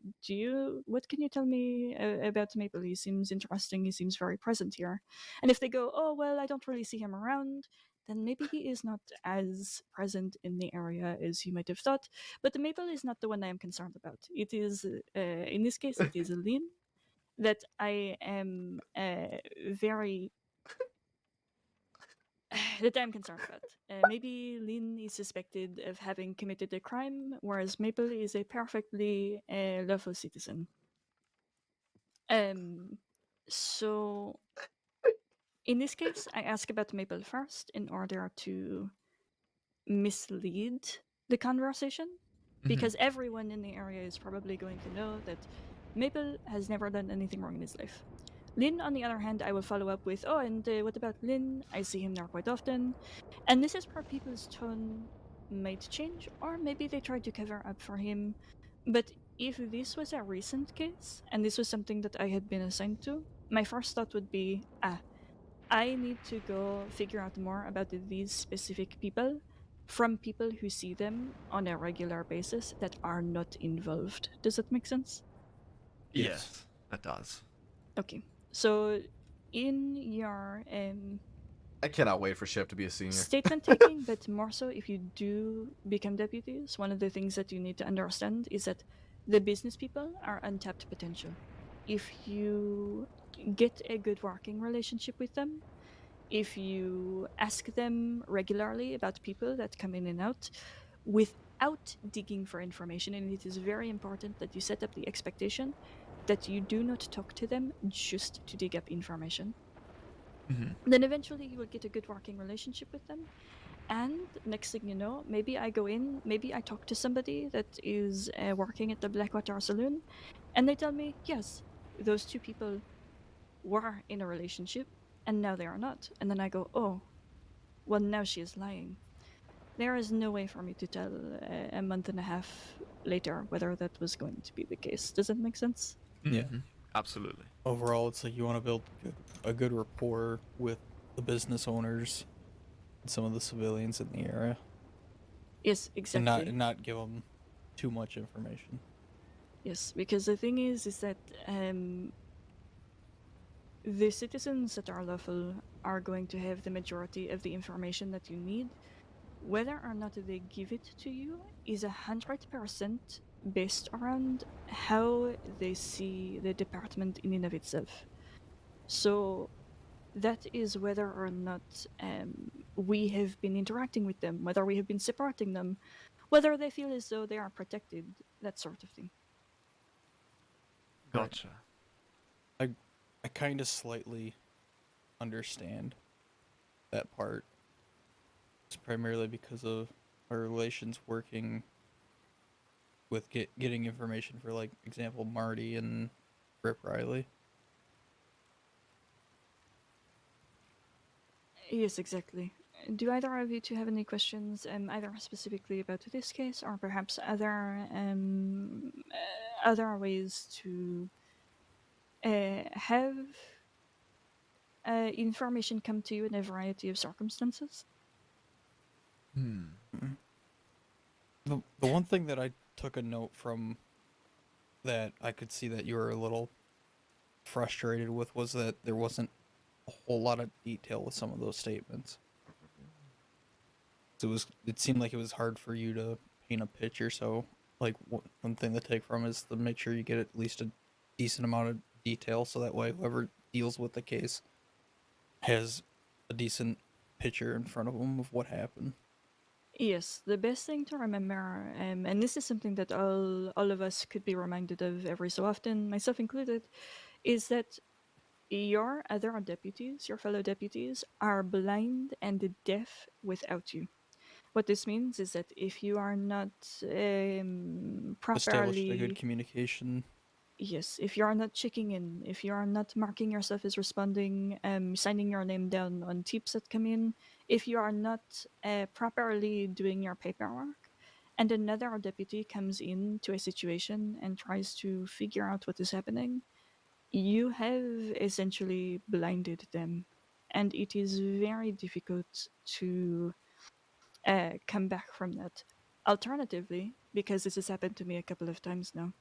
What can you tell me about Maple? He seems interesting. He seems very present here. And if they go, oh, well, I don't really see him around, then maybe he is not as present in the area as you might have thought. But the Maple is not the one I am concerned about. It is, in this case, it is Lynn that I am very... that I'm concerned about. Maybe Lynn is suspected of having committed a crime, whereas Maple is a perfectly lawful citizen. So, in this case, I ask about Maple first in order to mislead the conversation, because everyone in the area is probably going to know that Maple has never done anything wrong in his life. Lynn, on the other hand, I will follow up with, what about Lynn? I see him there quite often. And this is where people's tone might change, or maybe they try to cover up for him. But if this was a recent case, and this was something that I had been assigned to, my first thought would be, I need to go figure out more about these specific people from people who see them on a regular basis that are not involved. Does that make sense? Yes, that does. Okay. So, in your I cannot wait for Shep to be a senior. statement taking, but more so if you do become deputies, one of the things that you need to understand is that the business people are untapped potential. If you get a good working relationship with them, if you ask them regularly about people that come in and out without digging for information, and it is very important that you set up the expectation that you do not talk to them just to dig up information. Mhm. Then eventually you will get a good working relationship with them. And next thing you know, maybe I go in, maybe I talk to somebody that is working at the Blackwater Saloon, and they tell me, yes, those two people were in a relationship, and now they are not. And then I go, oh, well, now she is lying. There is no way for me to tell a month and a half later whether that was going to be the case. Does that make sense? Yeah. Absolutely. Overall, it's like you want to build a good rapport with the business owners and some of the civilians in the area. Yes, exactly. And not give them too much information. Yes, because the thing is that the citizens that are lawful are going to have the majority of the information that you need. Whether or not they give it to you is 100% based around how they see the department in and of itself. So that is whether or not we have been interacting with them, whether we have been supporting them, whether they feel as though they are protected, that sort of thing. Gotcha. I kind of slightly understand that part. It's primarily because of our relations working with getting information for, like, example, Marty and Rip Riley. Yes, exactly. Do either of you two have any questions, either specifically about this case, or perhaps other other ways to have information come to you in a variety of circumstances? The one thing that I took a note from that I could see that you were a little frustrated with was that there wasn't a whole lot of detail with some of those statements. So it seemed like it was hard for you to paint a picture. So, like, one thing to take from is to make sure you get at least a decent amount of detail, so that way whoever deals with the case has a decent picture in front of them of what happened. Yes, the best thing to remember, and this is something that all of us could be reminded of every so often, myself included, is that your other deputies, your fellow deputies, are blind and deaf without you. What this means is that if you are not Established a properly... good communication. Yes, if you are not checking in, if you are not marking yourself as responding, signing your name down on tips that come in, if you are not properly doing your paperwork, and another deputy comes into a situation and tries to figure out what is happening, you have essentially blinded them, and it is very difficult to come back from that. Alternatively, because this has happened to me a couple of times now,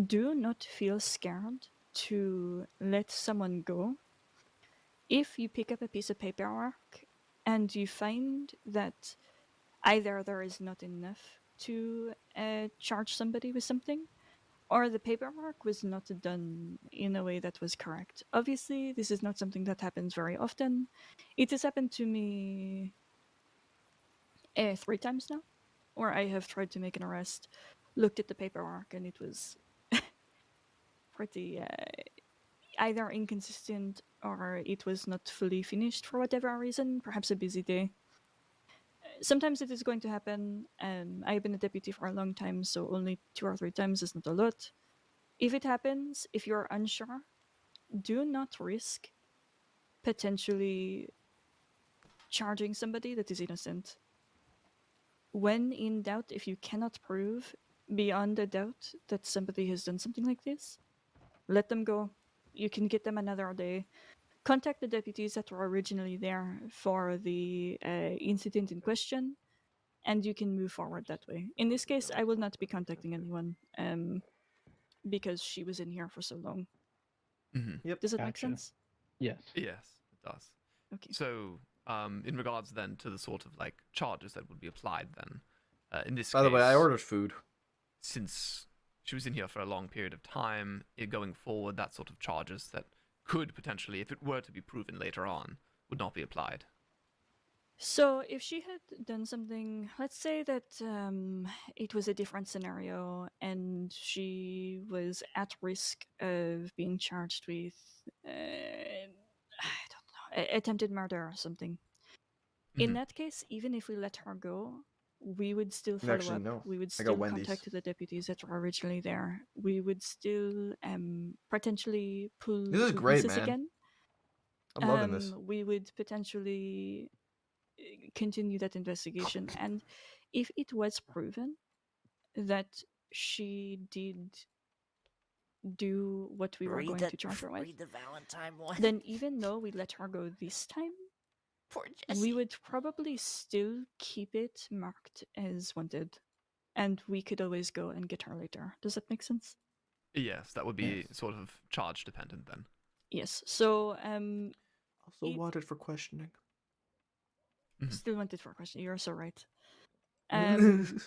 do not feel scared to let someone go. If you pick up a piece of paperwork and you find that either there is not enough to charge somebody with something, or the paperwork was not done in a way that was correct. Obviously, this is not something that happens very often. It has happened to me 3 times now, where I have tried to make an arrest, looked at the paperwork, and it was pretty either inconsistent or it was not fully finished for whatever reason, perhaps a busy day. Sometimes it is going to happen. I've been a deputy for a long time, so only 2 or 3 times is not a lot. If it happens, if you're unsure, do not risk potentially charging somebody that is innocent. When in doubt, if you cannot prove beyond a doubt that somebody has done something like this, let them go. You can get them another day. Contact the deputies that were originally there for the incident in question, and you can move forward that way. In this case, I will not be contacting anyone because she was in here for so long. Yep. Does it make sense? Yes. Yes, it does. Okay. So, in regards then to the sort of like charges that would be applied then, in this By the way, I case, ordered food. Since she was in here for a long period of time, going forward, that sort of charges that could potentially, if it were to be proven later on, would not be applied. So if she had done something, let's say that it was a different scenario and she was at risk of being charged with, I don't know, attempted murder or something. In Mhm. that case, even if we let her go, we would still follow Actually, up. no. We would I still got Wendy's. contact the deputies that were originally there. We would still potentially pull This is great, witnesses man. again. I'm loving this. We would potentially continue that investigation, and if it was proven that she did do what we were going to charge her with, Read the Valentine one. then even though we let her go this time, Poor we Jessie. would probably still keep it marked as wanted, and we could always go and get her later. Does that make sense? Yes, that would be sort of charge dependent then. Yes. So Also wanted for questioning. still wanted for a question. You're so right. Mhm.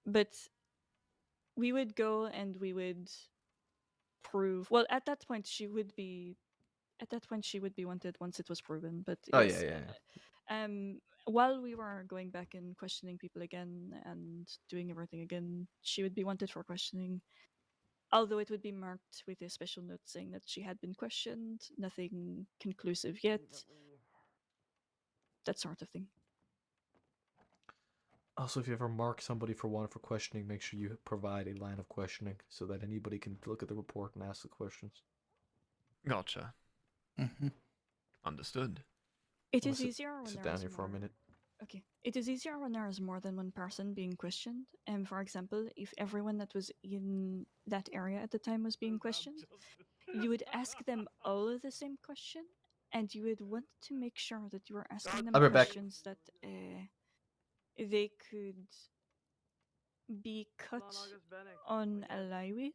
But we would go and we would prove. Well, at that point, she would be. At that point, she would be wanted once it was proven. But Oh, yes, yeah. while we were going back and questioning people again and doing everything again, she would be wanted for questioning. Although it would be marked with a special note saying that she had been questioned, nothing conclusive yet. That sort of thing. Also, if you ever mark somebody for wanted for questioning, make sure you provide a line of questioning so that anybody can look at the report and ask the questions. Gotcha. Mm-hmm. Understood. It I'll is easier when sit there down is here for a more- minute. Okay. It is easier when there is more than one person being questioned. And for example, if everyone that was in that area at the time was being questioned, you would ask them all the same question, and you would want to make sure that you are asking them I'll be right back. questions that they could be cut on a lie with.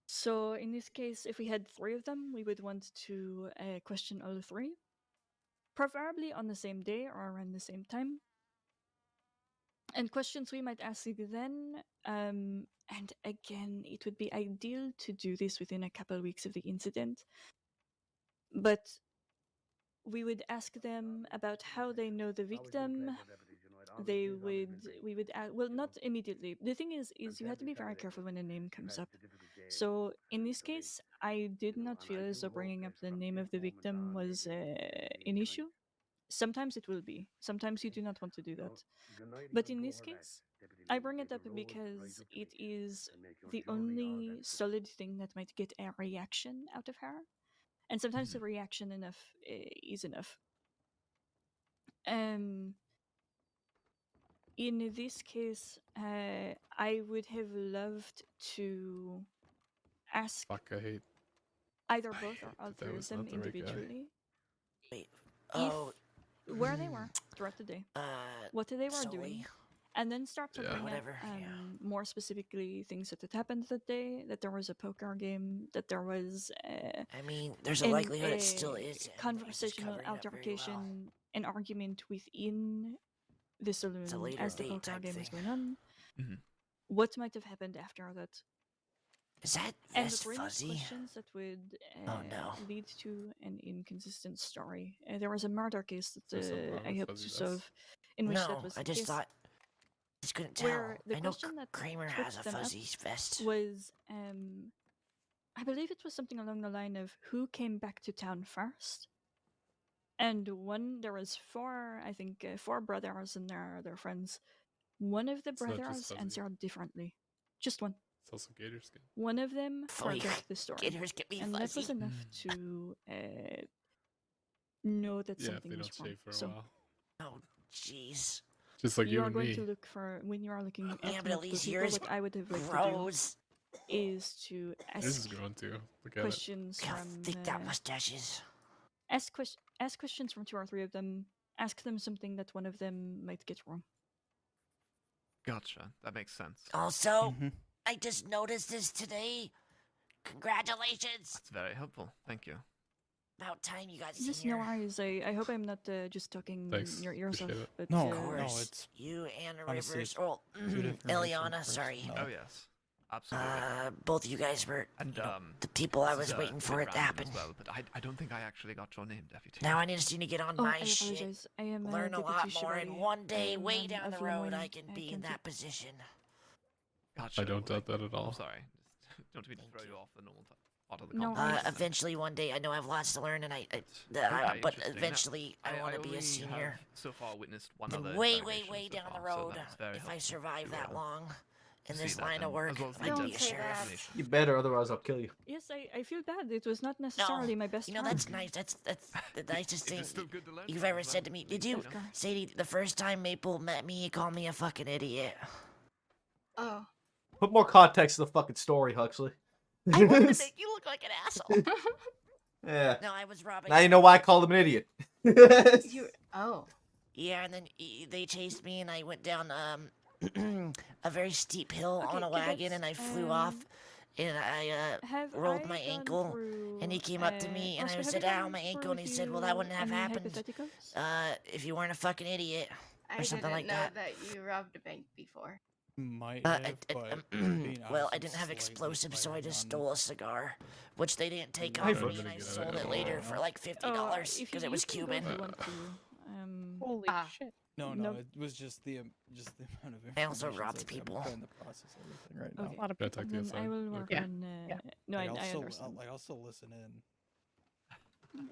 So in this case, if we had 3 of them, we would want to question all 3. Preferably on the same day or around the same time. And questions we might ask then, and again, it would be ideal to do this within a couple of weeks of the incident. But we would ask them about how they know the victim. We would ask, well, not immediately. The thing is you have to be very careful when a name comes up. So in this case, I did not feel as though bringing up the name of the victim was an issue. Sometimes it will be. Sometimes you do not want to do that. But in this case, I bring it up because it is the only solid thing that might get a reaction out of her. And sometimes the reaction is enough. In this case, I would have loved to ask Fuck, I hate. either both or all that 3 of was them not the right guy. individually. Wait. Where they were throughout the day, what they were doing, and then start to bring Whatever, up more specifically things that had happened that day. That there was a poker game. That there was. I mean, there's a likelihood it still is. and he's just Conversational covering it up very altercation, an argument within the saloon later as the date poker type game was thing. going on. Mm-hmm. What might have happened after that? Is that And vest bring up fuzzy? questions that would Oh, no. lead to an inconsistent story. There was a murder case that There's something wrong I with hope to fuzzy solve, vests. in which that No, was I the just case, thought. I just couldn't tell. where the I know question that Kramer tripped has a them up fuzzy vest. was, I believe it was something along the line of who came back to town first. And there was 4, I think, 4 brothers and their friends. One of the It's not just brothers fuzzy. answered differently. Just one. It's also gator skin. One of them Funny. forgot the story. Gators get me And that was fuzzy. enough to know that Yeah, if something they was don't wrong. shave for a So while. Oh, jeez. Just like you you are and going me. to look for, when you are looking at Yeah, but at multiple least people, yours what I would have liked grows. to do is to This is ask growing too. Look at it. questions Look how from thick that mustache is. ask questions from 2 or 3 of them. Ask them something that one of them might get wrong. Gotcha. That makes sense. Also, I just noticed this today. Congratulations. That's very helpful. Thank you. About time you got Just senior. no worries. I hope I'm not just talking Thanks, your ears off. appreciate it. But, No, Of no, course. it's you and honestly, Rivers. it's Well, two different Eliana, races, sorry. no. Oh yes. Absolutely. Both of you guys were And the people I this was is a waiting for bit it to random happen. as well, but I don't think I actually got your name, Deputy. Now I just need to get on Oh, my I shit, apologize. I am learn a lot Deputy more, and Shibari. one day, I am, way down the of road, I Lemoyne can be in County. that position. Gotcha. I don't doubt that at all. I'm sorry. Just don't mean to throw you off the normal part of the No, conversation. Eventually, one day, I know I have lots to learn, and Okay, but interesting. Now, eventually, I want to be only a senior. have so far witnessed one And other way interrogation so down the far, so road, that was very if I helpful survive to, that long in see this that, line of and work, as well as I might the be a detailed sheriff. information. You better, otherwise I'll kill you. Yes, I feel bad. It was not necessarily my best You know, friend. that's nice. That's the nicest thing still good to learn you've from ever as well, said to me. Did you, Oscar. Sadie, the first time Maple met me, he called me a fucking idiot. Oh. Put more context to the fucking story, Huxley. I wanted to make you look like an asshole. Yeah. No, I was robbing. Now you know why I called him an idiot. Oh. Yeah, and then they chased me, and I went down a very steep hill on a wagon, and I flew off, and I rolled my ankle, and he came up to me, and I said, "Ow, my ankle," and he said, "Well, that wouldn't have happened if you weren't a fucking idiot," I or something didn't like know that. you robbed a bank before. Might have, but being Well, honest, I I'm didn't have slightly explosives, so I just on- stole a cigar, which they didn't take I off me, voted and to I get sold out it of later it. for like $50 if because you it was can go if Cuban. you want to. Holy shit. No, Nope. it was just the amount of information. I also robbed so people. I'm trying to process everything right now. Okay. A lot of Yeah, take the Then outside. I will work Yeah. on. Yeah. No, I also, understand. I also listen in.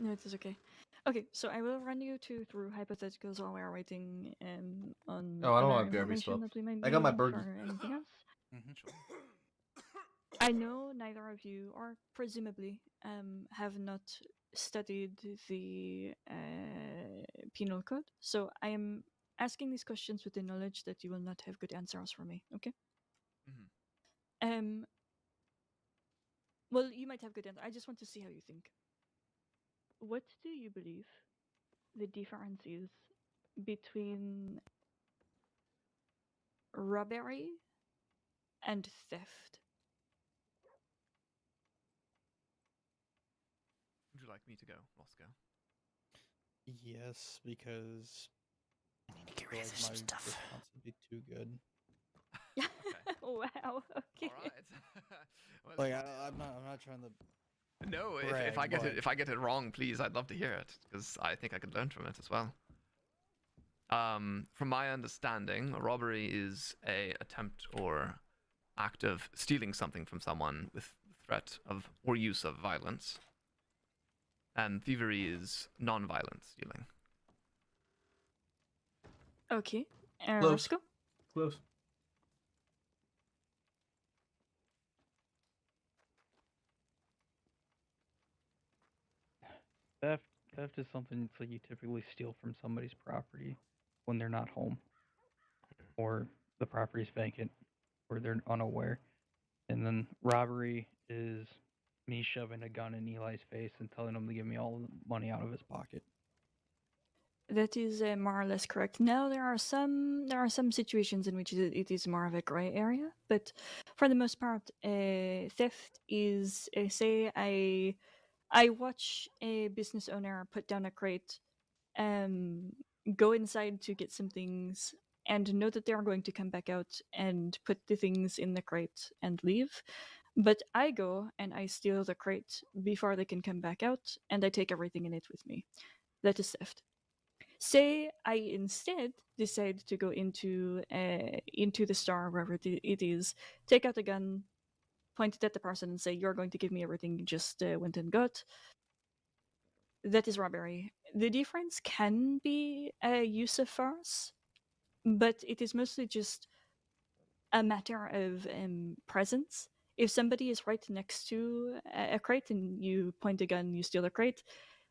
No, it is okay. Okay, so I will run you through hypotheticals while we are waiting on Oh, I don't other want garbage information stuff. that we might I got my need burger. for anything else. Mm-hmm. I know neither of you, or presumably, have not studied the penal code, so I am asking these questions with the knowledge that you will not have good answers for me. Okay. Well, you might have good answers. I just want to see how you think. What do you believe the difference is between robbery and theft? Would you like me to go, Roscoe? Yes, because I need to get I rid feel of like this my stuff. response would be too good. Wow. Okay. All right. Well, Like I'm not trying to. no, brag, if I get but- it if I get it wrong, please, I'd love to hear it because I think I could learn from it as well. From my understanding, a robbery is a attempt or act of stealing something from someone with threat of or use of violence, and thievery is non-violent stealing. Okay. Close. Roscoe? Close. Theft is something so you typically steal from somebody's property when they're not home, or the property's vacant, or they're unaware. And then robbery is me shoving a gun in Eli's face and telling him to give me all the money out of his pocket. That is more or less correct. Now there are some situations in which it is more of a gray area, but for the most part, theft is say I watch a business owner put down a crate, go inside to get some things, and know that they are going to come back out and put the things in the crate and leave. But I go and I steal the crate before they can come back out, and I take everything in it with me. That is theft. Say I instead decide to go into the store, wherever it is, take out a gun, point it at the person, and say, "You're going to give me everything you just went and got." That is robbery. The difference can be a use of force, but it is mostly just a matter of presence. If somebody is right next to a crate and you point a gun, you steal a crate,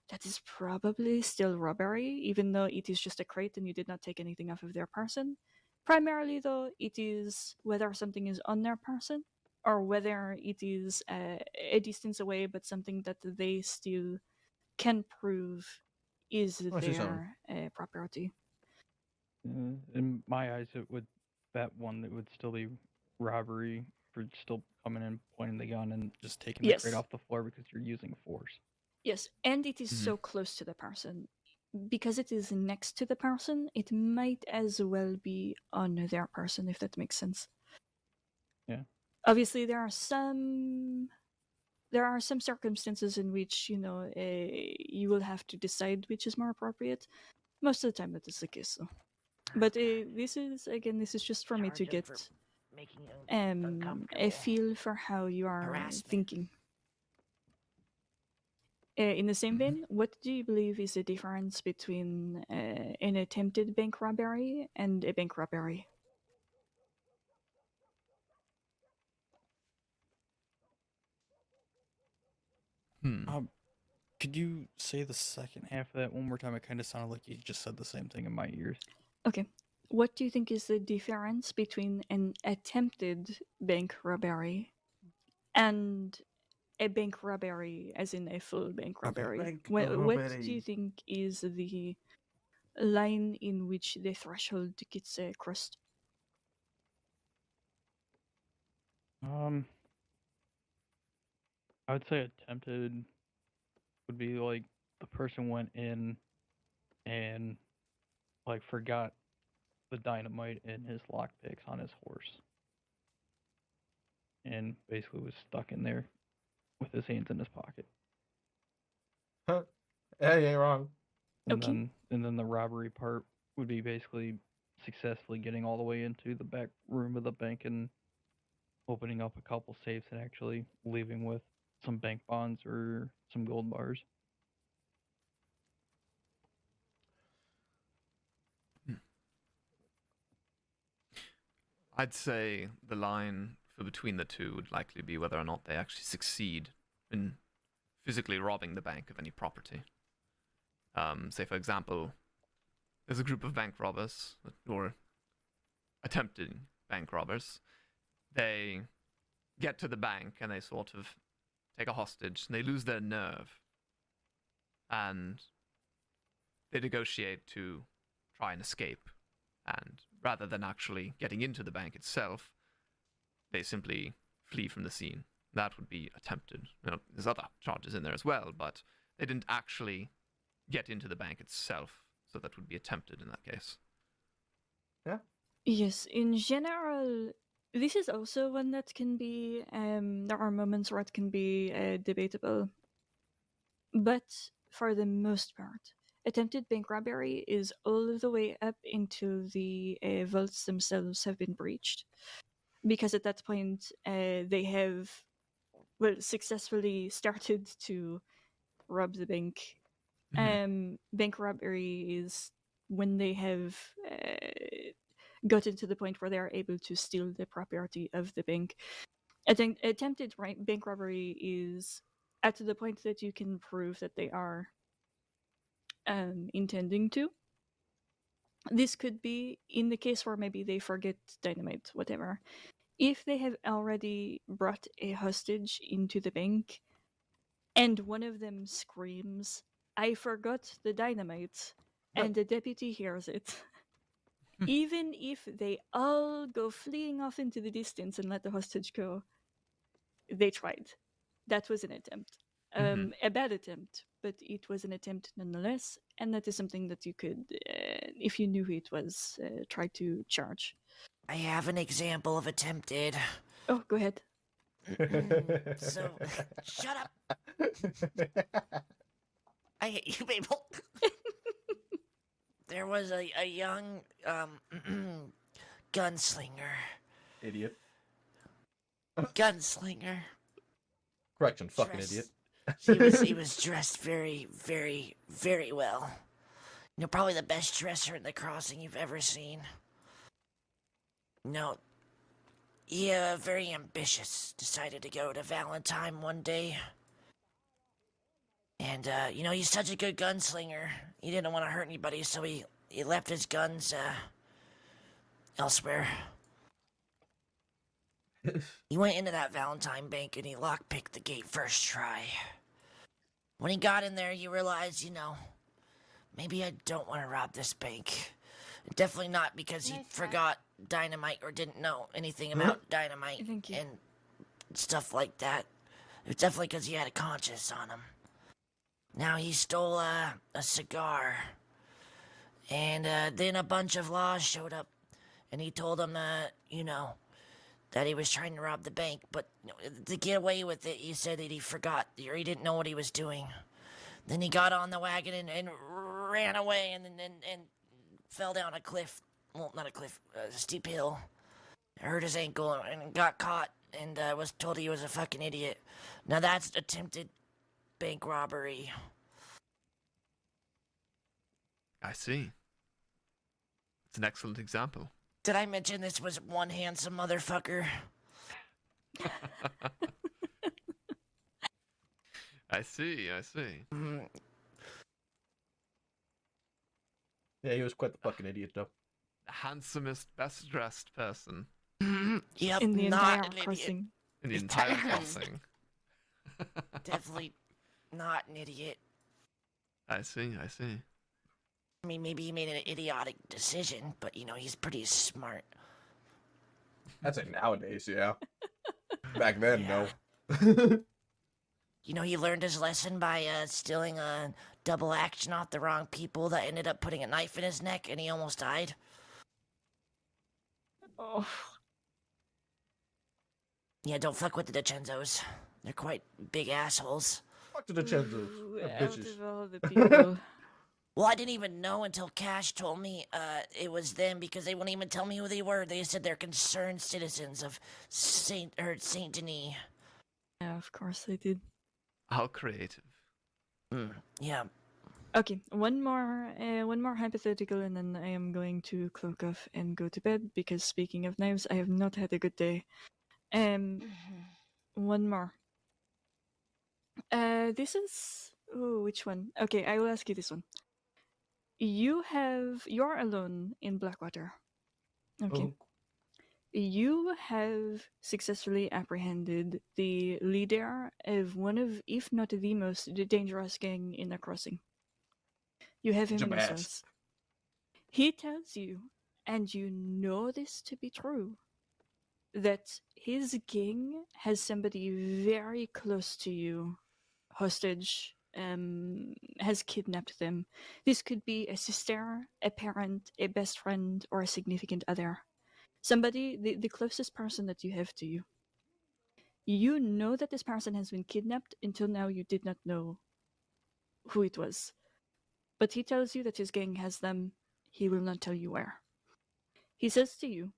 that is probably still robbery, even though it is just a crate and you did not take anything off of their person. Primarily, though, it is whether something is on their person or whether it is a distance away, but something that they still can prove is I see something. their property. In my eyes, it would still be robbery for still coming in, pointing the gun, and just taking the crate Yes. off the floor because you're using force. Yes, and it is so close to the person. Because it is next to the person, it might as well be on their person, if that makes sense. Yeah. Obviously, there are some circumstances in which you will have to decide which is more appropriate. Most of the time, that is the case, though. But this is just for me to get a feel for how you are thinking. In the same vein, what do you believe is the difference between an attempted bank robbery and a bank robbery? Could you say the second half of that one more time? It kind of sounded like you just said the same thing in my ears. Okay. What do you think is the difference between an attempted bank robbery and a bank robbery, as in a full bank robbery? What do you think is the line in which the threshold gets crossed? I would say attempted would be like the person went in and like forgot the dynamite in his lockpicks on his horse and basically was stuck in there with his hands in his pocket. Huh. Yeah, you ain't wrong. And then the robbery part would be basically successfully getting all the way into the back room of the bank and opening up a couple safes and actually leaving with some bank bonds or some gold bars. I'd say the line for between the two would likely be whether or not they actually succeed in physically robbing the bank of any property. Say, for example, there's a group of bank robbers, or attempted bank robbers. They get to the bank and they sort of take a hostage, and they lose their nerve. And they negotiate to try and escape. And rather than actually getting into the bank itself, they simply flee from the scene. That would be attempted. There's other charges in there as well, but they didn't actually get into the bank itself, so that would be attempted in that case. Yeah. Yes, in general, this is also one that can be, there are moments where it can be debatable. But for the most part, attempted bank robbery is all the way up into the vaults themselves have been breached. Because at that point, they have, successfully started to rob the bank. Bank robbery is when they have gotten to the point where they are able to steal the property of the bank. I think attempted bank robbery is at the point that you can prove that they are intending to. This could be in the case where maybe they forget dynamite, whatever. If they have already brought a hostage into the bank and one of them screams, "I forgot the dynamite," and the deputy hears it, even if they all go fleeing off into the distance and let the hostage go, they tried. That was an attempt. A bad attempt, but it was an attempt nonetheless, and that is something that you could, if you knew who it was, try to charge. I have an example of attempted. Oh, go ahead. So, shut up. I hate you people. There was a young gunslinger. Idiot. Gunslinger. Correction, fucking idiot. He was dressed very, very, very well. You know, probably the best dresser in the crossing you've ever seen. No, he very ambitious. Decided to go to Valentine one day. And, he's such a good gunslinger. He didn't want to hurt anybody, so he left his guns, elsewhere. He went into that Valentine bank and he lockpicked the gate first try. When he got in there, he realized, maybe I don't want to rob this bank. Definitely not because he forgot dynamite or didn't know anything about dynamite and stuff like that. It was definitely because he had a conscience on him. Now he stole a cigar. And then a bunch of laws showed up. And he told them that, that he was trying to rob the bank, but to get away with it, he said that he forgot or he didn't know what he was doing. Then he got on the wagon and ran away and fell down a cliff. Well, not a cliff, a steep hill. Hurt his ankle and got caught and was told he was a fucking idiot. Now that's attempted bank robbery. I see. It's an excellent example. Did I mention this was one handsome motherfucker? I see, I see. Yeah, he was quite the fucking idiot, though. The handsomest, best dressed person Yep, In the not entire an idiot. crossing. in the entire crossing. Definitely not an idiot. I see, I see. I mean, maybe he made an idiotic decision, but you know, he's pretty smart. That's it nowadays, yeah. Back then, no. You know, he learned his lesson by stealing a double action off the wrong people that ended up putting a knife in his neck and he almost died. Oh. Yeah, don't fuck with the DiCenzos. They're quite big assholes. Fuck the DiCenzos. They're Out bitches. of all the people. Well, I didn't even know until Cash told me it was them because they wouldn't even tell me who they were. They said they're concerned citizens of Saint Denis. Yeah, of course they did. How creative. Yeah. Okay, one more hypothetical, and then I am going to cloak off and go to bed because speaking of knives, I have not had a good day. One more. This is which one? Okay, I will ask you this one. You're alone in Blackwater. Okay. You have successfully apprehended the leader of one of, if not the most dangerous gang in the crossing. You have him in his Jabaz. house. He tells you, and you know this to be true, that his gang has somebody very close to you, hostage, has kidnapped them. This could be a sister, a parent, a best friend, or a significant other. Somebody, the closest person that you have to you. You know that this person has been kidnapped. Until now, you did not know who it was. But he tells you that his gang has them. He will not tell you where. He says to you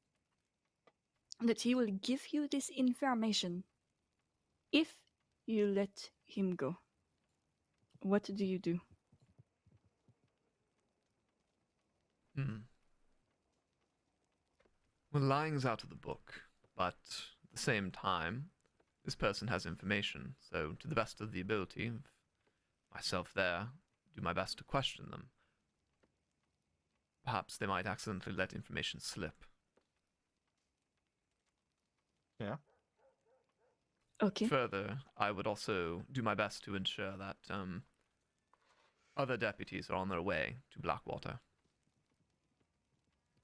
that he will give you this information if you let him go. What do you do? Well, lying's out of the book, but at the same time, this person has information, so to the best of the ability of myself there, do my best to question them. Perhaps they might accidentally let information slip. Yeah. Okay. Further, I would also do my best to ensure that other deputies are on their way to Blackwater.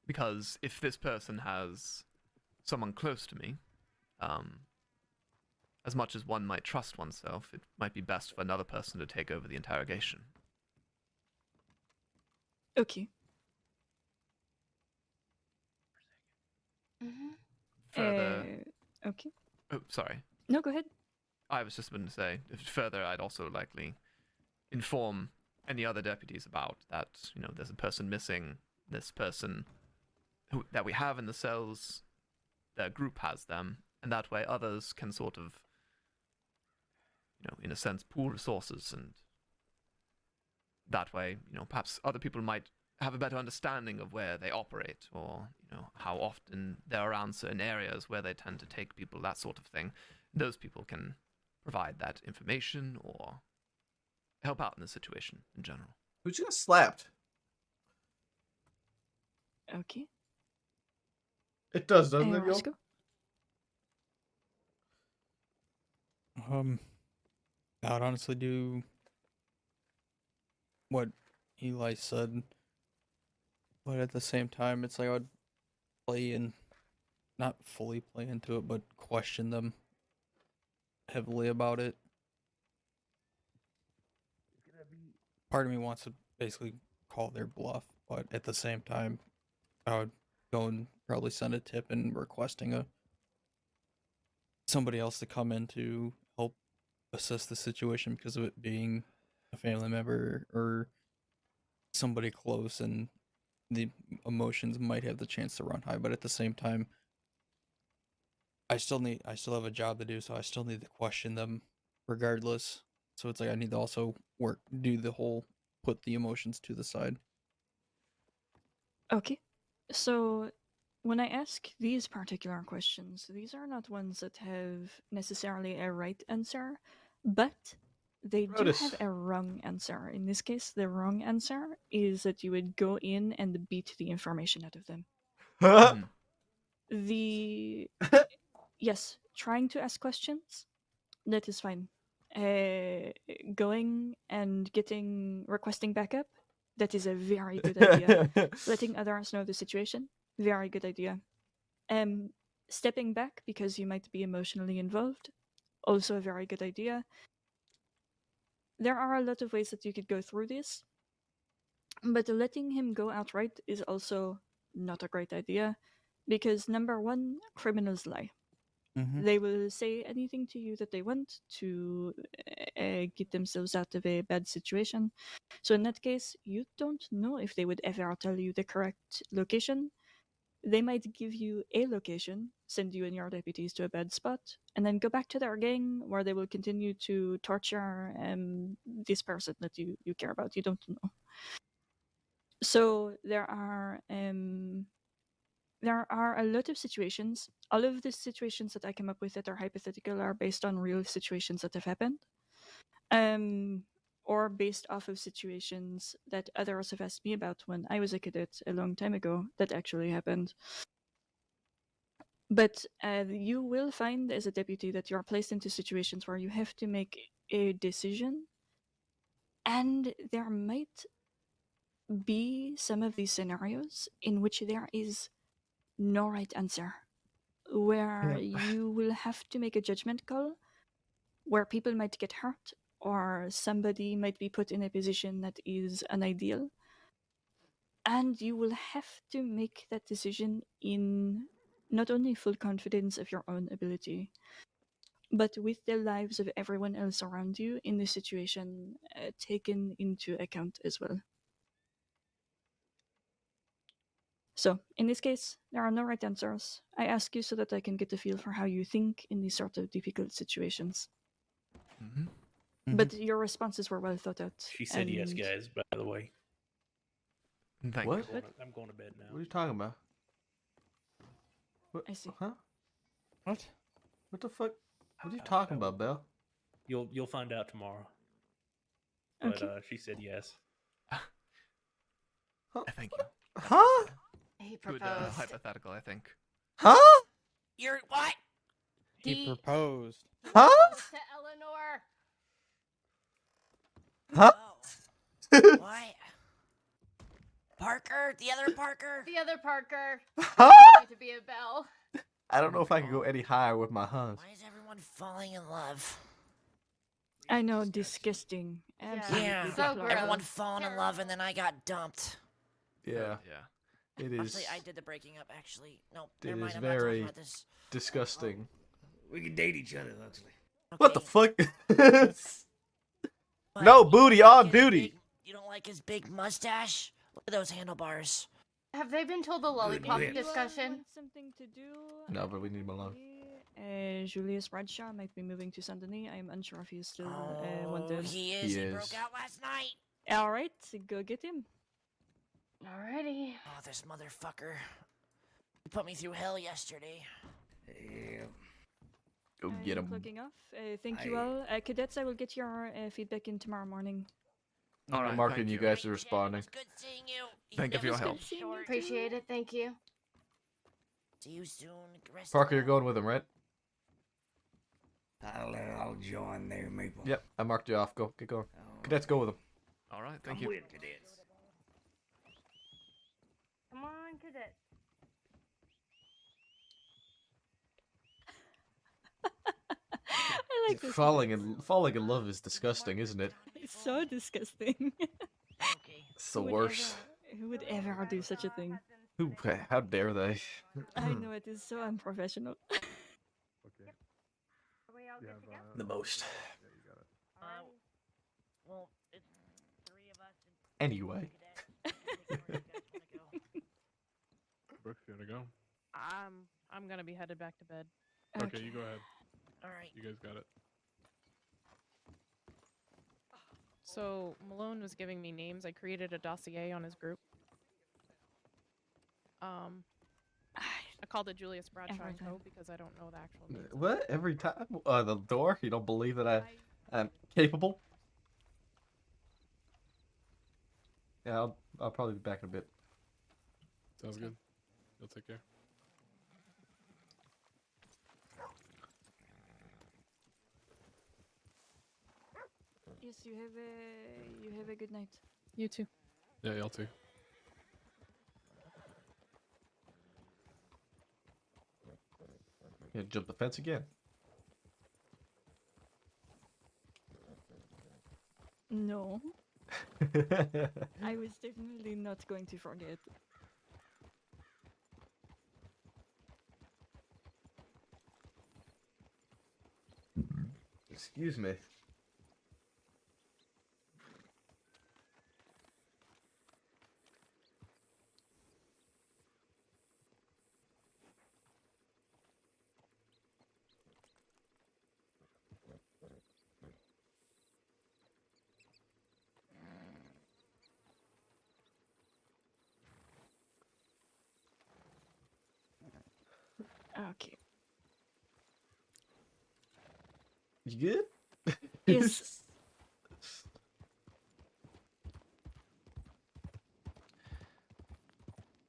Because if this person has someone close to me, as much as one might trust oneself, it might be best for another person to take over the interrogation. Okay. Further... Okay. Oh, sorry. No, go ahead. I was just going to say, further, I'd also likely inform any other deputies about that, you know, there's a person missing, this person that we have in the cells, their group has them, and that way others can sort of, you know, in a sense, pool resources, and that way, you know, perhaps other people might have a better understanding of where they operate, or, you know, how often they're around certain areas where they tend to take people, that sort of thing. Those people can provide that information or help out in the situation in general. Who's gonna slapped? Okay. It does, doesn't it, yo? Roscoe? I would honestly do what Eli said, but at the same time, it's like I would play in, not fully play into it, but question them heavily about it. Part of me wants to basically call their bluff, but at the same time, I would go and probably send a tip and requesting a somebody else to come in to help assess the situation because of it being a family member or somebody close, and the emotions might have the chance to run high. But at the same time, I still have a job to do, so I still need to question them regardless. So it's like I need to also put the emotions to the side. Okay. So when I ask these particular questions, these are not ones that have necessarily a right answer, but they do Notice. have a wrong answer. In this case, the wrong answer is that you would go in and beat the information out of them. The yes, trying to ask questions, that is fine. Going and requesting backup, that is a very good idea. Letting others know the situation, very good idea. Stepping back because you might be emotionally involved, also a very good idea. There are a lot of ways that you could go through this, but letting him go outright is also not a great idea, because number one, criminals lie. They will say anything to you that they want to get themselves out of a bad situation. So in that case, you don't know if they would ever tell you the correct location. They might give you a location, send you and your deputies to a bad spot, and then go back to their gang where they will continue to torture this person that you care about. You don't know. So there are a lot of situations. All of the situations that I come up with that are hypothetical are based on real situations that have happened, or based off of situations that others have asked me about when I was a cadet a long time ago that actually happened. But you will find as a deputy that you are placed into situations where you have to make a decision, and there might be some of these scenarios in which there is no right answer, where you will have to make a judgment call, where people might get hurt or somebody might be put in a position that is unideal, and you will have to make that decision in not only full confidence of your own ability, but with the lives of everyone else around you in the situation taken into account as well. So, in this case, there are no right answers. I ask you so that I can get a feel for how you think in these sort of difficult situations. But your responses were well thought out. She said yes, and- guys, by the way. Thank What? you. I'm going to bed now. What are you talking about? What? I see. Huh? What? What the fuck? What are you talking about, Belle? You'll find out tomorrow. But Okay. she said yes. Thank you. Huh? He Good proposed. hypothetical, I think. Huh? You're what? He proposed. Huh? To Eleanor. Huh? What? Parker? The other Parker? The other Parker. Huh? Going to be a Belle. I don't know if I can go any higher with my huns. Why is everyone falling in love? I know, disgusting. Absolutely Yeah, deplorable. everyone falling in love and then I got dumped. Yeah. Yeah. It is. Actually, I did the breaking up, actually. Nope, It never mind, is I'm not talking very about this. disgusting. We can date each other, Huxley. What the fuck? What, No you booty don't on like his duty. big- You don't like his big mustache? Look at those handlebars. Have they been told the lollipop lips. discussion? Want something to do? No, but we need him alone. Julius Bradshaw might be moving to Saint Denis. I am unsure if he is still Oh, wanted. he is. He He is. broke out last night. All right, go get him. Alrighty. Oh, this motherfucker. He put me through hell yesterday. Yeah. Go I'm get him. clocking off. Thank you all. Cadets, I will get your feedback in tomorrow morning. All right. I'm marking thank you guys as responding. Good seeing you. Thank you for your help. Appreciate it. Thank you. See you soon. Rest Parker, you're well. going with him, right? I'll join there, Maple. Yep, I marked you off. Go, get going. Cadets, go with him. All right. Come Thank you. with, cadets. Come on, cadet. I like this. Falling in love is disgusting, isn't it? It's so disgusting. It's the Who would worst. Who would ever do such a thing? Who? How dare they? I know it is so unprofessional. we all good to go? The most. Well, it's 3 of us Anyway. Brooks, you wanna go? I'm gonna be headed back to bed. Okay, you go ahead. All right. You guys got it. So Malone was giving me names. I created a dossier on his group. I called it Julius Bradshaw and Co. because I don't know the actual name. What? Every time? The door? You don't believe that I'm capable? Yeah, I'll probably be back in a bit. Sounds good. You'll take care. Yes, you have a good night. You too. Yeah, y'all too. Yeah, jump the fence again. No. I was definitely not going to forget. Excuse me. Okay. You good? Yes.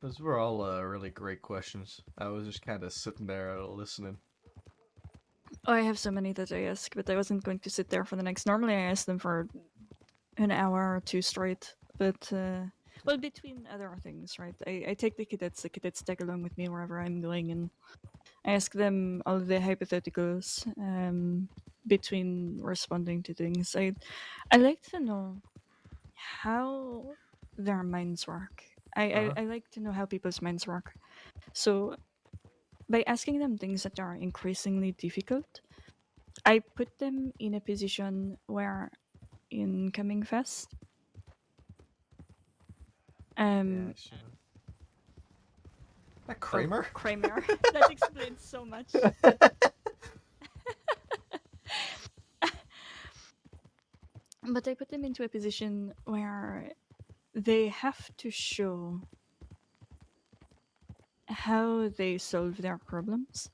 Those were all really great questions. I was just kind of sitting there listening. Oh, I have so many that I ask, but I wasn't going to sit there for the next. Normally, I ask them for an hour or two straight, but well, between other things, right? I take the cadets tag along with me wherever I'm going, and I ask them all the hypotheticals between responding to things. I like to know how their minds work. I like to know how people's minds work. So by asking them things that are increasingly difficult, I put them in a position where, in coming fast, That Kramer? Kramer. That explains so much. But I put them into a position where they have to show how they solve their problems.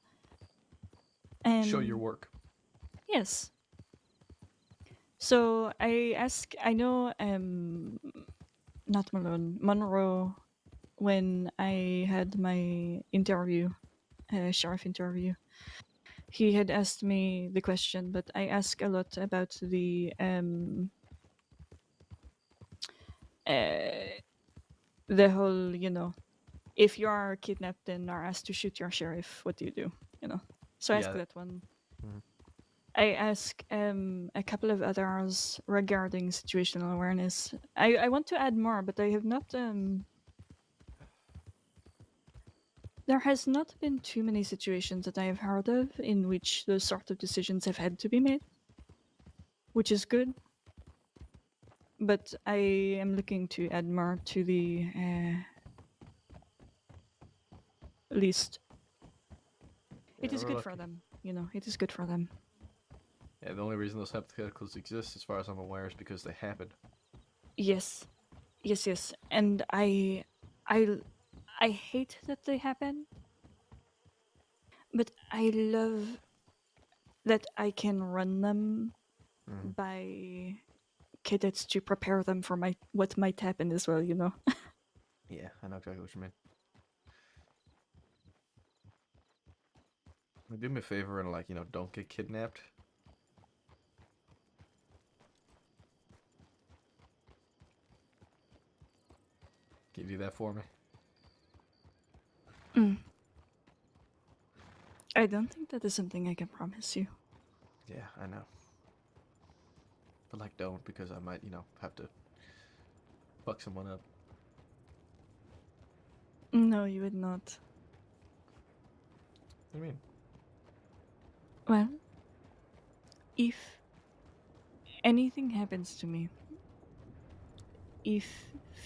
And Show your work. Yes. So I know not Malone, Monroe, when I had my interview, sheriff interview, he had asked me the question, but I ask a lot about the whole, if you are kidnapped and are asked to shoot your sheriff, what do you do? So I ask that one. Mhm. I ask a couple of others regarding situational awareness. I want to add more, but I have not. There has not been too many situations that I have heard of in which those sort of decisions have had to be made, which is good. But I am looking to add more to the list. It Yeah, is we're good for lucky. them, it is good for them. Yeah, the only reason those hypotheticals exist, as far as I'm aware, is because they happened. Yes, and I hate that they happen, but I love that I can run them by cadets to prepare them for what might happen as well. Yeah, I know exactly what you mean. Do me a favor and don't get kidnapped. Can you do that for me? I don't think that is something I can promise you. Yeah, I know. But don't, because I might, have to fuck someone up. No, you would not. What do you mean? Well, if anything happens to me, if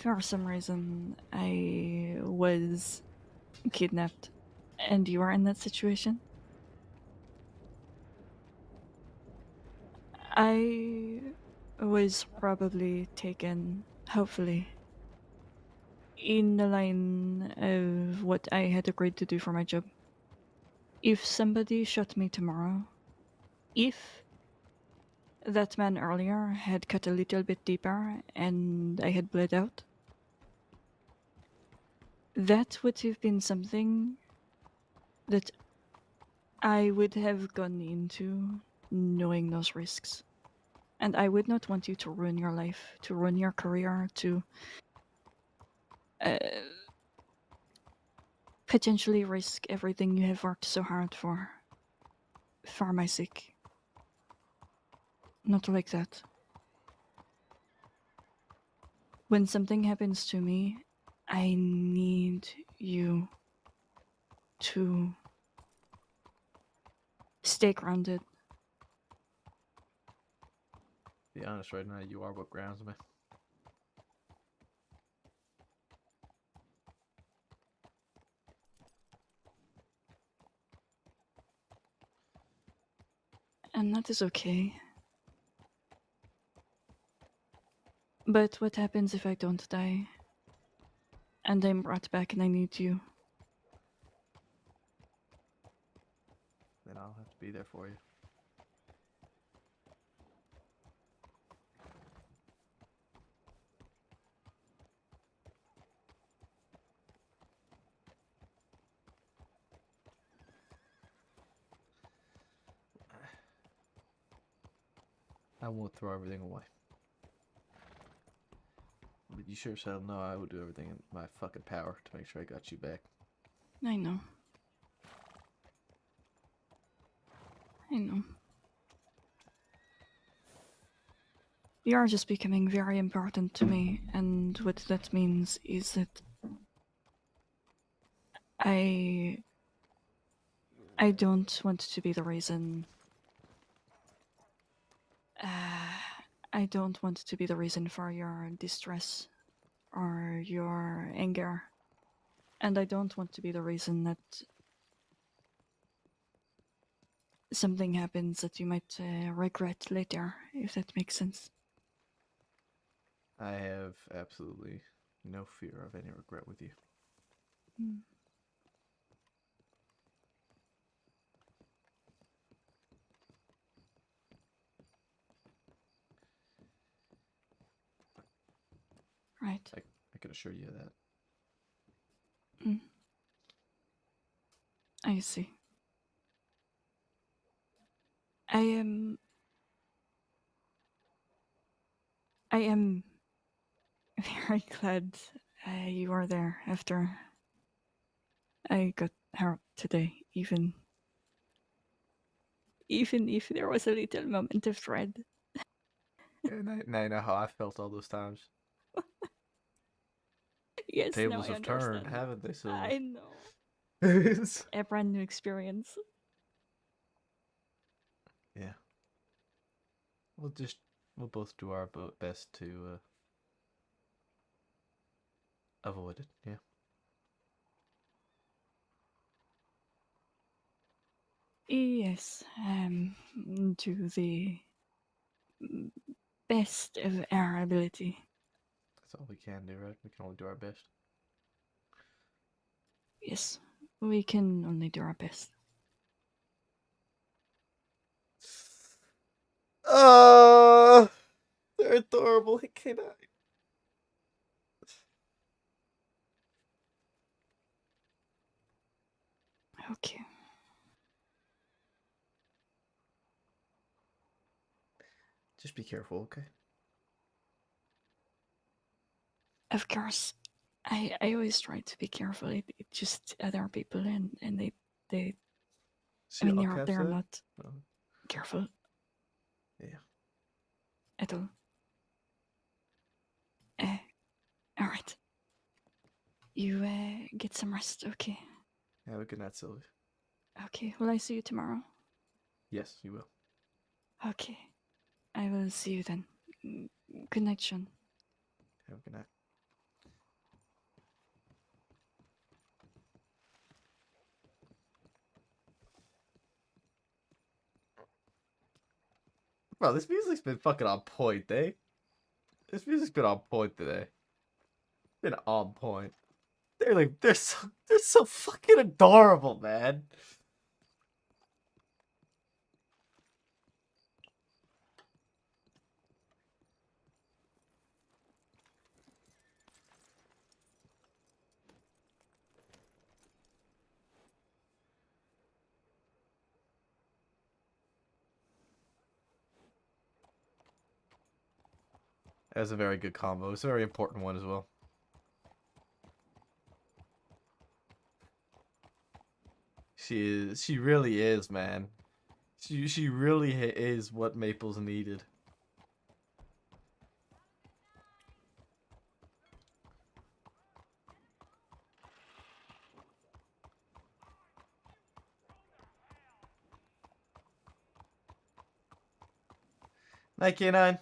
for some reason I was kidnapped and you are in that situation, I was probably taken, hopefully, in the line of what I had agreed to do for my job. If somebody shot me tomorrow, if that man earlier had cut a little bit deeper and I had bled out, that would have been something that I would have gone into knowing those risks. And I would not want you to ruin your life, to ruin your career, to potentially risk everything you have worked so hard for my sake. Not like that. When something happens to me, I need you to stay grounded. Be honest, right now you are what grounds me. And that is okay. But what happens if I don't die? And I'm brought back and I need you? Then I'll have to be there for you. I won't throw everything away. But you sure as hell know I will do everything in my fucking power to make sure I got you back. I know. I know. You are just becoming very important to me, and what that means is that I don't want to be the reason. I don't want to be the reason for your distress or your anger. And I don't want to be the reason that something happens that you might regret later, if that makes sense. I have absolutely no fear of any regret with you. Mm. Right. I can assure you of that. Mm. I see. I am very glad you were there after I got hurt today, even if there was a little moment of dread. And now you know how I felt all those times. Yes, now Tables I have turned, understand. haven't they, Silver? I know. A brand new experience. Yeah. We'll both do our best to avoid it. Yeah. Yes, to the best of our ability. That's all we can do, right? We can only do our best. Yes, we can only do our best. They're adorable. I cannot. Okay. Just be careful, okay? Of course, I always try to be careful. It just other people and they. See, I mean, okay, they're said? not Oh, careful yeah. at all. All right. You get some rest, okay? Have a good night, Sylvie. Okay. Will I see you tomorrow? Yes, you will. Okay. I will see you then. Good night, Sean. Have a good night. Bro, this music's been fucking on point, eh? This music's been on point today. Been on point. They're so fucking adorable, man. That was a very good combo. It's a very important one as well. She really is, man. She really is what Maples needed. Night, K9.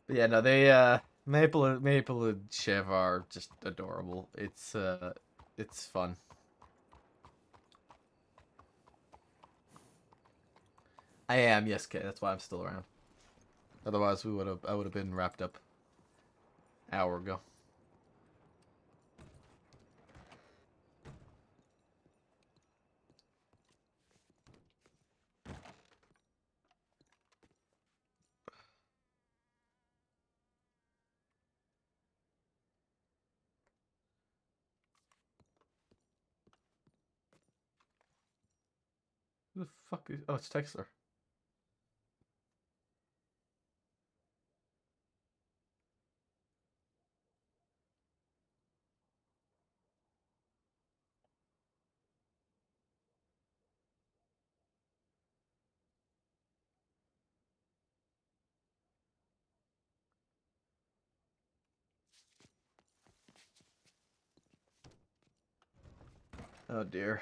But yeah, no, they Maple and Chev are just adorable. It's fun. I am, yes, Kay. That's why I'm still around. Otherwise, I would have been wrapped up an hour ago. Who the fuck is? Oh, it's Texler. Oh dear.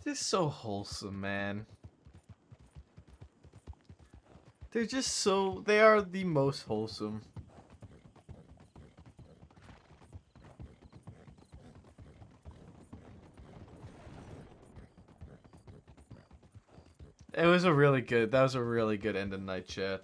This is so wholesome, man. They're just so... They are the most wholesome. It was a really good... That was a really good end of night chat.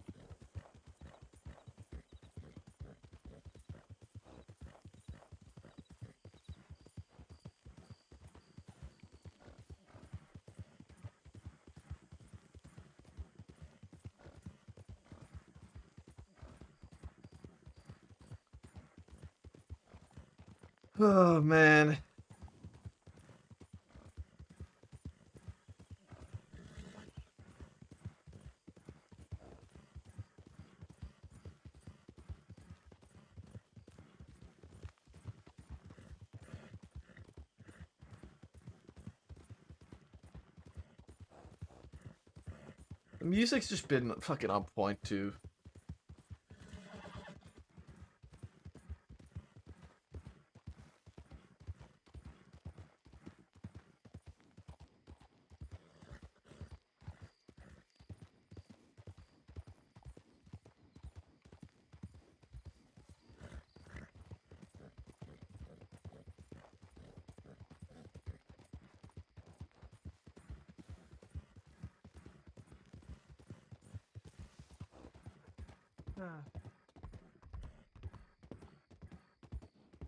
Oh, man. The music's just been fucking on point, too.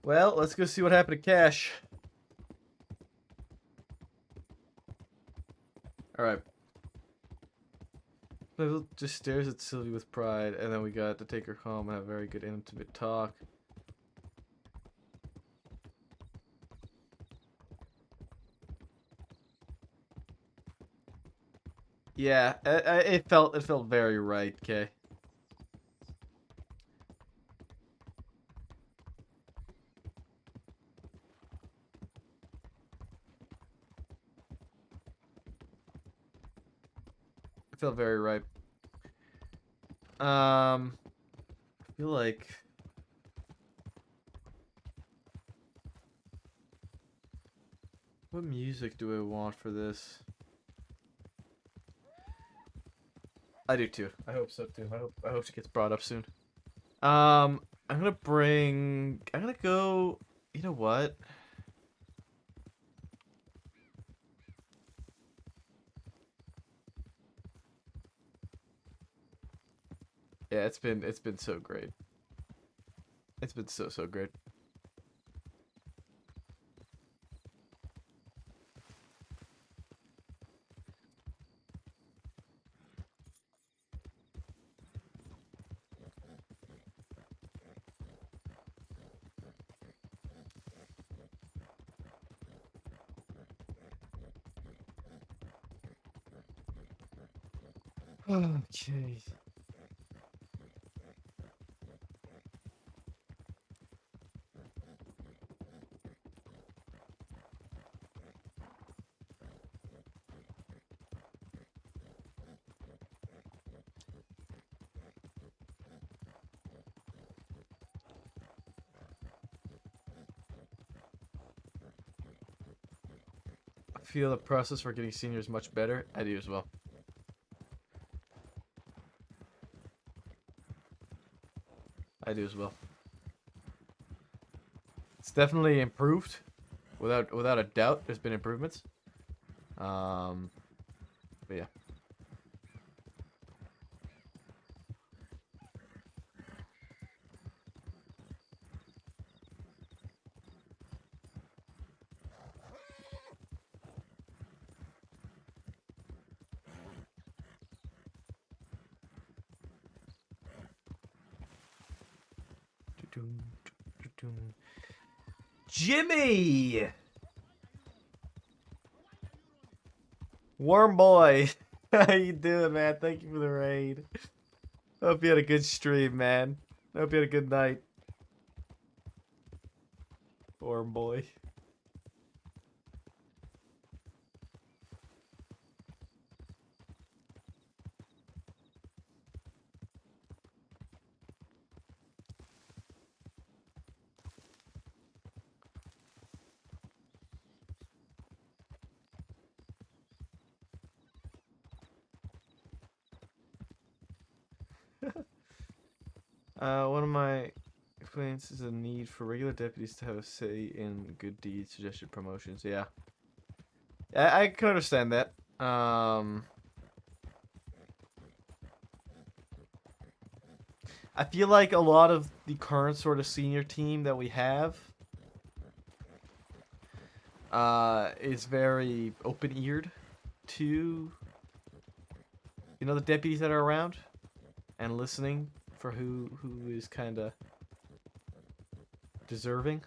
Well, let's go see what happened to Cash. Alright. Neville just stares at Sylvie with pride, and then we got to take her home and have a very good intimate talk. Yeah, it felt very right, Kay. It felt very right. I feel like what music do I want for this? I do too. I hope so too. I hope she gets brought up soon. I'm gonna go. You know what? Yeah, it's been so great. It's been so great. Okay. I feel the process for getting seniors much better. I do as well. I do as well. It's definitely improved. Without a doubt, there's been improvements. But yeah. Jimmy! Worm boy! How you doing, man? Thank you for the raid. Hope you had a good stream, man. Hope you had a good night. Worm boy. One of my complaints is a need for regular deputies to have a say in good deeds, suggested promotions. Yeah. I can understand that. I feel like a lot of the current sort of senior team that we have is very open-eared to, you know, the deputies that are around and listening for who is kind of deserving.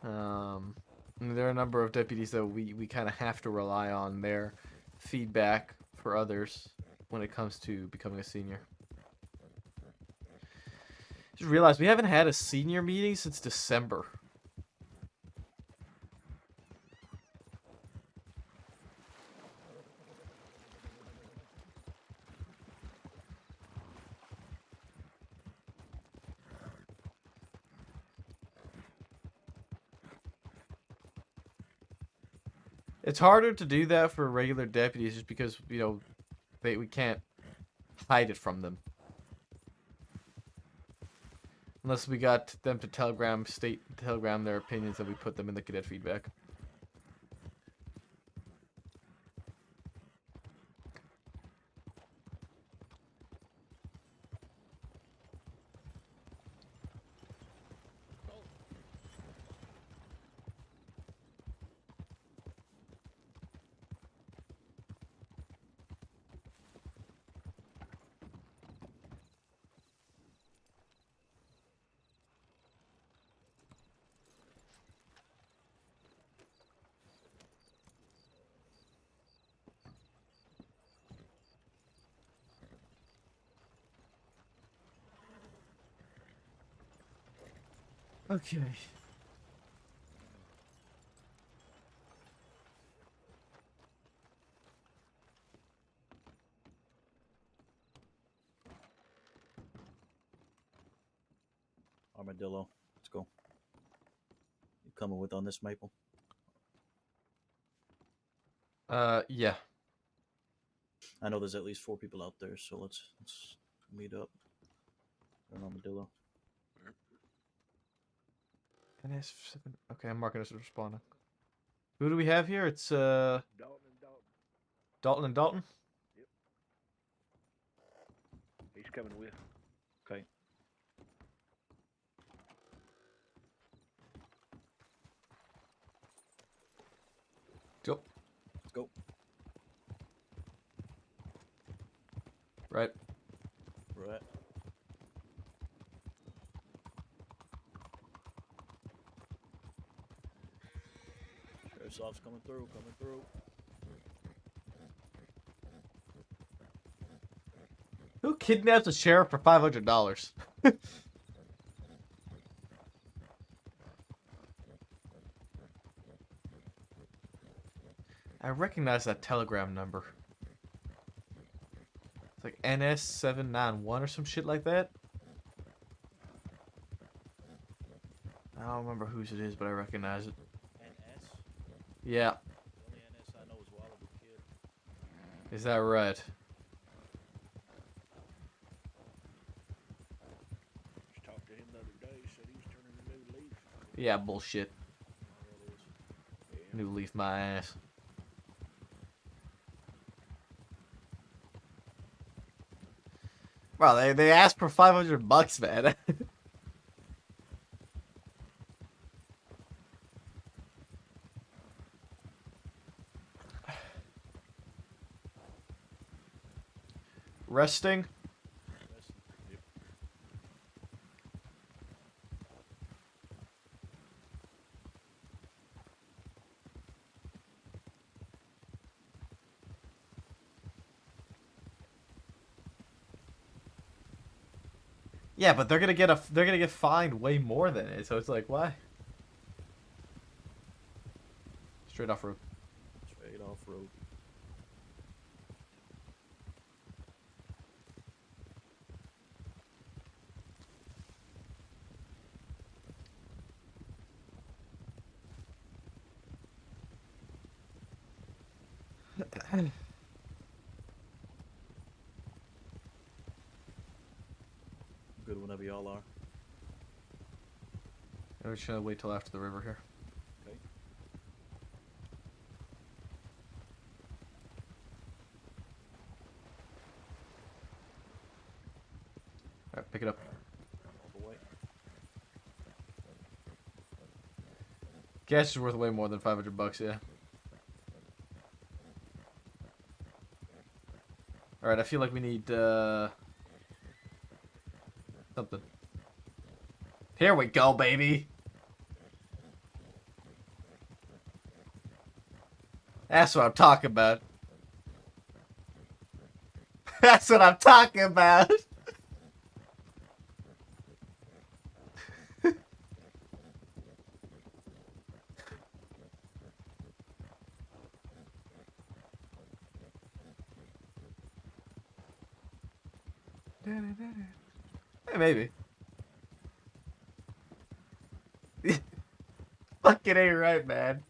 There are a number of deputies that we kind of have to rely on their feedback for others when it comes to becoming a senior. Just realized we haven't had a senior meeting since December. It's harder to do that for regular deputies just because, you know, we can't hide it from them. Unless we got them to telegram their opinions and we put them in the cadet feedback. Okay. Armadillo, let's go. You coming with on this, Maple? Yeah. I know there's at least 4 people out there, so let's meet up. An Armadillo. NS7. Okay, I'm marking this as responding. Who do we have here? It's Dalton and Dalton. Dalton and Dalton. He's coming with. Okay. Go. Let's go. Right. Right. Sheriff's office coming through, coming through. Who kidnaps a sheriff for $500? I recognize that telegram number. It's like NS791 or some shit like that. I don't remember whose it is, but I recognize it. NS? Yeah. The only NS I know is Wallaby Kid. Is that right? Just talked to him the other day. Said he was turning a new leaf. Yeah, bullshit. New leaf my ass. Bro, they asked for $500, man. Resting. Yep. Yeah, but they're gonna get fined way more than it. So it's like, why? Straight off road. Straight off road. Good whenever y'all are. I'm just gonna wait till after the river here. Okay. Alright, pick it up. All the way. Gas is worth way more than $500, yeah. Alright, I feel like we need, something. Here we go, baby! That's what I'm talking about. That's what I'm talking about! Hey, maybe. Fucking ain't right, man.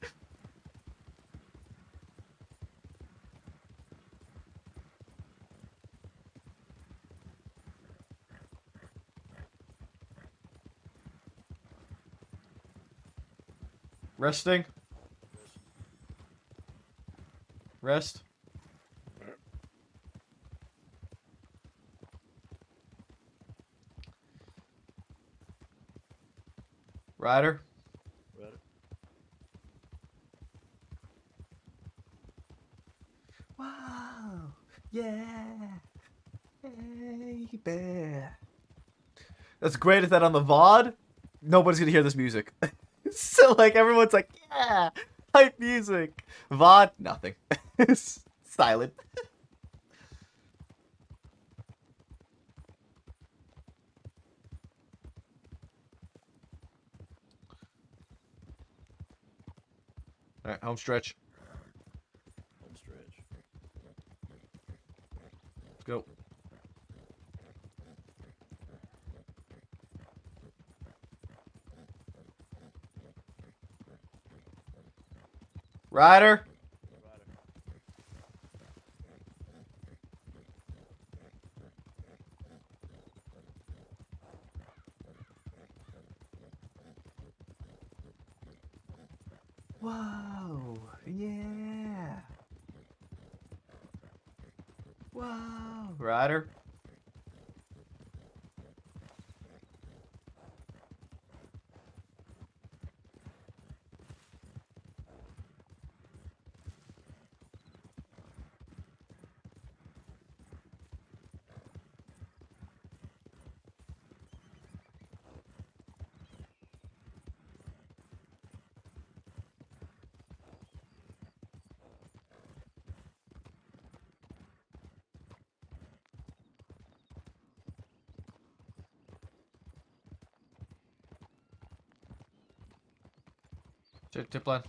Resting. Rest. Ryder. Right. Wow. Yeah. Baby. That's great is that on the VOD, nobody's gonna hear this music. So like everyone's like, yeah, hype music. VOD, nothing. Silent. Alright, home stretch. Home stretch. Let's go. Ryder. Whoa, yeah. Whoa. Ryder. Check tip line.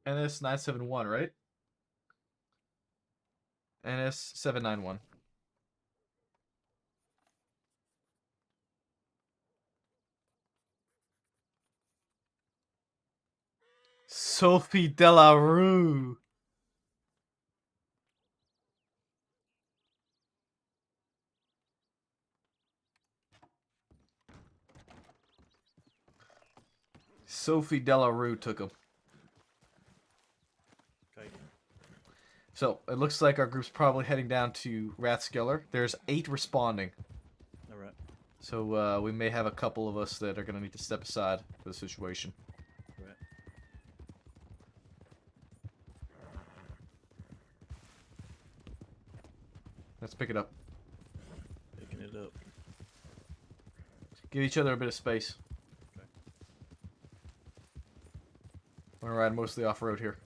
NS971, right? NS791. Sophie Delarue. Sophie Delarue took him. Okay. So, it looks like our group's probably heading down to Rathskeller. There's 8 responding. Alright. So, we may have a couple of us that are going to need to step aside for the situation. Right. Let's pick it up. Picking it up. Give each other a bit of space. Okay. We're gonna ride mostly off-road here.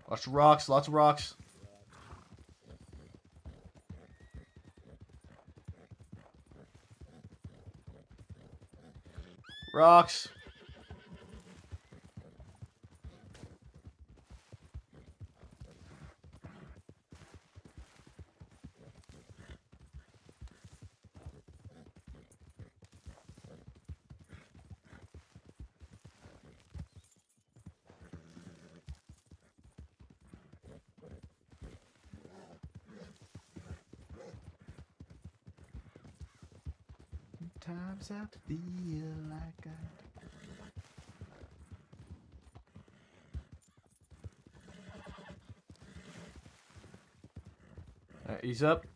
Lots of rocks, lots of rocks. Rocks. Sometimes I feel like Alright, ease up.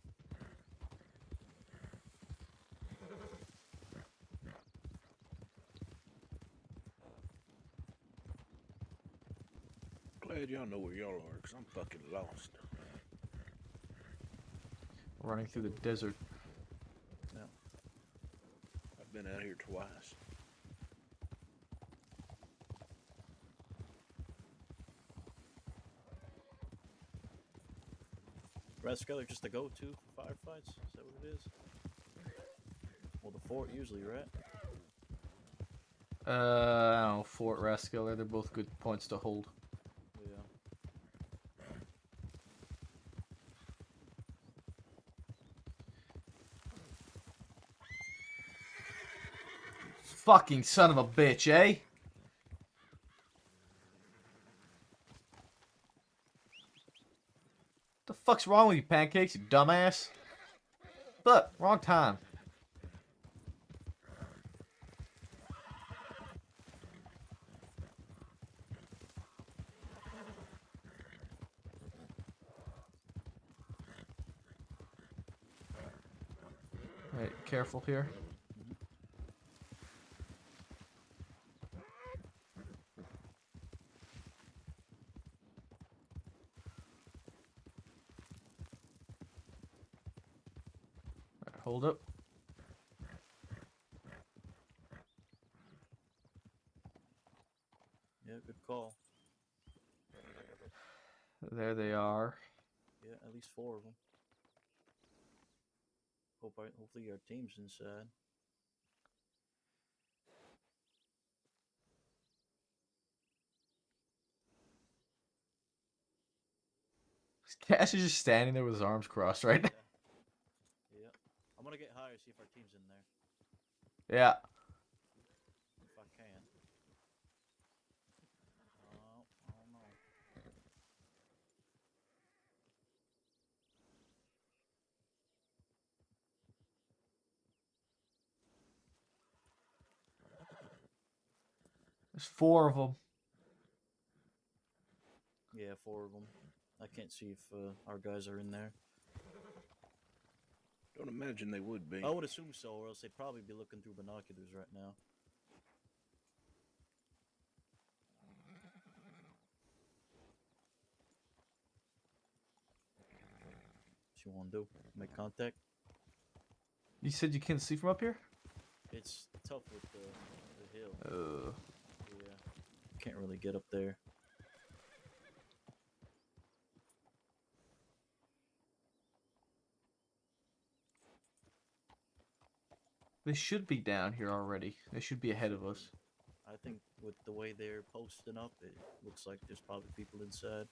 Glad y'all know where y'all are, because I'm fucking lost. Running through the desert. Yeah. I've been out here twice. Rathskeller just a go-to for firefights? Is that what it is? Well, the fort usually, right? I don't know, Fort Rathskeller, they're both good points to hold. Yeah. Fucking son of a bitch, eh? The fuck's wrong with you, Pancakes, you dumbass? Look, wrong time. Alright, careful here. Alright, hold up. Yeah, good call. There they are. Yeah, at least 4 of them. Hopefully your team's inside. Cash is just standing there with his arms crossed right now. Yeah. I'm gonna get higher, see if our team's in there. Yeah. If I can. Oh, I don't know. There's 4 of them. Yeah, 4 of them. I can't see if our guys are in there. Don't imagine they would be. I would assume so, or else they'd probably be looking through binoculars right now. What you want to do? Make contact? You said you can't see from up here? It's tough with the hill. Uh. Yeah. Can't really get up there. They should be down here already. They should be ahead of us. I think with the way they're posting up, it looks like there's probably people inside.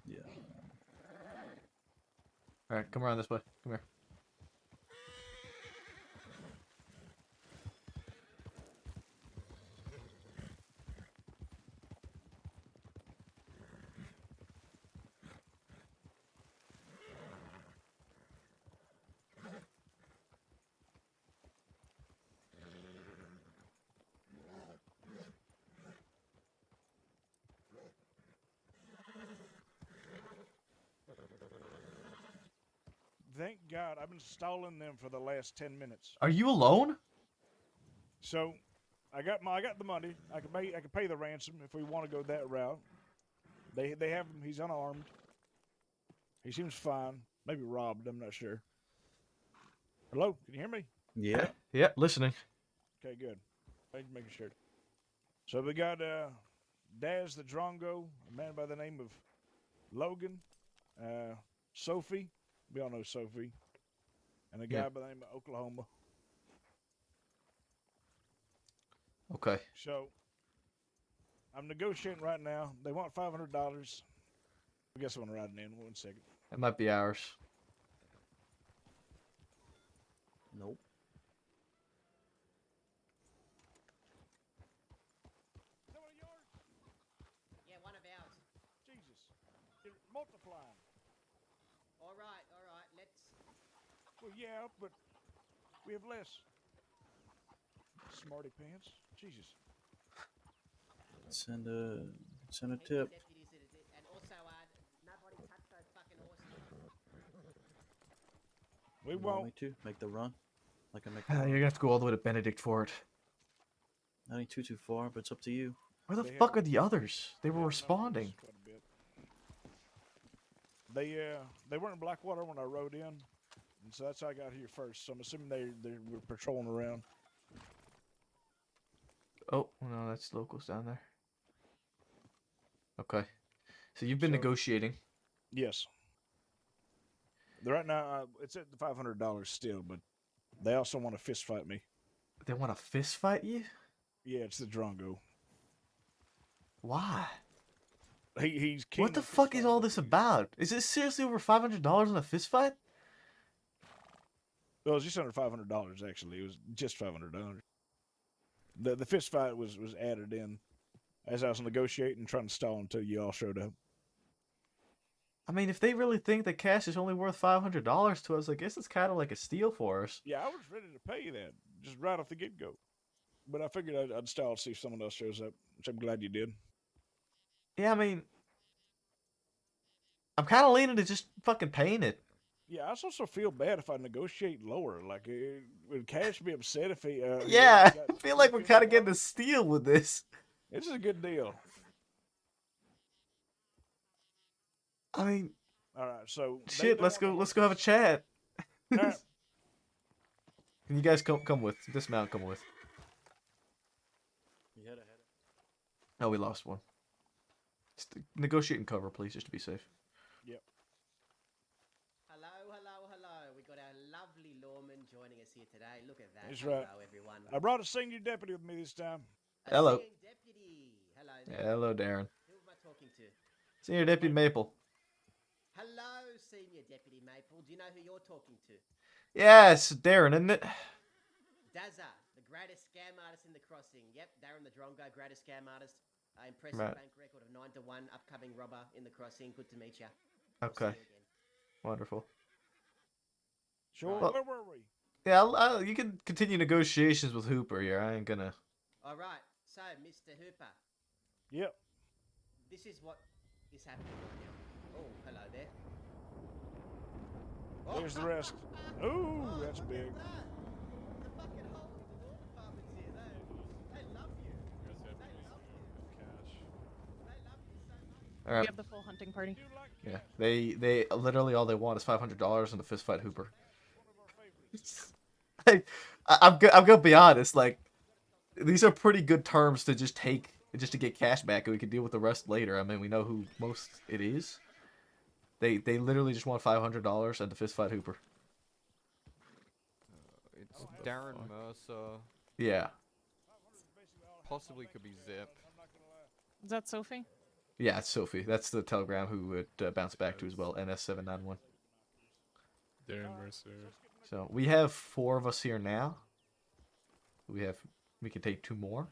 Yeah. Alright, come around this way. Come here. Thank God, I've been stalling them for the last 10 minutes. Are you alone? So, I got the money. I can pay the ransom if we want to go that route. They have him. He's unarmed. He seems fine. Maybe robbed. I'm not sure. Hello, can you hear me? Yeah. Yeah, listening. Okay, good. Thanks for making sure. So we got Daz the Drongo, a man by the name of Logan, Sophie. We all know Sophie. And a guy Yeah. by the name of Oklahoma. Okay. So, I'm negotiating right now. They want $500. I guess I'm going to write it in 1 second. That might be ours. Nope. Yeah, one of ours. Jesus. You're multiplying. All right, let's... Well, yeah, but we have less. Smarty pants. Jesus. Send a tip. Deputies, and also, nobody touch those fucking horses. We You want won't. me to make the run? Like I make. You're gonna have to go all the way to Benedict for it. Not ain't too far, but it's up to you. Where the They fuck have- are the others? They were Yeah, responding. quite a bit. They weren't in Blackwater when I rode in, and so that's how I got here first. So I'm assuming they were patrolling around. Oh, no, that's locals down there. Okay. So you've been So- negotiating. Yes. Right now, it's at the $500 still, but they also want to fist fight me. They want to fist fight you? Yeah, it's the Drongo. Why? He's keen What the on fist fuck is fighting all both this of you. about? Is it seriously over $500 in a fist fight? Well, it was just under $500 actually. It was just $500. The fist fight was added in as I was negotiating, trying to stall until you all showed up. I mean, if they really think that cash is only worth $500 to us, I guess it's kind of like a steal for us. Yeah, I was ready to pay you that just right off the get go, but I figured I'd stall to see if someone else shows up, which I'm glad you did. Yeah, I mean, I'm kind of leaning to just fucking paying it. Yeah, I also feel bad if I negotiate lower. Like, would Cash be upset if he? Yeah, I feel like we're kind of getting a steal with this. This is a good deal. I mean, all right, so shit. Let's go have a chat. Right. Can you guys come with dismount? Come with. Oh, we lost one. Just negotiate and cover, please, just to be safe. Yep. Hello. We got our lovely lawman joining us here today. Look at that. That's Hello, right. everyone. I brought a senior deputy with me this time. Hello. Senior deputy. Hello there. Hello, Darren. Who am I talking to? Senior Deputy Maple. Hello, Senior Deputy Maple. Do you know who you're talking to? Yes, Darren, isn't it? Dazza, the greatest scam artist in the crossing. Yep, Darren the Drongo, greatest scam artist. Impressive Right. bank record of 9-1, upcoming robber in the crossing. Good to meet you. Okay. Wonderful. Sure. Well- Where were we? Yeah, you can continue negotiations with Hooper here. I ain't gonna. All right. So, Mr. Hooper. Yep. This is what is happening right now. Oh, hello there. There's the rest. Ooh, that's big. All We right. have the full hunting party. Yeah, they literally all they want is $500 and a fist fight Hooper. I'm gonna be honest. Like, these are pretty good terms to just take, just to get cash back, and we can deal with the rest later. I mean, we know who most it is. They literally just want $500 and the fist fight Hooper. It's Darren Mercer. Yeah. Possibly could be Zip. Is that Sophie? Yeah, it's Sophie. That's the telegram who it bounced back to as well. NS791. Darren Mercer. So we have 4 of us here now. We can take 2 more.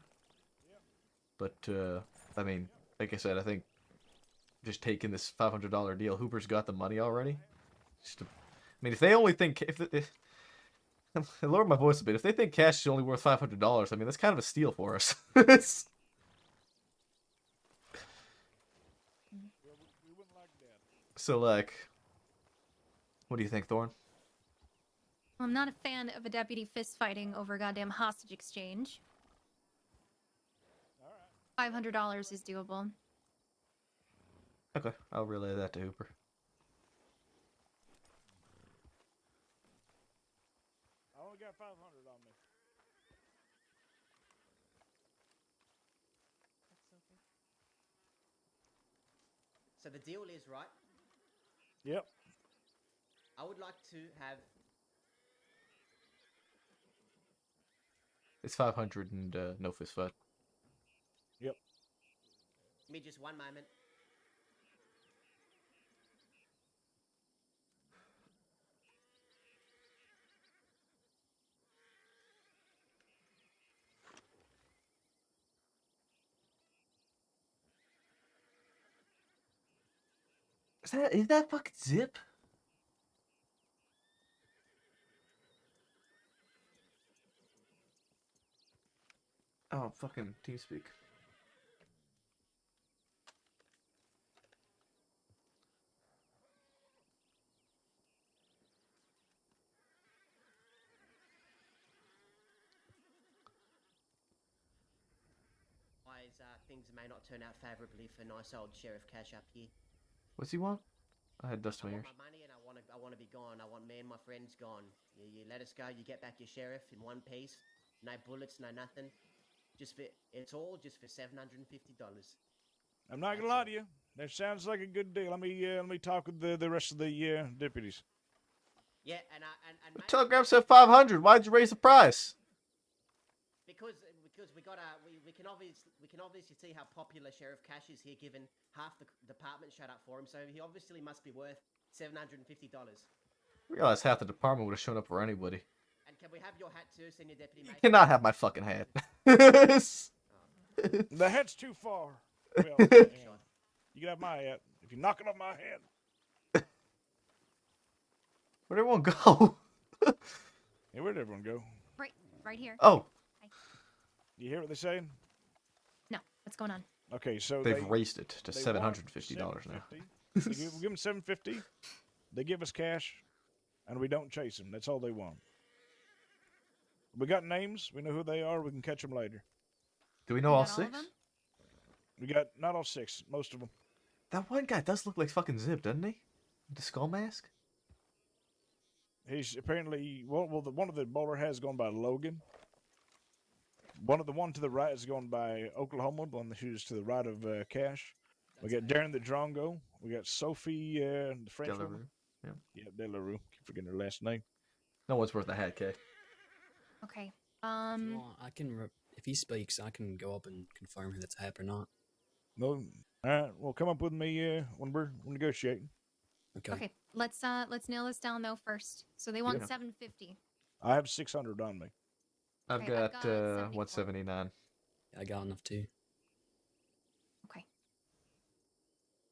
But I mean, like I said, I think just taking this $500 deal, Hooper's got the money already. I mean, if they only think if I lowered my voice a bit. If they think cash is only worth $500, I mean that's kind of a steal for us. So like, what do you think, Thorn? I'm not a fan of a deputy fist fighting over goddamn hostage exchange. $500 is doable. Okay, I'll relay that to Hooper. I only got 500 on me. So the deal is, right? Yep. I would like to have... It's 500 and no fist fight. Yep. Give me just one moment. Is that fucking Zip? Oh, fucking TeamSpeak. Things may not turn out favorably for nice old Sheriff Cash up here. What's he want? I had dust in I my want ears. my money and I want to be gone. I want me and my friends gone. You let us go. You get back your sheriff in one piece. No bullets, no nothing. It's all just for $750. I'm not gonna lie to you. That sounds like a good deal. Let me talk with the rest of the deputies. Yeah, and The telegram said 500. Why'd you raise the price? because we can obviously see how popular Sheriff Cash is here, given half the department shut up for him. So he obviously must be worth $750. I realized half the department would have shown up for anybody. And can we have your hat too, Senior Deputy You Mayor? cannot have my fucking hat. The hat's too far. Well, you can have my hat if you knock it off my head. Where'd everyone go? Yeah, where'd everyone go? Right here. Oh, You hear what they're saying? No, what's going on? Okay, so they've they raised it to they $750 want now. $750. We give them $750. They give us cash, and we don't chase them. That's all they want. We got names. We know who they are. We can catch them later. Do we know all 6? We got not all 6. Most of them. That one guy does look like fucking Zip, doesn't he? With the skull mask. He's apparently one of the bowler has gone by Logan. The one to the right is going by Oklahoma. The one who's to the right of Cash. We got Darren the Drongo. We got Sophie, the French Delarue. woman. Yeah. Yeah, Delarue. Keep forgetting her last name. No one's worth a hat, Kay. Okay. Well, I can, if he speaks, I can go up and confirm if it's hap or not. No. All right. Well, come up with me when we're negotiating. Okay. Let's nail this down though first. So they want Yeah. 750. I have 600 on me. I've Okay, I've got, got 74. 179. I got enough too. Okay.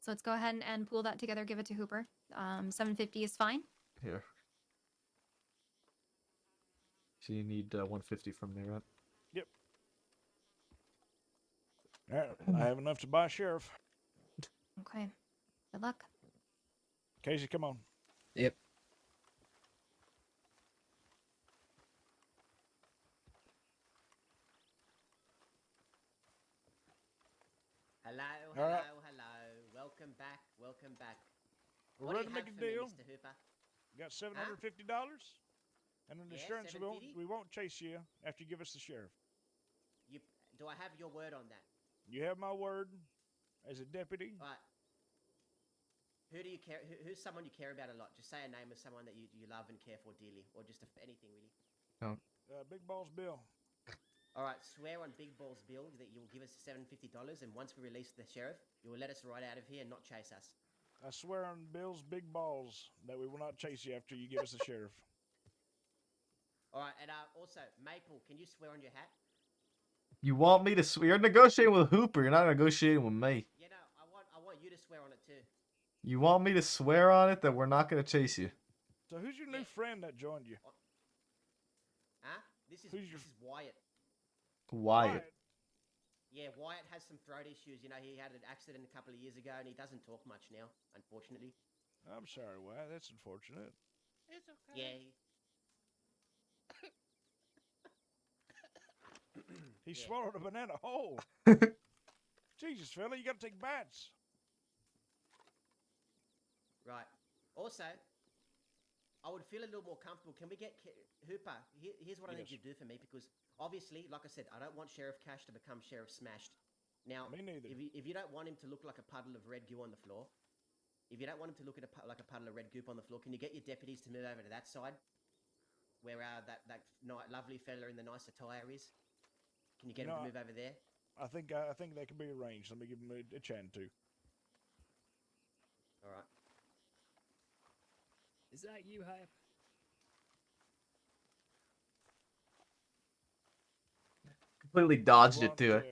So let's go ahead and pool that together. Give it to Hooper. 750 is fine. Here. So you need 150 from me, right? Yep. All right. I have enough to buy a sheriff. Okay. Good luck. Casey, come on. Yep. Hello, All hello, right. hello. Welcome back, welcome back. We're What do ready to you make have a for me, deal. Mr. Hooper? We got $750, and an Yeah, insurance $750? we won't chase you after you give us the sheriff. Do I have your word on that? You have my word as a deputy. All right. Who do you care? Who's someone you care about a lot? Just say a name of someone that you love and care for dearly, or just anything really. Big Balls Bill. All right, swear on Big Balls Bill that you will give us $750, and once we release the sheriff, you will let us right out of here and not chase us. I swear on Bill's big balls that we will not chase you after you give us the sheriff. All right, and also Maple, can you swear on your hat? You want me to swear? You're negotiating with Hooper. You're not negotiating with me. You know, I want you to swear on it too. You want me to swear on it that we're not going to chase you? So who's your new friend that joined you? Huh? This is Wyatt. Wyatt. Yeah, Wyatt has some throat issues. You know, he had an accident a couple of years ago, and he doesn't talk much now, unfortunately. I'm sorry, Wyatt. That's unfortunate. It's okay. Yeah. He swallowed a banana whole. Jesus, fella, you got to take bats. Right. Also, I would feel a little more comfortable. Can we get Hooper? Here's what I need you to do for me, because obviously, like I said, I don't want Sheriff Cash to become Sheriff Smashed. Now, Me neither. If you don't want him to look like a puddle of red goo on the floor, if you don't want him to look at like a puddle of red goop on the floor, can you get your deputies to move over to that side, where that lovely fella in the nice attire is? Can you get him to move over there? I think that can be arranged. Let me give him a chance to. All right. Is that you, Hap? Completely dodged it too.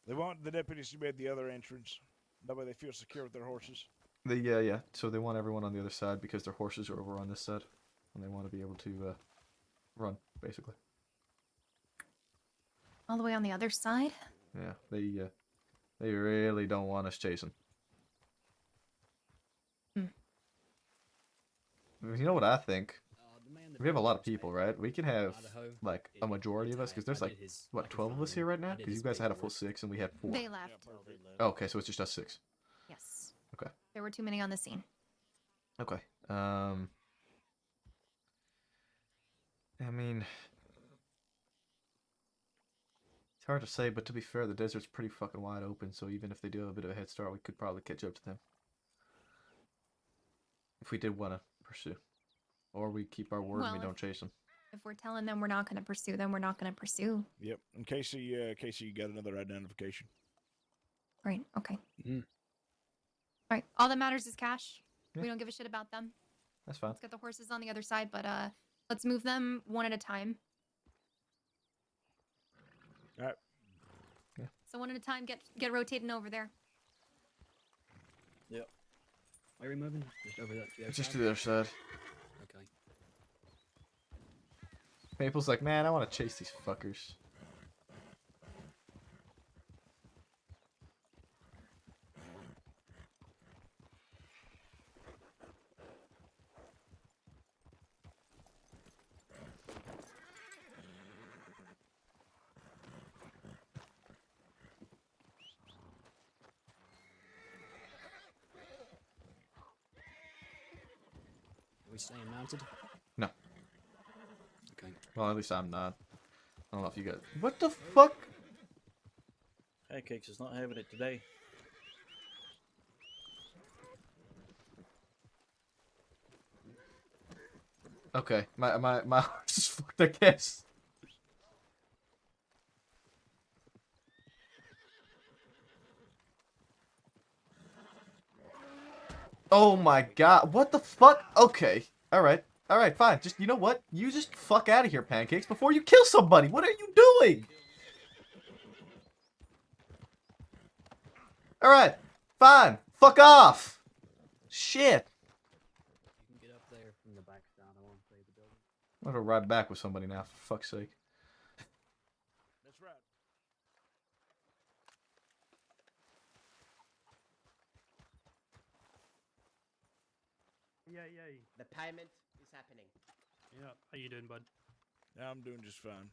They want the deputies to be at the other entrance. That way they feel secure with their horses. Yeah. So they want everyone on the other side because their horses are over on this side, and they want to be able to run, basically. All the way on the other side? Yeah, they really don't want us chasing. You know what I think? We have a lot of people, right? We can have like a majority of us, because there's like what 12 of us here right now. Because you guys had a full 6 and we had 4. They left. Oh, okay, so it's just us 6. Yes. Okay. There were too many on the scene. Okay. I mean, it's hard to say, but to be fair, the desert's pretty fucking wide open. So even if they do have a bit of a head start, we could probably catch up to them if we did want to pursue, or we keep our word and we Well, don't chase them. If we're telling them we're not going to pursue them, we're not going to pursue. Yep. And Casey got another identification. Right. Okay. All right. All that matters is cash. We don't give a shit about them. That's fine. Let's get the horses on the other side, but let's move them one at a time. All right. So one at a time, get rotating over there. Yep. Where are we moving? Just over that to the other Just side? to the other side. Okay. Maple's like, man, I want to chase these fuckers. Are we staying mounted? No. Okay. Well, at least I'm not. I don't know if you guys. What the fuck? Pancakes is not having it today. Okay, my horse is fucked, I guess. Oh my god, what the fuck? Okay, alright, fine. Just, you know what? You just fuck out of here, Pancakes, before you kill somebody. What are you doing? Alright, fine. Fuck off. Shit. You can get up there from the back down. I won't play the building. I'm gonna ride back with somebody now, for fuck's sake. That's right. Yeah, yeah. The payment is happening. Yeah, how you doing, bud? Yeah, I'm doing just fine.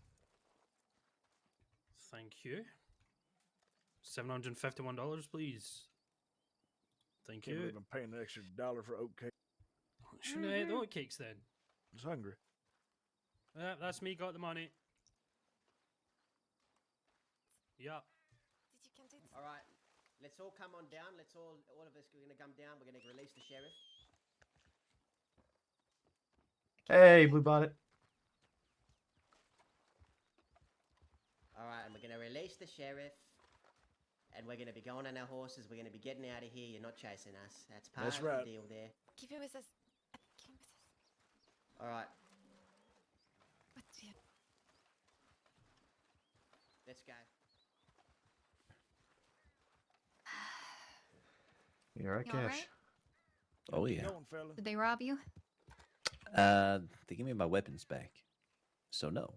Thank you. $751, please. Thank Can't you. believe I'm paying an extra $1 for oat cake. Should I eat the oatcakes then? I was hungry. That's me, got the money. Yeah. All right, let's all come on down. All of us are gonna come down. We're gonna release the sheriff. Hey, Blue Bonnet. All right, and we're gonna release the sheriff. And we're gonna be going on our horses. We're gonna be getting out of here. You're not chasing us. That's part That's of right. the deal there. Keep it with us. All right. Let's go. You alright, You Cash? alright? Oh yeah. Going, fella. Did they rob you? They give me my weapons back, so no.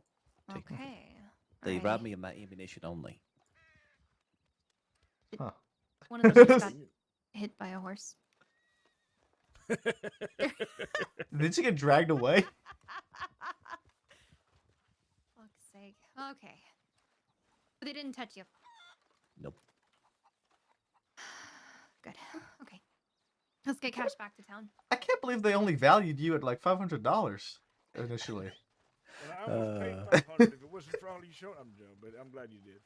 Take them. Okay. They alright. robbed me of my ammunition only. Huh. One of us just got hit by a horse. Did you get dragged away? Fuck's sake. Okay. But they didn't touch you. Nope. Good. Okay. Let's get Cash back to town. I can't believe they only valued you at like $500 initially. Well, I would have paid $500 if it wasn't for all you showing up, Joe, but I'm glad you did.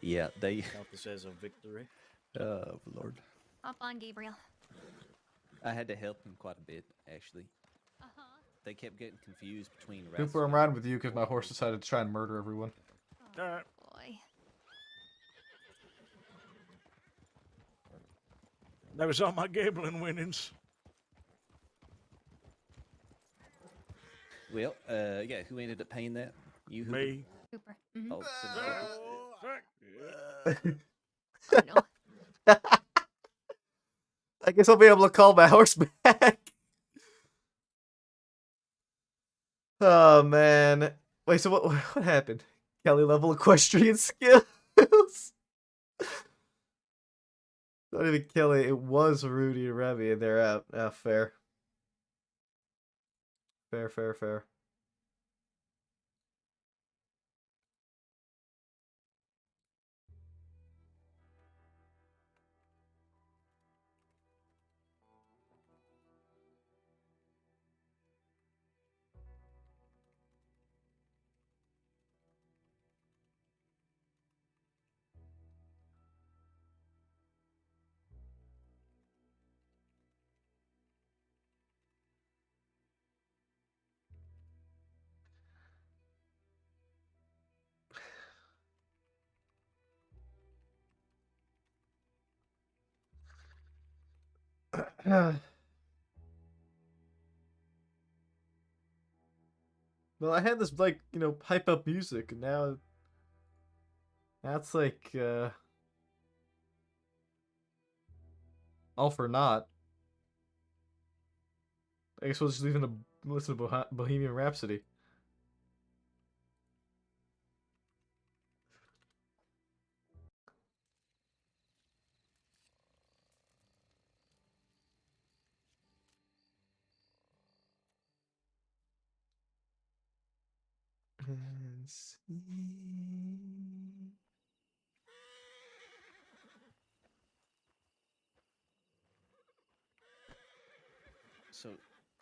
Yeah, they. Count this as a victory. Oh Lord. Hop on, Gabriel. I had to help them quite a bit, actually. Uh-huh. They kept getting confused between. Cooper, I'm riding with you because my horse decided to try and murder everyone. All right. Boy. That was all my gambling winnings. Well, yeah, who ended up paying that? You? Hooper? Me. Cooper. Mm-hmm. Oh, Oh, no. I guess I'll be able to call my horse back. Oh man. Wait, so what happened? Kelly level equestrian skills? Not even Kelly, it was Rudy and Remy and they're out. Ah, fair. Fair. Well, I had this, like, you know, hype up music, and now it's like, All for naught. I guess we'll just listen to Bohemian Rhapsody. Let's see.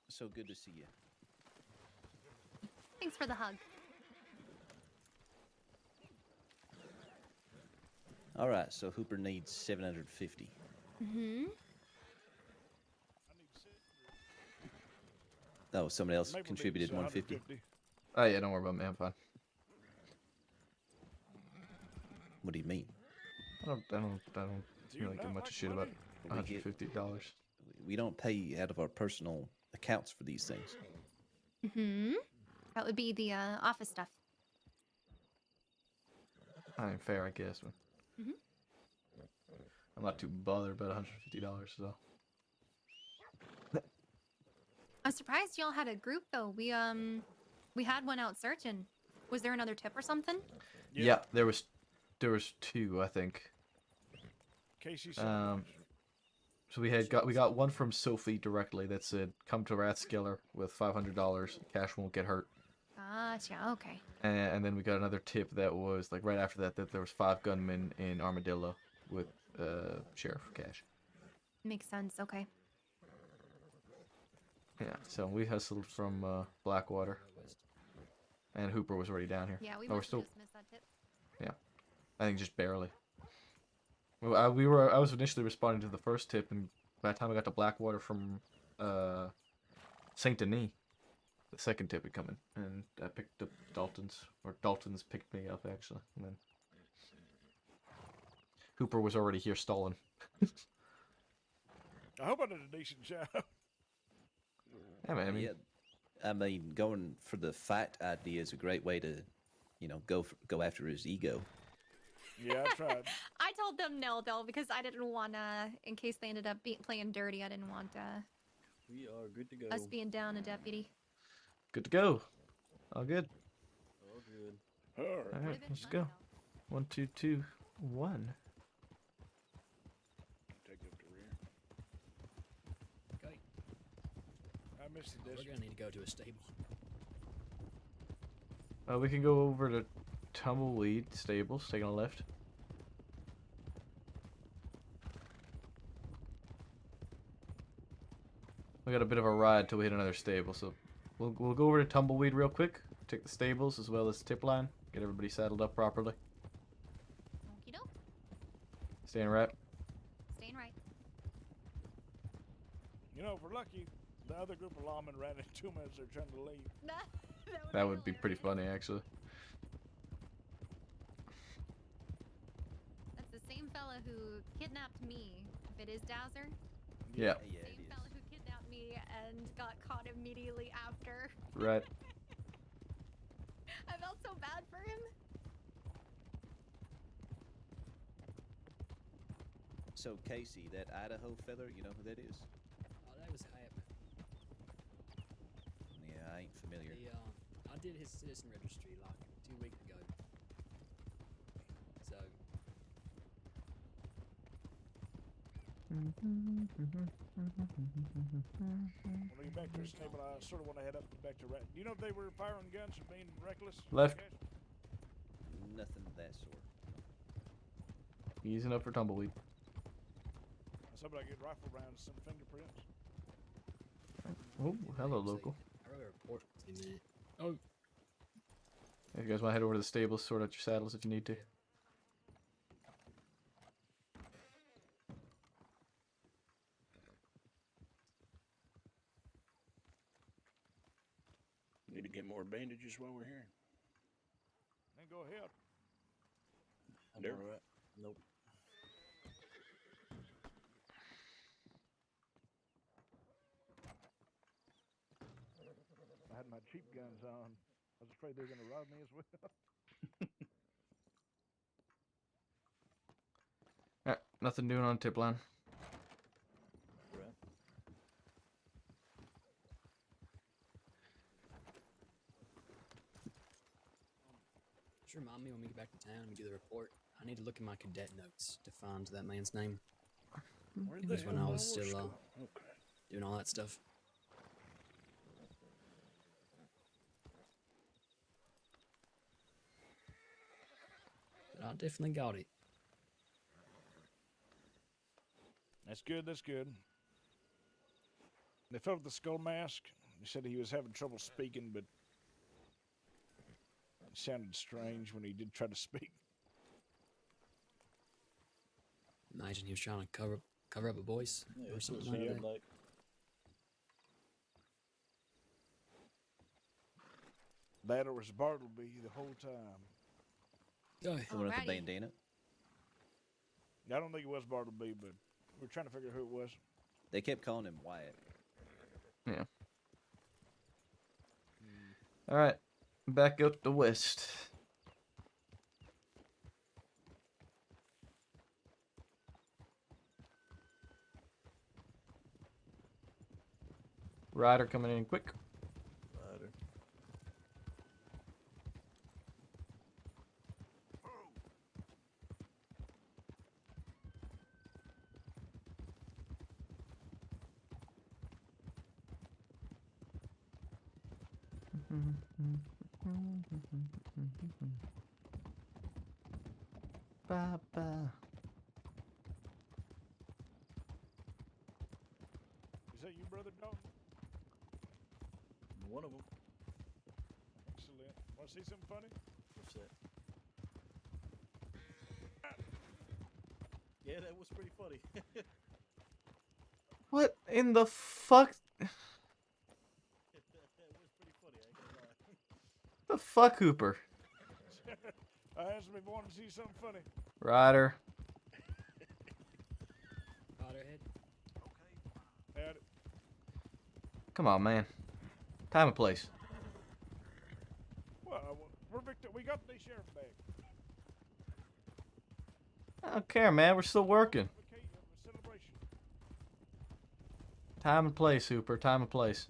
So good to see you. Thanks for the hug. All right, so Hooper needs 750. Mm-hmm. Oh, somebody else Maple contributed needs 150. 150. Oh yeah, don't worry about me. I'm fine. What do you mean? I don't really give much a shit about We get- $150. We don't pay out of our personal accounts for these things. Mm-hmm. That would be the office stuff. I ain't fair, I guess. But Mhm. I'm not too bothered about $150, so. I'm surprised y'all had a group though. We had one out searching. Was there another tip or something? Yeah, there was two, I think. Casey So we got one from Sophie directly that said, "Come to Rathskiller with $500. Cash won't get hurt." Gotcha. Okay. And then we got another tip that was like right after that there was 5 gunmen in Armadillo with Sheriff Cash. Makes sense. Okay. Yeah, so we hustled from Blackwater, and Hooper was already down here. Yeah, we we're must still. have just missed that tip. Yeah, I think just barely. Well, I was initially responding to the first tip, and by the time I got to Blackwater from Saint Denis, the second tip had come in, and I picked up Dalton's picked me up actually, and then Hooper was already here stalling. I hope I did a decent job. Yeah, man. I mean, going for the fight idea is a great way to, go after his ego. Yeah, I tried. I told them no though because I didn't want to, in case they ended up playing dirty. I didn't want We are good to go. us being down a deputy. Good to go. All good. All good. All right, let's go. 1, 2, 2, 1. Take up the rear. Okay. I missed the We're disc. gonna need to go to a stable. We can go over to Tumbleweed Stables, taking a left. We got a bit of a ride till we hit another stable, so we'll go over to Tumbleweed real quick, take the stables as well as the tip line, get everybody saddled up properly. Okie doke. Staying right. Staying right. You know, if we're lucky, the other group of lawmen ran into them as they're trying to leave. That would be pretty funny, actually. That's the same fella who kidnapped me. If it is Dowser. Yeah. Same fella who kidnapped me and got caught immediately after. Right. I felt so bad for him. So Casey, that Idaho feller, you know who that is? Oh, that was Hap. Yeah, I ain't familiar. I did his citizen registry like 2 weeks ago. So. When we get back to the stable, I sort of want to head up back to Rat. Do you know if they were firing guns and being reckless? Left. Nothing of that sort. Easing up for Tumbleweed. Somebody get rifle rounds, some fingerprints. Oh, hello, local. I wrote a report in a minute. Oh. If you guys want to head over to the stables, sort out your saddles if you need to. Need to get more bandages while we're here. Then go ahead. I'm There. alright. Nope. I had my cheap guns on. I was afraid they were going to rob me as well. Alright, nothing doing on tip line. remind me when we get back to town and we do the report? I need to look in my cadet notes to find that man's name. Where It the was when hell I am was war still school? Okay. doing all that stuff. But I definitely got it. That's good. That's good. They filled the skull mask. He said he was having trouble speaking, but it sounded strange when he did try to speak. Imagine he was trying to cover up a voice Yeah, or it's something what like it that. sounded like. That or was Bartleby the whole time. The one with the bandana. I don't think it was Bartleby, but we were trying to figure out who it was. They kept calling him Wyatt. Yeah. All right, back up the west. Ryder coming in quick. Ryder. Ba-ba. Is that you, Brother Dalton? One of them. Excellent. Want to see something funny? What's that? Yeah, that was pretty funny. What in the fuck? That was pretty funny, I ain't gonna lie. The fuck, Hooper? I asked him if he wanted to see something funny. Ryder. Potterhead. Had it. Come on, man. Time and place. Well, we got the sheriff back. I don't care, man. We're still working. Okay, a celebration. Time and place, Hooper. Time and place.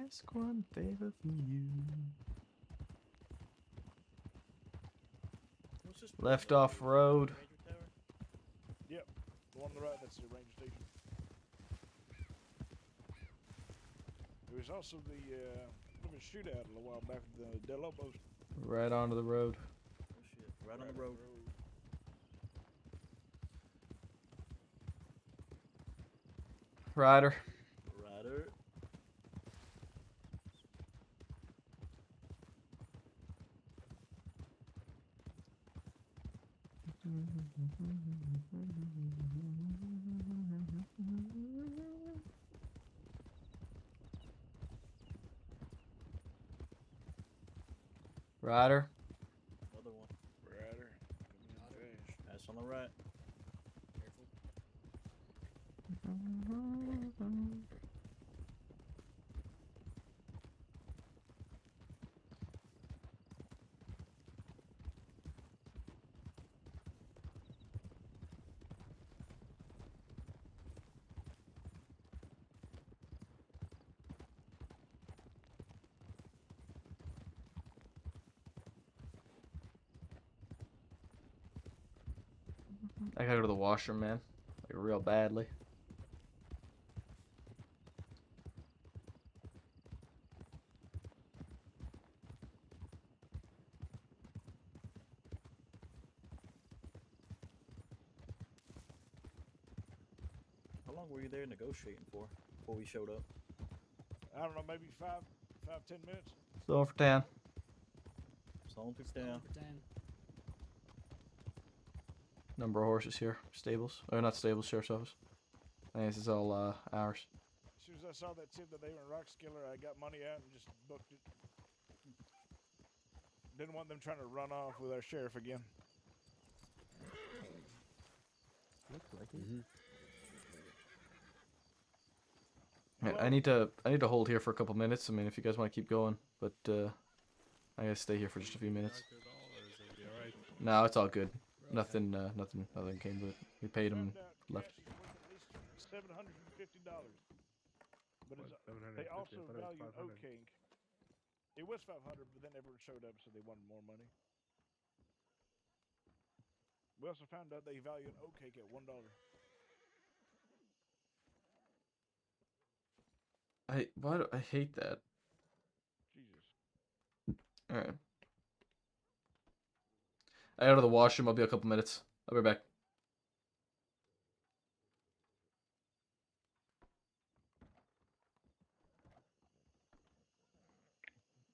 Ask one favor from you. What's this Left place? off road. Ranger Tower? Yep. The one on the right, that's the ranger station. There was also the little shootout a little while back with the Del Lobos. Right onto the road. Oh shit. Right on the road. Ryder. Ryder. Ryder. Another one. Ryder. That's on the right. Careful. I gotta go to the washroom, man. Like, real badly. How long were you there negotiating for before we showed up? I don't know, maybe 10 minutes. Still for town. Song through town. Number of horses here. Stables. Or not stables, sheriff's office. I think this is all ours. As soon as I saw that tip that they were in Rockskiller, I got money out and just booked it. Didn't want them trying to run off with our sheriff again. Looks like it. I need to hold here for a couple minutes. I mean, if you guys want to keep going, but I gotta stay here for just a few minutes. No, it's all good. Nothing came to it. We paid him, left. $750. But they also value Oak King. It was 500, but then everyone showed up, so they wanted more money. We also found out they value an oat cake at $1. Why do I hate that? Jesus. All right. I go to the washroom. I'll be a couple minutes. I'll be back.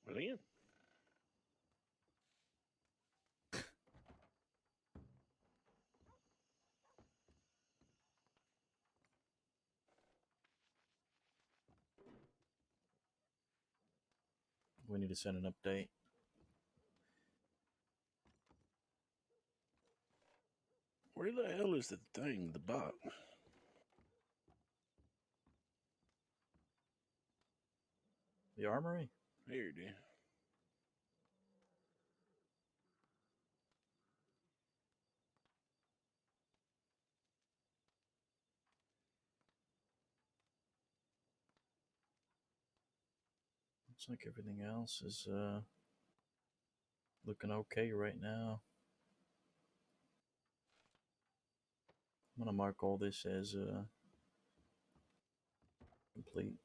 Brilliant. We need to send an update. Where the hell is the thing, the box? The armory? Here it is. Looks like everything else is looking okay right now. I'm gonna mark all this as complete.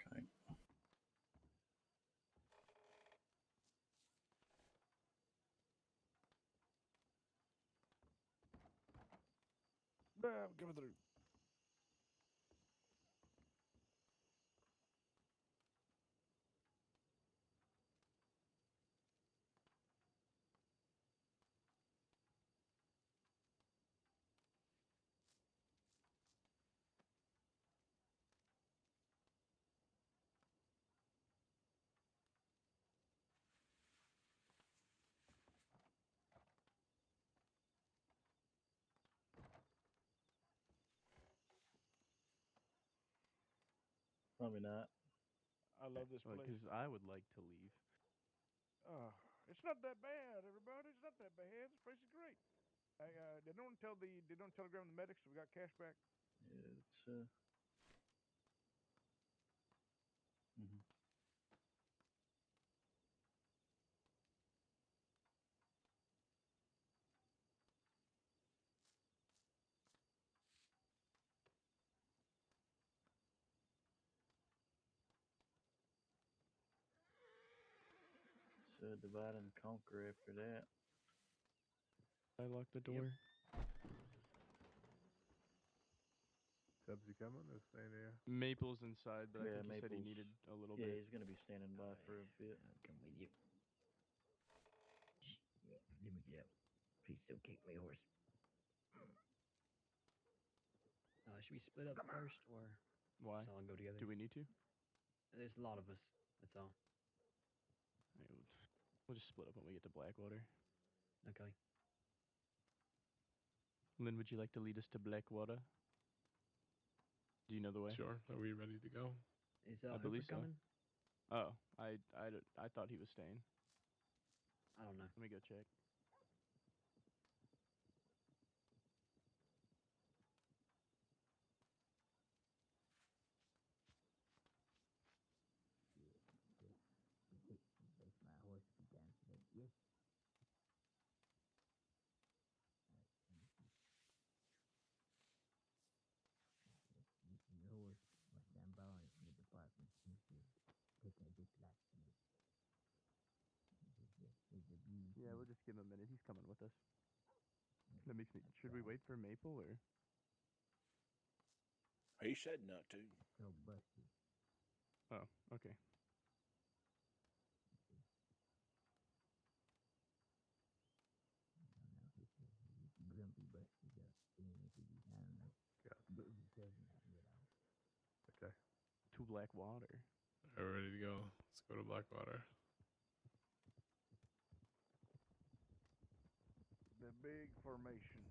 Okay. Give it through. Probably not. I love this place. Because I would like to leave. It's not that bad, everybody. It's not that bad. This place is great. They don't telegram the medics. So we got cash back. It's mhm. Divide and conquer after that. I locked the door. Tubbs, you coming or staying here? Maple's inside, but Yeah, I think he said he Maple's- needed a little Yeah, bit. he's gonna be standing by for a bit. I'll come with you. Yeah, let me get out. Please don't kick my horse. Should we split up first, or Why? just all go together? Do we need to? There's a lot of us. That's all. We'll just split up when we get to Blackwater. Okay. Lynn, would you like to lead us to Blackwater? Do you know the way? Sure. Are we ready to go? Is I Hooper believe so. coming? Oh, I thought he was staying. I don't know. Let me go check. Yeah, we'll just give him a minute. He's coming with us. That makes me. Should we wait for Maple or? He said not to. Oh, okay. Okay. To Blackwater. Alright, ready to go. Let's go to Blackwater. The big formation.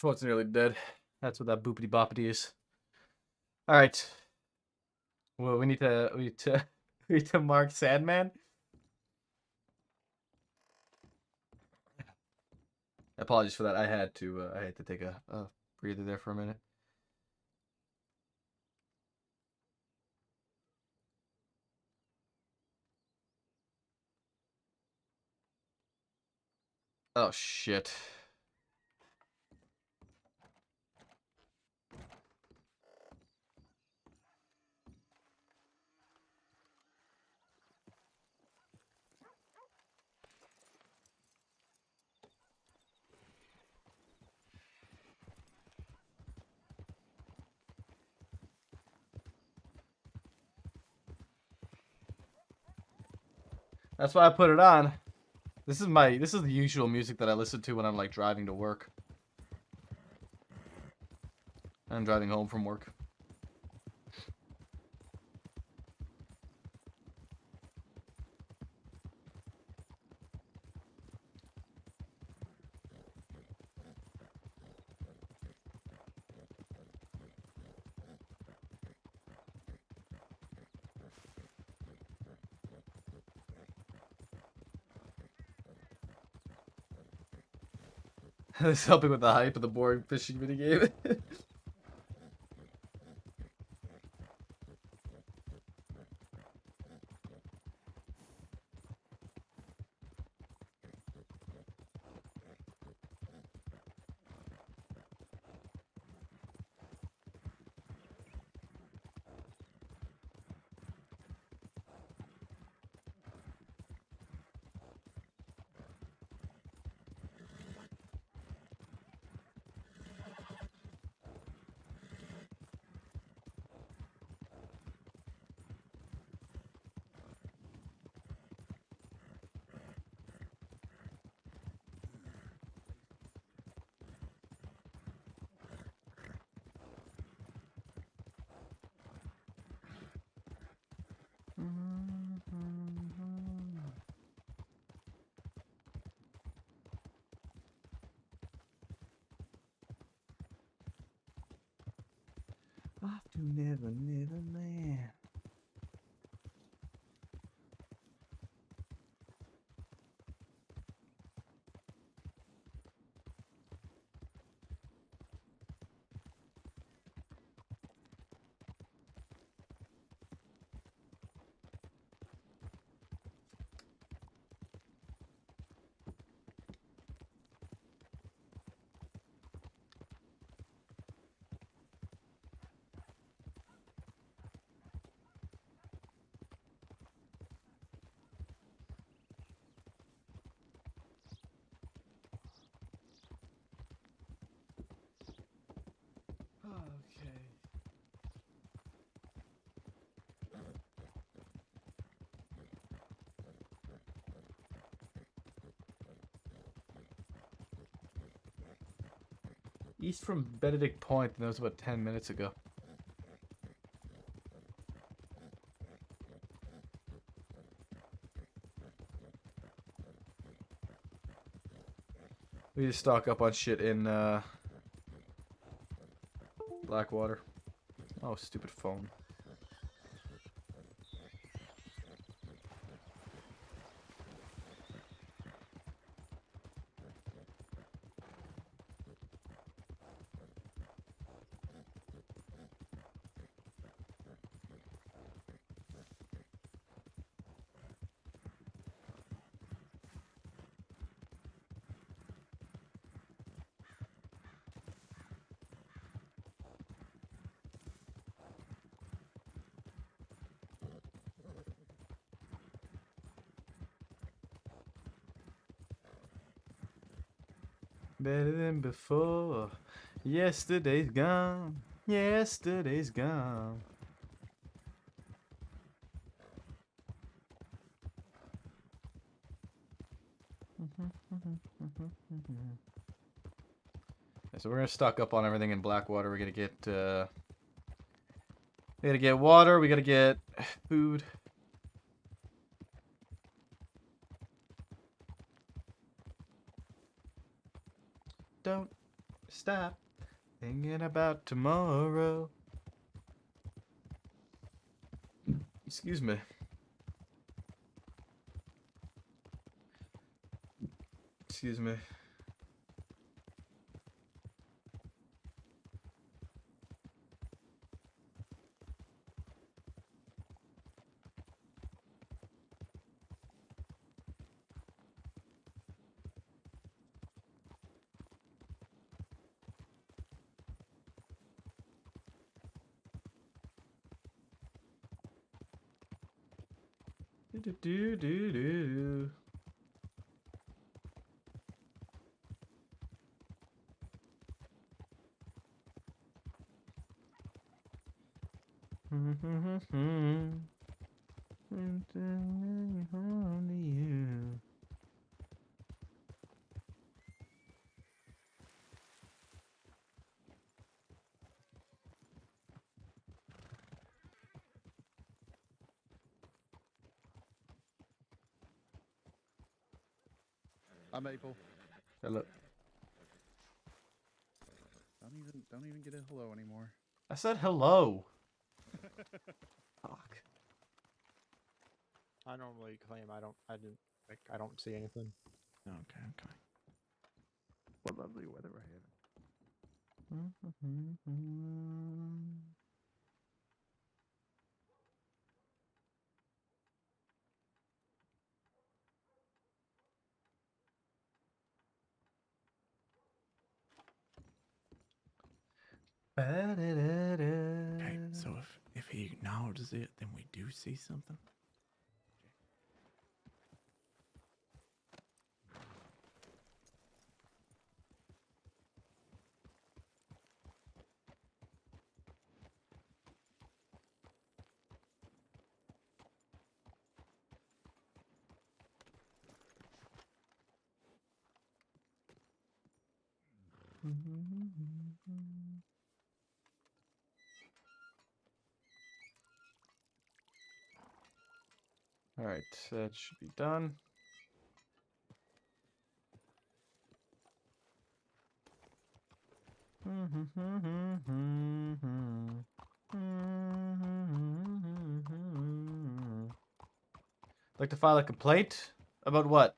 Schwartz nearly dead. That's what that boopity boppity is. All right. Well, we need to we need to mark Sandman. Apologies for that. I had to take a breather there for a minute. Oh shit. That's why I put it on. This is the usual music that I listen to when I'm like driving to work. I'm driving home from work. This is helping with the hype of the boring fishing minigame. Off to Never Never Land. Okay. East from Benedict Point, and that was about 10 minutes ago. We just stock up on shit in Blackwater. Oh, stupid phone. Better than before. Yesterday's gone. Yesterday's gone. Yeah, so we're gonna stock up on everything in Blackwater. We're gonna get we gotta get water, we gotta get food. Don't Stop thinking about tomorrow. Excuse me. Excuse me. Do do do do. Only you. I'm Maple. Hello. Don't even get a hello anymore. I said hello. Fuck. I normally claim I don't see anything. Okay. What lovely weather we're having. Okay, so if he acknowledges it, then we do see something. All right, that should be done. Like to file a complaint about what?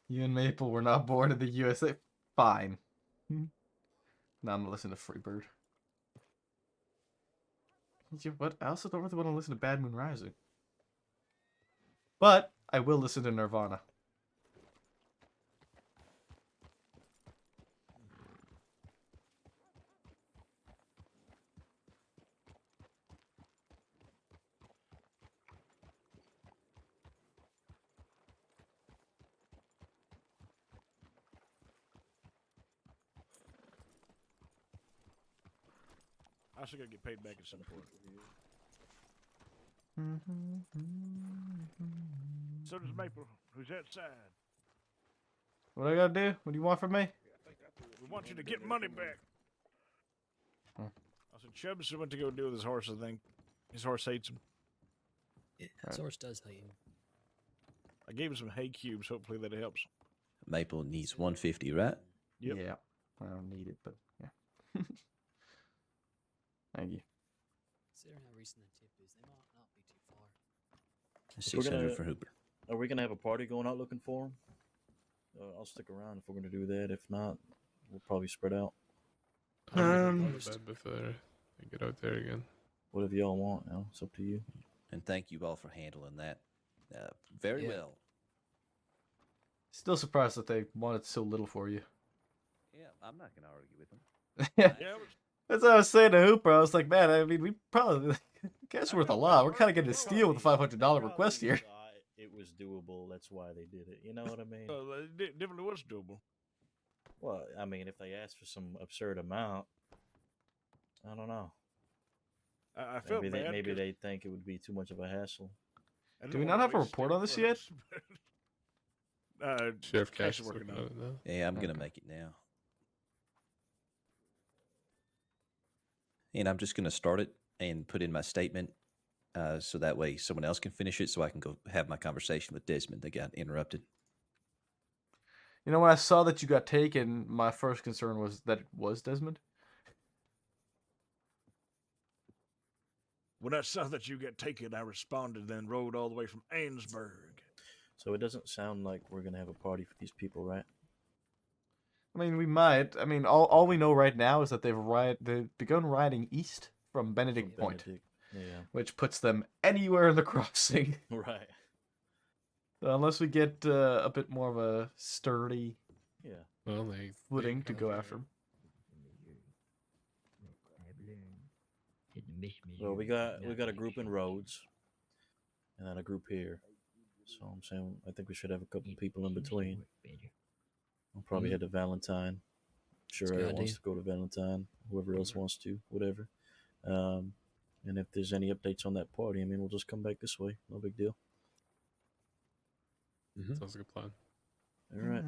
You and Maple were not born in the USA. Fine. Now I'm gonna listen to Freebird. What? I also don't really want to listen to Bad Moon Rising. But I will listen to Nirvana. I still gotta get paid back at some point. So does Maple, who's outside. What I gotta do? What do you want from me? We want you to get money back. Huh. I said Chubbs went to go deal with his horse, I think. His horse hates him. Yeah, his horse does hate him. I gave him some hay cubes, hopefully that helps. Maple needs 150, right? Yep. Yeah. I don't need it, but yeah. Thank you. Considering how recent that tip is, they might not be too far. If we're 600 gonna- for Hooper. Are we gonna have a party going out looking for him? I'll stick around if we're gonna do that. If not, we'll probably spread out. I'm going to bed before I get out there again. Whatever y'all want, it's up to you. And thank you all for handling that very Yeah. well. Still surprised that they wanted so little for you. Yeah, I'm not going to argue with them. Yeah. That's what I was saying to Hooper. I was like, man, I mean, we probably, cash worth a lot. We're kind of getting a steal with a $500 request here. It was doable. That's why they did it. You know what I mean? It definitely was doable. Well, I mean, if they asked for some absurd amount, I don't know. I felt maybe bad. maybe they think it would be too much of a hassle. Do we not have a report on this yet? Sheriff Cash Cash is is working working on on it now. Yeah, I'm going to make it now. and I'm just going to start it and put in my statement, so that way someone else can finish it, so I can go have my conversation with Desmond that got interrupted. You know, when I saw that you got taken, my first concern was that it was Desmond. When I saw that you got taken, I responded, then rode all the way from Ainsburg. So it doesn't sound like we're gonna have a party for these people, right? I mean, we might. I mean, all we know right now is that they've begun riding east from Benedict Point, Yeah. which puts them anywhere in the crossing. Right. So unless we get a bit more of a sturdy Well, footing to go after them. Well, we got a group in Rhodes, and then a group here. So I'm saying I think we should have a couple people in between. I'll probably head to Valentine. Sure, That's a good everyone wants idea. to go to Valentine. Whoever else wants to, whatever. And if there's any updates on that party, I mean, we'll just come back this way. No big deal. Sounds like a plan. All right.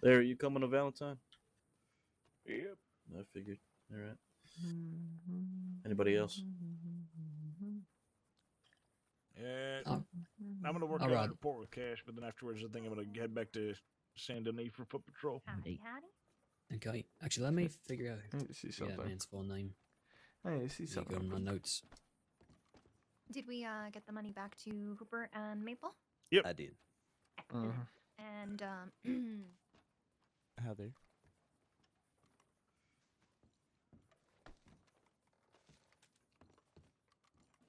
There, you coming to Valentine? Yep. I figured. All right. Anybody else? Yeah, Oh. I'm gonna work All out a right. report with Cash, but then afterwards, I think I'm gonna head back to Saint Denis for foot patrol. Okay. Actually, let me figure out Let me see something. man's full name. Hey, see You go something. on my notes. Did we get the money back to Hooper and Maple? Yep. I did. And Heather.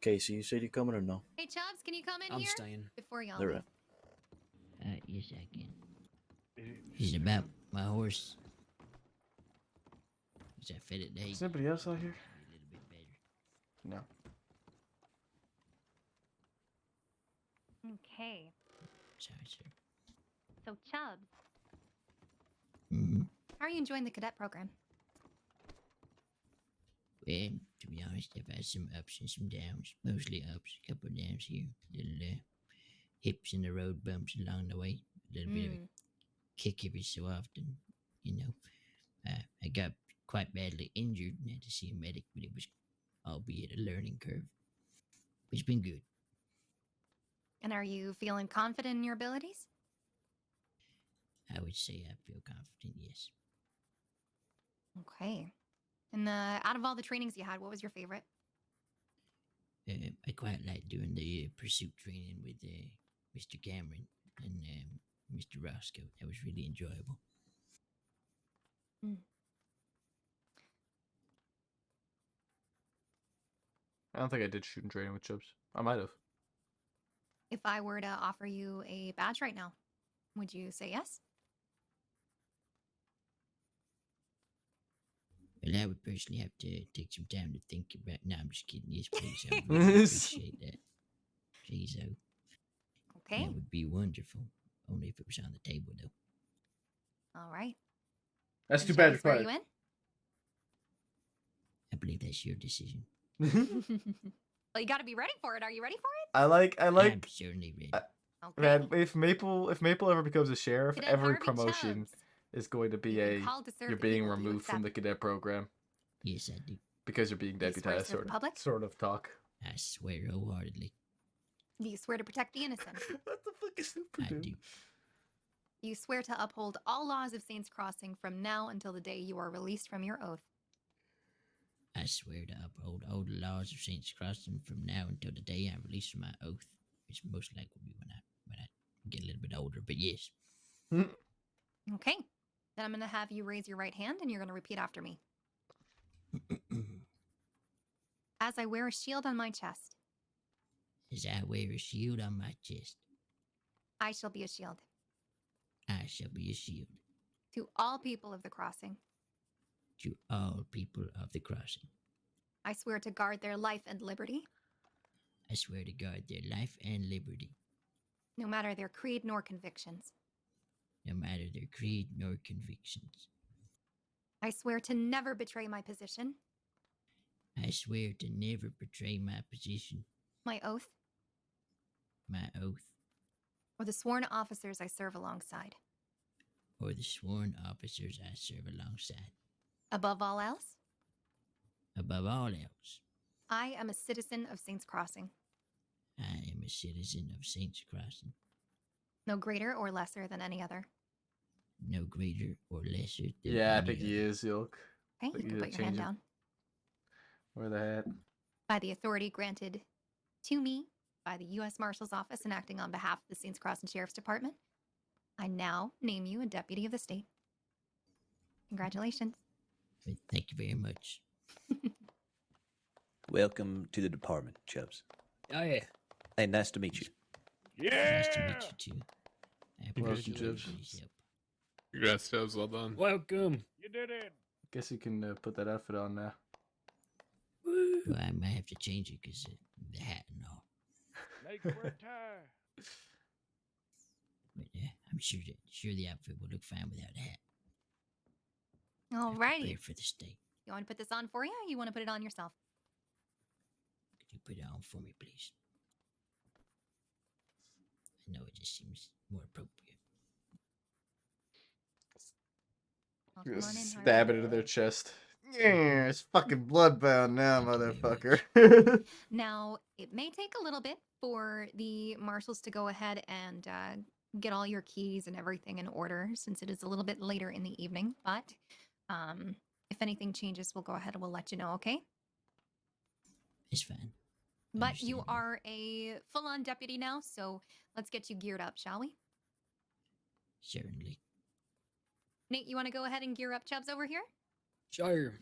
Casey, you said you coming or no? hey Chubbs, can you come in I'm here staying. before y'all? All leave? right. Yes, I can. Is it about my horse? Is that fed at day? Is anybody else out here? A little bit better. No. Okay. Sorry, sir. So Chubbs, Mm-hmm. how are you enjoying the cadet program? Well, to be honest, I've had some ups and some downs. Mostly ups, a couple of downs here. Little hips in the road bumps along the way. A little bit of a kick every so often. You know, I got quite badly injured and had to see a medic, but it was albeit a learning curve. But it's been good. And are you feeling confident in your abilities? I would say I feel confident, yes. Okay. And out of all the trainings you had, what was your favorite? I quite like doing the pursuit training with Mr. Cameron and Mr. Roscoe. That was really enjoyable. I don't think I did shooting training with Chubbs. I might have. If I were to offer you a badge right now, would you say yes? Well, I would personally have to take some time to think about. No, I'm just kidding. Yes, please. I would really appreciate that. Please, though. Okay. That would be wonderful. Only if it was on the table, though. All right. That's And too bad Chase, you're were fired. you I believe that's your decision. in? Well, you got to be ready for it. Are you ready for it? I like. I'm certainly ready. Okay. Man, if Maple ever becomes a sheriff, Cadet every Harvey promotion Chubbs. is going to be You've been a called to serve you're the being people. Do you removed from the accept? cadet program Yes, I do. because you're being Do you swear to deputized. serve the public? Sort of talk. I swear wholeheartedly. Do you swear to protect the innocent? What the fuck is super I do. You swear to uphold all laws of Saints Crossing from now until the day you are released from your oath. I swear to uphold all the laws of Saints Crossing from now until the day I'm released from my oath, which most likely will be when I get a little bit older. But yes, Okay. Then I'm going to have you raise your right hand and you're going to repeat after me. As I wear a shield on my chest, as I wear a shield on my chest, I shall be a shield I shall be a shield to all people of the crossing. to all people of the crossing. I swear to guard their life and liberty, I swear to guard their life and liberty, no matter their creed nor convictions. no matter their creed nor convictions. I swear to never betray my position, I swear to never betray my position, my oath, my oath, or the sworn officers I serve alongside. or the sworn officers I serve alongside. Above all else, above all else. I am a citizen of Saints Crossing. I am a citizen of Saints Crossing, No greater or lesser than any other. no greater or lesser than Yeah, I any think he other. is, Yolk. Okay, you can put your hand down. Wear the hat. By the authority granted to me by the U.S. Marshal's Office and acting on behalf of the Saints Crossing Sheriff's Department, I now name you a deputy of the state. Congratulations. Well, thank you very much. Welcome to the department, Chubbs. Oh, yeah. Hey, nice to meet you. Nice to meet you too. I Welcome, appreciate Chubbs. everybody's help. Congrats, Chubbs. Well done. Welcome. You did it. Guess you can put that outfit on now. Well, I might have to change it because the hat and all. Make wear tie. But I'm sure the outfit will look fine without a hat. Alrighty. Prepared for the state. You want to put this on for you, or you want to put it on yourself? Could you put it on for me, please? I know it just seems more appropriate. Well, come on in, Stab it into their chest. Yeah, it's fucking bloodbound now, motherfucker. Now, it may take a little bit for the marshals to go ahead and get all your keys and everything in order since it is a little bit later in the evening. But if anything changes, we'll go ahead and we'll let you know, okay? It's fine. But you are a full-on deputy now, so let's get you geared up, shall we? Certainly. Nate, you want to go ahead and gear up Chubbs over here? Sure.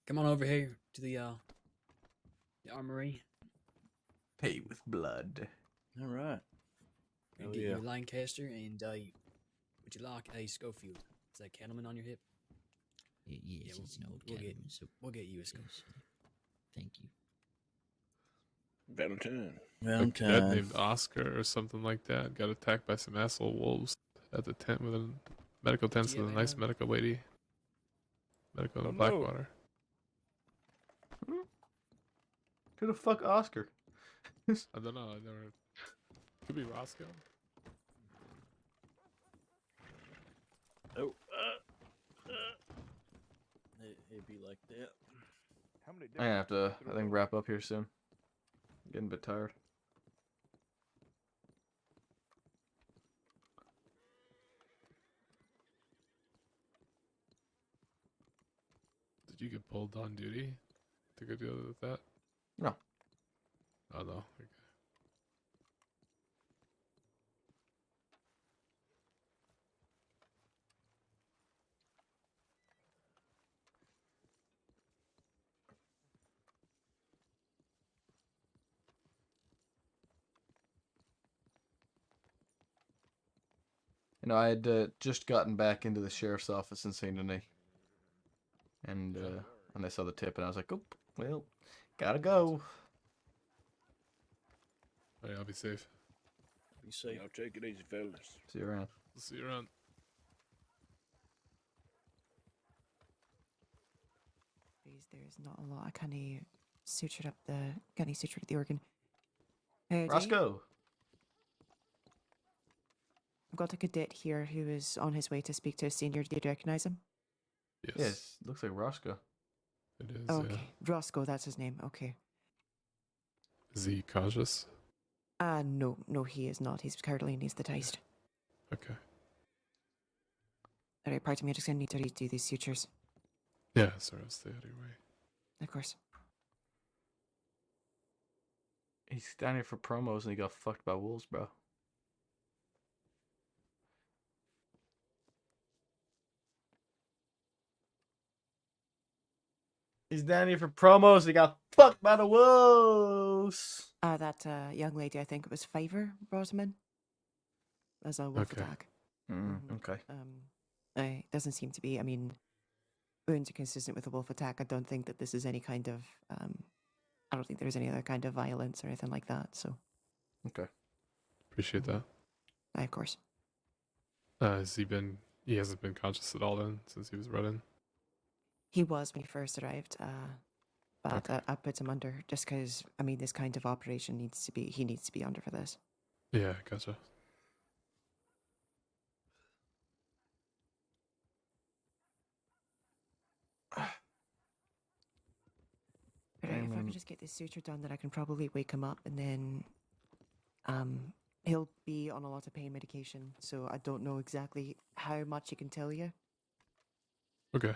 Come on over here to the armory. Pay with blood. All right. And Oh, get yeah. you a Lancaster and would you like a Schofield? Is that cattleman on your hip? Yes, it's an old we'll get, cattleman, so we'll get you a Schofield. thank you. Valentine. A kid named Oscar or something like that got attacked by some asshole wolves at the tent with a medical tent with a nice medical lady. Medical in Blackwater. Who the fuck Oscar? I don't know. I never. Could be Roscoe. Oh, it'd be like that. How many I have to, I think, wrap up here soon. Getting a bit tired. Did you get pulled on duty to go deal with that? No. Oh no. Okay. You know, I had just gotten back into the sheriff's office in Saint Denis. And I saw the tip, and I was like, oh, well, gotta go. Hey, I'll be safe. Be safe. Y'all take it easy, fellas. See you around. See you around. There's not a lot. I kind of sutured up the organ. Roscoe. I've got a cadet here who is on his way to speak to a senior. Did you recognize him? Yes, looks like Roscoe. It is. Oh, okay. Roscoe, that's his name. Okay. Is he conscious? No, he is not. He's currently anesthetized. Okay. Alright, pardon me, I'm just gonna need to redo these sutures. Yeah, sorry, I'll stay out of your way. Of course. He's down here for promos, and he got fucked by wolves, bro. He's down here for promos, and he got fucked by the wolves. That young lady, I think it was Fiverr, brought him in. As a wolf attack. Okay. It doesn't seem to be, I mean, wounds are consistent with a wolf attack. I don't think that this is any kind of, I don't think there's any other kind of violence or anything like that, so. Okay. Appreciate that. Of course. He hasn't been conscious at all then, since he was running? He was when he first arrived, but I put him under just because, I mean, this kind of operation he needs to be under for this. Yeah, gotcha. if I could just get this suture done, then I can probably wake him up, and then he'll be on a lot of pain medication, so I don't know exactly how much he can tell you. Okay.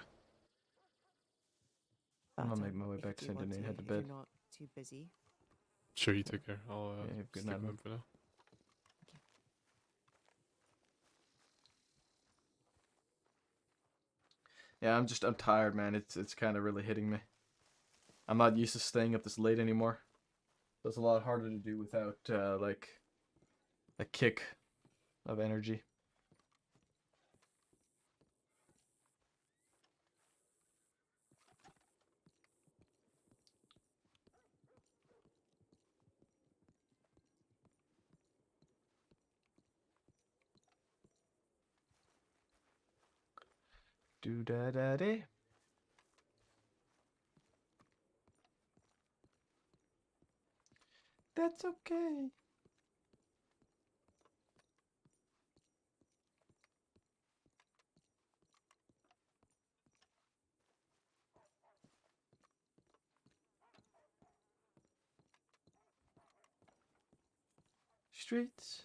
I'm But, gonna make my way if back to you Saint want Denis and head to if bed. you're not too busy. Sure, you take care. I'll Yeah, good stick night, with man. him for now. Yeah, I'm tired, man. It's kind of really hitting me. I'm not used to staying up this late anymore. So it's a lot harder to do without like a kick of energy. Do da da day. That's okay. Streets.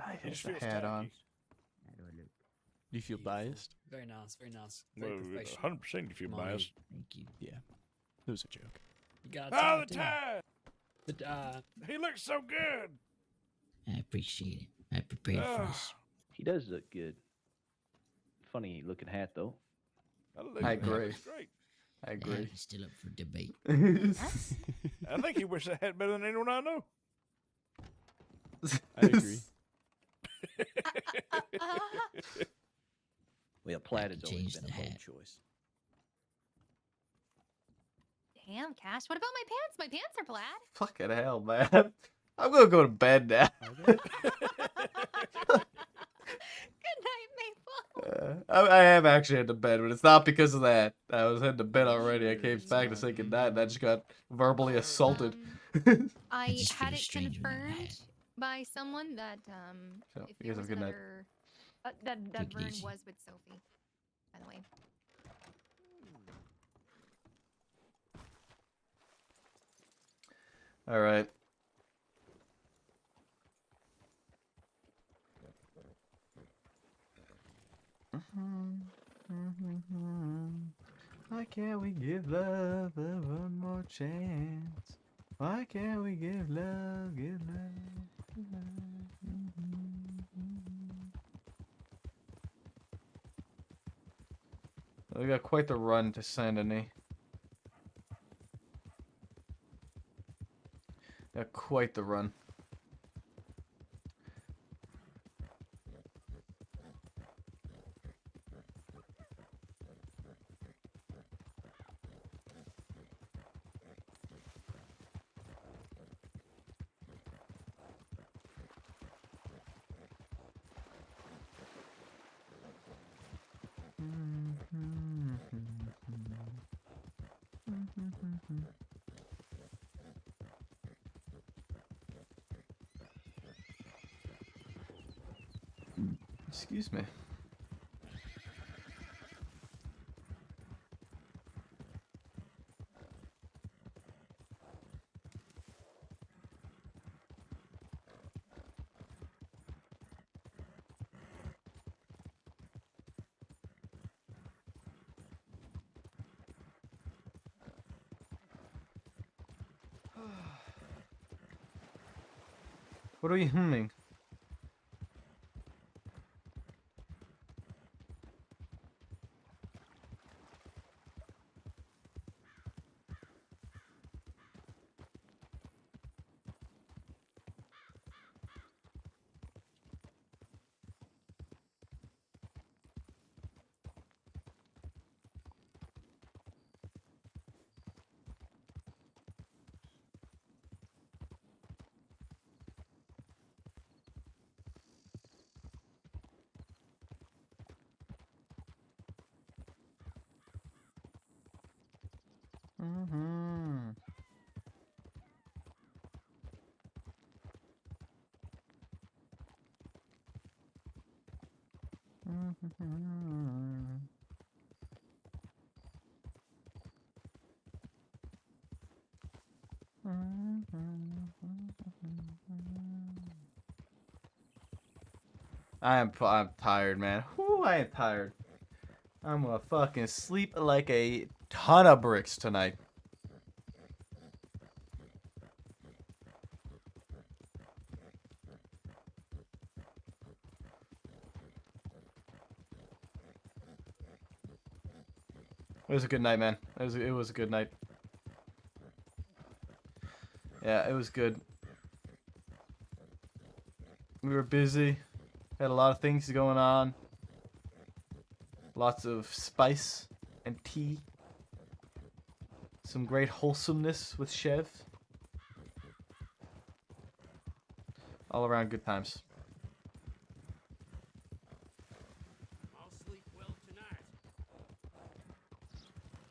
I It have just the feels hat on. tacky. Do you feel biased? Very nice, very nice. Very Well, professional. 100% if you're Monty. biased. Thank you. Yeah. It was a joke. You got Oh, it. the tie! The tie. He looks so good. I appreciate it. I prepared for this. He does look good. Funny looking hat though. I agree. Looks great. I The agree. hat is still up for debate. I think he wears that hat better than anyone I know. I agree. Well, plaid has always change been the a bold hat. choice. Damn, Cash. What about my pants? My pants are plaid. Fucking hell, man. I'm gonna go to bed now. Good night, Maple. I am actually heading to bed, but it's not because of that. I was heading to bed already. I came back to say goodnight, and I just got verbally assaulted. I just feel had it strange with that confirmed by someone that So, if you guys there have was a good night. another that Take it Vern easy. was with Sophie, by the way. All right. Why can't we give love one more chance? Why can't we give love, give love, give love? We got quite the run to Saint Denis. Got quite the run. Excuse me. What are you humming? Mm-hmm. I'm tired, man. Whew, I am tired. I'm gonna fucking sleep like a ton of bricks tonight. It was a good night, man. It was a good night. Yeah, it was good. We were busy. Had a lot of things going on. Lots of spice and tea. Some great wholesomeness with Chev. All around good times. I'll sleep well tonight.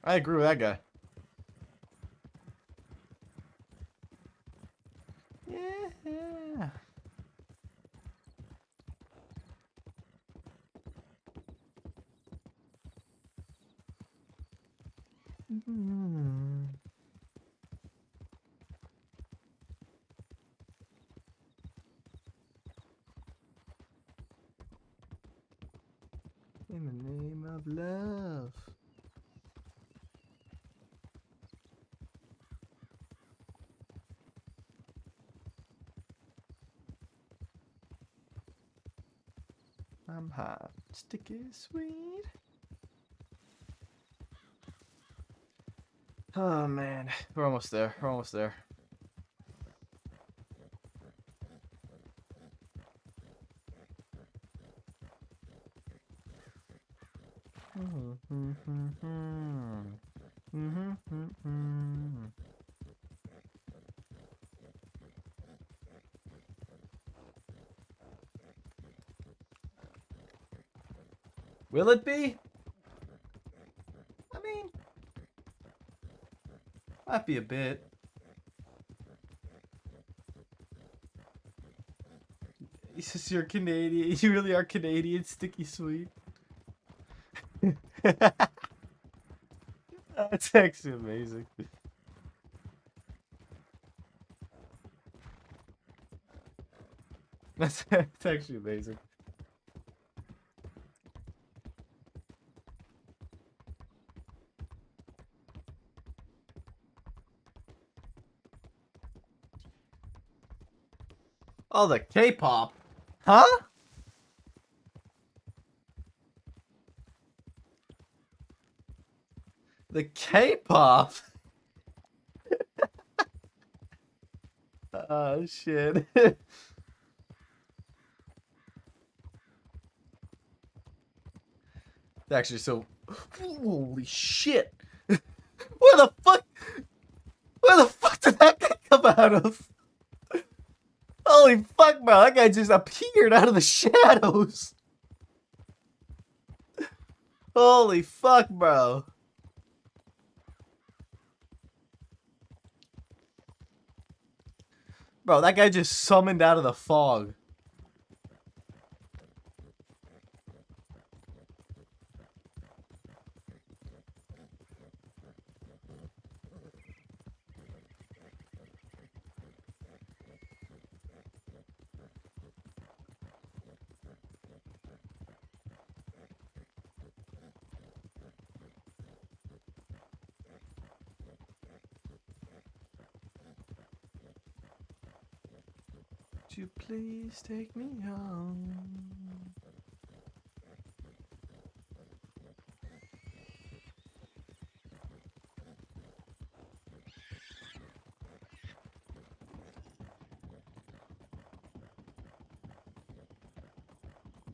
I agree with that guy. Yeah. In the name of love. I'm hot, sticky, sweet. Oh man, we're almost there. We're almost there. Will it be? I mean, might be a bit. He says you're Canadian. You really are Canadian, sticky sweet. That's actually amazing. That's actually amazing. Oh, the K-pop. Huh? The K-pop? Oh, shit. Actually, so... Holy shit! Where the fuck did that guy come out of? Holy fuck, bro. That guy just appeared out of the shadows. Holy fuck, bro. Bro, that guy just summoned out of the fog. Would you please take me home?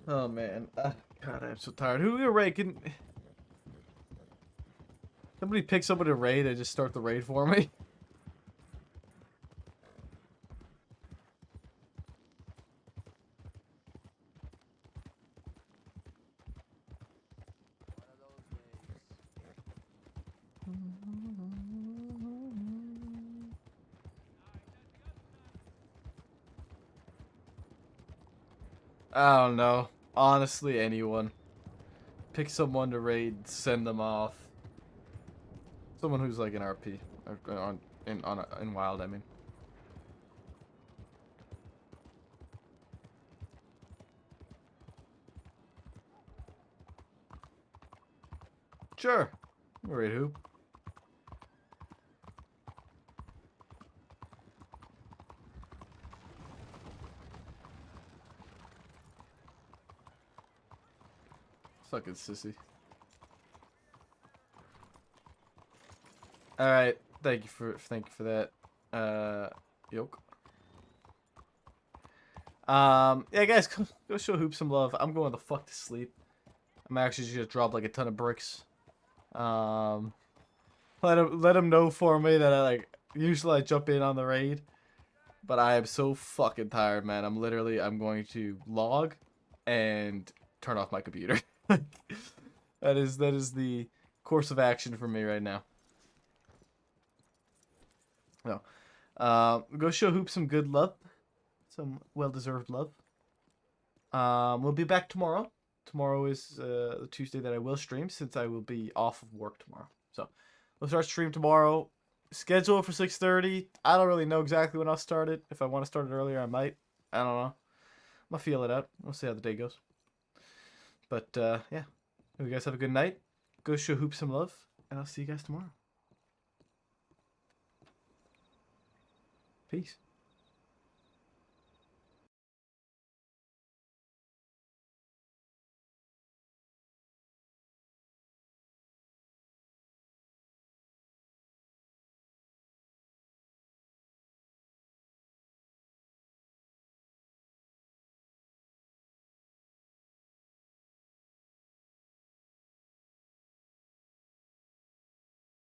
Oh man, God, I'm so tired. Who are we raiding? Somebody pick somebody to raid and just start the raid for me. I don't know. Honestly, anyone. Pick someone to raid, send them off. Someone who's like an RP. Or in Wild, I mean. Sure. Raid Hoop. Fucking sissy. All right, thank you for that, Yoke. Yeah, guys, go show Hoop some love. I'm going the fuck to sleep. I'm actually just gonna drop like a ton of bricks. Let him know for me that usually I jump in on the raid, but I am so fucking tired, man. I'm going to log and turn off my computer. that is the course of action for me right now. No. Go show Hoop some good love. Some well-deserved love. We'll be back tomorrow. Tomorrow is the Tuesday that I will stream, since I will be off of work tomorrow. So we'll start stream tomorrow. Schedule for 6:30. I don't really know exactly when I'll start it. If I want to start it earlier, I might. I don't know. I'm gonna feel it out. We'll see how the day goes. But yeah. Hope you guys have a good night. Go show Hoop some love, and I'll see you guys tomorrow. Peace.